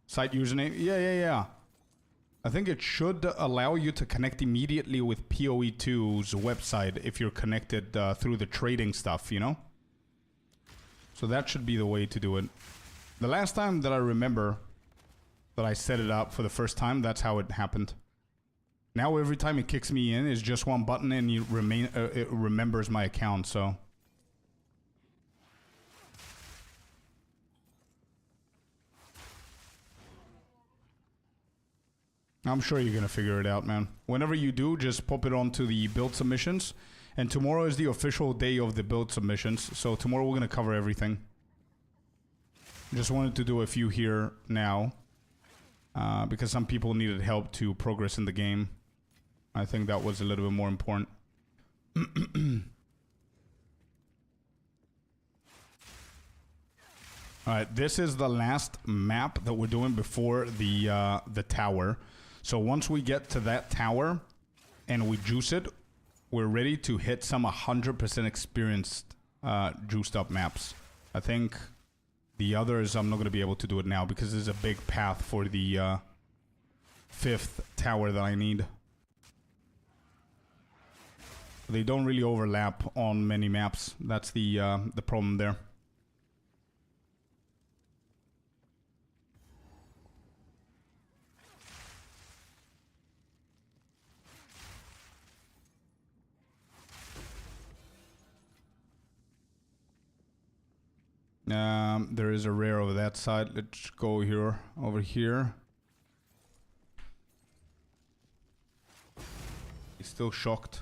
Speaker 1: Site username? Yeah. I think it should allow you to connect immediately with PoE2's website if you're connected through the trading stuff, you know? So that should be the way to do it. The last time that I remember that I set it up for the first time, that's how it happened. Now every time it kicks me in, it's just one button and it remembers my account, so. I'm sure you're gonna figure it out, man. Whenever you do, just pop it onto the build submissions. And tomorrow is the official day of the build submissions, so tomorrow we're gonna cover everything. Just wanted to do a few here now. Because some people needed help to progress in the game. I think that was a little bit more important. Alright, this is the last map that we're doing before the tower. So once we get to that tower and we juice it, we're ready to hit some 100% experienced juiced up maps. I think the others, I'm not going to be able to do it now because there's a big path for the 5th tower that I need. They don't really overlap on many maps. That's the problem there. There is a rare over that side. Let's go here, over here. He's still shocked.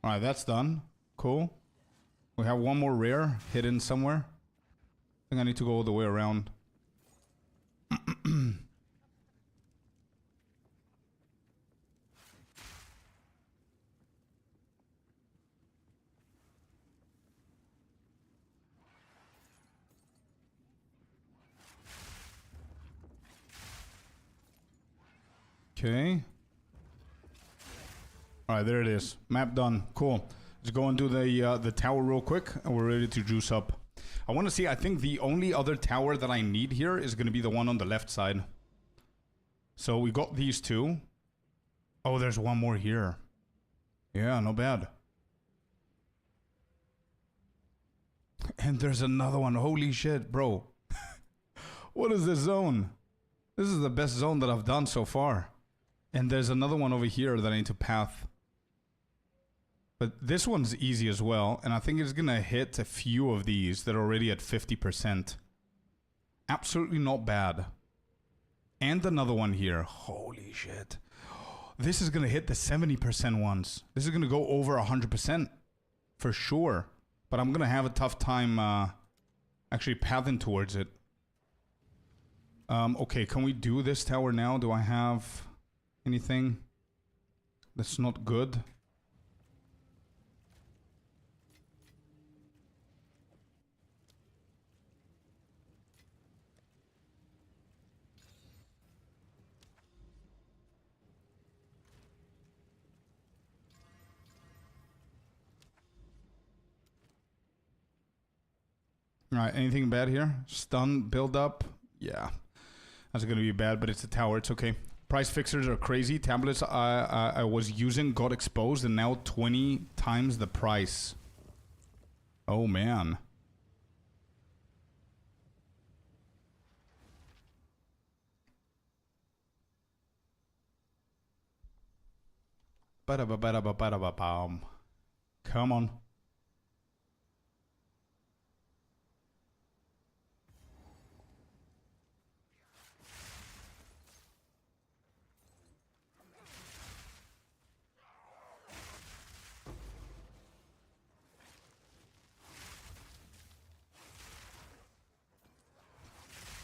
Speaker 1: Alright, that's done. Cool. We have one more rare hidden somewhere. I think I need to go all the way around. Okay. Alright, there it is. Map done. Cool. Let's go and do the tower real quick, and we're ready to juice up. I want to see, I think the only other tower that I need here is going to be the one on the left side. So we got these two. Oh, there's one more here. Yeah, not bad. And there's another one. Holy shit, bro. What is this zone? This is the best zone that I've done so far. And there's another one over here that I need to path. But this one's easy as well. And I think it's going to hit a few of these that are already at 50%. Absolutely not bad. And another one here. Holy shit. This is going to hit the 70% ones. This is going to go over 100%. For sure. But I'm going to have a tough time actually pathing towards it. Okay, can we do this tower now? Do I have anything that's not good? Alright, anything bad here? Stun, build up? Yeah. That's gonna be bad, but it's a tower, it's okay. Price fixers are crazy. Tablets I was using got exposed and now 20 times the price. Oh man. Come on.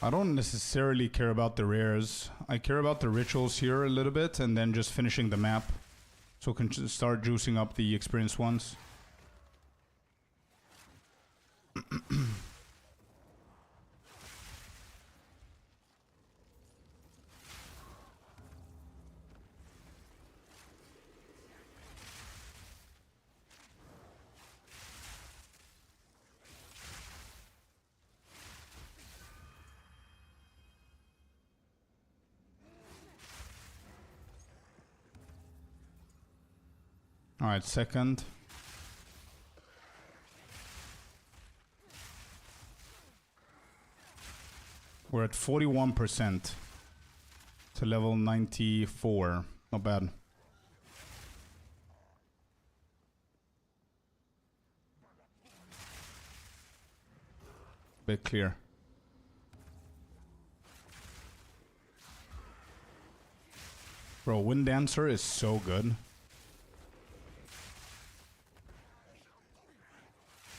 Speaker 1: I don't necessarily care about the rares. I care about the rituals here a little bit and then just finishing the map. So we can start juicing up the experienced ones. Alright, second. We're at 41% to level 94. Not bad. Bit clear. Bro, Wind Dancer is so good.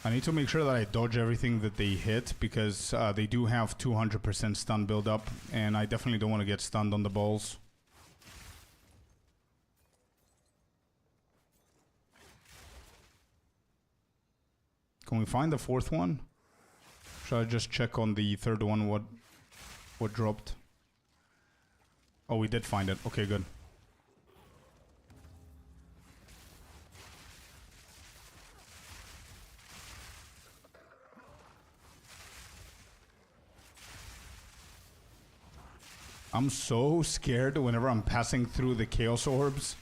Speaker 1: I need to make sure that I dodge everything that they hit because they do have 200% stun build up and I definitely don't want to get stunned on the balls. Can we find the fourth one? Should I just check on the third one what dropped? Oh, we did find it. Okay, good. I'm so scared whenever I'm passing through the Chaos Orbs.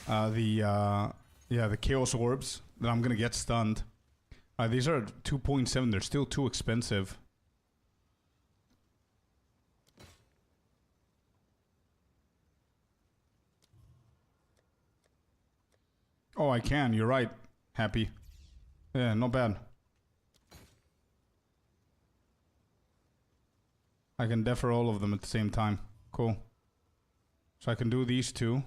Speaker 1: The Chaos Orbs, that I'm gonna get stunned. These are 2.7, they're still too expensive. Oh, I can, you're right. Happy. Yeah, not bad. I can defer all of them at the same time. Cool. So I can do these two.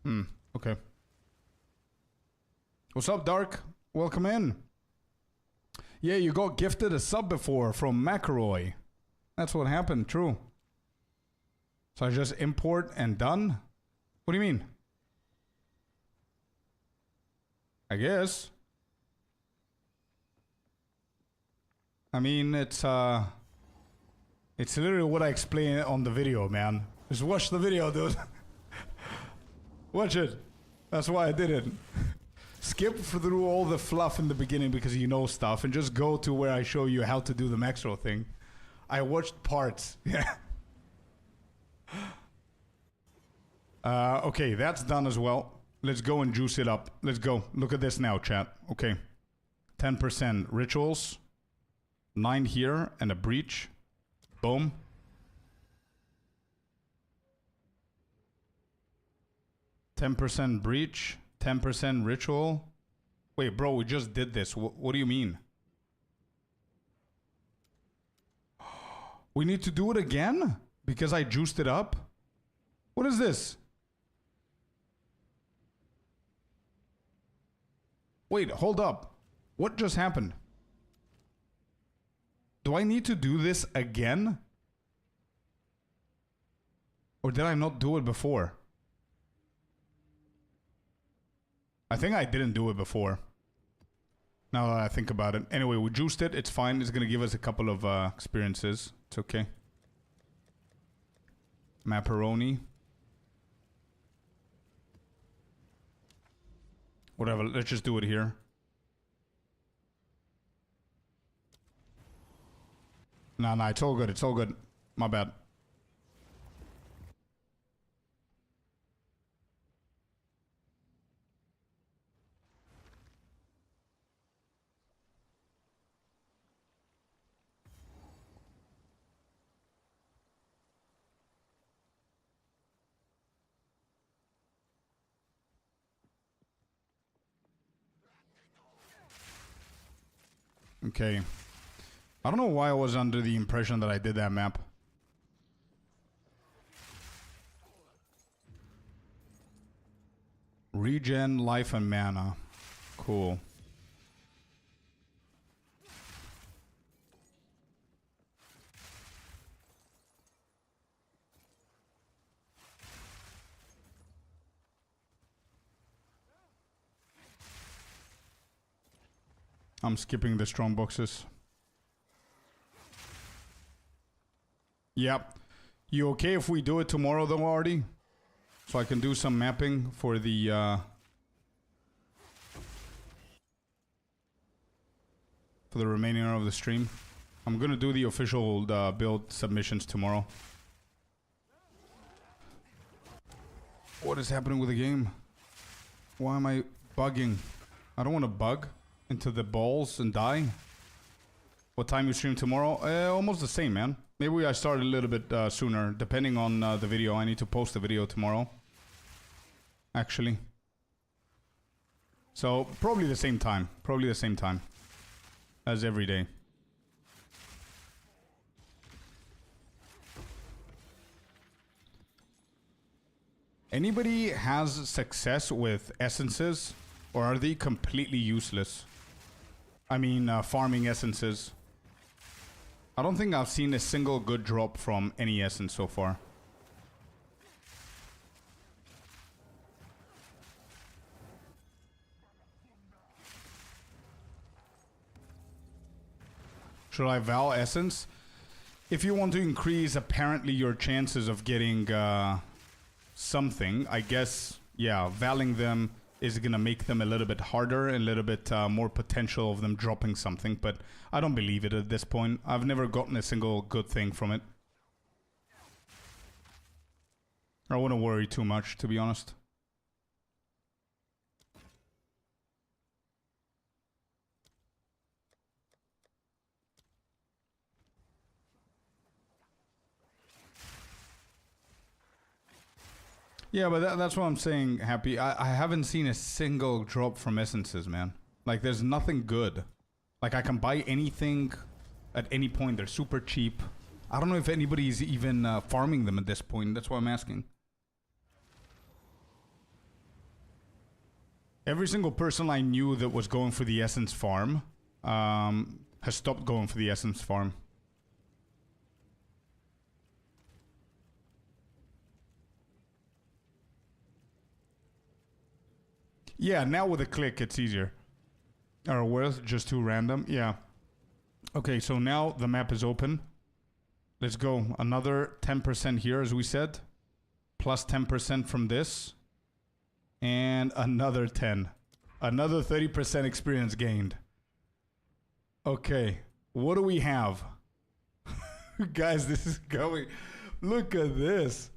Speaker 1: Okay. What's up, Dark? Welcome in. Yeah, you got gifted a sub before from McElroy. That's what happened, true. So I just import and done? What do you mean? I guess. I mean, it's literally what I explained on the video, man. Just watch the video, dude. Watch it. That's why I did it. Skip through all the fluff in the beginning because you know stuff and just go to where I show you how to do the macro thing. I watched parts. Yeah. Okay, that's done as well. Let's go and juice it up. Let's go. Look at this now, chat. Okay. 10% rituals. 9 here and a breach. Boom. %% breach. 10% ritual. Wait, bro, we just did this. What do you mean? We need to do it again? Because I juiced it up? What is this? Wait, hold up. What just happened? Do I need to do this again? Or did I not do it before? I think I didn't do it before. Now that I think about it. Anyway, we juiced it. It's fine. It's going to give us a couple of experiences. It's okay. Macaroni. Whatever. Let's just do it here. No, it's all good. It's all good. My bad. Okay. I don't know why I was under the impression that I did that map. Regen, life, and mana. Cool. I'm skipping the strong boxes. Yep. You okay if we do it tomorrow though, Artie? So I can do some mapping for the remainder of the stream. I'm gonna do the official build submissions tomorrow. What is happening with the game? Why am I bugging? I don't want to bug into the balls and die. What time you stream tomorrow? Almost the same, man. Maybe I start a little bit sooner, depending on the video. I need to post the video tomorrow. Actually. So, probably the same time. Probably the same time. As every day. Anybody has success with essences? Or are they completely useless? I mean, farming essences. I don't think I've seen a single good drop from any essence so far. Should I Val essence? If you want to increase apparently your chances of getting something, I guess, yeah, valing them is gonna make them a little bit harder, a little bit more potential of them dropping something, but I don't believe it at this point. I've never gotten a single good thing from it. I wouldn't worry too much, to be honest. Yeah, but that's what I'm saying, Happy. I haven't seen a single drop from essences, man. Like, there's nothing good. Like, I can buy anything at any point. They're super cheap. I don't know if anybody's even farming them at this point. That's why I'm asking. Every single person I knew that was going for the essence farm has stopped going for the essence farm. Yeah, now with a click, it's easier. Or worth just too random. Yeah. Okay, so now the map is open. Let's go. Another 10% here, as we said. Plus 10% from this. And another 10. Another 30% experience gained. Okay. What do we have? Guys, this is going... Look at this.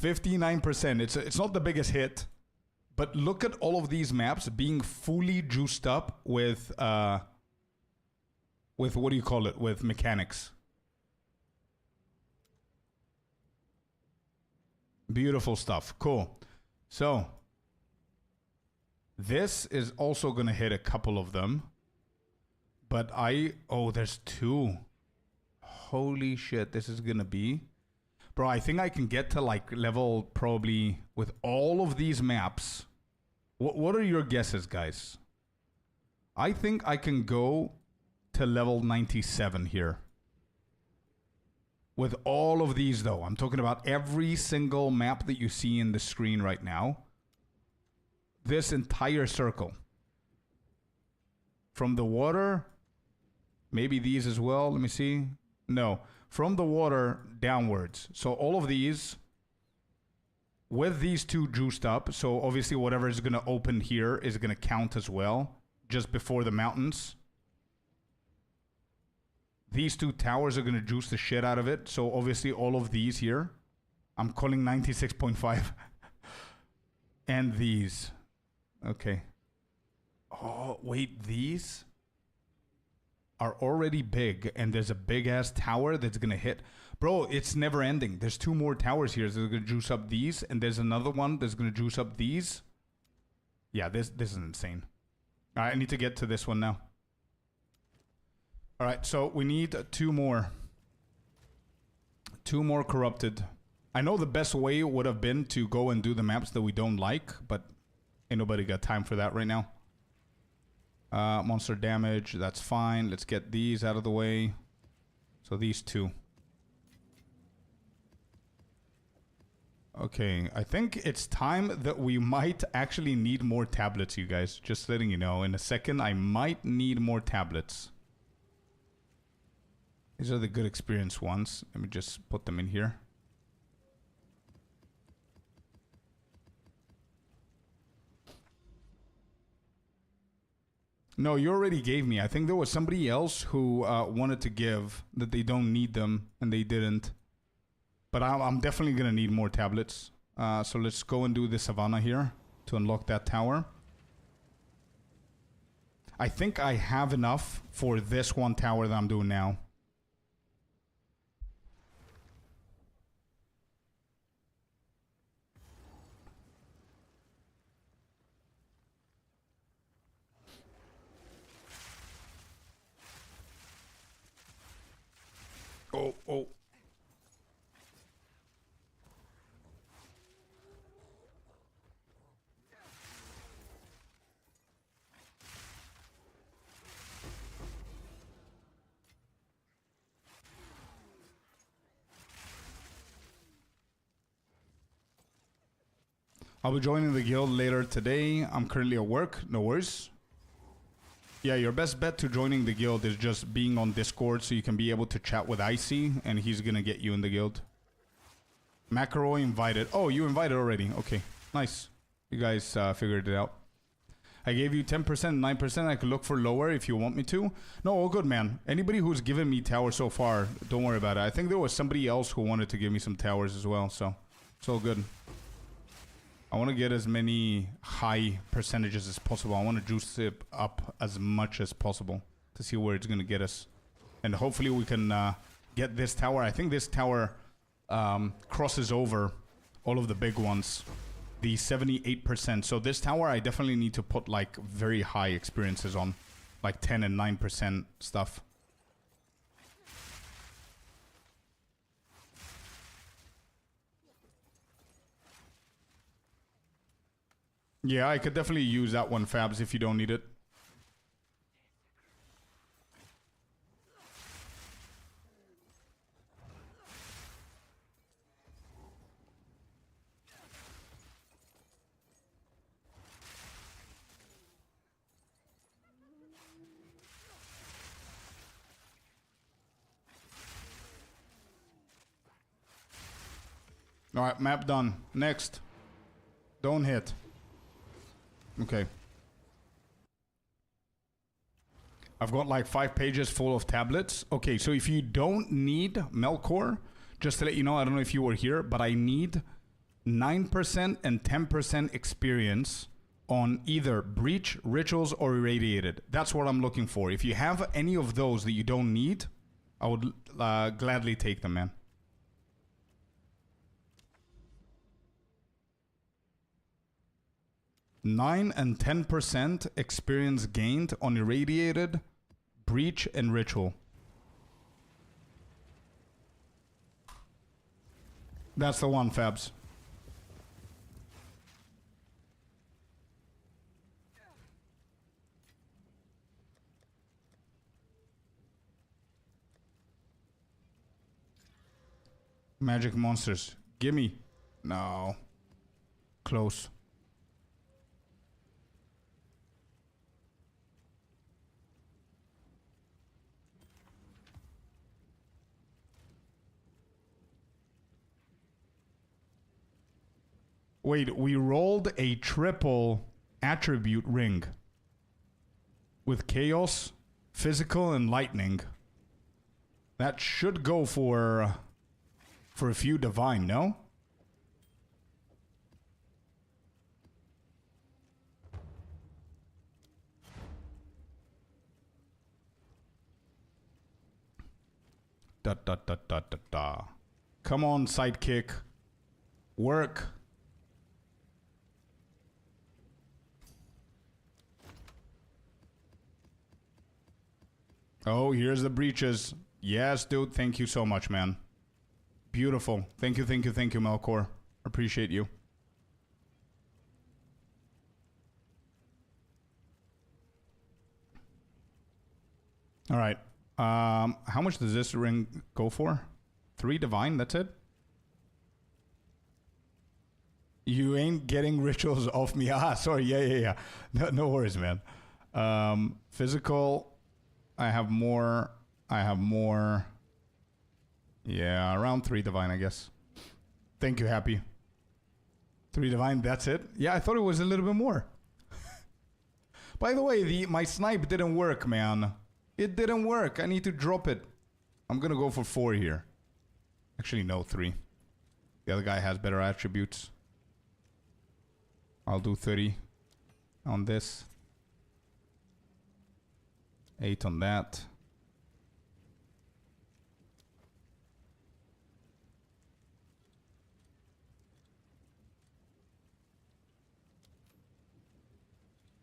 Speaker 1: 59%. It's not the biggest hit. But look at all of these maps being fully juiced up with what do you call it? With mechanics. Beautiful stuff. Cool. So, this is also going to hit a couple of them. But oh, there's 2. Holy shit, this is going to be... Bro, I think I can get to like level probably with all of these maps. What are your guesses, guys? I think I can go to level 97 here. With all of these, though. I'm talking about every single map that you see in the screen right now. This entire circle. From the water. Maybe these as well. Let me see. No. From the water downwards. So all of these... With these 2 juiced up, so obviously whatever is going to open here is going to count as well, just before the mountains. These 2 towers are going to juice the shit out of it, so obviously all of these here, I'm calling 96.5. And these. Okay. Oh, wait, these are already big, and there's a big-ass tower that's going to hit... Bro, it's never ending. There's 2 more towers here. So they're going to juice up these. And there's another one that's going to juice up these. Yeah, this is insane. All right, I need to get to this one now. All right, so we need 2 more. 2 more corrupted. I know the best way would have been to go and do the maps that we don't like. But ain't nobody got time for that right now. Monster damage, that's fine. Let's get these out of the way. So these 2. Okay, I think it's time that we might actually need more tablets, you guys. Just letting you know. In a second, I might need more tablets. These are the good experience ones. Let me just put them in here. No, you already gave me. I think there was somebody else who wanted to give that they don't need them and they didn't. But I'm definitely going to need more tablets. So let's go and do the Savannah here to unlock that tower. I think I have enough for this one tower that I'm doing now. Oh. I'll be joining the guild later today. I'm currently at work. No worries. Yeah, your best bet to joining the guild is just being on Discord so you can be able to chat with Icy and he's gonna get you in the guild. McElroy invited. Oh, you invited already. Okay, nice. You guys figured it out. I gave you 10%, 9%. I could look for lower if you want me to. No, all good, man. Anybody who's given me towers so far, don't worry about it. I think there was somebody else who wanted to give me some towers as well, so it's all good. I want to get as many high percentages as possible. I want to juice it up as much as possible to see where it's going to get us. And hopefully we can get this tower. I think this tower crosses over all of the big ones. The 78%. So this tower I definitely need to put like very high experiences on. Like 10 and 9% stuff. Yeah, I could definitely use that one, Fabs, if you don't need it. Alright, map done. Next. Don't hit. Okay. I've got like 5 pages full of tablets. Okay, so if you don't need Melkor, just to let you know, I don't know if you were here, but I need 9% and 10% experience on either Breach, Rituals, or Irradiated. That's what I'm looking for. If you have any of those that you don't need, I would gladly take them, man. Nine and 10% experience gained on Irradiated, Breach, and Ritual. That's the one, Fabs. Magic monsters. Gimme. No. Close. Wait, we rolled a triple attribute ring with chaos, physical, and lightning. That should go for a few divine, no? Da da da da da da. Come on, sidekick. Work. Oh, here's the breaches. Yes, dude. Thank you so much, man. Beautiful. Thank you, thank you, thank you, Melkor. Appreciate you. All right. How much does this ring go for? 3 divine, that's it? You ain't getting rituals off me. Ah, sorry. Yeah. No worries, man. Physical. I have more. Yeah, around 3 divine, I guess. Thank you, Happy. 3 divine, that's it? Yeah, I thought it was a little bit more. By the way, my snipe didn't work, man. It didn't work. I need to drop it. I'm gonna go for 4 here. Actually, no, 3. The other guy has better attributes. I'll do 30 on this. 8 on that.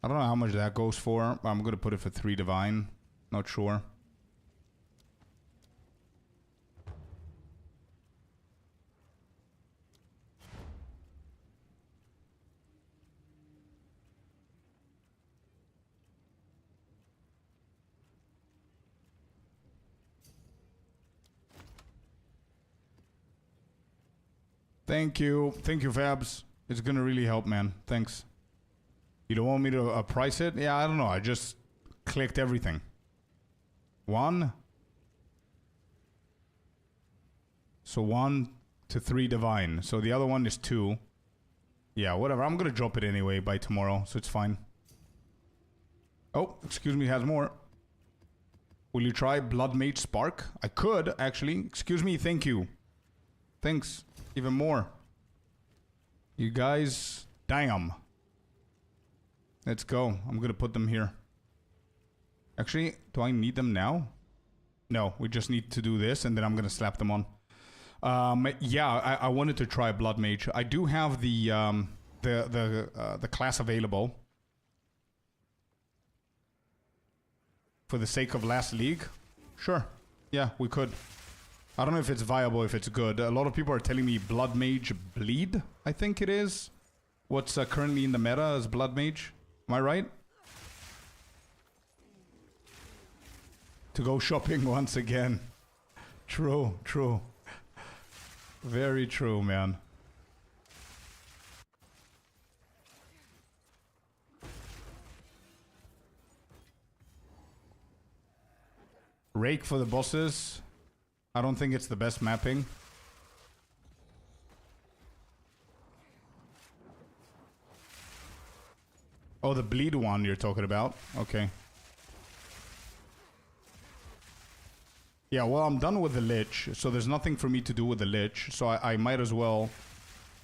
Speaker 1: I don't know how much that goes for. I'm going to put it for 3 divine. Not sure. Thank you. Thank you, Fabs. It's going to really help, man. Thanks. You don't want me to price it? Yeah, I don't know. I just clicked everything. 1. So 1 to 3 divine. So the other one is 2. Yeah, whatever. I'm going to drop it anyway by tomorrow, so it's fine. Oh, excuse me, has more. Will you try Blood Mage Spark? I could, actually. Excuse me, thank you. Thanks. Even more. You guys, damn. Let's go. I'm gonna put them here. Actually, do I need them now? No, we just need to do this, and then I'm gonna slap them on. Yeah, I wanted to try Blood Mage. I do have the class available. For the sake of last league? Sure. Yeah, we could. I don't know if it's viable, if it's good. A lot of people are telling me Blood Mage Bleed, I think it is. what's currently in the meta as Blood Mage. Am I right? To go shopping once again. True, true. Very true, man. Rake for the bosses. I don't think it's the best mapping. Oh, the bleed one you're talking about. Okay. Yeah, well, I'm done with the Lich, so there's nothing for me to do with the Lich, so I might as well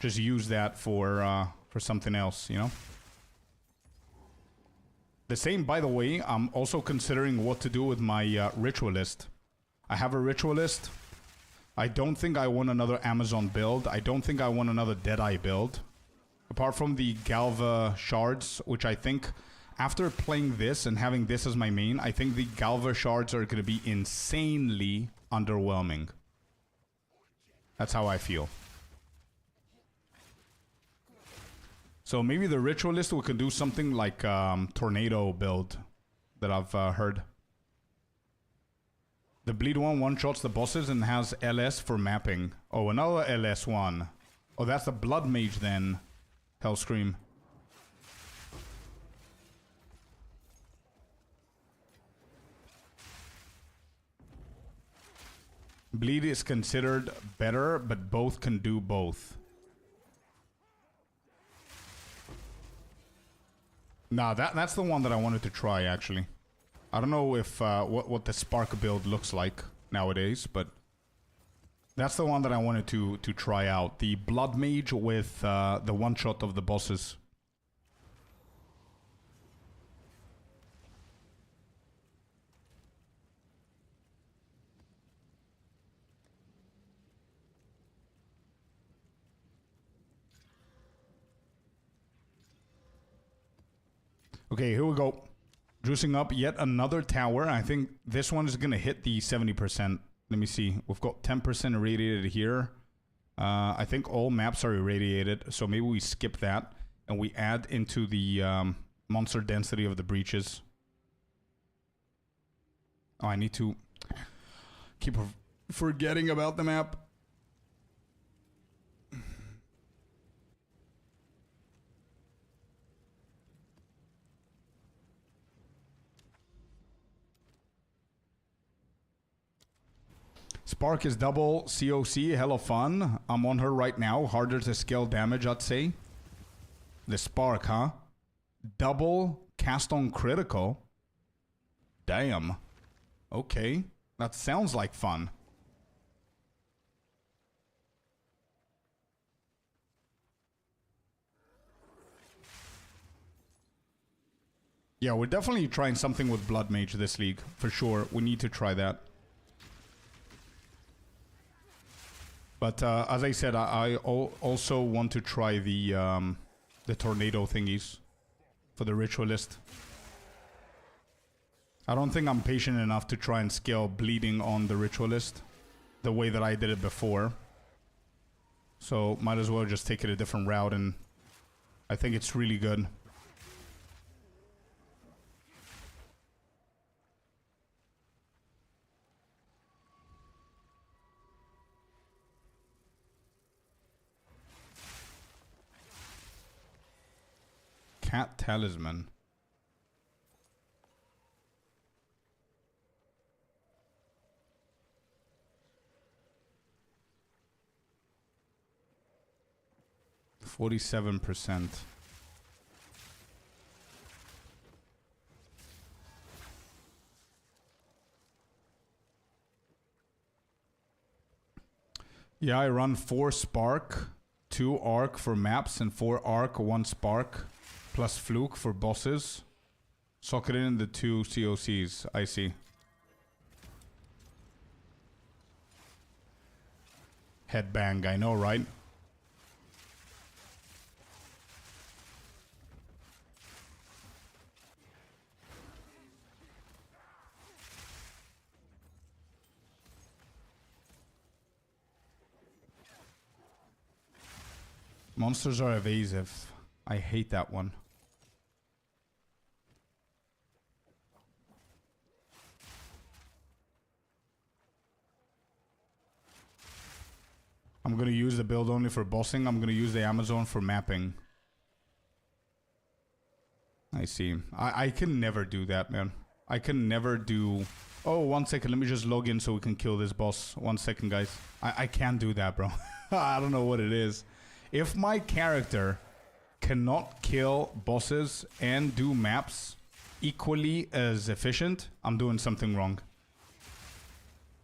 Speaker 1: just use that for something else, you know? The same, by the way, I'm also considering what to do with my Ritualist. I have a Ritualist. I don't think I want another Amazon build. I don't think I want another Deadeye build. Apart from the Galva shards, which I think, after playing this and having this as my main, I think the Galva shards are going to be insanely underwhelming. That's how I feel. So maybe the Ritualist we can do something like Tornado build that I've heard. The Bleed one-shots the bosses and has LS for mapping. Oh, another LS one. Oh, that's the Blood Mage then. Hellscream. Bleed is considered better, but both can do both. Nah, that's the one that I wanted to try, actually. I don't know if what the Spark build looks like nowadays, but that's the one that I wanted to try out. The Blood Mage with the one-shot of the bosses. Okay, here we go. Juicing up yet another tower. I think this one is going to hit the 70%. Let me see. We've got 10% irradiated here. I think all maps are irradiated, so maybe we skip that and we add into the monster density of the breaches. Oh, I need to keep forgetting about the map. Spark is double COC, hella fun. I'm on her right now. Harder to scale damage, I'd say. The Spark, huh? Double cast on critical. Damn. Okay. That sounds like fun. Yeah, we're definitely trying something with Blood Mage this league. For sure. We need to try that. But as I said, I also want to try the tornado thingies for the Ritualist. I don't think I'm patient enough to try and scale bleeding on the Ritualist the way that I did it before. So might as well just take it a different route, and I think it's really good. Cat Talisman. %47%. Yeah, I run 4 Spark, 2 Arc for maps, and 4 Arc, 1 Spark. Plus Fluke for bosses. Socket in the 2 COCs. I see. Headbang, I know, right? Monsters are evasive. I hate that one. I'm gonna use the build only for bossing. I'm gonna use the Amazon for mapping. I see. I can never do that, man. I can never do... Oh, 1 second. Let me just log in so we can kill this boss. 1 second, guys. I can't do that, bro. I don't know what it is. If my character cannot kill bosses and do maps equally as efficient, I'm doing something wrong.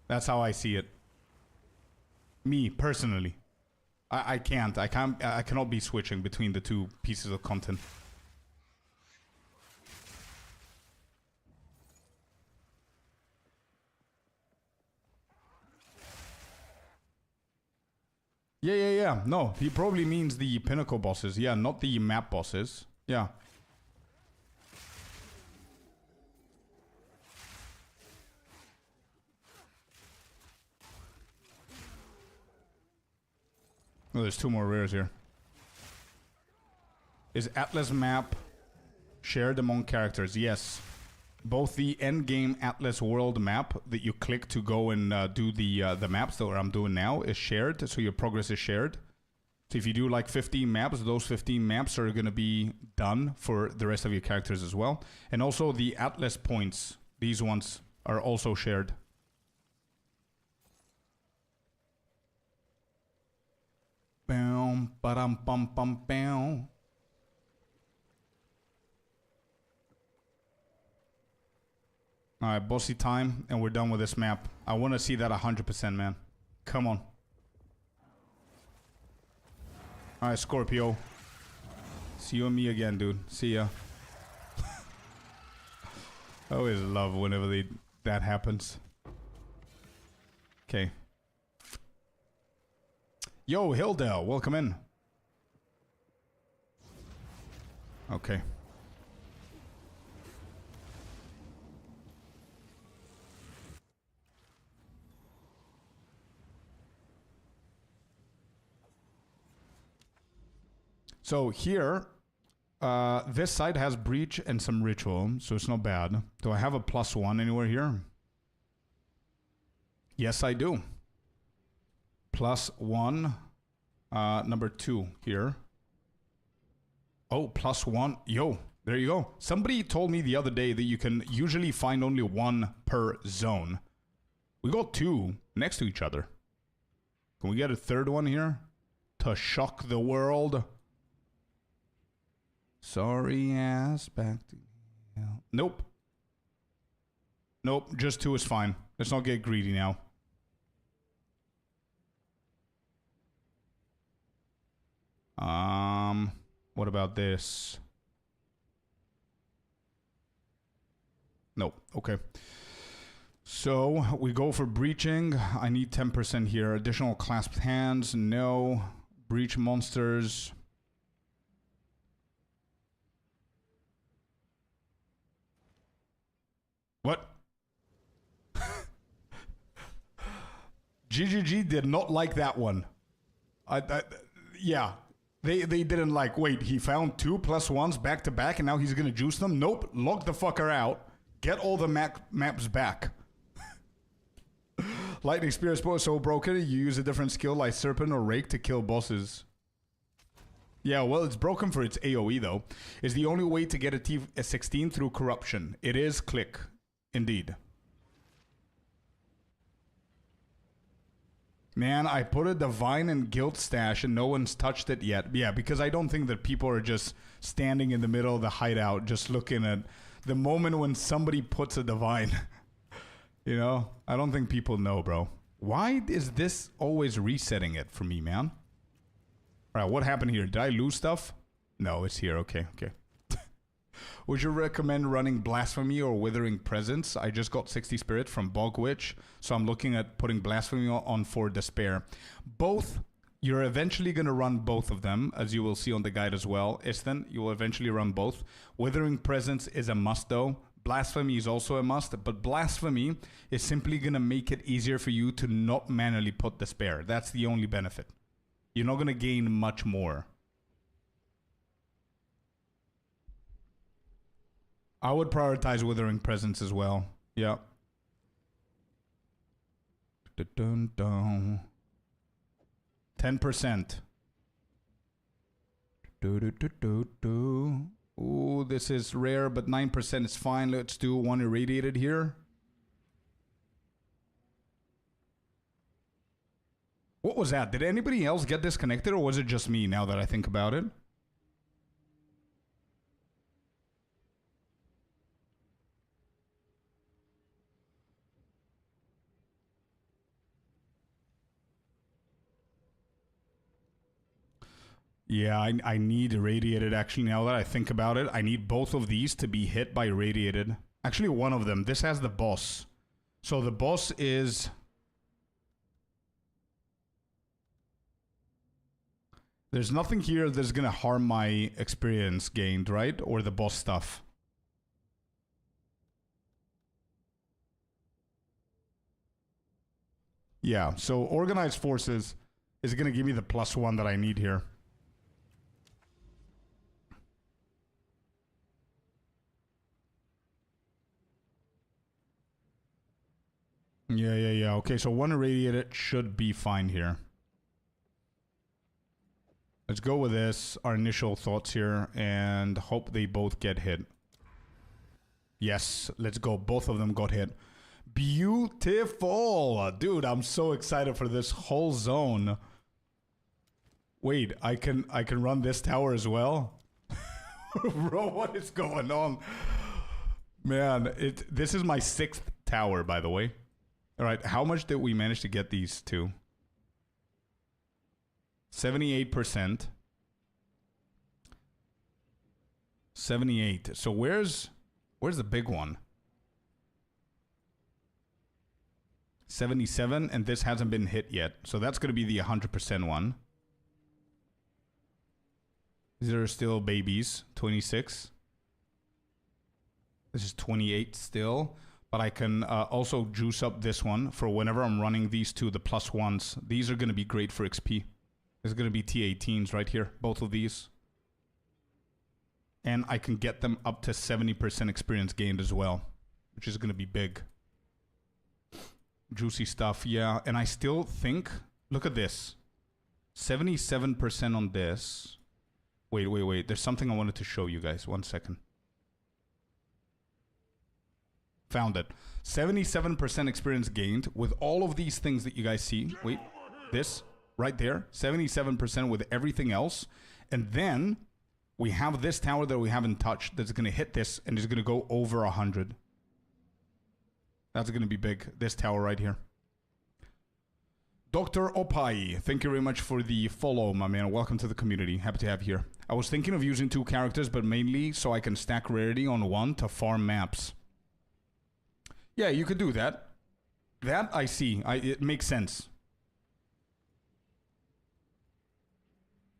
Speaker 1: That's how I see it. Me, personally. I cannot be switching between the two pieces of content. Yeah. No, he probably means the pinnacle bosses. Yeah, not the map bosses. Yeah. Oh, there's 2 more rares here. Is Atlas map shared among characters? Yes. Both the endgame Atlas world map that you click to go and do the maps that I'm doing now is shared, so your progress is shared. So if you do like 15 maps, those 15 maps are going to be done for the rest of your characters as well. And also the Atlas points, these ones are also shared. Bam, ba-dum, bum, bum, bam. Alright, bossy time, and we're done with this map. I want to see that 100%, man. Come on. Alright, Scorpio. See you and me again, dude. See ya. I always love whenever that happens. Okay. Yo, Hildale, welcome in. Okay. So here, this side has breach and some ritual, so it's not bad. Do I have a +1 anywhere here? Yes, I do. +1, number 2 here. Oh, +1. Yo, there you go. Somebody told me the other day that you can usually find only 1 per zone. We got 2 next to each other. Can we get a 3rd one here? To shock the world. Sorry ass back to hell. Nope. Nope, just 2 is fine. Let's not get greedy now. What about this? Nope, okay. So, we go for breaching. I need 10% here. Additional clasped hands, no. Breach monsters. What? GGG did not like that one. Yeah. They didn't like, wait, he found 2 +1s back to back and now he's gonna juice them? Nope. Lock the fucker out. Get all the maps back. Lightning Spear is so broken, you use a different skill like Serpent or Rake to kill bosses. Yeah, well, it's broken for its AoE though. It's the only way to get a T16 through corruption. It is click. Indeed. Man, I put a Divine and Guilt stash and no one's touched it yet. Yeah, because I don't think that people are just standing in the middle of the hideout just looking at the moment when somebody puts a Divine. You know? I don't think people know, bro. Why is this always resetting it for me, man? Alright, what happened here? Did I lose stuff? No, it's here. Okay. Would you recommend running Blasphemy or Withering Presence? I just got 60 Spirit from Bog Witch, so I'm looking at putting Blasphemy on for Despair. Both, you're eventually going to run both of them, as you will see on the guide as well. Istan, you will eventually run both. Withering Presence is a must though. Blasphemy is also a must, but Blasphemy is simply going to make it easier for you to not manually put Despair. That's the only benefit. You're not going to gain much more. I would prioritize Withering Presence as well. Yeah. Dun, dun. 10%. Ooh, this is rare, but 9% is fine. Let's do one irradiated here. What was that? Did anybody else get disconnected, or was it just me now that I think about it? Yeah, I need irradiated. Actually, now that I think about it, I need both of these to be hit by irradiated. Actually, one of them. This has the boss. So the boss is... There's nothing here that's going to harm my experience gained, right? Or the boss stuff. Yeah, so Organized Forces is going to give me the +1 that I need here. Yeah. Okay, so one irradiated should be fine here. Let's go with this, our initial thoughts here, and hope they both get hit. Yes, let's go. Both of them got hit. Beautiful! Dude, I'm so excited for this whole zone. Wait, I can run this tower as well? Bro, what is going on? Man, this is my 6th tower, by the way. Alright, how much did we manage to get these to? 78%. 78. So where's the big one? 77, and this hasn't been hit yet. So that's going to be the 100% one. These are still babies. 26. This is 28 still. But I can also juice up this one for whenever I'm running these two, the +1s. These are going to be great for XP. There's going to be T18s right here. Both of these. And I can get them up to 70% experience gained as well. Which is going to be big. Juicy stuff, yeah. And I still think... Look at this. 77% on this. Wait. There's something I wanted to show you guys. 1 second. Found it. 77% experience gained with all of these things that you guys see. Wait, this right there. 77% with everything else. And then we have this tower that we haven't touched that's going to hit this and is going to go over 100. That's going to be big. This tower right here. Dr. Opai, thank you very much for the follow, my man. Welcome to the community. Happy to have you here. I was thinking of using 2 characters, but mainly so I can stack rarity on one to farm maps. Yeah, you could do that. That I see. It makes sense.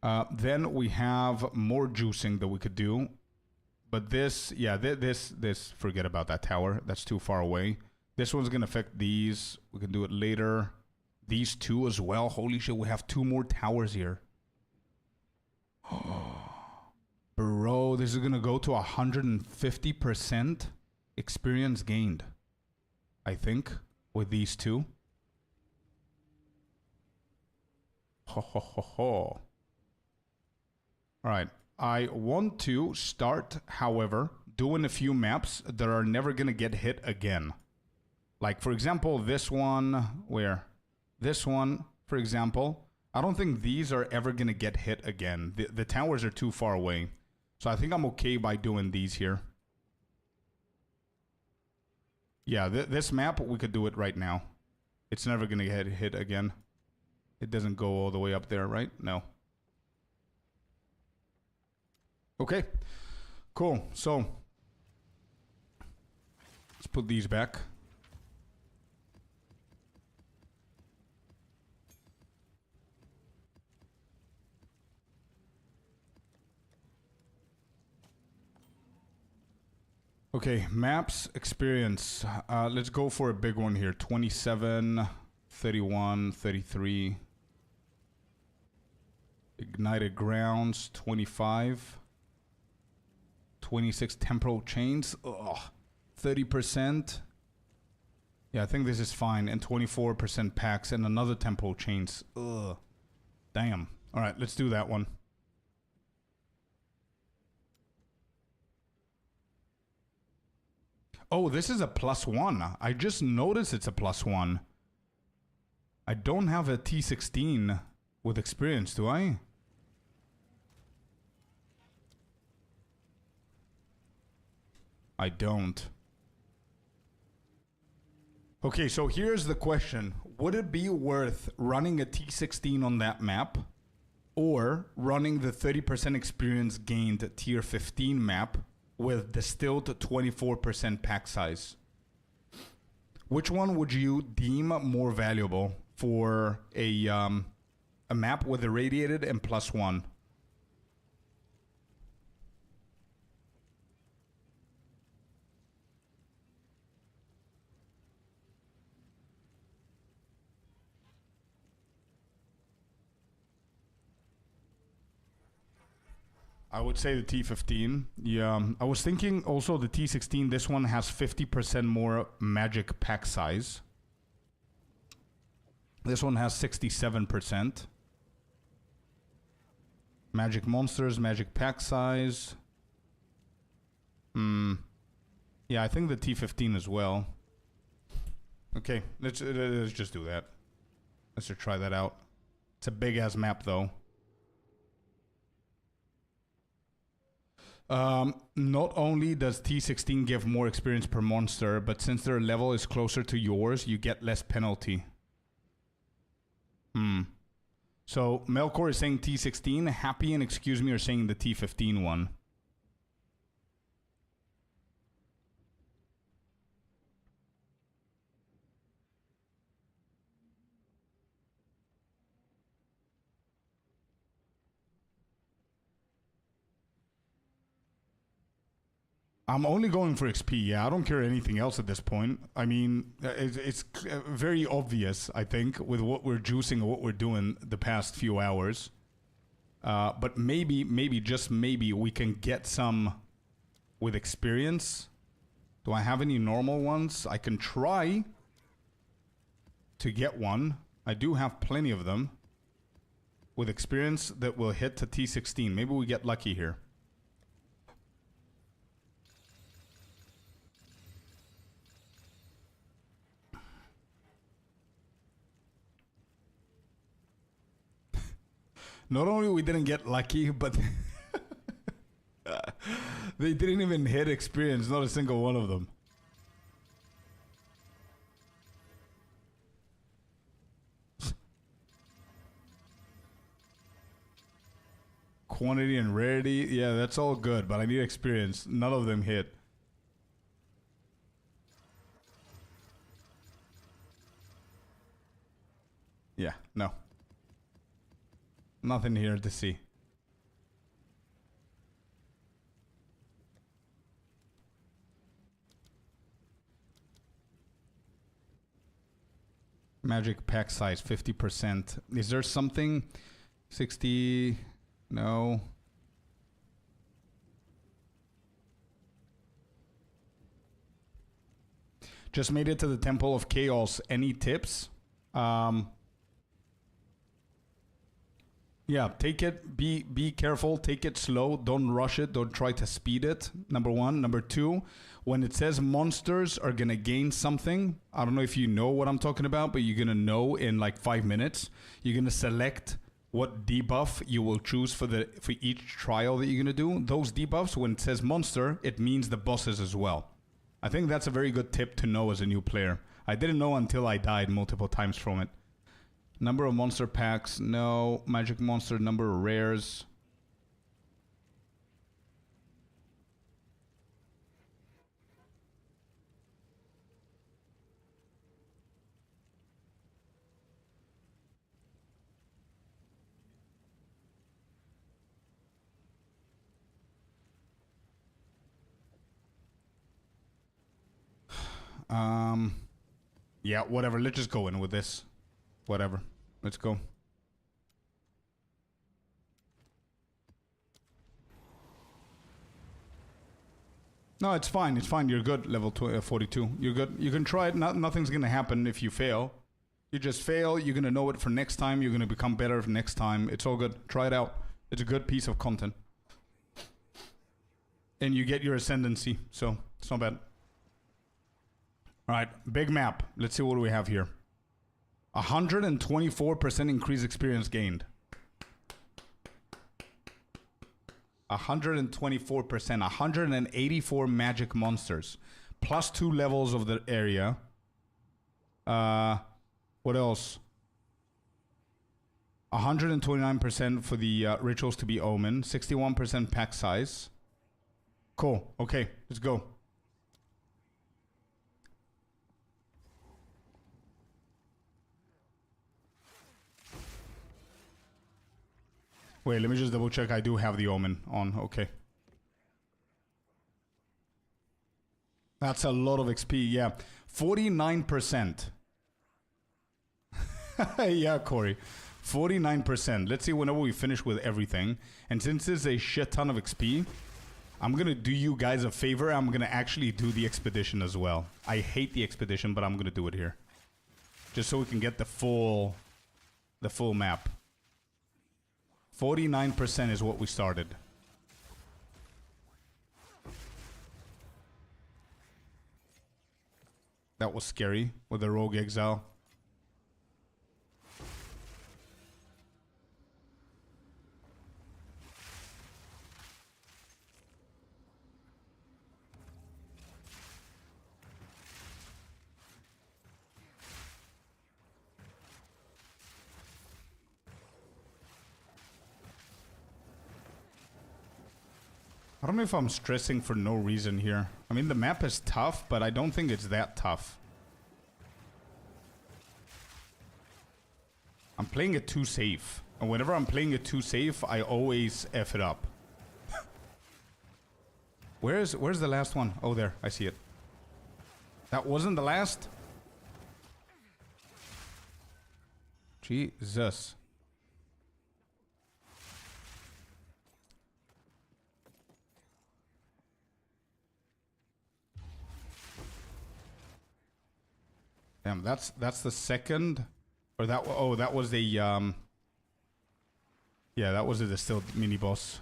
Speaker 1: Then we have more juicing that we could do. But this, yeah, this, forget about that tower. That's too far away. This one's going to affect these. We can do it later. These 2 as well. Holy shit, we have 2 more towers here. Bro, this is going to go to 150% experience gained. I think, with these 2. Ho. Alright, I want to start, however, doing a few maps that are never going to get hit again. Like, for example, this one, where? This one, for example. I don't think these are ever going to get hit again. The towers are too far away. So I think I'm okay by doing these here. Yeah, this map, we could do it right now. It's never going to get hit again. It doesn't go all the way up there, right? No. Okay. Cool. So, let's put these back. Okay, maps, experience. Let's go for a big one here. 27, 31, 33. Ignited grounds, 25. 26 temporal chains. Ugh. 30%. Yeah, I think this is fine. And 24% packs and another temporal chains. Ugh. Damn. All right, let's do that one. Oh, this is a +1. I just noticed it's a +1. I don't have a T16 with experience, do I? I don't. Okay, so here's the question. Would it be worth running a T16 on that map or running the 30% experience gained tier 15 map with distilled 24% pack size? Which one would you deem more valuable for a map with irradiated and +1? I would say the T15. Yeah, I was thinking also the T16. This one has 50% more magic pack size. This one has 67%. Magic monsters, magic pack size. Yeah, I think the T15 as well. Okay, let's just do that. Let's just try that out. It's a big ass map though. Not only does T16 give more experience per monster, but since their level is closer to yours, you get less penalty. So Melkor is saying T16. Happy and Excuse Me are saying the T15 one. I'm only going for XP. Yeah, I don't care anything else at this point. I mean, it's very obvious, I think, with what we're juicing and what we're doing the past few hours. But maybe, just maybe, we can get some with experience. Do I have any normal ones? I can try to get one. I do have plenty of them with experience that will hit to T16. Maybe we get lucky here. Not only we didn't get lucky, but they didn't even hit experience, not a single one of them. Quantity and rarity, yeah, that's all good, but I need experience. None of them hit. Yeah, no. Nothing here to see. Magic pack size 50%. Is there something? 60? No. Just made it to the Temple of Chaos. Any tips? Yeah, take it, be careful, take it slow, don't rush it, don't try to speed it, number one. Number two, when it says monsters are gonna gain something, I don't know if you know what I'm talking about, but you're gonna know in like 5 minutes. You're gonna select what debuff you will choose for each trial that you're gonna do. Those debuffs, when it says monster, it means the bosses as well. I think that's a very good tip to know as a new player. I didn't know until I died multiple times from it. Number of monster packs, no. Magic monster, number of rares. Yeah, whatever. Let's just go in with this. Whatever. Let's go. No, it's fine. It's fine. You're good. Level 42. You're good. You can try it. Nothing's going to happen if you fail. You just fail. You're going to know it for next time. You're going to become better for next time. It's all good. Try it out. It's a good piece of content. And you get your ascendancy. So it's not bad. All right. Big map. Let's see what we have here. 124% increased experience gained. 124%, 184 magic monsters, plus 2 levels of the area. What else? 129% for the rituals to be omen, 61% pack size. Cool. Okay, let's go. Wait, let me just double check. I do have the omen on. Okay. That's a lot of XP. Yeah. 49%. Yeah, Corey. 49%. Let's see whenever we finish with everything. And since there's a shit ton of XP, I'm going to do you guys a favor. I'm going to actually do the expedition as well. I hate the expedition, but I'm going to do it here. Just so we can get the full map. 49% is what we started. That was scary with the rogue exile. I don't know if I'm stressing for no reason here. I mean, the map is tough, but I don't think it's that tough. I'm playing it too safe. And whenever I'm playing it too safe, I always F it up. Where's the last one? Oh, there. I see it. That wasn't the last? Jesus. Damn, that's the second, or that that was the yeah, that was the distilled mini boss.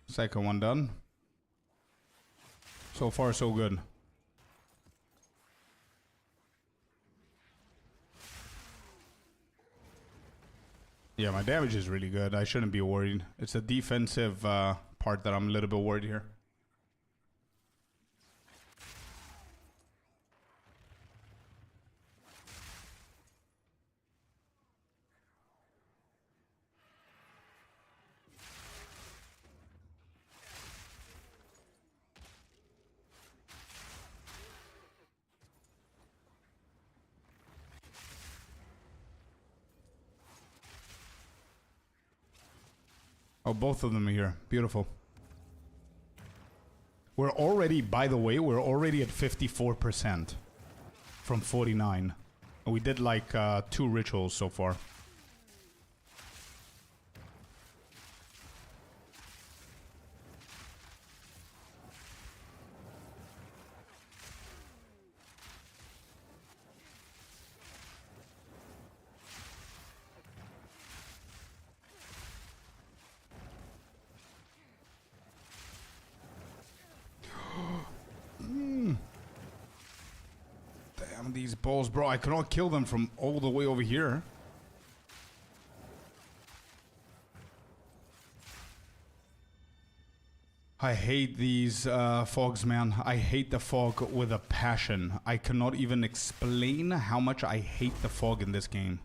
Speaker 1: Second one done. So far, so good. Yeah, my damage is really good. I shouldn't be worried. It's a defensive part that I'm a little bit worried here. Oh, both of them are here. Beautiful. We're already, by the way, we're already at 54% from 49. And we did like 2 rituals so far. These balls, bro. I cannot kill them from all the way over here. I hate these fogs, man. I hate the fog with a passion. I cannot even explain how much I hate the fog in this game.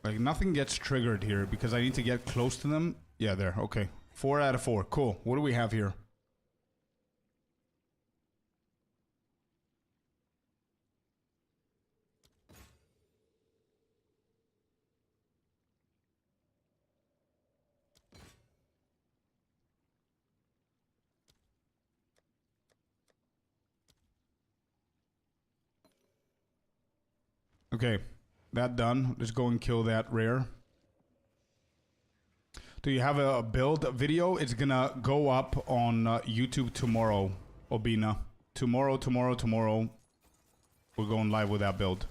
Speaker 1: Like, nothing gets triggered here because I need to get close to them. Yeah, there. Okay. 4 out of 4. Cool. What do we have here? Okay. That done. Let's go and kill that rare. Do you have a build video? It's gonna go up on YouTube tomorrow, Obina. Tomorrow. We're going live with that build.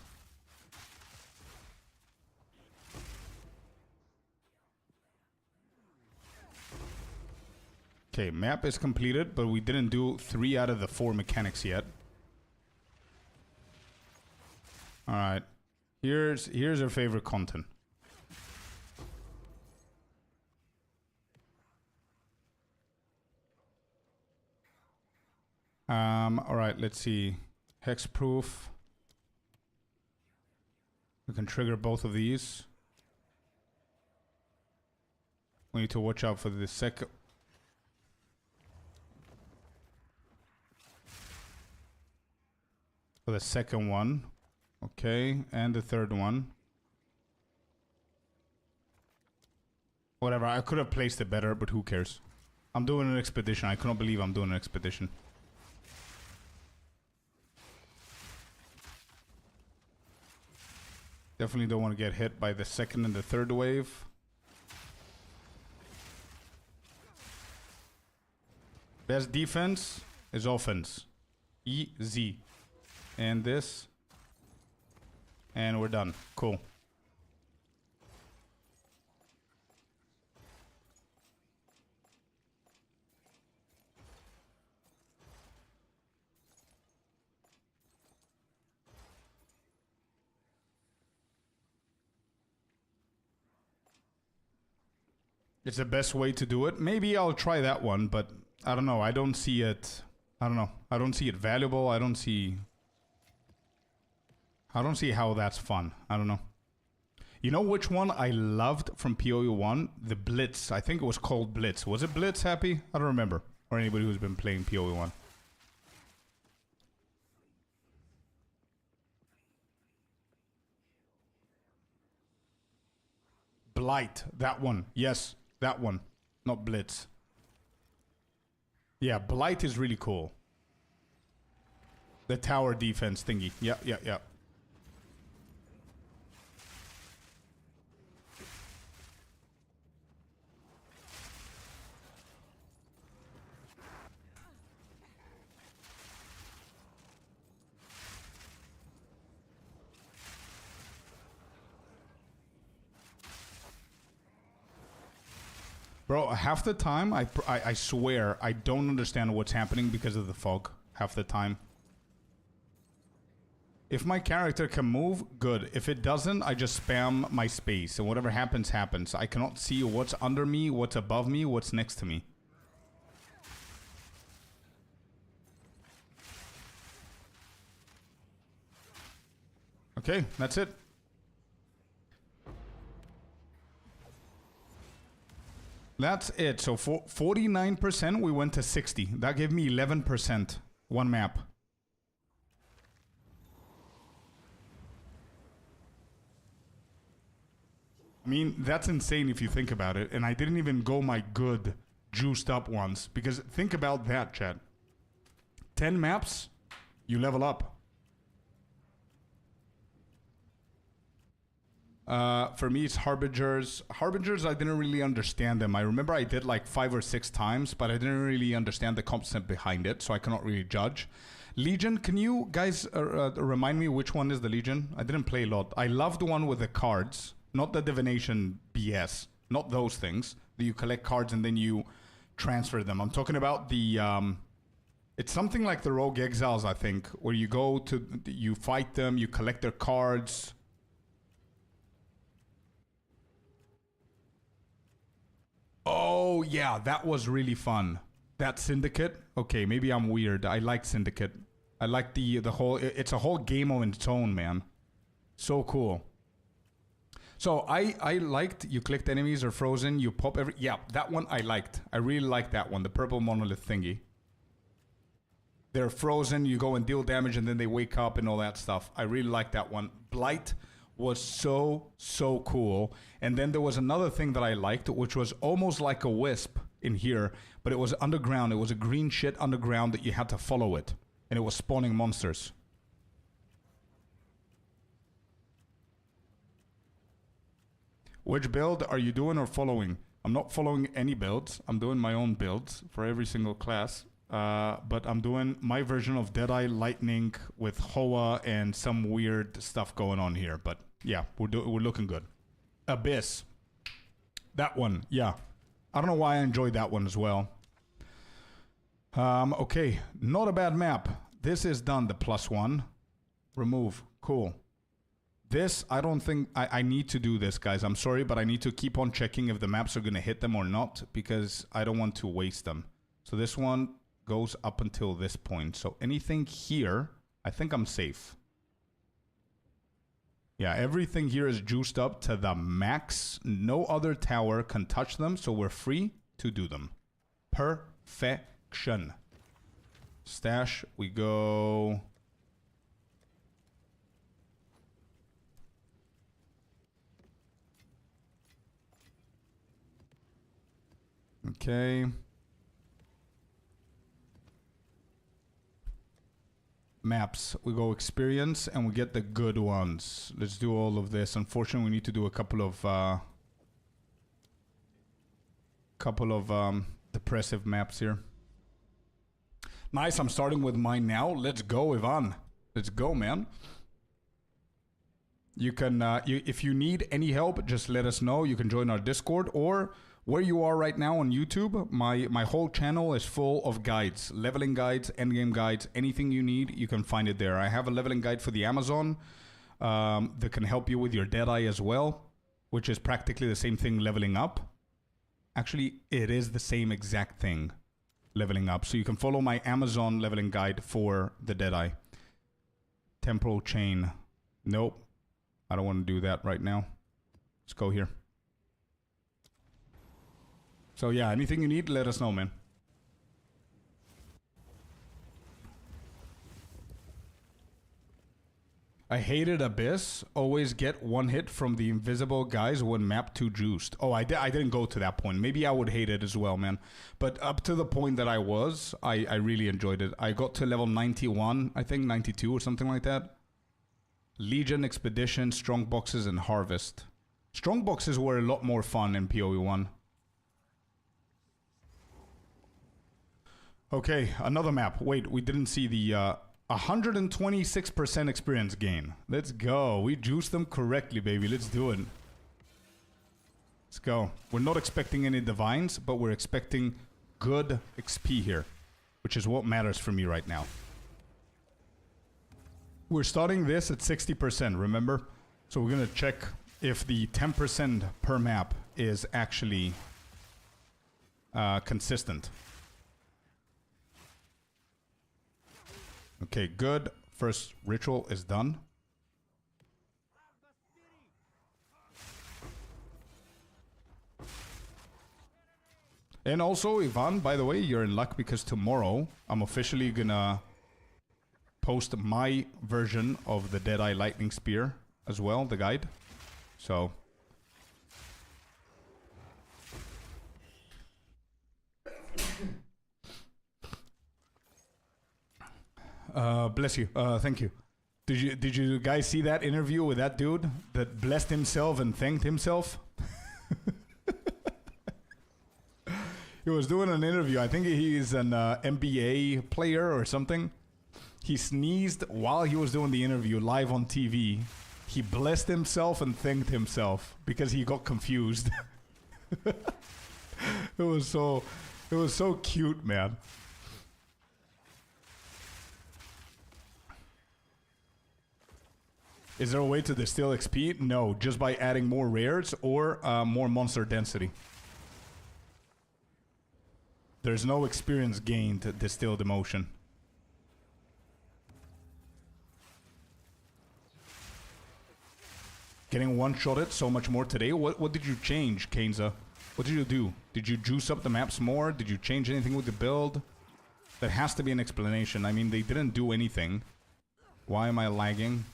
Speaker 1: Okay, map is completed, but we didn't do 3 out of the 4 mechanics yet. Alright. Here's our favorite content. Alright, let's see. Hexproof. We can trigger both of these. We need to watch out for the second. For the second one. Okay, and the third one. Whatever, I could have placed it better, but who cares? I'm doing an expedition. I cannot believe I'm doing an expedition. Definitely don't want to get hit by the second and the third wave. Best defense is offense. Easy. And this. And we're done. Cool. It's the best way to do it. Maybe I'll try that one, but I don't know. I don't see it. I don't know. I don't see it valuable. I don't see how that's fun. I don't know. You know which one I loved from PoE 1? The Blitz. I think it was called Blitz. Was it Blitz, Happy? I don't remember. Or anybody who's been playing PoE 1. Blight. That one. Yes. That one. Not Blitz. Yeah, Blight is really cool. The tower defense thingy. Yeah. Bro, half the time, I swear, I don't understand what's happening because of the fog. Half the time. If my character can move, good. If it doesn't, I just spam my space. And whatever happens, happens. I cannot see what's under me, what's above me, what's next to me. Okay, that's it. That's it. So for 49%, we went to 60. That gave me 11%. One map. I mean, that's insane if you think about it. And I didn't even go my good juiced up ones. Because think about that, chat. 10 maps, you level up. For me, it's Harbingers. Harbingers, I didn't really understand them. I remember I did like 5 or 6 times, but I didn't really understand the concept behind it, so I cannot really judge. Legion, can you guys remind me which one is the Legion? I didn't play a lot. I love the one with the cards, not the divination BS, not those things. That you collect cards and then you transfer them. I'm talking about the... it's something like the Rogue Exiles, I think, where you go to... You fight them, you collect their cards... Oh, yeah, that was really fun. That Syndicate? Okay, maybe I'm weird. I like Syndicate. I like the whole... It's a whole game on its own, man. So cool. So I liked you clicked enemies are frozen, you pop every... Yeah, that one I liked. I really liked that one, the purple monolith thingy. They're frozen, you go and deal damage and then they wake up and all that stuff. I really liked that one. Blight was so cool. And then there was another thing that I liked, which was almost like a wisp in here, but it was underground. It was a green shit underground that you had to follow it. And it was spawning monsters. Which build are you doing or following? I'm not following any builds. I'm doing my own builds for every single class. But I'm doing my version of Deadeye Lightning with Hoa and some weird stuff going on here. But yeah, we're looking good. Abyss. That one, yeah. I don't know why I enjoyed that one as well. Okay, not a bad map. This is done, the +1. Remove, cool. This, I don't think, I need to do this, guys. I'm sorry, but I need to keep on checking if the maps are going to hit them or not, because I don't want to waste them. So this one goes up until this point. So anything here, I think I'm safe. Yeah, everything here is juiced up to the max. No other tower can touch them, so we're free to do them. Perfection. Stash, we go... Okay. Maps. We go experience and we get the good ones. Let's do all of this. Unfortunately, we need to do a couple of depressive maps here. Nice. I'm starting with mine now. Let's go, Ivan. Let's go, man. You can, if you need any help, just let us know. You can join our Discord, or where you are right now on YouTube, my whole channel is full of guides, leveling guides, endgame guides, anything you need, you can find it there. I have a leveling guide for the Amazon that can help you with your Deadeye as well, which is practically the same thing, leveling up. Actually, it is the same exact thing, leveling up. So you can follow my Amazon leveling guide for the Deadeye. Temporal chain. Nope. I don't want to do that right now. Let's go here. So yeah, anything you need, let us know, man. I hated Abyss. Always get one hit from the invisible guys when map too juiced. Oh, I didn't go to that point. Maybe I would hate it as well, man. But up to the point that I was, I really enjoyed it. I got to level 91, I think 92 or something like that. Legion, Expedition, Strong Boxes, and Harvest. Strong Boxes were a lot more fun in PoE 1. Okay, another map. Wait, we didn't see the 126% experience gain. Let's go. We juiced them correctly, baby. Let's do it. Let's go. We're not expecting any divines, but we're expecting good XP here, which is what matters for me right now. We're starting this at 60%, remember? So we're going to check if the 10% per map is actually consistent. Okay, good. First ritual is done. And also, Ivan, by the way, you're in luck because tomorrow I'm officially gonna post my version of the Deadeye Lightning Spear as well, the guide. So... bless you. Thank you. Did you guys see that interview with that dude that blessed himself and thanked himself? He was doing an interview. I think he's an NBA player or something. He sneezed while he was doing the interview live on TV. He blessed himself and thanked himself because he got confused. It was so cute, man. Is there a way to distill XP? No, just by adding more rares or more monster density. There's no experience gained to distill the motion. Getting one-shotted so much more today. What did you change, Kainza? What did you do? Did you juice up the maps more? Did you change anything with the build? There has to be an explanation. I mean, they didn't do anything. Why am I lagging?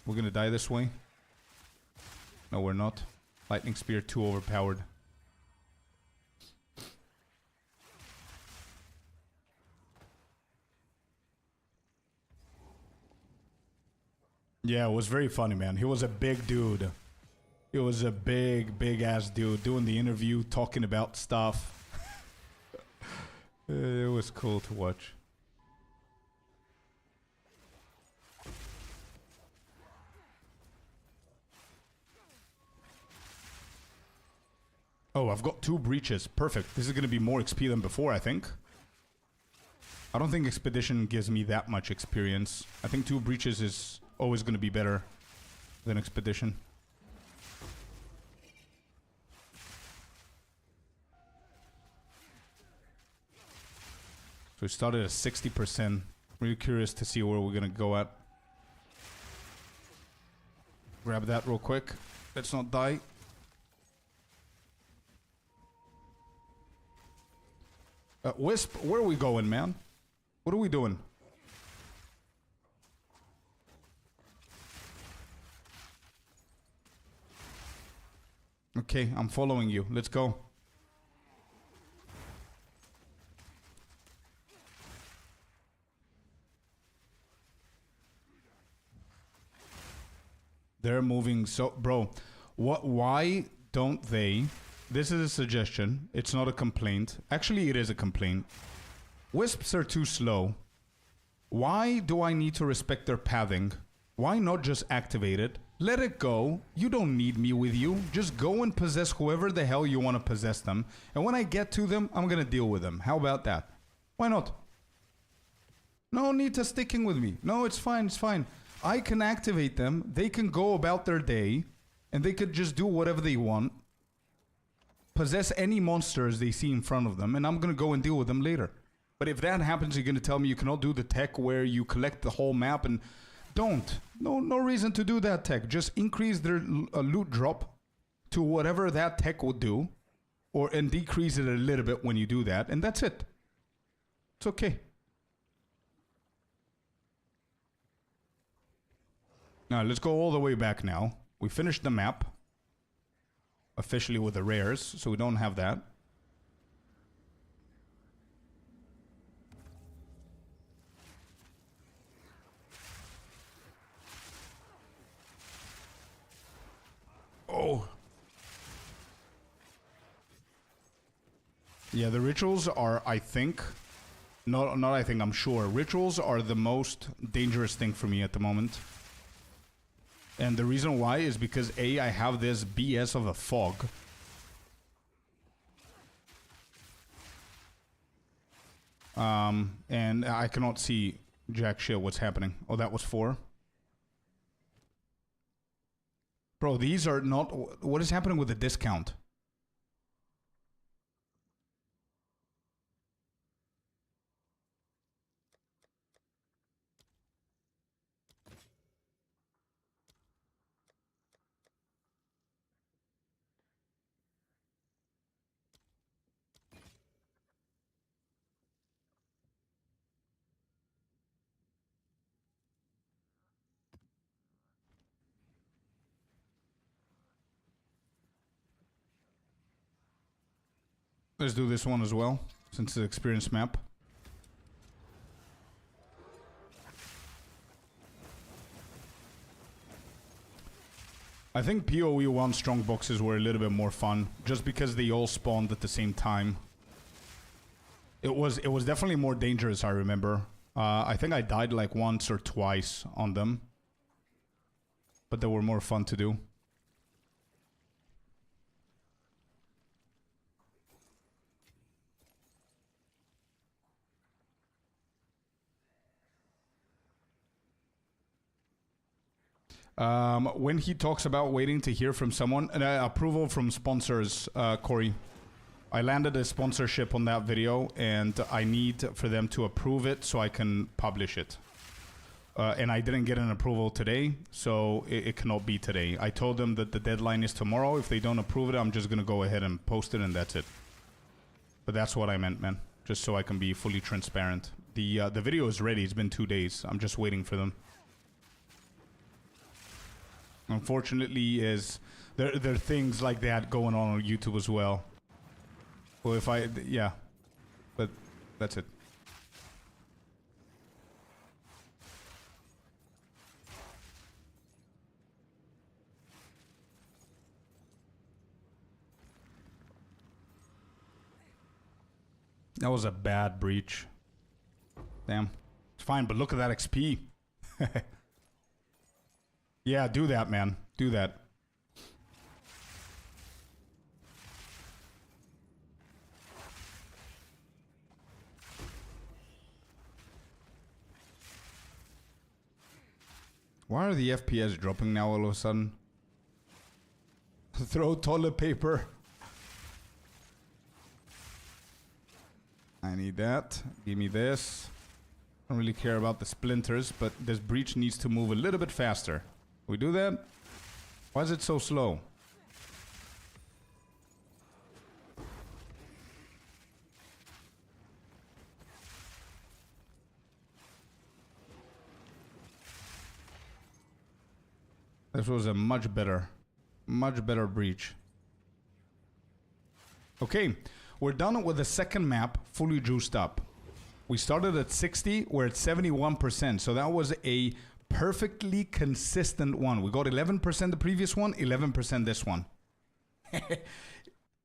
Speaker 1: We're gonna die this way? No, we're not. Lightning Spear too overpowered. Yeah, it was very funny, man. He was a big dude. He was a big ass dude doing the interview, talking about stuff. It was cool to watch. Oh, I've got 2 breaches. Perfect. This is going to be more XP than before, I think. I don't think Expedition gives me that much experience. I think 2 breaches is always going to be better than Expedition. So we started at 60%. Really curious to see where we're going to go at. Grab that real quick. Let's not die. Wisp, where are we going, man? What are we doing? Okay, I'm following you. Let's go. They're moving so... Bro, why don't they... This is a suggestion. It's not a complaint. Actually, it is a complaint. Wisps are too slow. Why do I need to respect their pathing? Why not just activate it? Let it go. You don't need me with you. Just go and possess whoever the hell you want to possess them. And when I get to them, I'm going to deal with them. How about that? Why not? No need to sticking with me. No, it's fine. It's fine. I can activate them. They can go about their day. And they could just do whatever they want. Possess any monsters they see in front of them, and I'm gonna go and deal with them later. But if that happens, you're gonna tell me you cannot do the tech where you collect the whole map, and don't. No reason to do that tech. Just increase their loot drop to whatever that tech would do, and decrease it a little bit when you do that, and that's it. It's okay. Now let's go all the way back now. We finished the map. Officially with the rares, so we don't have that. Oh. Yeah, the rituals are, I think... Not I think, I'm sure. Rituals are the most dangerous thing for me at the moment. And the reason why is because A, I have this BS of a fog. And I cannot see jack shit what's happening. Oh, that was 4. Bro, these are not... What is happening with the discount? Let's do this one as well, since it's an experience map. I think PoE 1 strong boxes were a little bit more fun, just because they all spawned at the same time. It was definitely more dangerous, I remember. I think I died like once or twice on them. But they were more fun to do. When he talks about waiting to hear from someone, and approval from sponsors, Corey. I landed a sponsorship on that video, and I need for them to approve it so I can publish it. and I didn't get an approval today, so it cannot be today. I told them that the deadline is tomorrow. If they don't approve it, I'm just gonna go ahead and post it, and that's it. But that's what I meant, man. Just so I can be fully transparent. The video is ready. It's been 2 days. I'm just waiting for them. Unfortunately, there are things like that going on YouTube as well. Well, if yeah, but that's it. That was a bad breach. Damn. It's fine, but look at that XP. Yeah, do that, man. Do that. Why are the FPS dropping now all of a sudden? Throw toilet paper. I need that. Give me this. I don't really care about the splinters, but this breach needs to move a little bit faster. We do that? Why is it so slow? This was a much better breach. Okay, we're done with the second map, fully juiced up. We started at 60, we're at 71%, so that was a perfectly consistent one. We got 11% the previous one, 11% this one.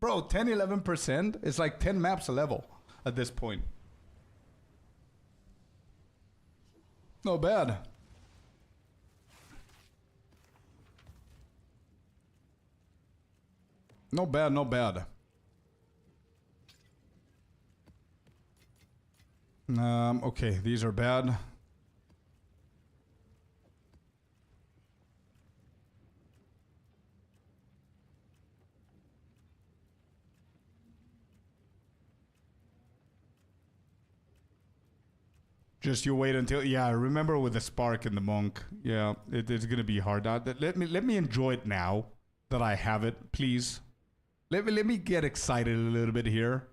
Speaker 1: Bro, 10, 11%, it's like 10 maps a level at this point. Not bad. Not bad, not bad. Okay, these are bad. Just you wait until, yeah, remember with the spark and the monk. Yeah, it's gonna be hard. Let me enjoy it now that I have it, please. Let me get excited a little bit here.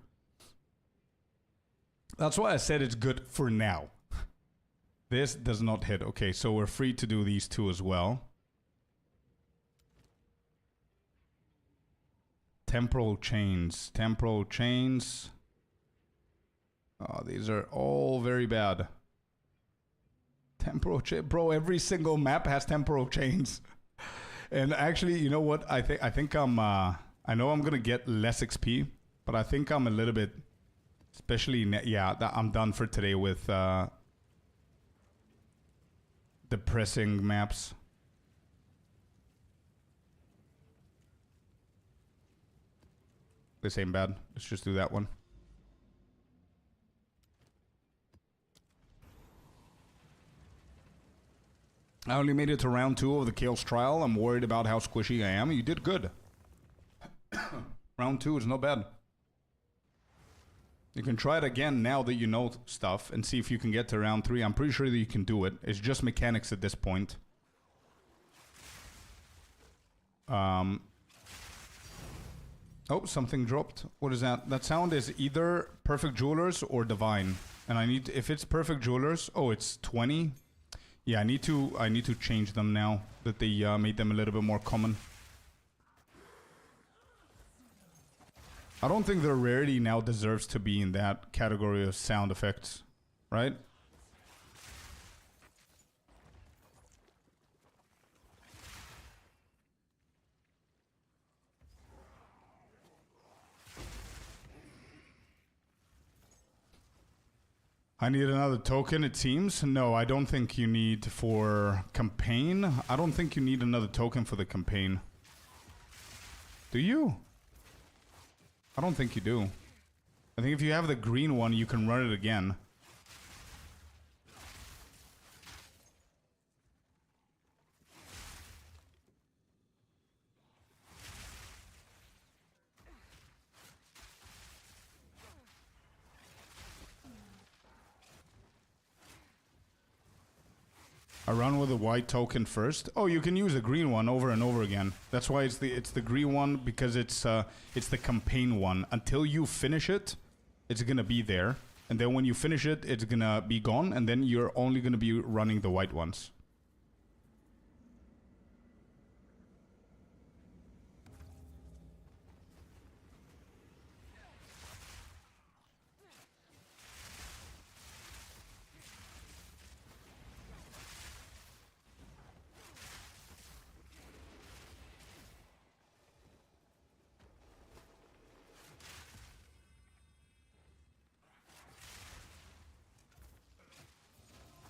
Speaker 1: That's why I said it's good for now. This does not hit. Okay, so we're free to do these two as well. Temporal chains. Temporal chains. Oh, these are all very bad. Temporal chain. Bro, every single map has temporal chains. And actually, you know what? I think I'm... I know I'm gonna get less XP, but I think I'm a little bit... Especially, yeah, I'm done for today with depressing maps. This ain't bad. Let's just do that one. I only made it to round 2 of the Chaos Trial. I'm worried about how squishy I am. You did good. Round 2 is not bad. You can try it again now that you know stuff and see if you can get to round 3. I'm pretty sure that you can do it. It's just mechanics at this point. Oh, something dropped. What is that? That sound is either Perfect Jewelers or Divine. And I need, if it's Perfect Jewelers, oh, it's 20. Yeah, I need to change them now that they made them a little bit more common. I don't think their rarity now deserves to be in that category of sound effects, right? I need another token, it seems. No, I don't think you need for campaign. I don't think you need another token for the campaign. Do you? I don't think you do. I think if you have the green one, you can run it again. I run with a white token first. Oh, you can use a green one over and over again. That's why it's the green one, because it's the campaign one. Until you finish it, it's gonna be there, and then when you finish it, it's gonna be gone, and then you're only gonna be running the white ones.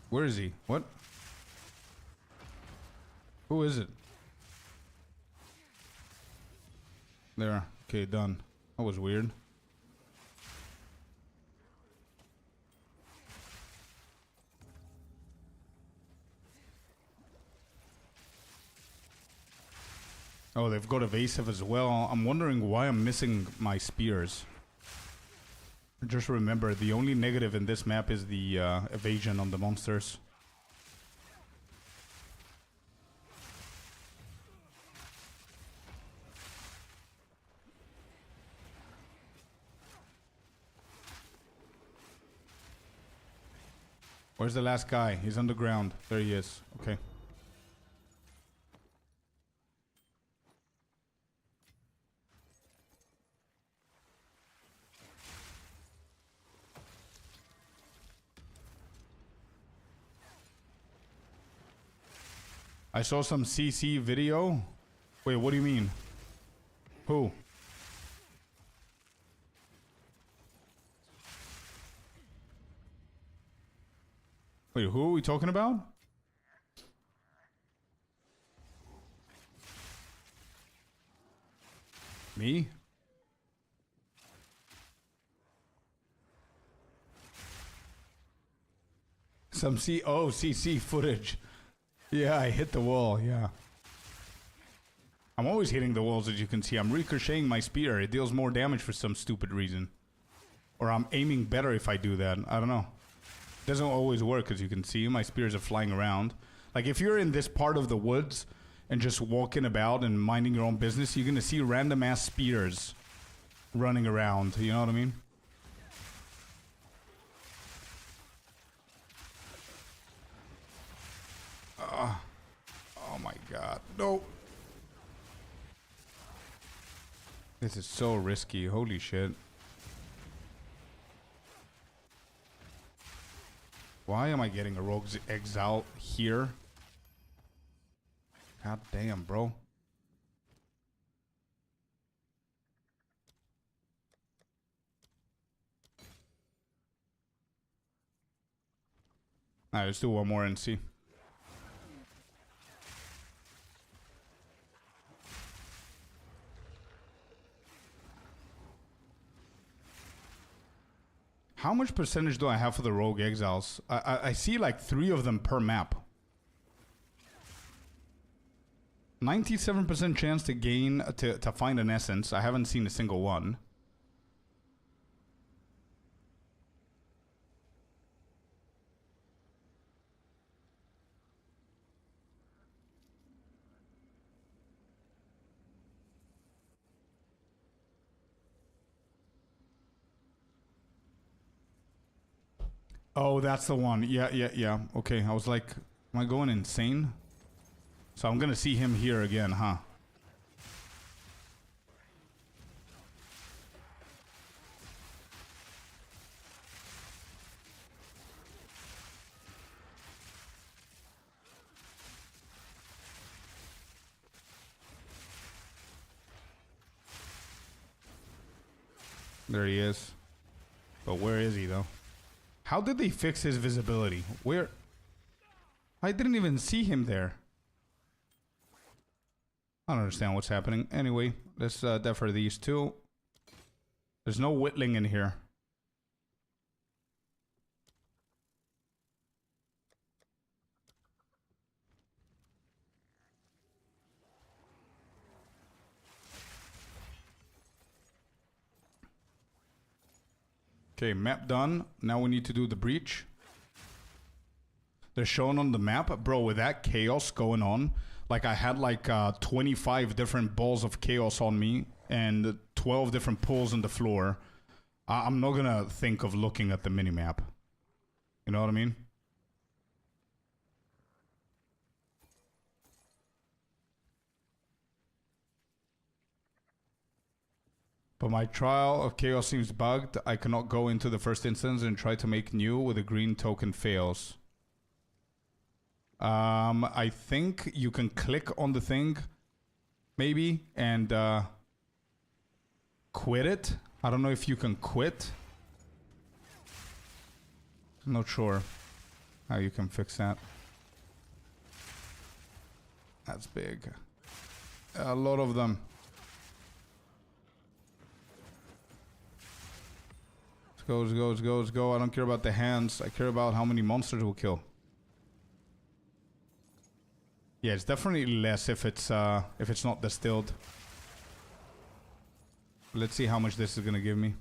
Speaker 1: Where is he? What? Who is it? There. Okay, done. That was weird. Oh, they've got evasive as well. I'm wondering why I'm missing my spears. Just remember, the only negative in this map is the evasion on the monsters. Where's the last guy? He's underground. There he is. Okay. I saw some CC video. Wait, what do you mean? Who? Wait, who are we talking about? Me? Some CC footage. Yeah, I hit the wall, yeah. I'm always hitting the walls, as you can see. I'm ricocheting my spear. It deals more damage for some stupid reason. Or I'm aiming better if I do that. I don't know. Doesn't always work, as you can see. My spears are flying around. Like, if you're in this part of the woods and just walking about and minding your own business, you're gonna see random-ass spears running around. You know what I mean? Oh my god. No. This is so risky. Holy shit. Why am I getting a rogue exile here? God damn, bro. Alright, let's do one more and see. How much percentage do I have for the rogue exiles? I see like 3 of them per map. 97% chance to gain, to find an essence. I haven't seen a single one. Oh, that's the one. Yeah. Okay, I was like, am I going insane? So I'm gonna see him here again, huh? There he is. But where is he, though? How did they fix his visibility? Where? I didn't even see him there. I don't understand what's happening. Anyway, let's defer these two. There's no whittling in here. Okay, map done. Now we need to do the breach. they're shown on the map, bro, with that chaos going on, like I had like 25 different balls of chaos on me and 12 different pulls on the floor. I'm not gonna think of looking at the minimap. You know what I mean? But my trial of chaos seems bugged. I cannot go into the first instance and try to make new with a green token fails. I think you can click on the thing, maybe, and quit it. I don't know if you can quit. I'm not sure how you can fix that. That's big. A lot of them. Let's go. I don't care about the hands. I care about how many monsters we'll kill. Yeah, it's definitely less if it's not distilled. Let's see how much this is gonna give me.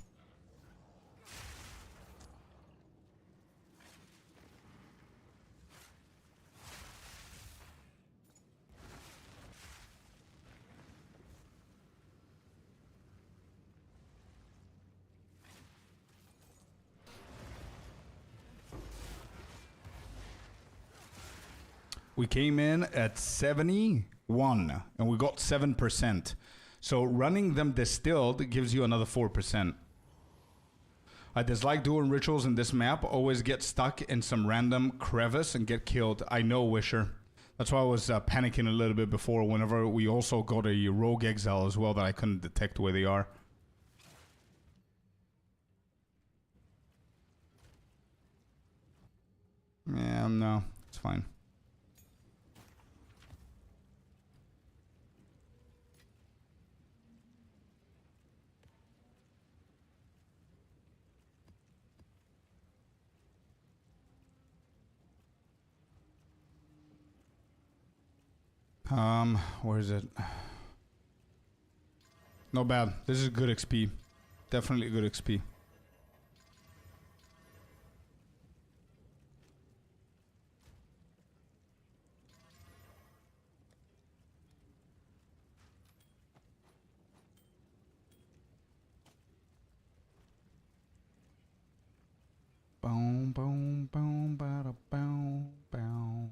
Speaker 1: We came in at 71 and we got 7%. So running them distilled gives you another 4%. I dislike doing rituals in this map. Always get stuck in some random crevice and get killed. I know, Wisher. That's why I was panicking a little bit before whenever we also got a rogue exile as well that I couldn't detect where they are. Yeah, no, it's fine. Where is it? Not bad. This is good XP. Definitely good XP. Boom, boom, boom, bada, boom, boom.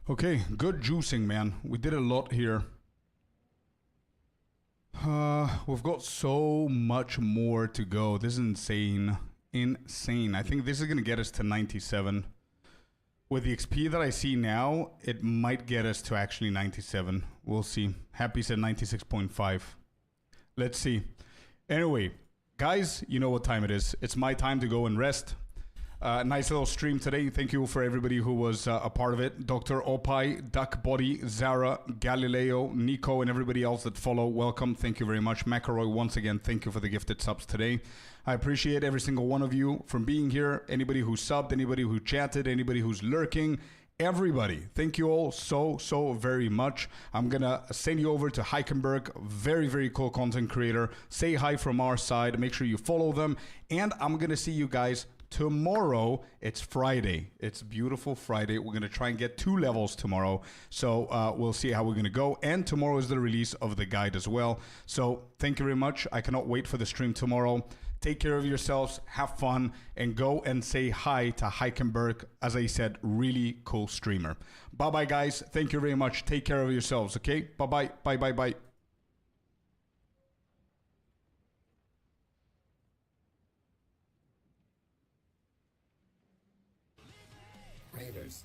Speaker 1: Okay, good juicing, man. We did a lot here. We've got so much more to go. This is insane. Insane. I think this is going to get us to 97. With the XP that I see now, it might get us to actually 97. We'll see. Happy said 96.5. Let's see. Anyway, guys, you know what time it is. It's my time to go and rest. Nice little stream today. Thank you for everybody who was a part of it. Dr. Opai, Duckbody, Zara, Galileo, Nico, and everybody else that follow. Welcome. Thank you very much. Macaroy, once again, thank you for the gifted subs today. I appreciate every single one of you from being here. Anybody who subbed, anybody who chatted, anybody who's lurking, everybody. Thank you all so very much. I'm going to send you over to Heikenberg. Very cool content creator. Say hi from our side. Make sure you follow them. And I'm going to see you guys tomorrow. It's Friday. It's beautiful Friday. We're going to try and get 2 levels tomorrow. So we'll see how we're going to go. And tomorrow is the release of the guide as well. So thank you very much. I cannot wait for the stream tomorrow. Take care of yourselves, have fun, and go and say hi to Heikenberg. As I said, really cool streamer. Bye-bye, guys. Thank you very much. Take care of yourselves, okay? Bye-bye. Bye-bye-bye.
Speaker 4: Raiders,